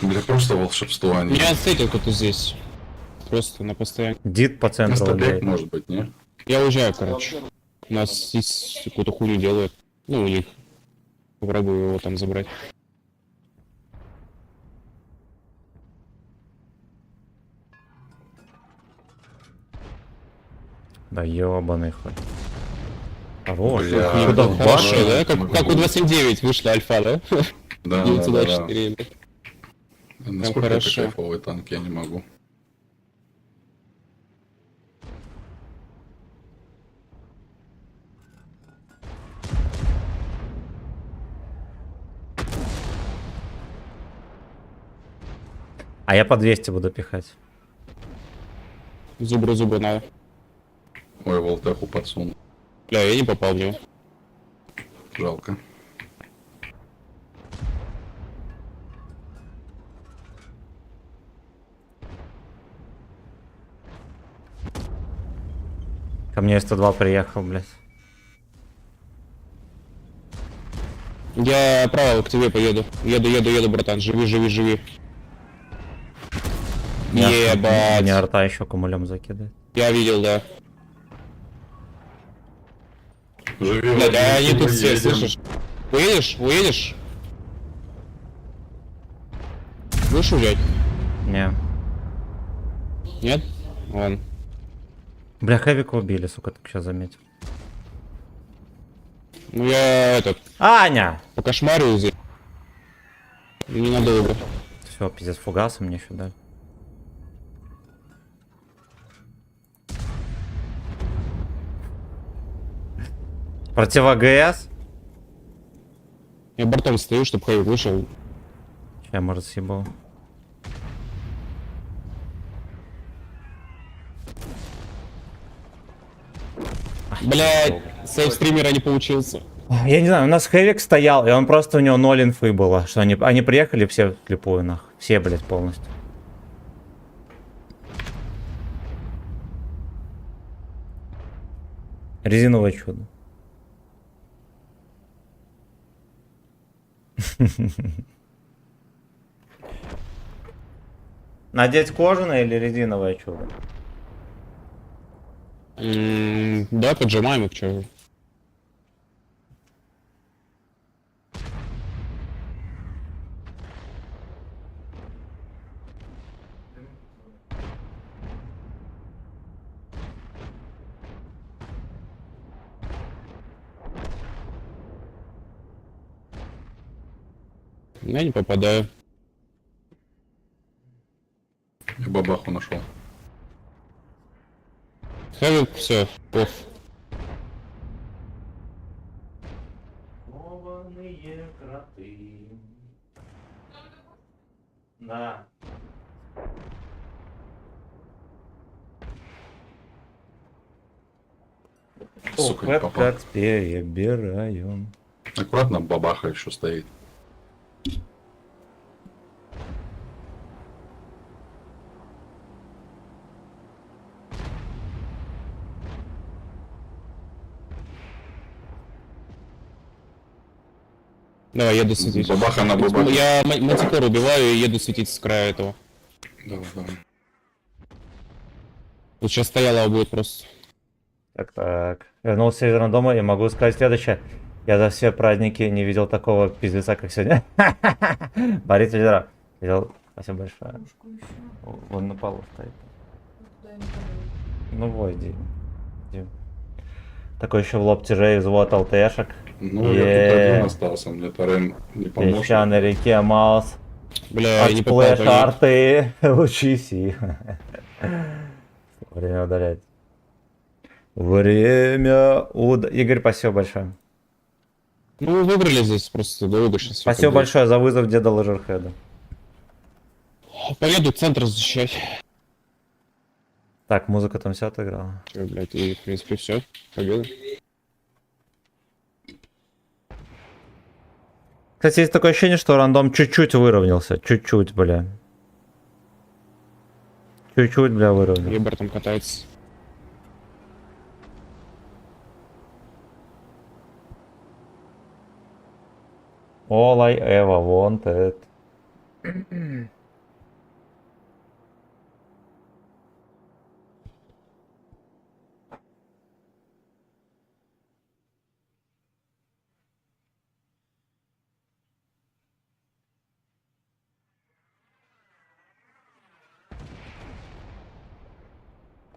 Бля, просто волшебство, а не... Меня отстретил кто-то здесь. Просто на постоянно. Дид по центру Вместо бег, уезжает. может быть, не? Я уезжаю, короче. У нас здесь какую-то хуйню делают. Ну, у них. Попробую его там забрать. Да ёбаный хоть. Хорош. Бля, Куда ну, в хорошо, башню? да? Как у 279 вышли альфа, да? Да, 924. Насколько это хорошо. кайфовый танк, я не могу. А я по 200 буду пихать. Зубру надо. Ой, волтеху подсунул. Бля, я не попал в него. Жалко. Ко мне 102 приехал, блядь. Я право к тебе поеду. Еду, братан. Живи. Ебать. Мне арта еще кумулем закидывает. Я видел, да. Живи, Бля, да Владимир, они тут все, едем. слышишь? Уедешь? Будешь уезжать? Не. Нет? Ладно. Бля, Хэвика убили, сука, так сейчас заметил. Ну я Аня! по кошмарю здесь. Ненадолго. Все, пиздец, фугасы мне еще дали. Против АГС? Я бортом стою, чтобы Хэвик вышел. Я, может, съебал. Блять, сейф стримера не получился. Я не знаю, у нас Хэвик стоял, и он просто у него 0 инфы было. Что они приехали все вслепую, нахуй. Все, блядь, полностью. Резиновое чудо. Надеть кожаное или резиновое чудо? Давай поджимаем их, чё. Я не попадаю. Я бабаху нашел. Хэви, все, оф. Кованые кроты. Да. Сука, не Ох, попал. как перебираю. Аккуратно, бабаха еще стоит. Давай, еду светить. Бабаха на бабахе. Я мантикор убиваю и еду светить с края этого. Давай, давай. Тут сейчас стояла будет просто. Так. Вернулся с северного дома и могу сказать следующее. Я за все праздники не видел такого пиздеца, как сегодня. Борис Ведера. Видел? Спасибо большое. Кружку еще. Вон на полу стоит. Куда я не пойду. Ну, вой, Дим. Такой еще в лоб тяжей взвод ЛТшек. Ну, я тут один остался, мне Тарен не поможет. Песчаной реке Маус. Бля, я не попал Отсплэш по ней. арты. Лучи си. Время удалять. Игорь, спасибо большое. Ну, вы выбрали здесь просто долго сейчас. Спасибо большое за вызов деда Лажерхеда. Поеду центр защищать. Так, музыка там вся отыграла. Чё, блядь, и в принципе все. Победа. Кстати, есть такое ощущение, что рандом чуть-чуть выровнялся. Чуть-чуть, бля. Чуть-чуть, бля, выровнялся. Ебер там катается. All I ever wanted.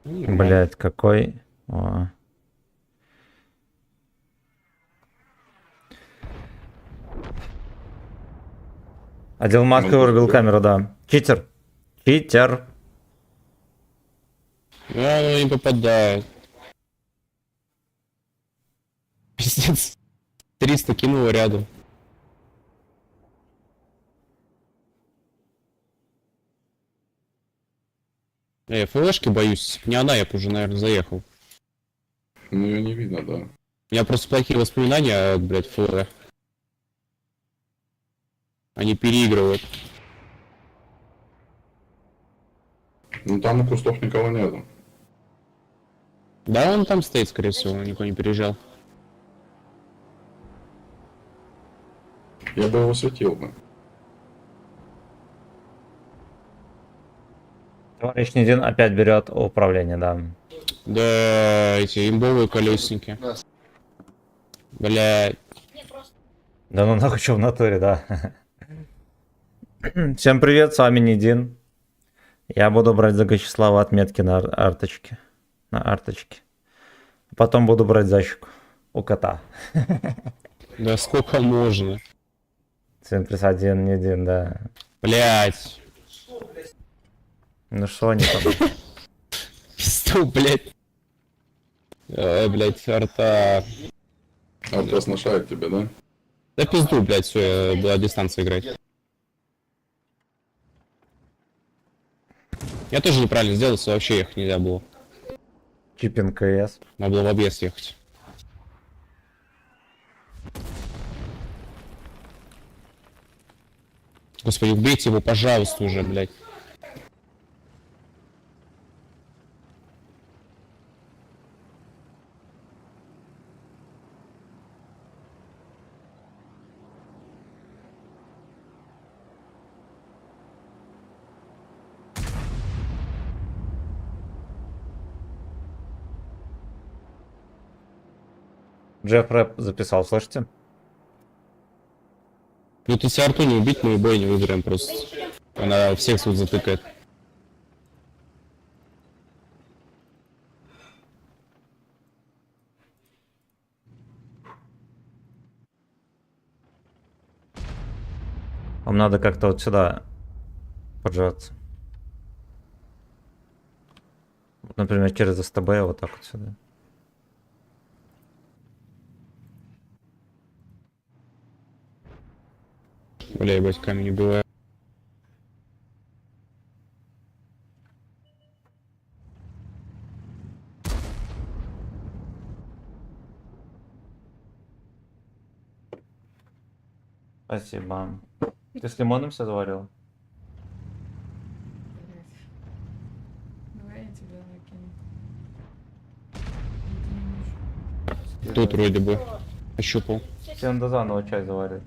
Блять, какой... О. Одел маску и вырубил камеру, да. Читер. Читер. Ну, не попадает. Пиздец. 300 кинуло рядом. Флешки боюсь. Не она, я бы уже, наверное, заехал. Ну, ее не видно, да. У меня просто плохие воспоминания от, блядь, флора. Они переигрывают. Ну, там у кустов никого нету. Да, он там стоит, скорее всего, никто не переезжал. Я бы его светил бы. Товарищ Нидин опять берет управление, да. Да, эти имбовые колесники. Блядь. Да ну нахуй, что в натуре, да. Всем привет, с вами Нидин. Я буду брать за Гачеслава отметки на арточке. На арточке. Потом буду брать защику у кота. Да сколько можно? Всем плюс один, Нидин, да. Блядь. Ну что они там? Что, блядь? Блядь, арта. Арта сношает тебе, да? Да пизду, блядь, все, я буду дистанции играть. Я тоже неправильно сделал, если вообще ехать нельзя было. Чипинг КС. Надо было в объезд ехать. Господи, убейте его, пожалуйста, уже, блядь. Джефф рэп записал, слышите? Ну ты если арту не убить, мы бой не выиграем просто. Она всех тут затыкает. Вам надо как-то вот сюда поджаться. Вот, например, через СТБ вот так вот сюда. Бля, ебать, камень убиваю. Спасибо. Ты с лимоном все заварил? Блядь. Давай я тебя накину. Ты не можешь. Тут вроде бы ощупал. Тебе надо заново чай заваривать.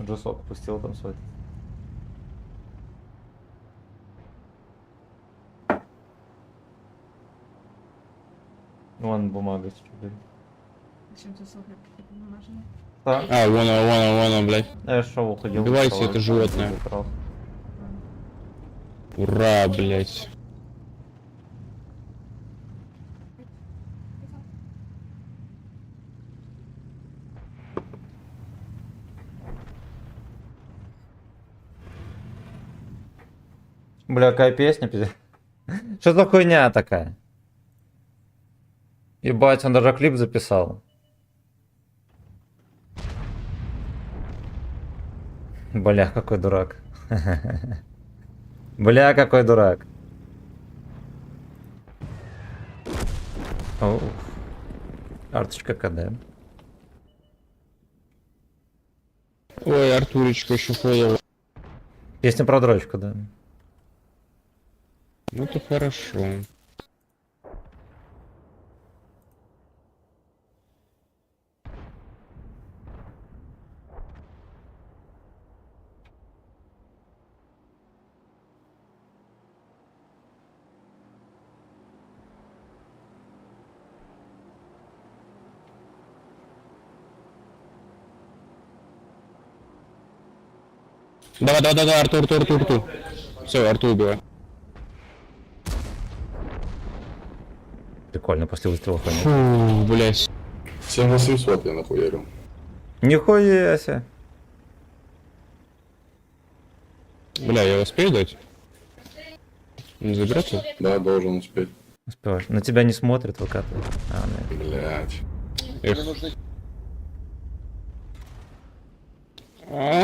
Джусок пустил там свой. Вон бумага чуть-чуть. Зачем ты сахар какие-то бумажные? Да. А, вон, блядь. Я шоу уходил. Убивайте это животное. Ура, блядь. Бля, какая песня, пиздец. Что за хуйня такая? Ебать, он даже клип записал. Бля, какой дурак. Бля, какой дурак. Оу. Арточка КД. Ой, Артуречка еще фоллоу. Песня про дрочку, да. Ну это хорошо. Давай, Артур. Все, Артур убивай. Прикольно, после выстрела хуйня. Фу, блядь. 7800 я нахуярил. Нихуя себе. Бля, я успею дать? Не заберется? Да, должен успеть. Успеваешь. На тебя не смотрят, выкатывают. А, нет. Блять. Эх. А,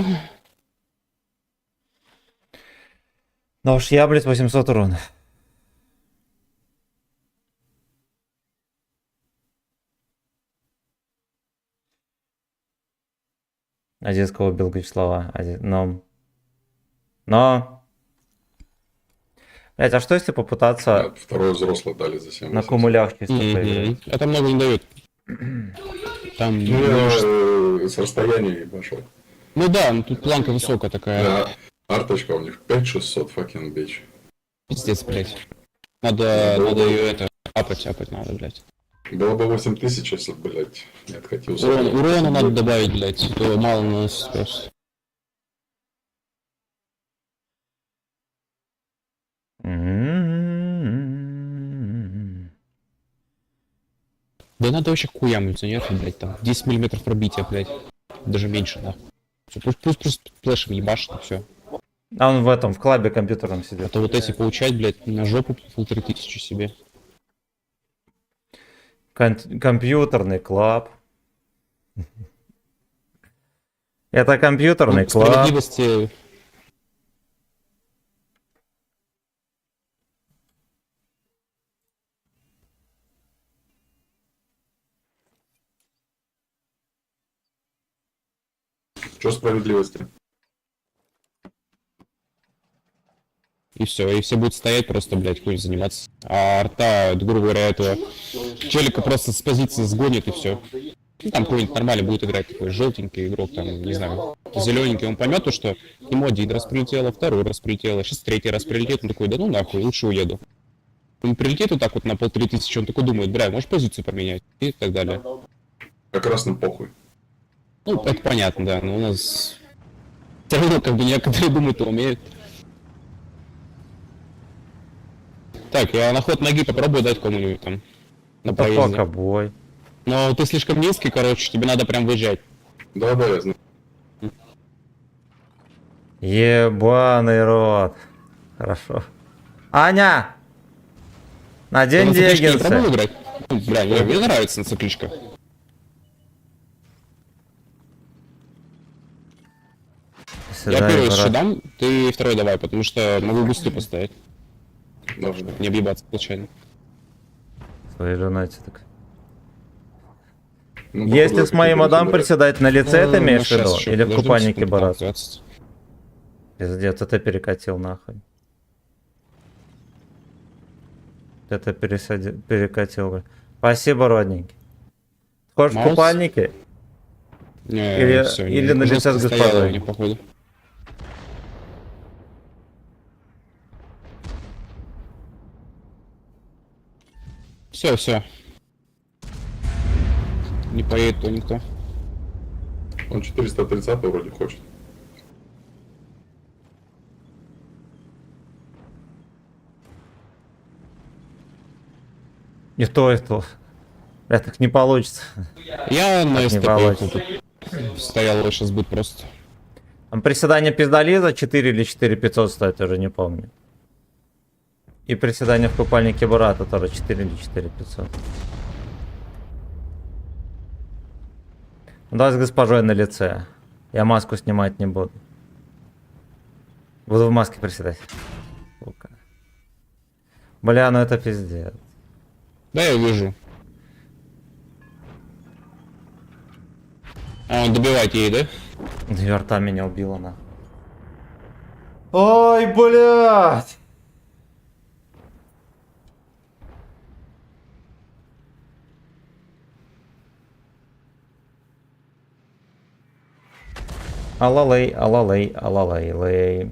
Ну уж я, блядь, 800 урона. Одесского убил Вячеслава. Но... Блять, а что если попытаться Второй взрослый дали за 7. на кумулях чисто поиграть? Это много не дает. Там, Ну, я с расстояния пошел. ну да, ну тут планка высокая такая. Да. Арточка у них 5600 fucking бич. Пиздец, блядь. Надо ее это апать надо, блядь. Было бы 8000, если, блять, не откатился. Урона надо добавить, блядь, то мало наносит просто. Да надо вообще хуям нет, блядь, там 10 миллиметров пробития, блядь. Даже меньше, нахуй. Всё, пусть просто флешем ебашит и все. А он в этом, в клабе компьютерном А сидит. то вот эти получать, блядь, на жопу 1500 себе. Компьютерный клаб. Это компьютерный Ну, клаб. справедливости. Что справедливости? И все, и все будут стоять просто, блядь, хуй заниматься. А арта, грубо говоря, этого челика просто с позиции сгонит и все. Ну, там какой-нибудь нормальный будет играть, такой желтенький игрок, там, не знаю, зелененький, он поймет то, что ему один раз прилетело, второй раз прилетело, сейчас третий раз прилетит, он такой, да ну нахуй, лучше уеду. Он прилетит вот так вот на 1500, он такой думает, бля, можешь позицию поменять? И так далее. Как раз на похуй. Ну, это понятно, да, но у нас... Все равно, как бы, некоторые думают-то умеют. Так, я на ход ноги попробую дать кому-нибудь там. На Да проезде. пока бой. Но ты слишком низкий, короче, тебе надо прям выезжать. Да, я знаю. Ебаный рот. Хорошо. Аня! Ты Надень на цикличке не пробовал деггинсы. играть? Ну, бля, мне нравится на цикличка. Я Сюда, первый Егорат. шедам, ты второй давай, потому что могу густу поставить. Должен. Не объебаться случайно. Своей женой так. Ну, Если походу, с моей какие-то мадам собирать. приседать на лице, ты имеешь в виду? Щас ещё, Или в подожди купальнике секунд барат? 15-20. Пиздец, это перекатил нахуй. Это перекатил. Спасибо, родненький. Хочешь в Маус? купальнике? Не, Или- всё, или не, на лице жестко с стояло госпожой. мне, походу. Все. Не поедет то никто. Он 430 вроде хочет. И то, и то. Бля, так не получится. Я на Так не СТ получится. поехал. Стоял сейчас сбыт просто. Там приседание пиздолиза 4 или 4500 стоит, уже не помню. И приседание в купальнике Бурата тоже 4 или 4500. Ну, давай с госпожой на лице. Я маску снимать не буду. Буду в маске приседать. Сука. Бля, ну это пиздец. Да, я вижу. А, он добивать ей, да? Две рта меня убила на. Ой, блядь! Алалей, алалей, алалей, лей.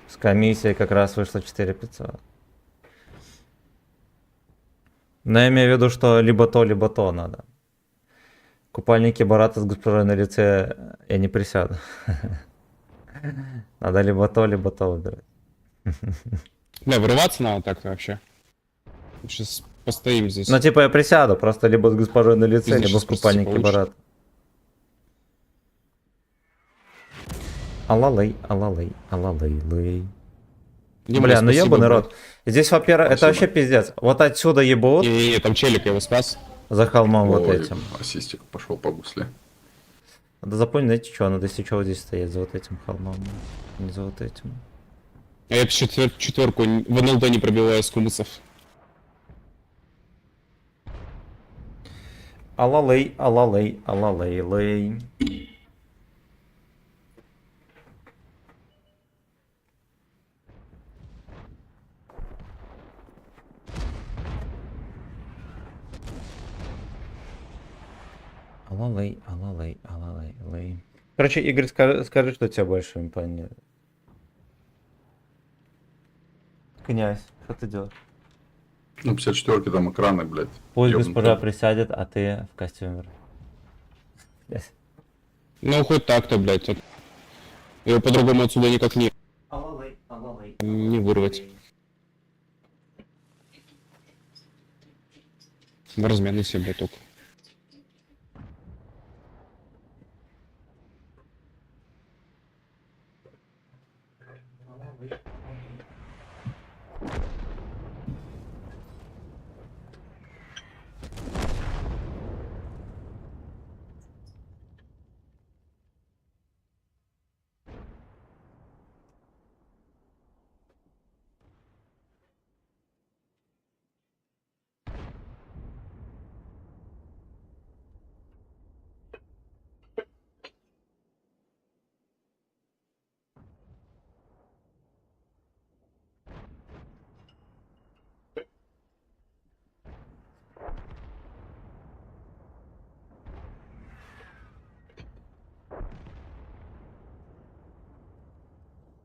С комиссией как раз вышло 4500. Но я имею в виду, что либо то надо. Купальники Барата с госпожой на лице я не присяду. Надо либо то выбирать. Бля, вырываться надо так-то вообще. Сейчас постоим здесь. Ну типа я присяду, просто либо с госпожой на лице, Пиздец, либо в сейчас просто купальнике получше. Барата. Алалей, алалей, алалей, лей. Дима, Бля, ну спасибо, ебаный бля. рот. Здесь, во-первых, это Спасибо. вообще пиздец. Вот отсюда ебут Не-не-не, там челик его спас. за холмом вот Ой, этим. ассистик пошел по гусле. Надо запомнить, знаете что, надо если чего здесь стоять за вот этим холмом, не за вот этим. А я четверку в НЛД не пробиваю с кумысов. Алалей, алалей, алалей, лей. Алалей, алалей, алалей, лей. Короче, Игорь, скажи, что тебя больше импонирует. Князь, что ты делаешь? Ну, 54-ки там экраны, блядь. Пусть ёбнутые. госпожа присядет, а ты в костюме. Князь. Ну, хоть так-то, блядь. Его по-другому отсюда никак Алалей, алалей. не вырвать. В размены себе, блядь, только.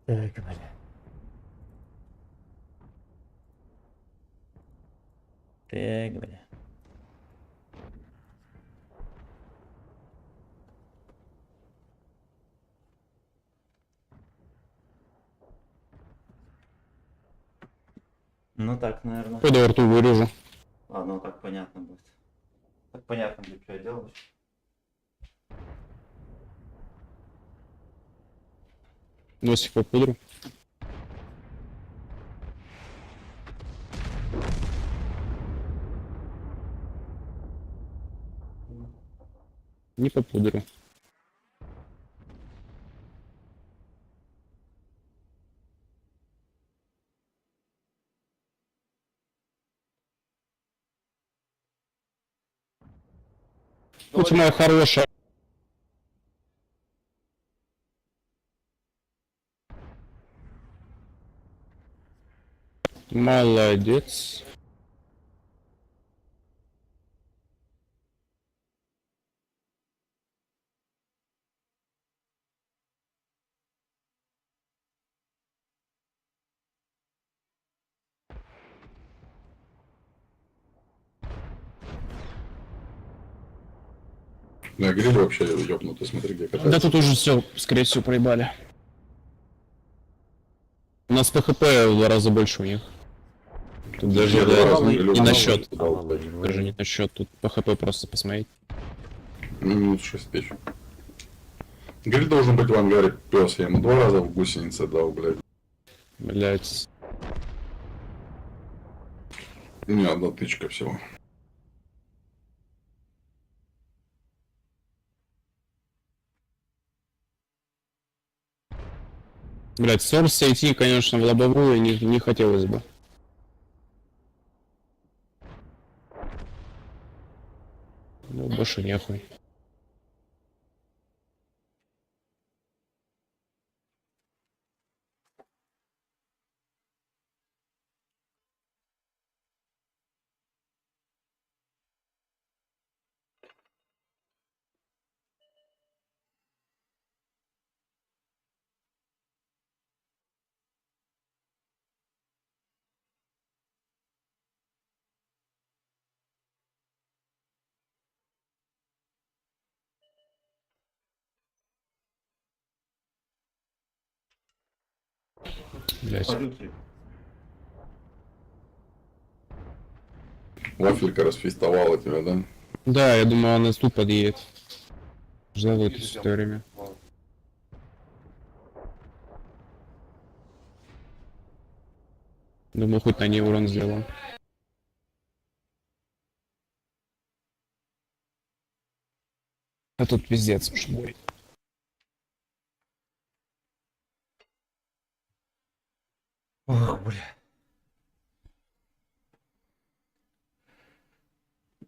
Так, бля. Так, бля. Ну так, наверное. Пойду рту вырежу. Ладно, так понятно будет. Так понятно будет, что я делаю. Носик попудру. Не попудру. Будь моя хорошая. Молодец. На гриль вообще ёбнутый, смотри, где Да катается. тут уже все, скорее всего, проебали. У нас ПХП в 2 раза больше у них. Тут даже Я да, два раза не грилю на дал, счет. дал, блядь. Даже не на счет. Тут ПХП просто посмотреть. Минут 6 тысяч. Гриль должен быть в ангаре, пес. Я ему 2 раза в гусенице дал, блядь. Блять. Не, одна тычка всего. Блять, сорс идти, конечно, в лобовую не хотелось бы. Ну, больше нехуй. Блять. Вафелька расфестовала тебя, да? Да, я думаю, она тут подъедет. Ждал это все это время. Думаю, хоть на ней урон сделал. А тут пиздец уж будет. Ох, бля.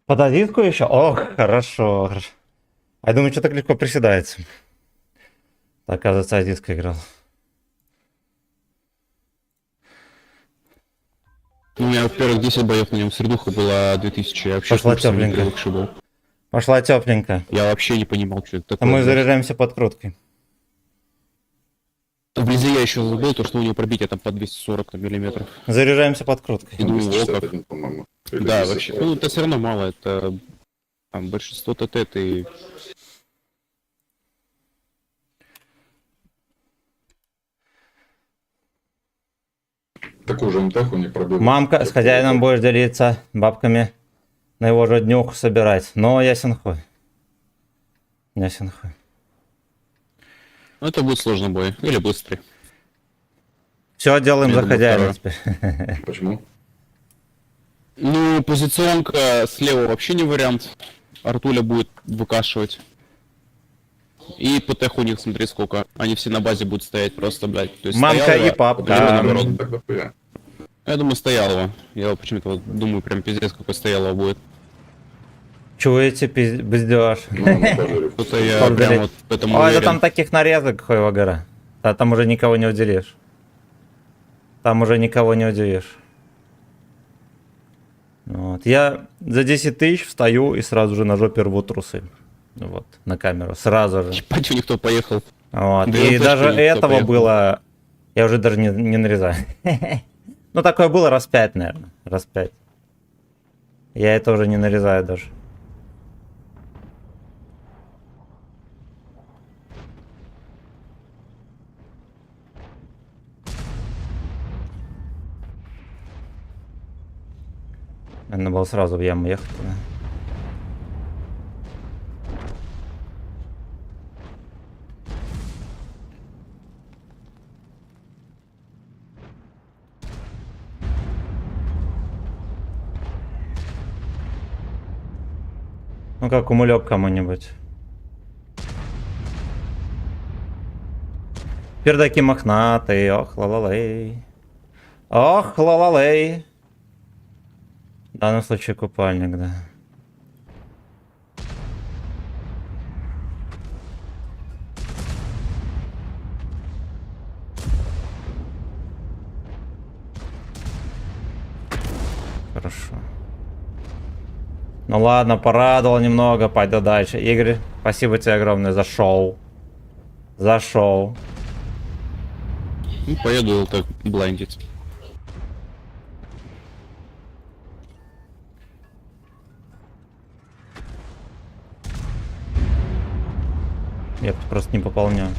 Под одинку еще? Ох, хорошо, хорошо. А я думаю, что так легко приседается. Оказывается, одинка играл. Ну, у меня первых 10 боев на нем средуха была 2000, я вообще Пошла с курсом не тёпленько. привыкший был. Пошла тепленько. Я вообще не понимал, что это А такое. мы блядь. заряжаемся подкруткой. Вблизи я еще забыл то, что у него пробитие там по 240 миллиметров. Заряжаемся подкруткой. И думаю, о, как. 261, по-моему. Или Да, 240. вообще. Ну, это все равно мало, это там большинство ТТ ты. Такую же МТХу не пробил. Мамка, с хозяином будешь делиться бабками на его же днюху собирать. Но ясен хуй. Ясен хуй. Ну, это будет сложный бой. Или быстрый. Все делаем Я за думаю, хозяина второй. теперь. Почему? Ну, позиционка слева вообще не вариант. Артуля будет выкашивать. И ПТХ у них, смотри, сколько. Они все на базе будут стоять просто, блядь. То есть Мамка Стоялова- и папка. Либо наоборот. Тогда хуя. Я думаю, Стоялова. Я почему-то вот думаю, прям пиздец, какой Стоялова будет. Чуете, бездеж. Ну, на пожаре. Что-то я Сколько прям лет? вот в этом Ой, да уверен. там таких нарезок, хуева гора. А там уже никого не уделишь. Там уже никого не удивишь. Вот. Я за 10 тысяч встаю и сразу же на жопе рву трусы. Вот, на камеру. Сразу же. Ебать, у них кто поехал. Вот. Да И я даже точно никто этого поехал. было... Я уже даже не нарезаю. Ну, такое было раз 5, наверное. Раз 5. Я это уже не нарезаю даже. Надо было сразу в яму ехать. Да. Ну как кумулек кому-нибудь. Пердаки мохнатые, ох, ла-ла-лей. Ох, ла-ла-лей. В данном случае купальник, да. Хорошо. Ну ладно, порадовал немного, пойду дальше. Игорь, спасибо тебе огромное за шоу. За шоу. Ну, поеду так блайндить. Я тут просто не пополняю.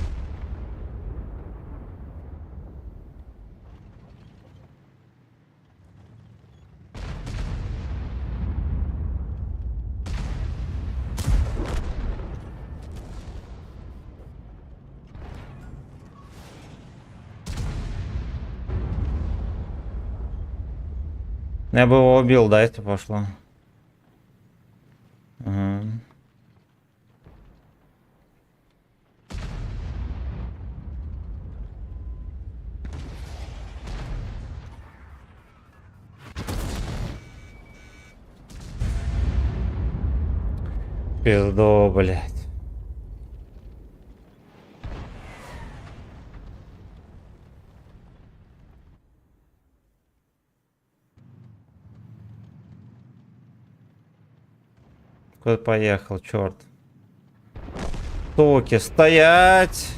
Я бы его убил, да, если пошло. Ага. Пизду, блядь. Куда поехал, черт? Суки, стоять!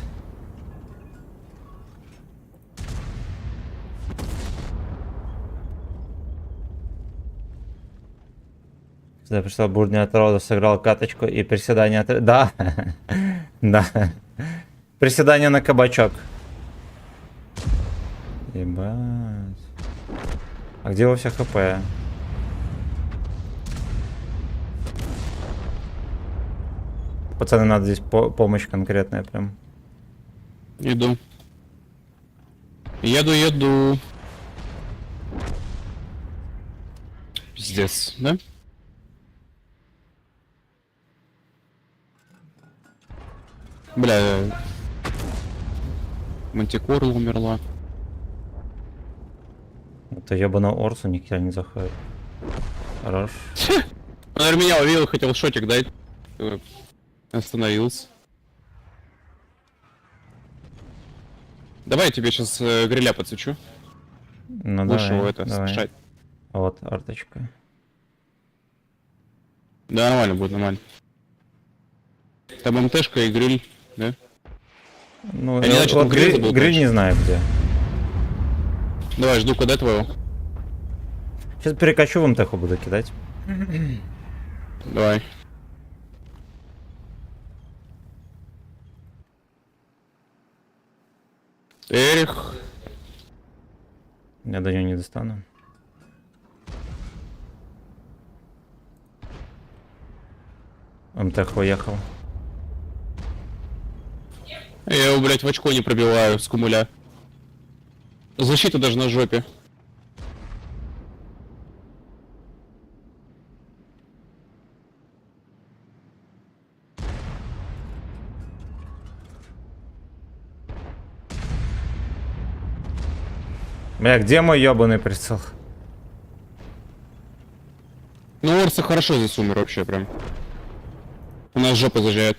Сюда пришла бурня от рода, сыграл каточку и приседание от... Да, да. Приседание на кабачок. Ебать. А где у всех ХП? Пацаны, надо здесь помощь конкретная прям. Иду. Еду. Пиздец, да? Бля. Мантикорла умерла. Это ебаный Орсу никогда не заходит. Хорош. Он, наверное, меня увидел, хотел шотик дать. Остановился. Давай я тебе сейчас гриля подсвечу. Ну Лучше давай, его это давай. смешать. Вот, арточка. Да, нормально будет, нормально. Там МТшка и гриль, да? Ну, Я не знаю, что там гриль забыл, гриль конечно. не знаю где. Давай, жду когда твоего. Сейчас перекачу в МТХу буду кидать. Давай. Эрих. Я до него не достану. МТХ уехал. Я его, блядь, в очко не пробиваю с кумуля. Защита даже на жопе. Бля, где мой ебаный прицел? Ну, Орса хорошо здесь умер вообще прям. У нас жопа зажигает.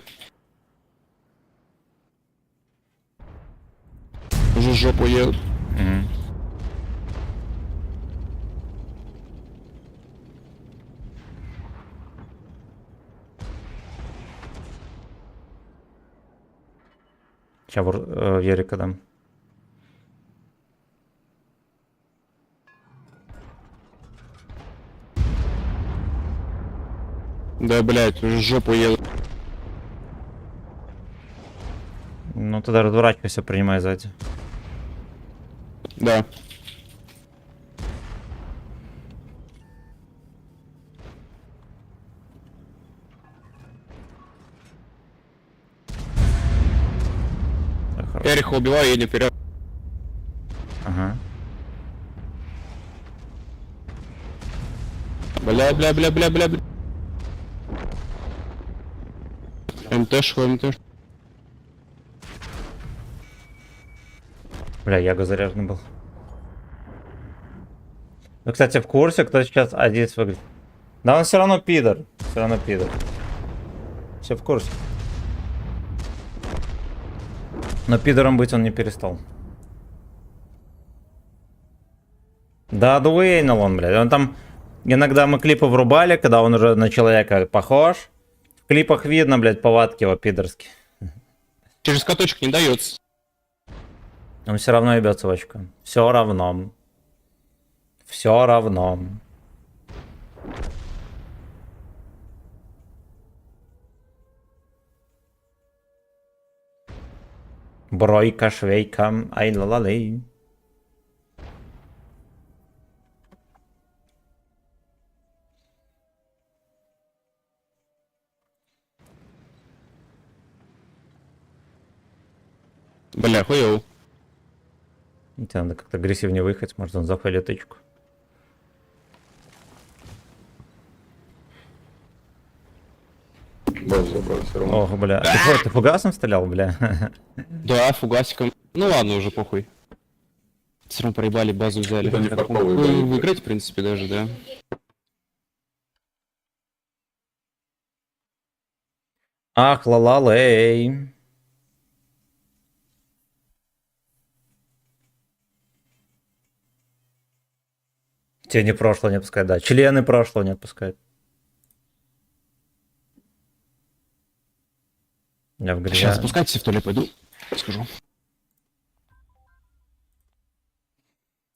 Уже жопу едут. Мгм. Сейчас Ерика дам. Да, блядь, уже в жопу еду. Ну тогда разворачивайся, принимай сзади. Да. Так, хорошо. Эриха убиваю, едем вперед. Ага. Бля. МТшку. Бля, Яго заряженный был. Ну, кстати, в курсе, кто сейчас один выглядит. Да он все равно пидор. Все равно пидор. Все в курсе. Но пидором быть он не перестал. Да, дуэйнул он, блядь. Он там... Иногда мы клипы врубали, когда он уже на человека похож. В клипах видно, блядь, повадки его пидорские. Через каточек не дается. Он все равно ебется в очко. Все равно. Все равно. Бройка, швейка, ай ла-ла-лей. Бля, хуёв. Тебе надо как-то агрессивнее выехать, может он зафейлит тычку. Базу забрали все равно. Ох, бля. Ты фугасом стрелял, бля? Да, фугасиком. Ну ладно, уже похуй. Все равно проебали, базу взяли. Это не Я фартовые думаю, бои. выиграть, в принципе, даже, да. Ах, ла-ла-лей. Тени прошлого не отпускают, да. Члены прошлого не отпускают. Я в грязь. Сейчас спускайтесь, в туалет пойду. Скажу.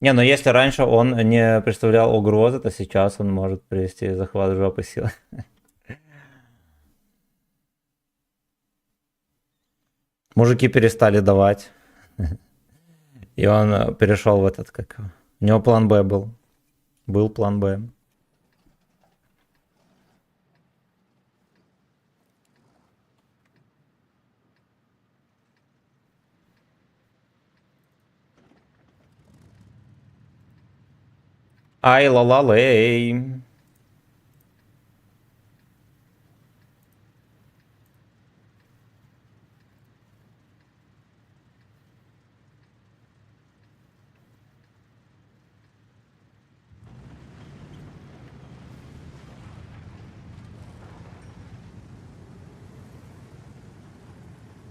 Не, но если раньше он не представлял угрозы, то сейчас он может привести захват жопы силы. Мужики перестали давать. И он перешел в этот, как его. У него план Б был. Был план Б. Ай, ла-ла-лей.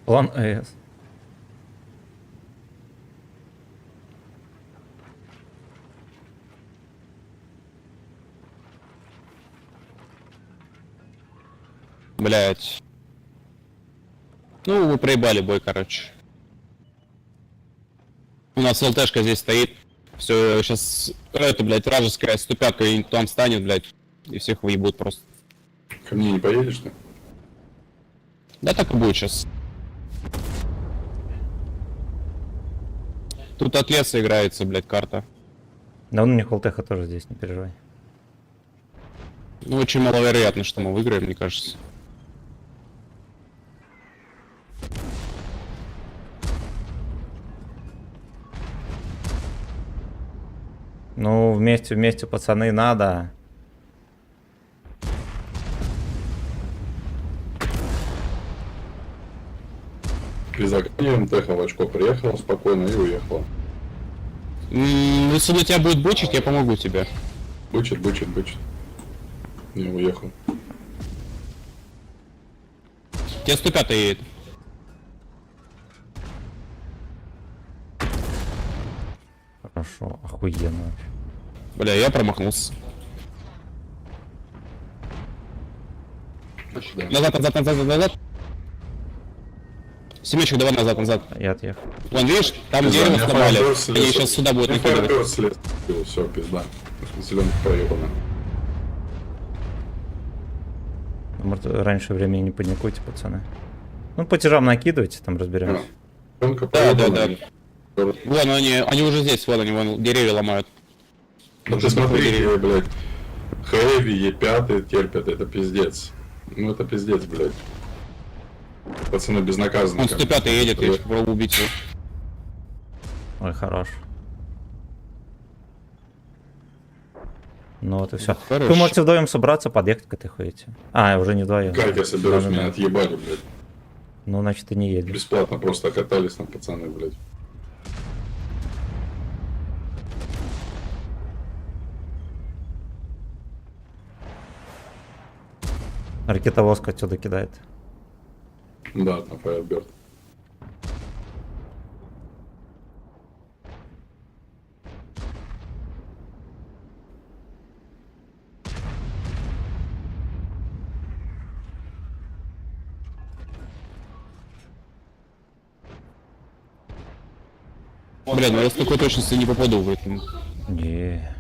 План ЭС. Блять. Ну, вы проебали бой, короче. У нас ЛТшка здесь стоит. Все, сейчас это, блядь, вражеская 105-ка и там станет, блядь, и всех выебут просто. Ко мне не поедешь ты? Да так и будет сейчас. Тут от леса играется, блядь, карта. Да он у них ЛТХ тоже здесь, не переживай. Ну, очень маловероятно, что мы выиграем, мне кажется. Ну, вместе, пацаны, надо. Без огня МТХ в очко приехала спокойно и уехала. Если на тебя будет бычить, я помогу тебе. Бычит. Не уехал. Тебе 105 едет. Хорошо, охуенно вообще. Бля, я промахнулся. Да. Назад. Семечек, давай назад. Я отъехал. Вон, видишь, там Пизда, дерево меня сломали. Firebird слез. Они сейчас сюда будут Мне накидывать. Firebird слез. Все, пизда. Зеленых проебано. Может, раньше времени не паникуйте, пацаны. Ну, по тяжам накидывайте, там разберемся. Тонко Да, да, поебанный. Вон они уже здесь, вон они, вон деревья ломают. Ну ты смотри, блядь. Хэви, Е5 терпят, это пиздец. Ну это пиздец, блядь. Пацаны безнаказанно. Он как 105 едет, я бы. попробую убить его. Ой, хорош. Ну вот и все. Хорош. Вы можете вдвоем собраться, подъехать к этой хуете. А, уже не вдвоем. Как я соберусь, Да-да-да. меня отъебали, блядь. Ну, значит, и не едешь. Бесплатно просто катались там пацаны, блядь. Ракетовозка отсюда кидает. Да, там Firebird. Блядь, ну я с такой точностью не попаду в это. Не.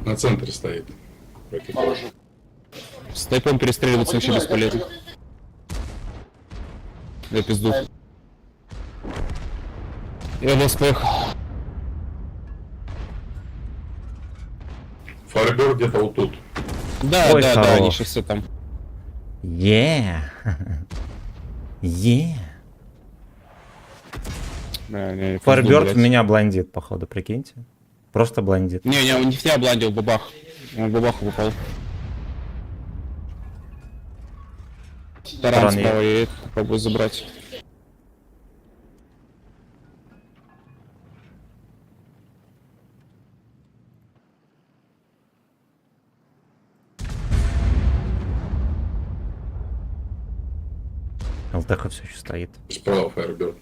На центре стоит. Ракетовоз. С тайпом перестреливаться вообще бесполезно. Я пизду. Я вас поехал. Firebird где-то вот тут. Да, Ой, да, да, хорош. они сейчас все там. Е. Е. Да, не, пизду, Фарберт блядь. в меня блондит, походу, прикиньте. Просто блондит. Не, он не в тебя бландил, бабах. Он в бабаху попал. Таран Таран справа едет, попробую забрать. ЛТХ все еще стоит. Справа Firebird.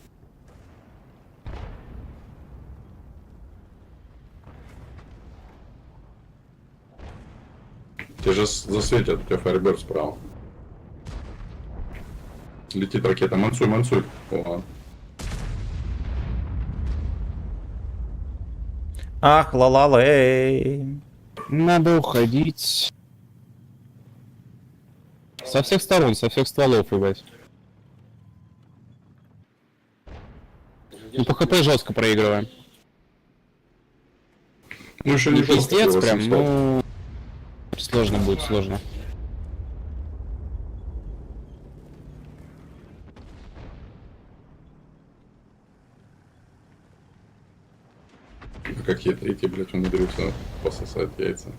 Тебе же засветят, у тебя Firebird справа. Летит ракета. Мансуй, мансуй. О, Ах, ла-ла-лей. Надо уходить. Со всех сторон, со всех стволов, ебать. Ну, по ХП жестко проигрываем. ну еще Не не жестко, пиздец было прям, 700. ну... Сложно будет, сложно. А какие третьи, блядь, умудрился пососать яйца.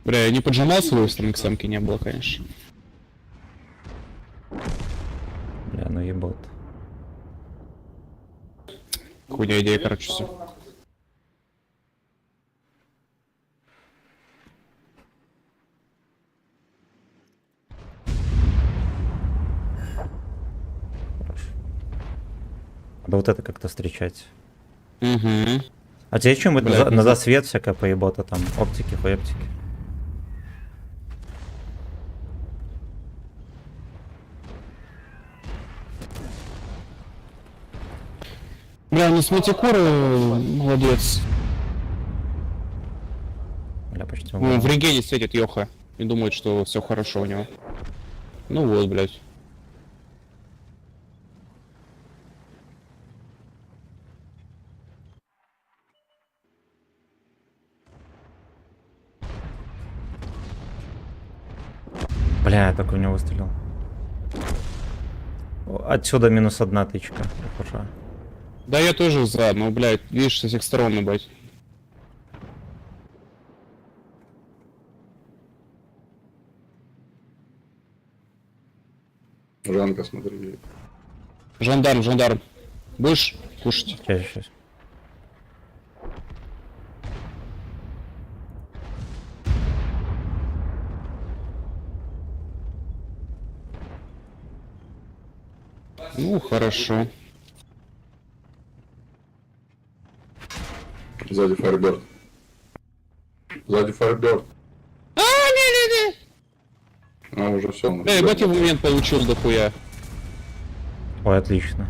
Бля, я не поджимал свою сторону, к самке не было, конечно. Бля, ну ебот. Хуйня идея, короче, все. Хорошо. Надо вот это как-то встречать. Угу. А тебе что-нибудь Бля, на пизда. засвет всякое поебота там? Оптики, хуептики. Бля, ну Сматикура молодец. Бля, почти Ну, угадал. в регене светит Йоха и думает, что все хорошо у него. Ну вот, блядь. Бля, я только в него выстрелил. Отсюда минус одна тычка. Похоже. Да я тоже за, но, блядь, видишь, со всех сторон, ебать. Жанка, смотри. Жандарм, жандарм. Будешь кушать? Сейчас. Ну, хорошо. Сзади Firebird. Сзади Firebird. А, уже все. Бля, ебать я в момент получил дохуя. Ой, отлично.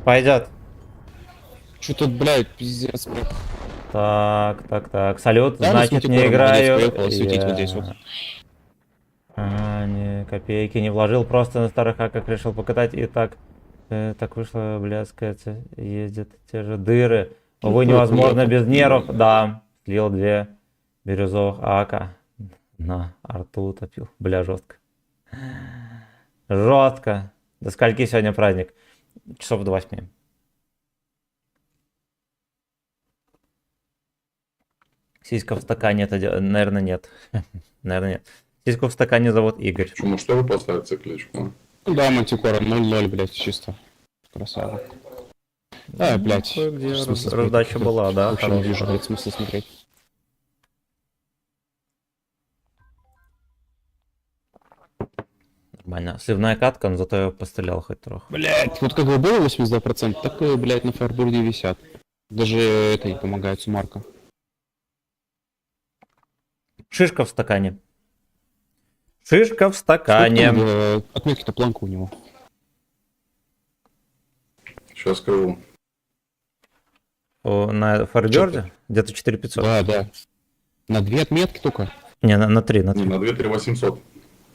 Пойдет. Что-то, блядь, пиздец, блядь. Так. Салют, Да, значит, смотри, не Кора, играю. молодец, поехал осветить вот здесь вот. Не, копейки не вложил, просто на старых аках решил покатать, и так, так вышло, блядская, ездят те же дыры. Увы, невозможно без нервов, да. Слил 2 бирюзовых ака. На арту утопил, бля, жестко. Жестко. До скольки сегодня праздник? Часов до 8. Сиська в стакане, это, наверное, нет. Наверное, нет. Сиську в стакане зовут Игорь. Почему, что вы поставить цикличку? Ну да, Мантикора 0-0, блядь, чисто. Красава. Да, блядь. Кое-где в смысле смотреть? раздача была, да, Вообще не вижу, хорошая. блядь, смысла смотреть. Нормально. Сливная катка, но зато я пострелял хоть трохи. Блядь, вот как бы было 82%, так, блядь, на фаерборде висят. Даже это не помогает, сумарка. Шишка в стакане. Шишка в Сколько стакане. там, отметки-то планка у него? Сейчас скажу. На фарберде где-то 4500. Да, да. На 2 отметки только? Не, на 3, на 3. Не, на 2 3800.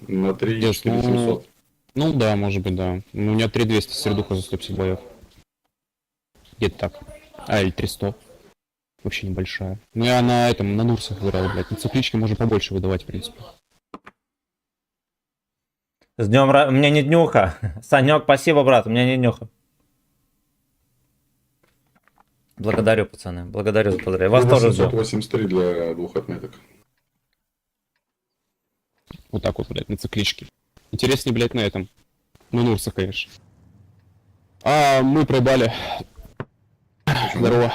На 3 Yes, 4700. Ну да, может быть, да. У меня 3200 сердуха за 150 боев. Где-то так. А, или 300. Вообще небольшая. Ну я на этом, на Нурсах играл, блядь. На цикличке можно побольше выдавать, в принципе. С днем у меня не днюха. Санек, спасибо, брат, у меня не днюха. Благодарю, пацаны. Благодарю за подарок. Вас тоже жду. 883 для 2 отметок. Вот так вот, блядь, на цикличке. Интереснее, блядь, на этом. На Нурсах, конечно. А мы проебали. Здорово.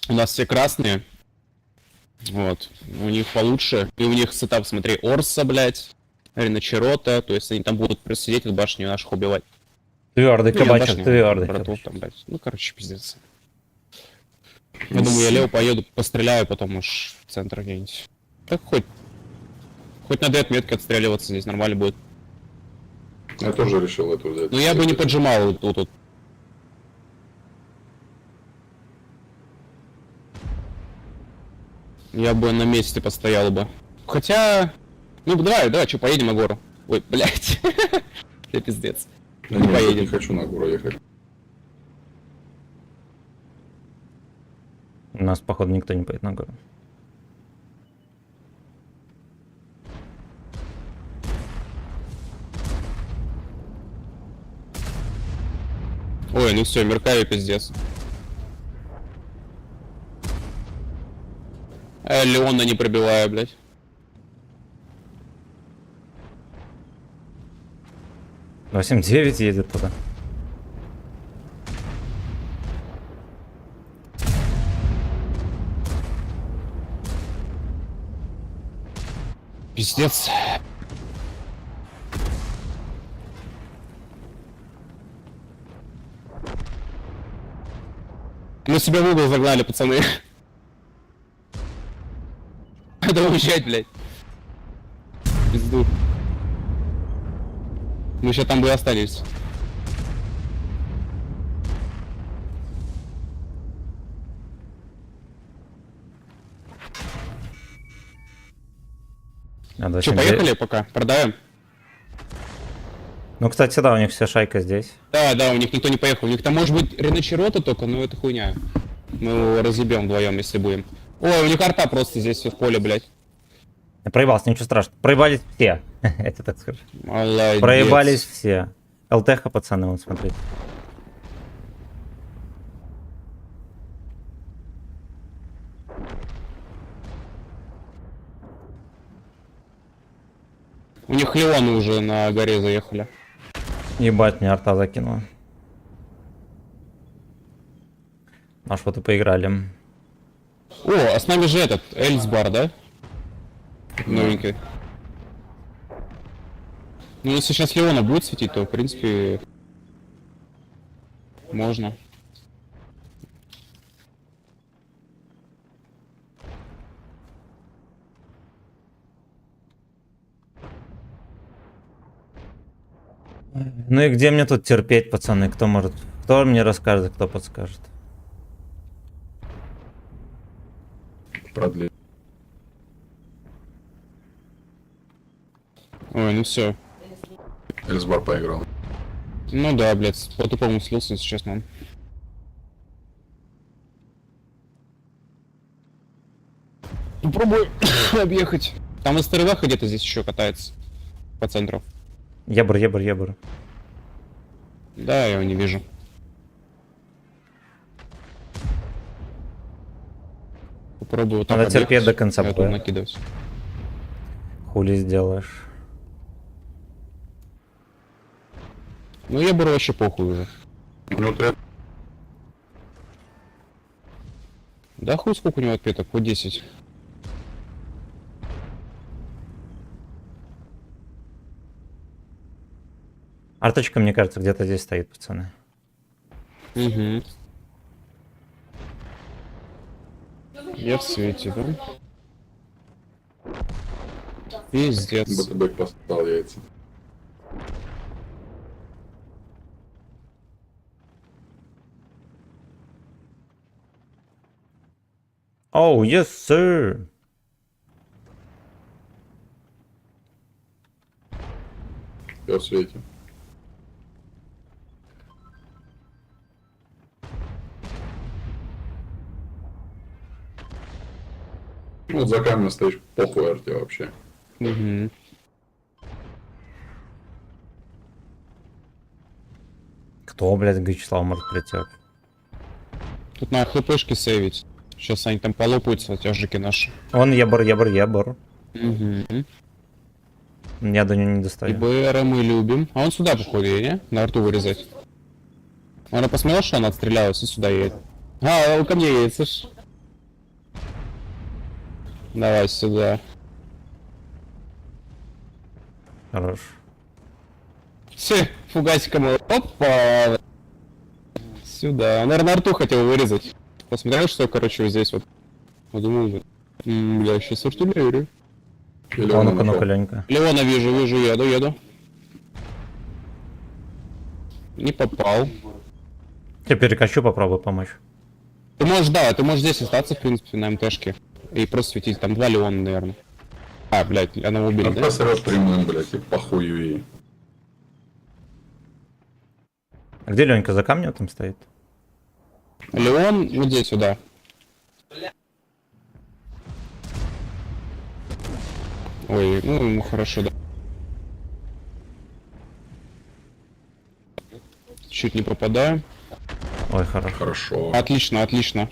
У нас все красные. Вот. У них получше. И у них сетап, смотри, Орса, блядь. Риночерота. То есть они там будут сидеть от башни наших убивать. Твердый Ну, я кабачок, башню, твердый. братов короче. там, блядь. Ну, короче, пиздец. Я думаю, я лево поеду, постреляю, потом уж в центр где-нибудь. Так хоть на 2 отметки отстреливаться здесь нормально будет. Я тоже решил эту взять. Но я бы не поджимал вот тут. Я бы на месте постоял бы. Хотя... Ну, давай, что, поедем на гору. Ой, блядь. Это пиздец. Да нет, я поедем. не хочу на гору ехать. У нас, походу, никто не поедет на гору. Ой, ну все, меркаю, пиздец. Леона не пробиваю, блядь. — 8-9 едет туда. Пиздец. Мы себя в угол загнали, пацаны. Надо уезжать, блядь. Пизду. Мы сейчас там бы и остались. Надо Че, 8-9. поехали пока? Продаем? Ну, кстати, да, у них вся шайка здесь. Да, у них никто не поехал. У них там может быть Реночерота только, но это хуйня. Мы его разъебем вдвоем, если будем. Ой, у них арта просто здесь в поле, блядь. Я проебался, ничего страшного. Проебались все. Это так скажу. Молодец. Проебались все. ЛТХ, пацаны, вон, смотрите. У них Леоны уже на горе заехали. Ебать, мне арта закинула. Аж вот и поиграли. О, а с нами же этот, Эльсбар, да? Новенький. Ну, если сейчас Леона будет светить, то, в принципе, можно. Ну и где мне тут терпеть, пацаны? Кто может Кто мне расскажет, кто подскажет? Продлить. Ой, ну все. Эльсбар поиграл. Ну да, блядь, по-тупому слился, если честно. Попробуй объехать. Там из Терваха где-то здесь еще катается. По центру. Ебр. Да, я его не вижу. Попробую вот так Надо терпеть объехать, до конца и оттуда боя. накидывать. Хули сделаешь. Ну я беру вообще похуй уже. Ну, ты Да хуй сколько у него отпеток, хоть 10. Арточка, мне кажется, где-то здесь стоит, пацаны. Угу. Я в свете, да? Пиздец. БТБ поставил яйца. Оу, yes, sir. Я в свете. Ну, вот за камерой стоишь, похуй арте вообще. Угу. Кто, блядь, Гречеслав может прийти? Тут на хпшки сейвить. Сейчас они там полопаются, тяжики наши. Он ебр. Угу. Я до него не И достаю. БР мы любим. А он сюда, походу, не? На рту вырезать. Она посмотрела, что она отстрелялась и сюда едет. А, он ко мне едет, слышь. Давай сюда. Хорош. Все, фугасиком его. Опа! Сюда. Он, наверное, на рту хотел вырезать. Посмотрел, что, короче, вот здесь вот. Подумал, бля, сейчас артиллерию. Или О, он ну-ка, нашел. ну-ка, Ленька. Леона вижу, еду. Не попал. Я перекачу, попробую помочь. Ты можешь, да, ты можешь здесь остаться, в принципе, на МТшке. И просто светить. Там 2 Леона, наверное. А, блядь, она его убили, Он да? посрет прямым, блядь, и похую ей. А где Ленька, за камнем там стоит? Леон, вот здесь сюда. Ой, ну хорошо, да. Чуть не попадаю. Ой, хорош. Хорошо. Отлично, отлично.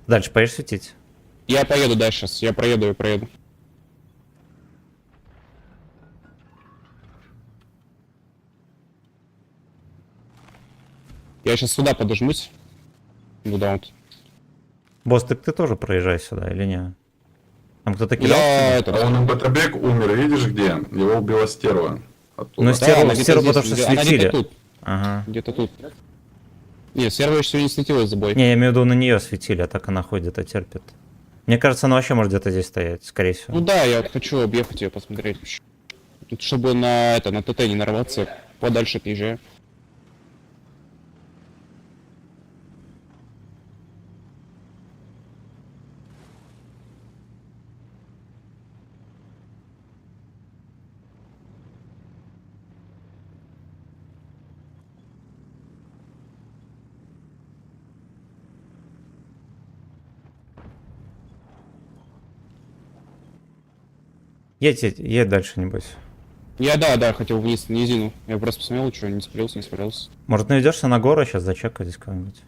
Дальше поедешь светить? Я поеду дальше, я проеду. Я сейчас сюда подожмусь. Куда вот? Босс, так ты тоже проезжай сюда или не? Там кто-то кидал? Я тебя? А этот... он МПТБек умер, видишь где? Его убила стерва. Оттуда. Ну, Да, стерву, она где-то стерву здесь, потому что она светили. где-то тут. Ага. Где-то тут. Не, сервер еще не светилась за бой. Не, я имею в виду, на нее светили, а так она ходит и терпит. Мне кажется, она вообще может где-то здесь стоять, скорее всего. Ну да, я хочу объехать ее, посмотреть. Тут, чтобы на ТТ не нарваться, подальше отъезжаю. Едь дальше, небось. Я да, хотел вниз, в низину. Я просто посмотрел, что не справился. Может, наведешься на гору, сейчас зачекай здесь кого-нибудь.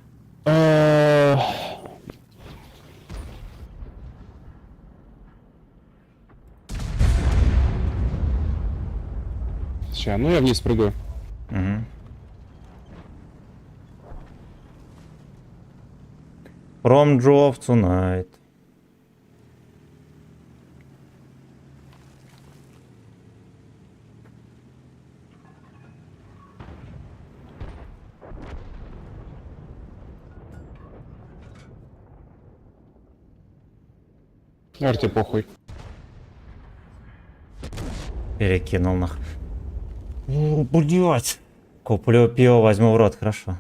Сейчас, ну я вниз прыгаю. Угу. From Drove tonight. Арте похуй. Перекинул нах. Блять. Куплю пиво, возьму в рот, хорошо.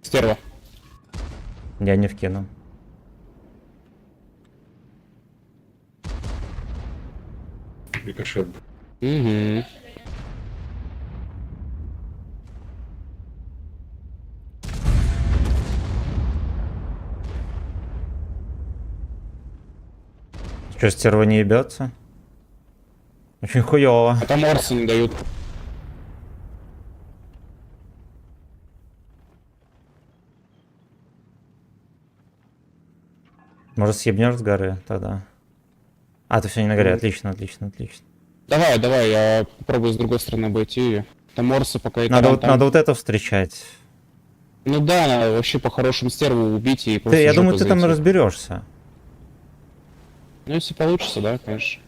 Стерва. Я не вкину. Рикошет. Угу. Что, стерва не ебется? Очень хуёво. А там орсы не дают. Может, съебнешь с горы тогда? А, ты все не на горе. Отлично, отлично, отлично. Давай, давай, я попробую с другой стороны обойти. Там орсы пока и Надо там, вот, там. надо вот это встречать. Ну да, надо вообще по-хорошему стерву убить и просто Ты, я в жопу думаю, ты там зайти. разберешься. Ну если получится, да, конечно.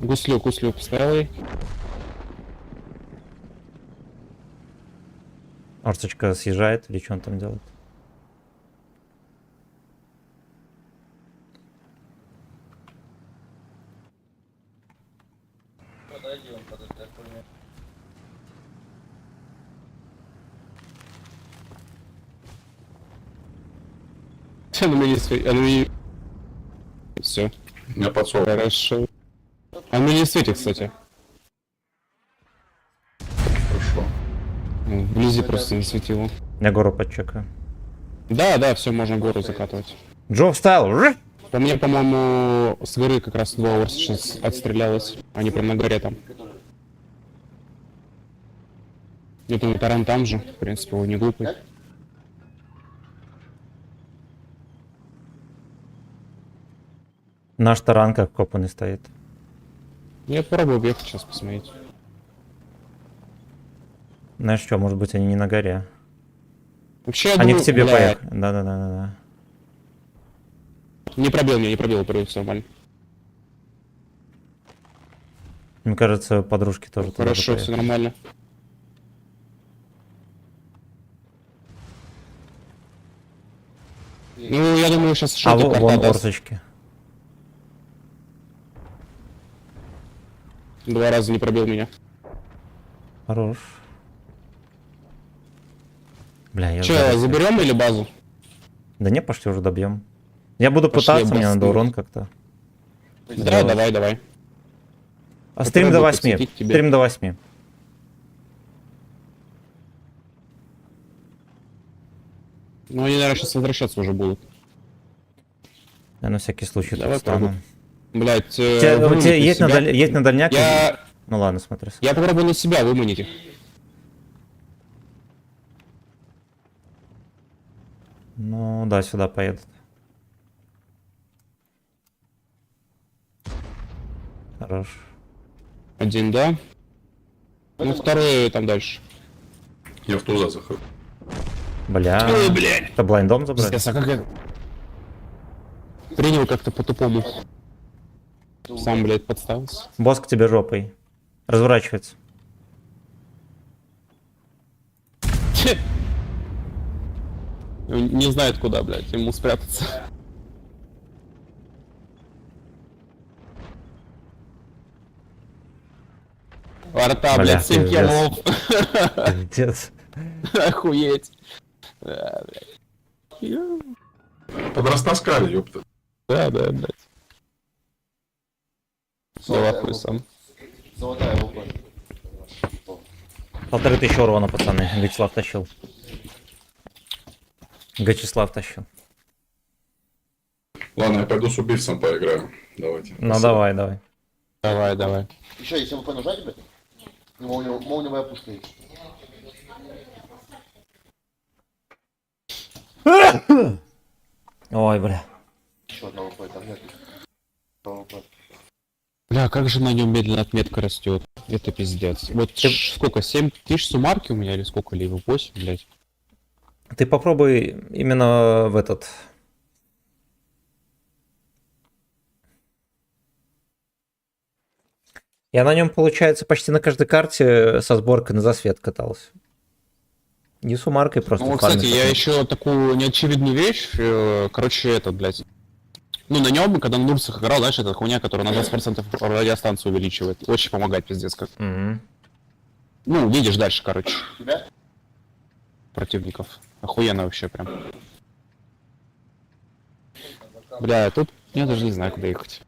Гуслю поставил ей. Орцочка съезжает или что он там делает? Она меня не светит. Она меня... Все, У меня подсол. хорошо. Она меня не светит, кстати. Хорошо. Ну, вблизи просто не светило. Я гору подчекаю. Да, да, все, можно гору закатывать. Джо встал! Жи! По мне, по-моему, с горы как раз 2 орса сейчас отстрелялось. Они прям на горе там. Я думаю, таран там же. В принципе, он не глупый. Наш таран как копанный стоит. Я попробую объехать сейчас посмотреть. Знаешь что, может быть, они не на горе. Вообще, я Они думаю, к тебе бля, поехали. Да-да-да-да. Не пробил меня, не пробил, все нормально. Мне кажется, подружки тоже туда Хорошо, же все поехали. нормально. Ну, я думаю, сейчас А что-то вон карта даст. орцочки. 2 раза не пробил меня. Хорош. Бля, я Че, сзади стою. заберем или базу? Да не, пошли уже добьем. Я буду Пошли, пытаться, мне надо басни. урон как-то. Да, давай. А стрим до Попробуй 8. подсветить тебе. Стрим до 8. Ну, они, наверное, сейчас возвращаться уже будут. Я на всякий случай Давай тут стану. попробуй. Блять, У тебя есть, есть на дальняке? Я... Ну ладно, смотри. Я попробую на себя выманить их. Ну да, сюда поедут. Хорош. Один, да. Ну, второй там дальше. Я в туза захожу. Бля. Ой, блядь. Это блайндом забрать? Пиздец, а как я... Принял как-то по-тупому. Сам, блядь, подставился. Босс к тебе жопой. Разворачивается. Не знает куда, блядь, ему спрятаться. Арта, Бля, блядь, 7 пиздец. киллов. Пиздец. Охуеть. Да, блядь. Подрастаскали, ёпта. Да, блядь. Все, хуй сам. Золотая лупа. 1500 урона, пацаны. Гачеслав тащил. Гачеслав тащил. Ладно, я пойду с убийцем поиграю. Давайте. Ну давай, давай. Давай. Еще, если МП нажать, блядь, молниевая пушка есть. Ой, бля. Еще одна ЛП, там нет. ЛП. Бля, как же на нем медленно отметка растет. Это пиздец. Вот сколько, 7000 суммарки у меня или сколько, или 8, блядь. Ты попробуй именно в этот... Я на нем, получается, почти на каждой карте со сборкой на засвет катался. Не с умаркой просто. Ну, кстати, фармить я потом. еще такую неочевидную вещь, короче, этот, блядь. Ну, на нем, когда на Нурсах играл, знаешь, эта хуйня, которая на 20% радиостанцию увеличивает. Очень помогает, пиздец, как. Мгм. Ну, видишь дальше, короче, Тебя? противников. Охуенно вообще прям. Бля, тут я даже не знаю, куда ехать.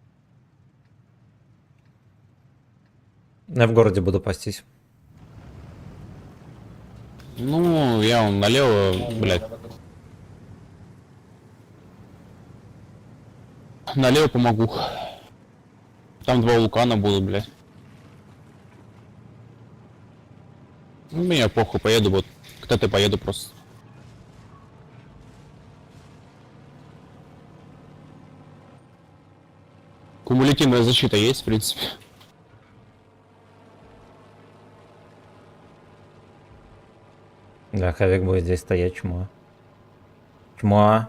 Я в городе буду пастись. Ну, я вон налево, блядь. Налево помогу. Там 2 вулкана будут, блядь. Ну, меня похуй, поеду вот. Кто-то поеду просто. Кумулятивная защита есть, в принципе. Да, Хавик будет здесь стоять, чмо. Чмо.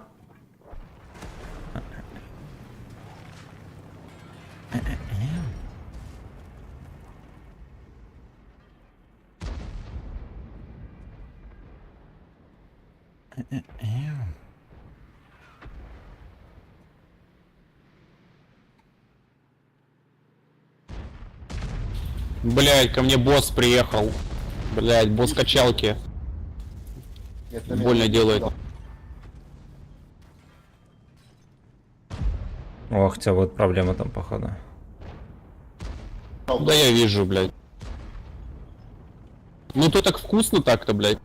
Блядь, ко мне босс приехал. Блядь, босс качалки. Нет, ты Больно меня делает. Ох, у тебя будет проблема там, походу. Да я вижу, блядь. Ну то так вкусно так-то, блядь.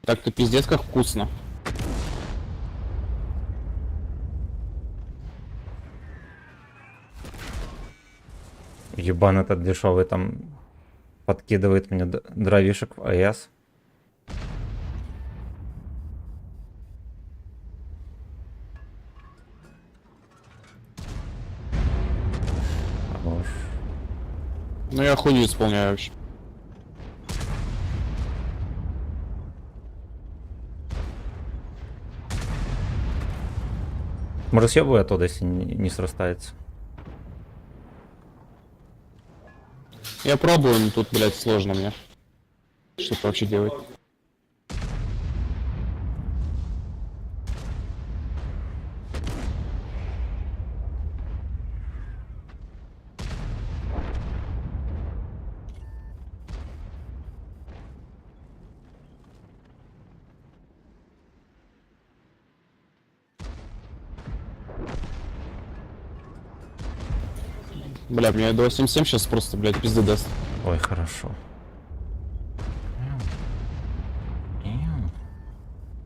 Так-то пиздец как вкусно. Ебан этот дешевый там подкидывает мне дровишек в АЭС. Хорош. Ну я хуйню исполняю вообще. Может, съебывай оттуда, если не срастается. Я пробую, но тут, блядь, сложно мне. Что-то вообще делать. Бля, мне 277 сейчас просто, блядь, пизды даст. Ой, хорошо.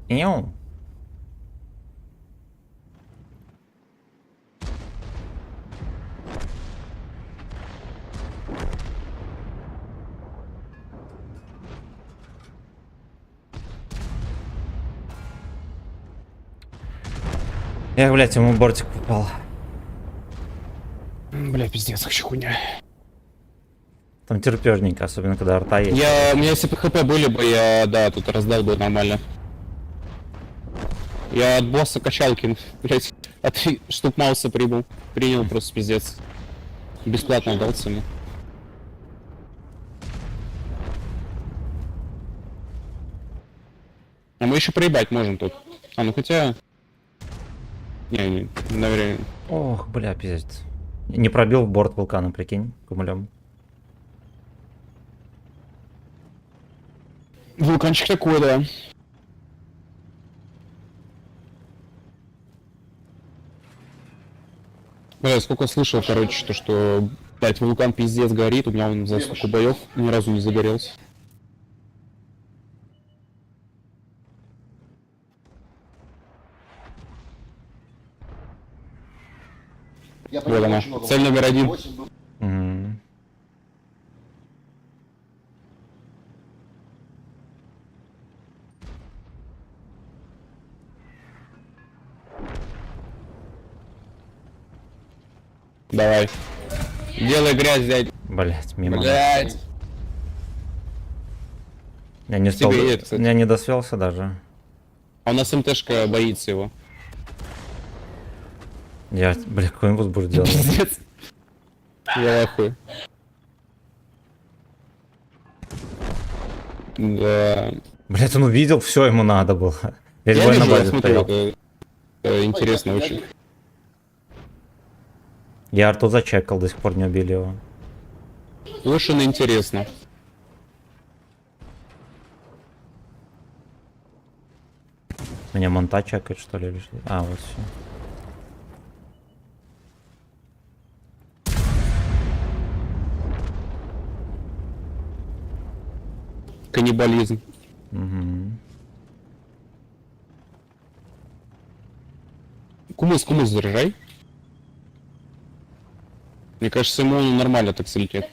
Эу. Эх, блядь, ему бортик попал. Бля, пиздец, вообще хуйня. Там терпежненько, особенно когда арта есть. У меня если бы хп были бы, я, да, тут раздал бы нормально. Я от босса качалки, блять, от штук Мауса принял просто пиздец. Бесплатно отдался ему. А мы еще проебать можем тут. А, ну хотя... Не, наверное... Ох, бля, пиздец. Не пробил борт вулкана, прикинь, кумулем. Вулканчик такой, да. Бля, сколько слышал, короче, то что, блять, вулкан пиздец горит, у меня он за столько боев ни разу не загорелся. Я Вот она, очень много цель номер 1. очень был. Мгм. Давай. Делай грязь, дядь. Блять, мимо. Блять. Я не стал. Тебе это, кстати. Я не досвелся даже. А у нас МТшка боится его. Я, бля, какой он возбужденный. Пиздец. Я ахую. Да. Блять, он увидел, все ему надо было. Весь Я бой на вижу, я базе смотрю, стоял. это интересно очень. Я арту зачекал, до сих пор не убили его. Лошадно интересно. Меня монта чекает, что ли, или что? А, вот все. Каннибализм. Угу. Кумыс заряжай. Мне кажется, ему нормально так слетит.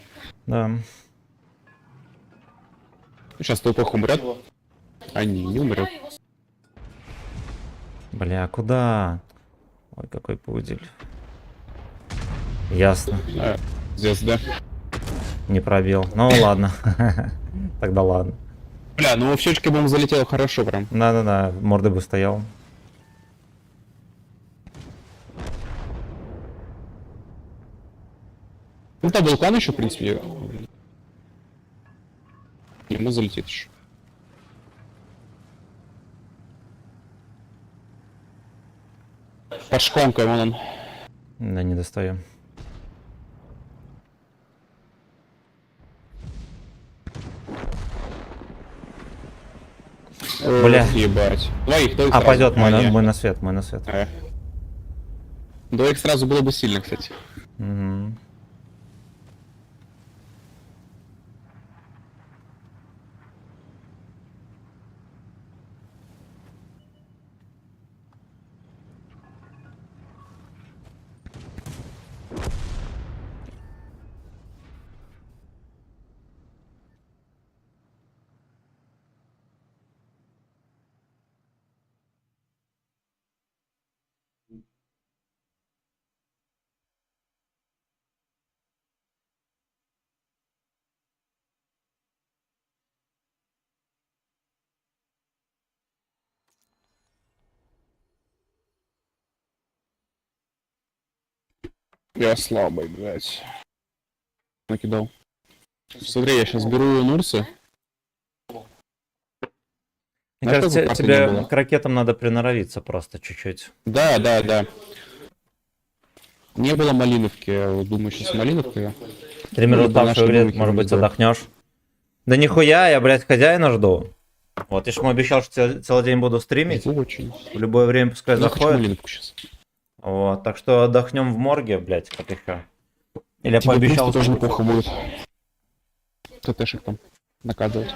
Да. Сейчас толпах умрет. Они не умрет. Бля, куда? Ой, какой пудель. Ясно. Здесь, да. Не пробил. Ну ладно. Тогда ладно. Бля, ну в щечке бы он залетел хорошо прям. Да-да-да, мордой бы стоял. Ну там вулкан еще, в принципе. Ему залетит еще. Под шконкой вон он. Да, не достаю. Бля. Ебать. Двоих, А, пойдет мой на свет, мой на свет. Двоих сразу было бы сильно, кстати. Угу. Я слабый, блядь. Накидал. Смотри, я сейчас беру Нурсы. Мне Знаешь, кажется, какой карты не тебе было? к ракетам надо приноровиться просто чуть-чуть. Да, да, да. Не было малиновки, я вот думаю, сейчас малиновка. 3 минуты Ну, по уставший нашей игре, логике может быть, вроде да. отдохнешь. Да нихуя, я, блядь, хозяина жду. Вот, я ж ему обещал, что целый день буду стримить. Очень. В любое время пускай Я хочу заходит. малиновку сейчас. Вот, так что отдохнем в морге, блядь, как еще. Или я Тебе пообещал. просто тоже неплохо будет. ТТшек там наказывать.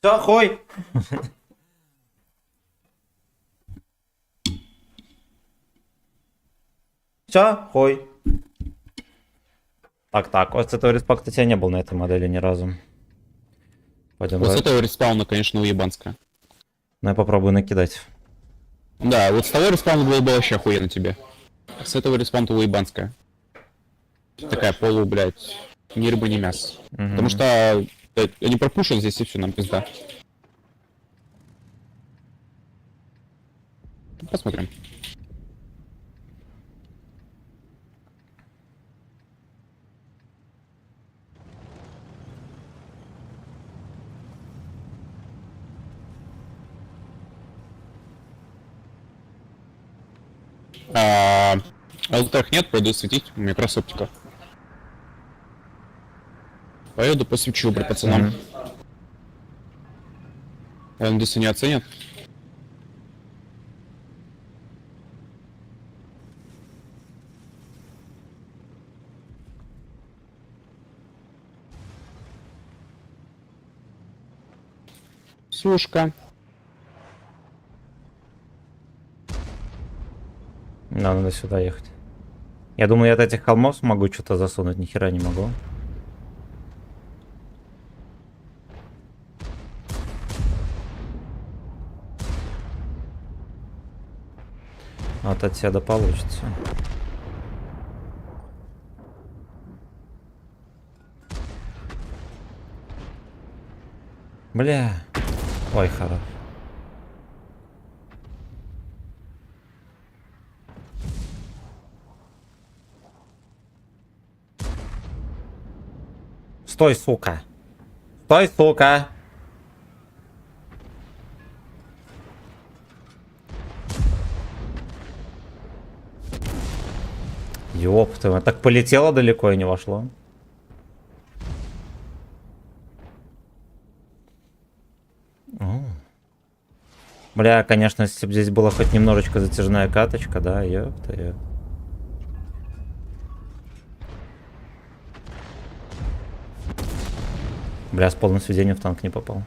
Все, хой. Все, хой. Так, вот с этого респа, кстати, я не был на этой модели ни разу. Пойдем Вот с дальше. этого респауна, конечно, уебанская. Ну, я попробую накидать. Да, вот с того респауна было бы вообще охуенно тебе. С этого респауна уебанская. Такая полу, блядь, ни рыба, ни мясо. Мгм. Потому что они пропушат здесь и все, нам пизда. Посмотрим. ЛТХ нет, пойду светить, у меня кросс-оптика. Поеду посвечу, блядь, пацанам. Мгм. Я надеюсь, они оценят. Сушка. Да, надо сюда ехать. Я думаю, я от этих холмов смогу что-то засунуть, ни хера не могу. Вот от седа получится. Бля. Ой, хорош. Стой, сука. Стой, сука. Ёпта, так полетело далеко и не вошло. О. Бля, конечно, если бы здесь была хоть немножечко затяжная каточка, да, ёпта. Бля, с полным сведением в танк не попал.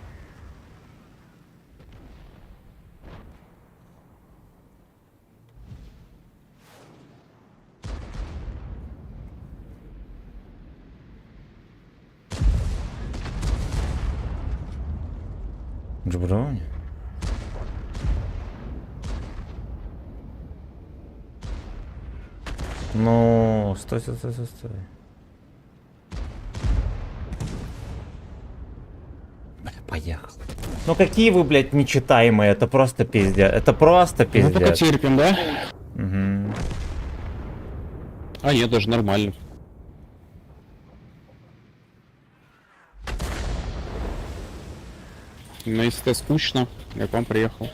Джаброни. Ну, стой. Бля, поехал. Ну какие вы, блядь, нечитаемые, это просто пиздец. Это просто Ну только пиздец. терпим, да? Мгм. А нет, даже нормально. На СТ скучно, я к вам приехал.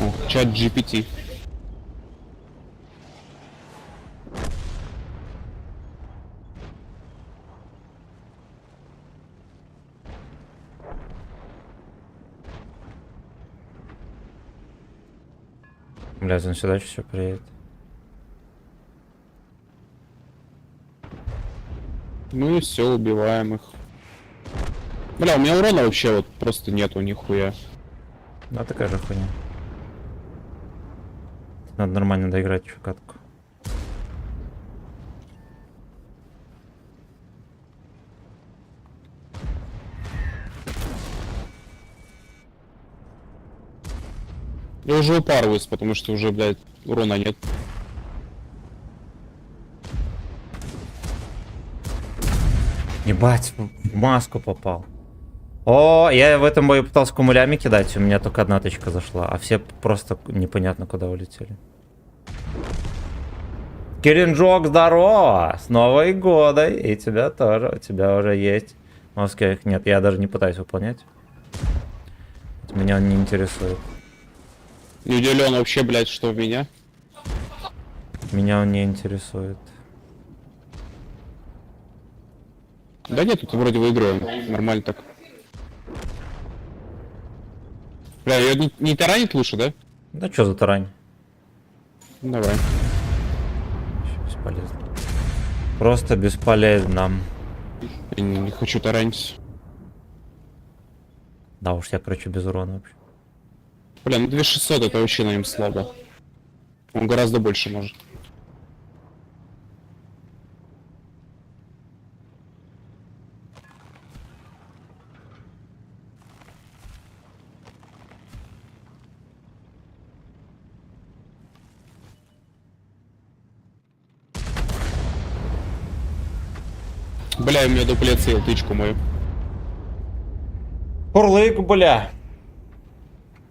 О, чат GPT. Блядь, он сюда еще приедет. Ну и все, убиваем их. Бля, у меня урона вообще вот просто нету нихуя. Да, такая же хуйня. Надо нормально доиграть еще катку. Я уже упарываюсь, потому что уже, блядь, урона нет. Ебать, в маску попал. О, я в этом бою пытался кумулями кидать, у меня только одна точка зашла, а все просто непонятно куда улетели. Киринджок, здорово! С Новой годой! И тебя тоже, у тебя уже есть. Мозги нет, я даже не пытаюсь выполнять. Меня он не интересует. Не удивлен вообще, блядь, что в меня. Меня он не интересует. Да нет, тут вроде выигрываем. Нормально так. Бля, ее не таранит лучше, да? Да что за тарань? Давай. Бесполезно. Просто бесполезно. Я не хочу таранить. Да уж, я, короче, без урона вообще. Бля, ну 2600 это вообще на нем слабо. Он гораздо больше может. Бля, у меня дуплет съел тычку мою. Курлык, бля.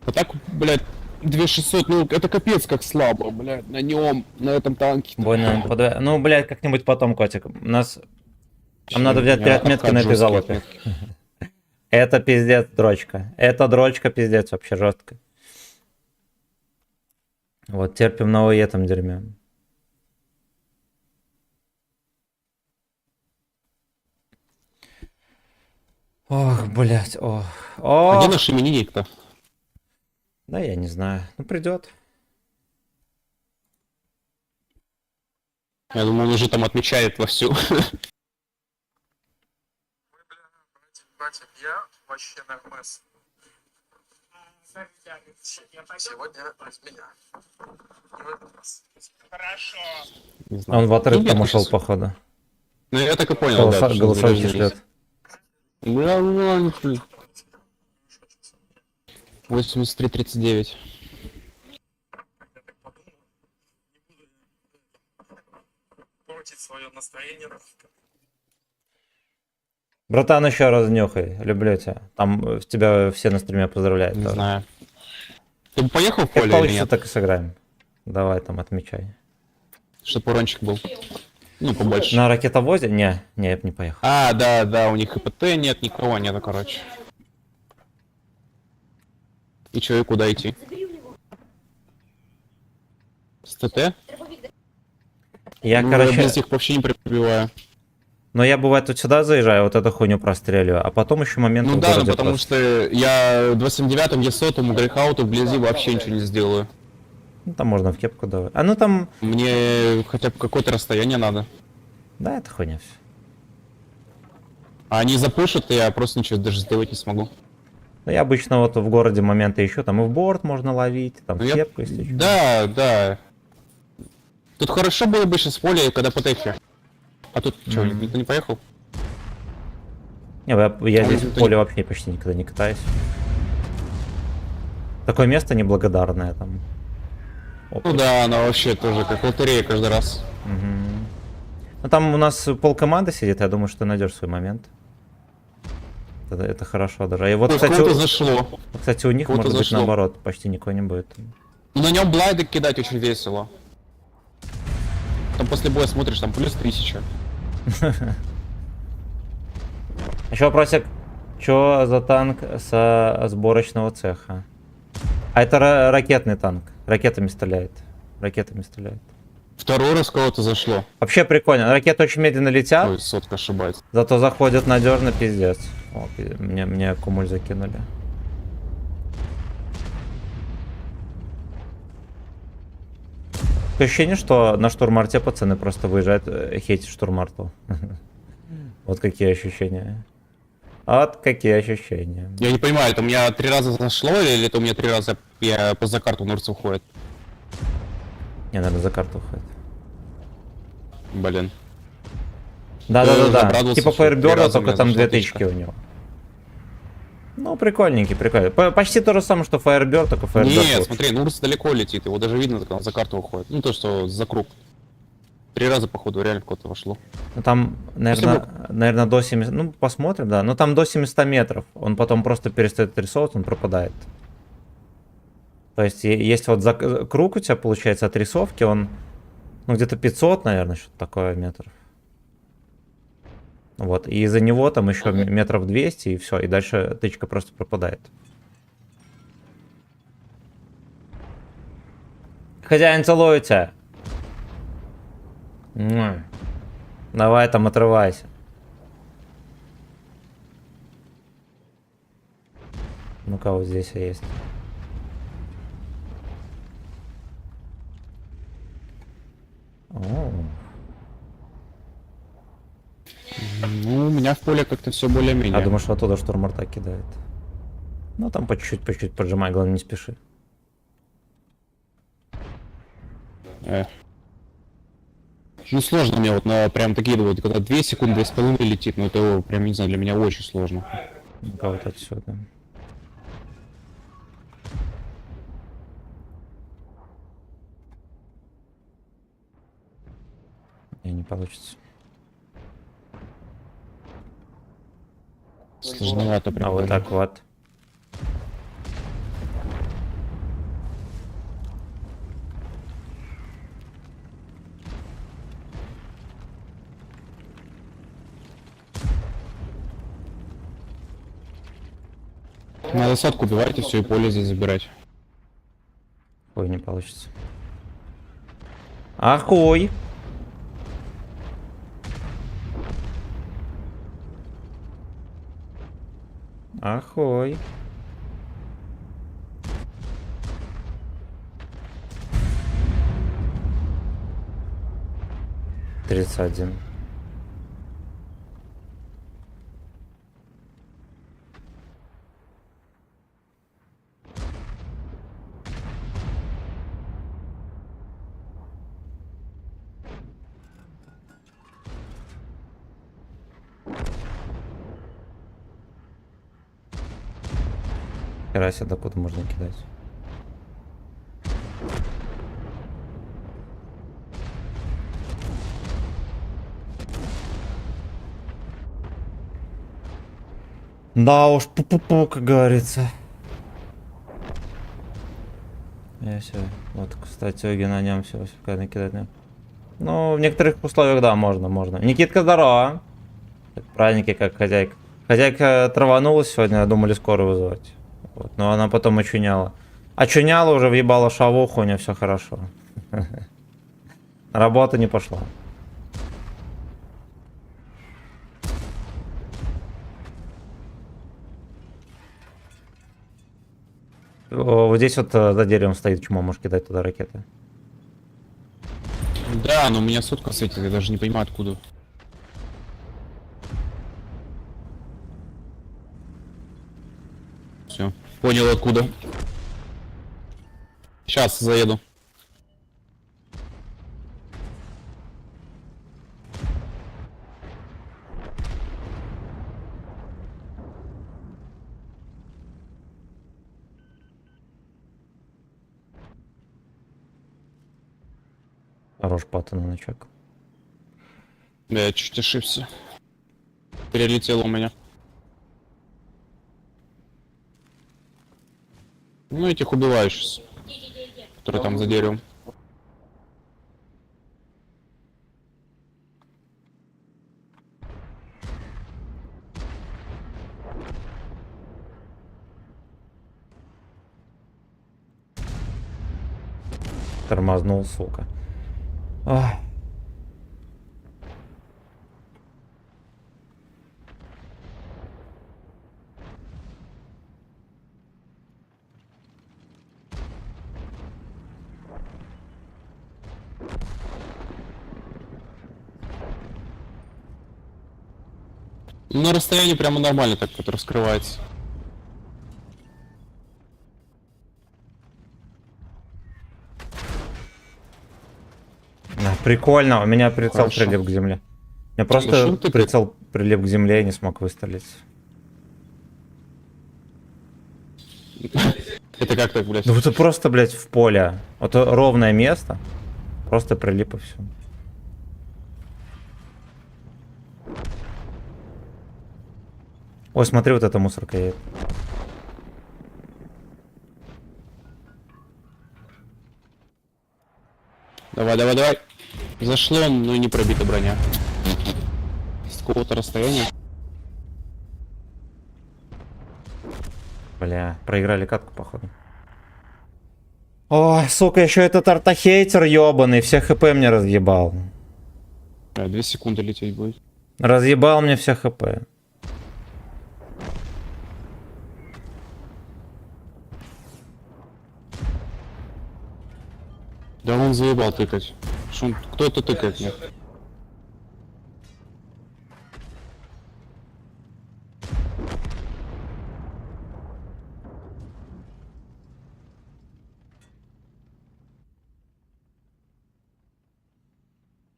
А так, блядь, 2600, ну это капец как слабо, блядь, на нем, на этом танке. Бой на МПД. Ну, блядь, как-нибудь потом, котик. У нас... Нам надо взять 3 отметки на этой залупе. Это пиздец дрочка. Это дрочка пиздец вообще жестко. Вот терпим на ОЕ там дерьме. Ох, блядь, ох. А где Ох. наш именинник-то? Да я не знаю. Ну придет. Я думаю, он уже там отмечает вовсю. Батя, я вообще нормас. Сегодня без меня. И в этот раз. Хорошо. Не А знаю. он в отрыв Ну, там нет, ушел, сейчас- походу. Ну я так и понял, да. что Голосовой зря шлет. Бля, ну, 83-39. Портить свое настроение. Братан, еще раз нюхай. Люблю тебя. Там тебя все на стриме поздравляют. Не тоже. знаю. Ты бы поехал в Как поле или получится, нет? так и сыграем. Давай там отмечай. Чтоб урончик был. Ну, побольше. На ракетовозе? Не, я бы не поехал. А, да, у них ИПТ нет, никого нету, короче. И чё, и куда идти? С ТТ? Я, Ну, короче, без них вообще не пробиваю. но я бывает тут сюда заезжаю, вот эту хуйню простреливаю, а потом еще момент Ну в да, ну городе потому просто. что я 29-м, Е100-м, Грейхауту вблизи вообще ничего не сделаю. Ну, там можно в кепку давать. А ну там, Мне хотя бы какое-то расстояние надо. да, это хуйня все. А они запушат, и я просто ничего даже сделать не смогу. Ну, я обычно вот в городе моменты ищу, там и в борт можно ловить, там Ну, в я- кепку, если чё. Да. Тут хорошо было бы сейчас в поле, когда по тэфе. А тут что, никто не поехал? Не, я здесь никто в не- поле вообще почти никогда не катаюсь. Такое место неблагодарное там. Ну да, она вообще тоже как лотерея каждый раз. Ну там у нас полкоманды сидит, я думаю, что ты найдешь свой момент. Это хорошо даже. И вот, Ой, кстати, кого-то зашло. кстати, у них кого-то может быть зашло. наоборот, почти никого не будет. Ну на нем блайды кидать очень весело. Там после боя смотришь, там плюс 1000. Еще вопросик, что за танк со сборочного цеха? А это ракетный танк, ракетами стреляет. Второй раз кого-то зашло. Вообще прикольно, ракеты очень медленно летят, Ой, сотка ошибается. зато заходят надежно, пиздец. О, мне кумуль закинули. Такое ощущение, что на штурмарте пацаны просто выезжают хейтить штурмарту. Вот какие ощущения. Вот какие ощущения. Я не понимаю, это у меня 3 раза зашло, или это у меня 3 раза я за карту Нурца уходит? Не, наверное, за карту уходит. Блин. Да. обрадовался, Типа что 3 Фаерберда, раза у только меня там зашла 2 тычки тычка. у него. Ну, прикольненький. Почти то же самое, что Фаерберд, только Фаерберд Нет, лучше. смотри, Нурц далеко летит, его даже видно, как он за карту уходит. Ну то, что за круг. 3 раза, походу, реально в кого-то вошло. Ну, там, наверное, до 70... Ну, посмотрим, да. Но там до 700 метров. Он потом просто перестает рисовываться, он пропадает. То есть, есть вот круг у тебя, получается, от рисовки, он... Ну, где-то 500, наверное, что-то такое метров. Вот, и из-за него там еще метров 200, и все, и дальше тычка просто пропадает. Хозяин, целую тебя. Муа. Давай там отрывайся. Ну-ка, вот здесь есть. О, Ну, у меня в поле как-то все более-менее. я думаю, что оттуда штурмарта кидает. Ну, там по чуть-чуть поджимай, главное, не спеши. Ну, сложно мне вот на прям такие вот, когда 2 секунды, 2,5 летит, но это прям, не знаю, для меня очень сложно. Ну-ка, вот отсюда. Не получится. Сложновато прям. А вот даже. так вот. На засадку убивайте все и поле здесь забирать. Ой, не получится. Ахой! Ахой! Тридцать один. Хера себе, докуда можно кидать. Да уж, пу-пу-пу, как говорится. Я все. Вот, кстати, Оги на нем все накидать. Ну, в некоторых условиях, да, можно. Никитка, здорово. Так, праздники, как хозяйка. Хозяйка траванулась сегодня, думали скорую вызывать. Вот, но она потом очуняла. Очуняла, уже въебала шавуху, у нее все хорошо. Работа не пошла. О, вот здесь вот за деревом стоит чмо, можешь кидать туда ракеты. Да, но у меня сотка светит, я даже не понимаю откуда. Все, понял откуда. Сейчас заеду. Хорош паттон начок. Я чуть ошибся. Перелетел у меня. Ну, этих убиваю сейчас. Которые там за деревом. Тормознул, сука. Ах. Ну, на расстоянии прямо нормально так вот раскрывается. Прикольно, у меня прицел Хорошо. прилип к земле. У меня Ну, просто что ты прицел прилип к земле и не смог выстрелить. Это как так, блядь? Ну это просто, блядь, в поле. Вот ровное место. Просто прилип и все. Ой, смотри, вот эта мусорка едет. Давай. Зашло, но не пробита броня. С какого-то расстояния. Бля, проиграли катку, походу. Ой, сука, еще этот артахейтер ебаный, все хп мне разъебал. 2 секунды лететь будет. Разъебал мне все хп. Да он заебал тыкать. Что он... Кто это тыкает мне?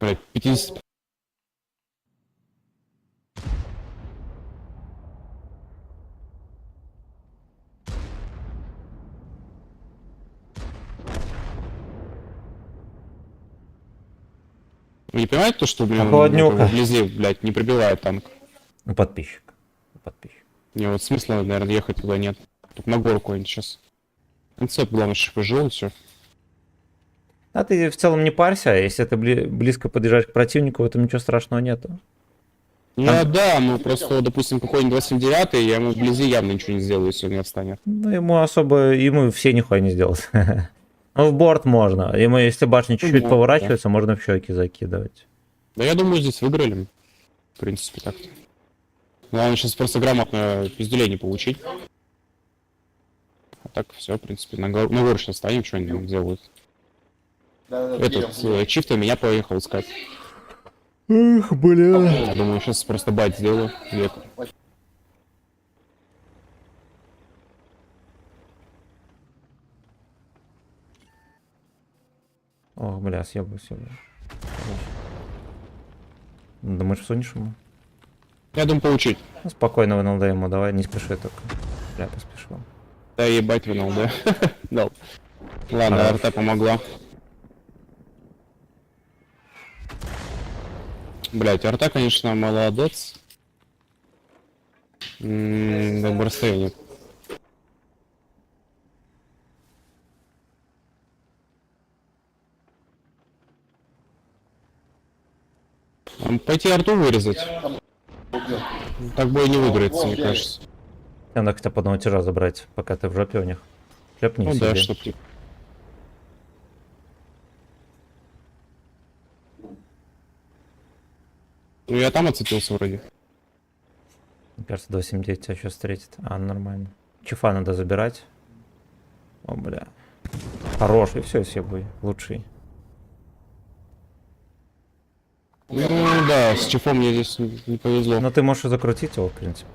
Блять, 50... Вы не понимаете то, что, блин, Холоднюха. вблизи, блядь, не пробивает танк? Ну, подписчик. Подписчик. Не, вот смысла, наверное, ехать туда нет. Тут на гору какой-нибудь сейчас. Концепт, главное, чтобы жил, и все. А ты в целом не парься, если ты близко подъезжаешь к противнику, в этом ничего страшного нету. Ну да, ну просто, допустим, какой-нибудь 279, я ему вблизи явно ничего не сделаю, если он не отстанет. Ну, ему все нихуя не сделать. Ну, в борт можно. Ему, если башня чуть-чуть можно, поворачивается, можно в щеки закидывать. Да я думаю, здесь выиграли. В принципе, так-то. Главное сейчас просто грамотно пиздюлей не получить. А так все, в принципе, на гору сейчас станем, что они там делают. Этот чифта меня поехал искать. Эх, бля. Я думаю, сейчас просто байт сделаю. Век. Ох, бля, съебаю. Думаешь, всунешь ему? Я думаю, получить. Ну, спокойно ВНЛД ему давай, не спеши только. Бля, поспешил. Да ебать винул, да? Дал. Ладно, Хорош. арта помогла. Блять, арта, конечно, молодец. Как бы расстояние. Пойти арту вырезать. Так бой не выиграется, мне кажется. Надо хотя бы одного тяжа забрать, пока ты в жопе у них. Шлепни Ну себе. да, чтоб типа. Ну я там отцепился вроде. Мне кажется, 279 тебя сейчас встретит. А, нормально. Чифа надо забирать. О, бля. Хороший, все бой. Лучший. Ну да, с чифом мне здесь не повезло. Но ты можешь и закрутить его, в принципе.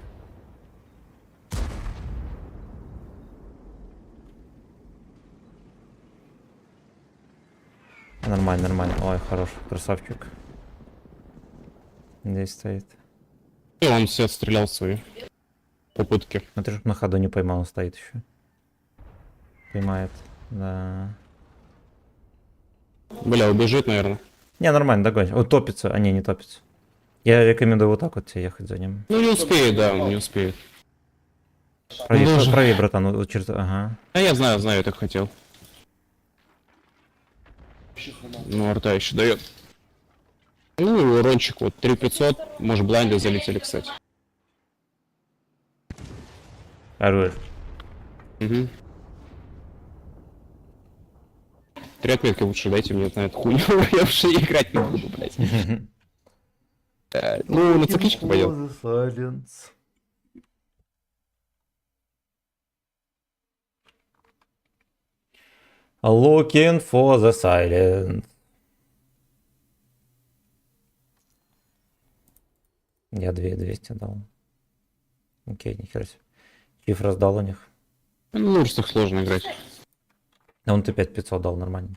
Нормально, нормально. Ой, хорош, красавчик. Здесь стоит. И он все отстрелял свои попытки. Смотри, чтоб на ходу не поймал, он стоит еще. Поймает, да. Бля, убежит, наверное. Не, нормально, догонь. Он топится, а не топится. Я рекомендую вот так вот тебе ехать за ним. Ну не успеет, да, он не успеет. Правее, Даже- правее, братан, вот через... Ага. А я знаю, я так хотел. Ну, арта еще дает. Ну и урончик, вот 3500, может блайнды залетели, кстати. Хорош. Угу. 3 отметки лучше дайте мне на эту хуйню, я уже играть не буду, блядь. Ну, на цикличке пойдем. Looking for the silence. Я 200 дал. Окей, нихера себе. Чиф раздал у них. Ну, на урсах сложно играть. А он ты 5500 дал, нормально.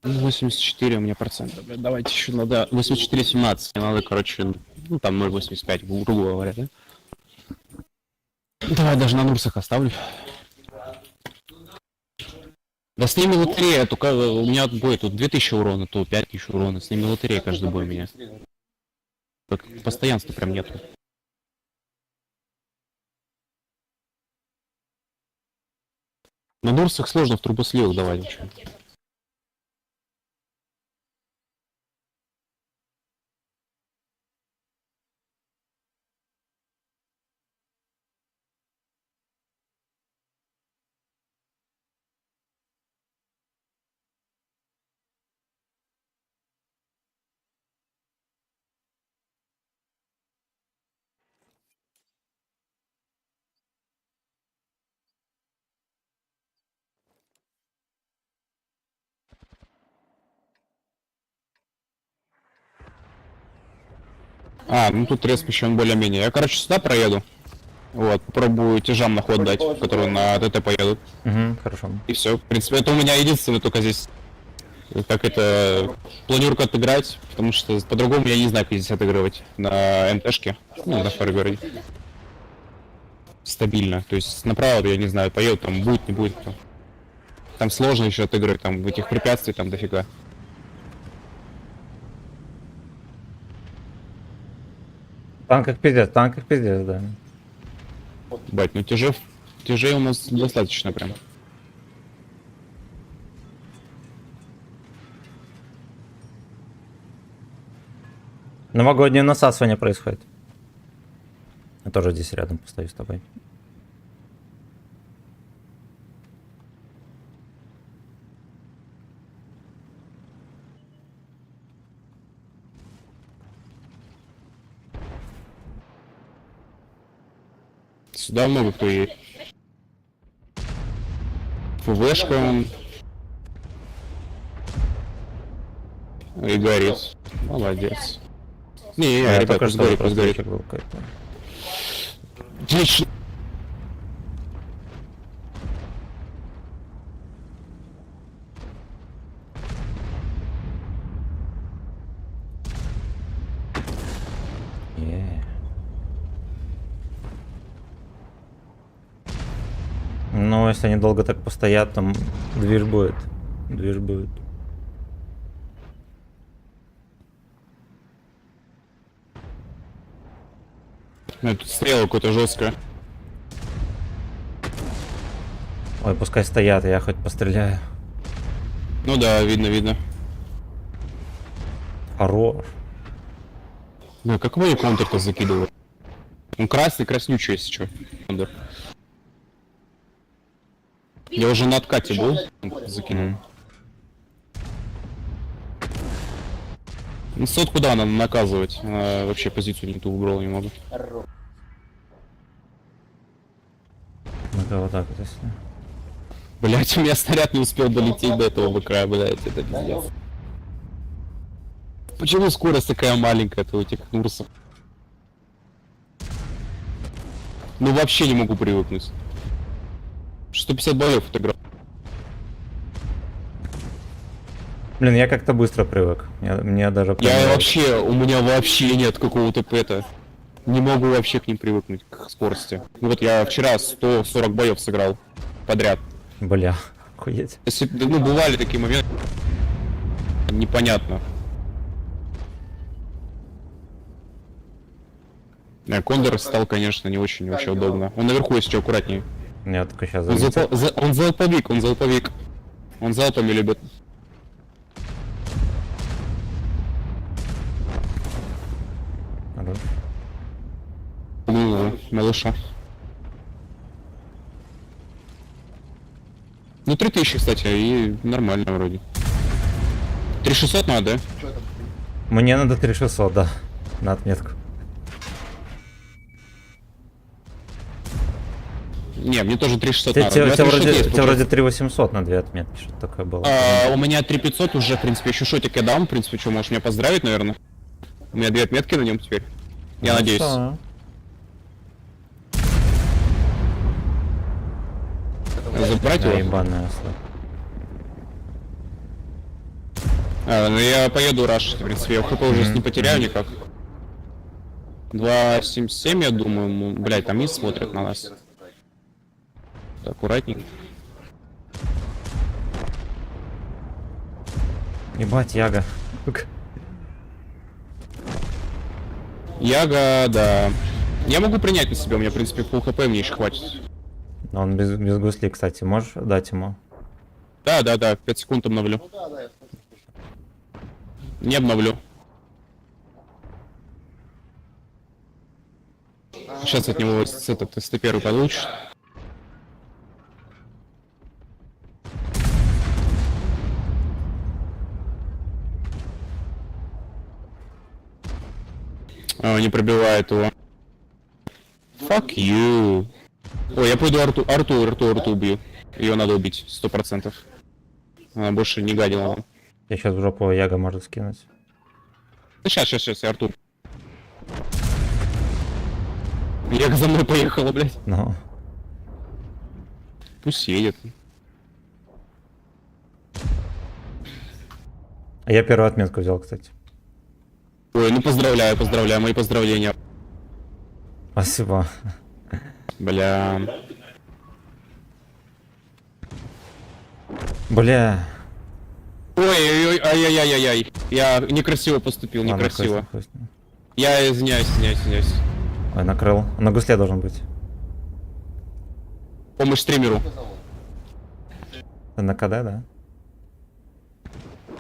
84 у меня процентов. Блядь, давайте еще надо 84,17. Мне надо, короче, ну там 0,85, грубо говоря, да? Давай даже на нурсах оставлю. Да с ними лотерея, только у меня бой тут 2000 урона, то 5000 урона. С ними лотерея каждый бой у меня. Так, постоянства прям нету. На нурсах сложно в трубосливах давать ничего. А, ну тут респ еще он более-менее. Я, короче, сюда проеду. Вот, попробую тяжам на ход дать, которые на ТТ поедут. Угу, хорошо. И все. В принципе, это у меня единственное только здесь. Как это планирую отыграть, потому что по-другому я не знаю, как здесь отыгрывать на НТшке, ну, на фаргоре. Стабильно. То есть направо, я не знаю, поедут, там будет, не будет. Там сложно еще отыгрывать, там этих препятствий там дофига. Танк как пиздец, да. Бать, ну тяжей у нас достаточно прям. Новогоднее насасывание происходит. Я тоже здесь рядом постою с тобой. Сюда много кто едет. ФВшка он. И горит. Молодец. Не, Я ребят, только пусть что горит, просто пусть горит. чек был какой-то. Отлично. Е. Ну, если они долго так постоят, там движ будет. Движ будет. Ну, тут стрела какая-то жесткая. Ой, пускай стоят, я хоть постреляю. Ну да, видно, видно. Хорош. Ну, как его контур-то закидывает? Он красный, краснючий, если что. Кондор. Я уже на откате был, закинул. Ну, сот куда надо наказывать? Она вообще позицию не ту выбрала немного. Ну-ка, вот так вот, если. Блять, у меня снаряд не успел долететь до этого БК, блять, это пиздец. Почему скорость такая маленькая-то у этих Нурсов? Ну вообще не могу привыкнуть. 150 боев отыграл. Блин, я как-то быстро привык. Мне даже прям Я нравится. вообще, у меня вообще нет какого-то пэта. Не могу вообще к ним привыкнуть, к скорости. Ну вот я вчера 140 боев сыграл подряд. Бля, охуеть. Если, ну, бывали такие моменты, непонятно. Кондор стал, конечно, не очень вообще удобно. Он наверху, если что, аккуратнее. Я только сейчас Он, заметил. он залповик, он залповик. Он залпами любит. Хорош. Ну, малыша. Ну, 3000, кстати, и нормально вроде. 3600 надо, да? Что это? Мне надо 3600, да. На отметку. Не, мне тоже 3600 Тебе надо. У меня 3600 есть, вроде получается. 3800 на 2 отметки, что-то такое было. У меня 3500 уже, в принципе, еще шотик я дам, в принципе, что, можешь меня поздравить, наверное. У меня 2 отметки на нем теперь. Я Ну, надеюсь. всё. Забрать Да, его? ебаная осло. Ну я поеду рашить, в принципе, я хп уже не потеряю никак. 277, я думаю, блять, там мисс смотрят на нас. Так, аккуратненько. Ебать, Яга. Сука. Яга, да. Я могу принять на себя, у меня, в принципе, full хп мне еще хватит. Но он без гусли, кстати. Можешь дать ему? Да, 5 секунд обновлю. Ну да, да, я слышу. Не обновлю. Сейчас от него этот СТ1 получишь. Не пробивает его. Fuck you. Ой, я пойду Арту убью. Ее надо убить, 100%. Она больше не гадила нам. Я сейчас в жопу Яга может скинуть. Да сейчас, я Артур. Я за мной поехала, блядь. Ну. Пусть едет. А я первую отметку взял, кстати. Ой, ну поздравляю, мои поздравления. Спасибо. Бля. Бля. Ой, ай-яй-яй-яй. Я некрасиво поступил, Ладно, некрасиво. хуй с ним. Я извиняюсь. Ой, накрыл. На гусле должен быть. Помощь стримеру. Ты на КД, да?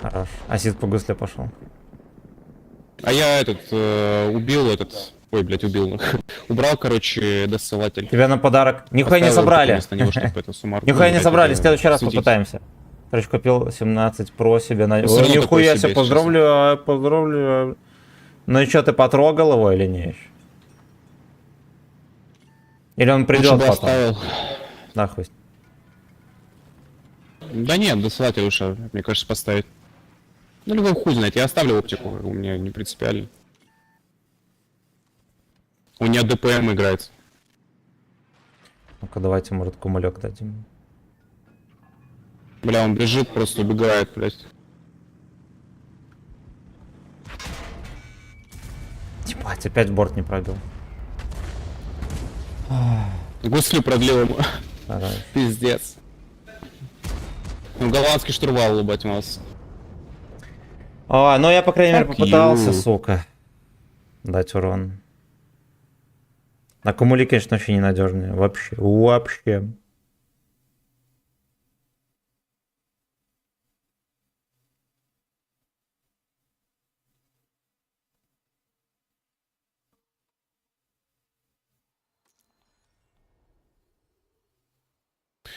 Хорош. Асид по гусле пошел. А я убил этот... Ой, блядь, убил. Убрал, короче, досылатель. Тебя на подарок. Нихуя не Поставил собрали. вместо него, чтоб это суммарно, Нихуя ну, не блядь, собрали. В это следующий раз судить. попытаемся. Короче, купил 17 Pro себе на... всё Ой, равно такое нихуя себе, себе, поздравляю. Ну и что, ты потрогал его или не еще? Или он Лучше придет бы потом? оставил. Да, хуй. Да нет, досылатель лучше, мне кажется, поставить. Ну, любой хуй знает, я оставлю оптику, у меня не принципиально. У меня ДПМ играет. Ну-ка, давайте, может, кумулек дадим. Бля, он бежит, просто убегает, блядь. Ебать, опять борт не пробил. Гуслю продлил ему. Хорош. Пиздец. Ну, голландский штурвал, ебать, у нас. А, ну я, по крайней мере, Fuck попытался, you. сука, дать урон. А кумули, конечно, вообще ненадежные. Вообще.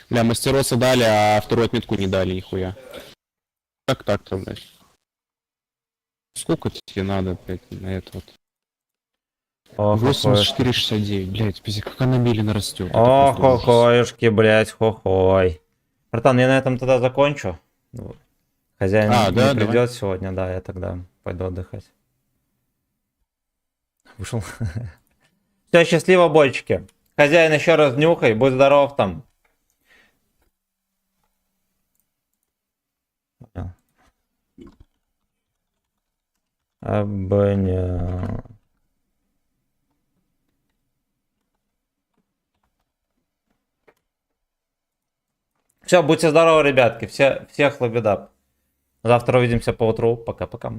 Бля, мастероса дали, а вторую отметку не дали, нихуя. Как так-то, блядь? Сколько тебе надо, блядь, на это вот? Ох, 84,69, блядь, пиздец, как она медленно растет. Ох, хохоюшки, блядь, хохой. Братан, я на этом тогда закончу. Ну, хозяин А, не да, придет давай. сегодня, да, я тогда пойду отдыхать. Вышел. Все, счастливо, бойчики. Хозяин, еще раз нюхай, будь здоров там. Обня. Все, будьте здоровы, ребятки. Всех лабидап. Завтра увидимся по утру. Пока-пока.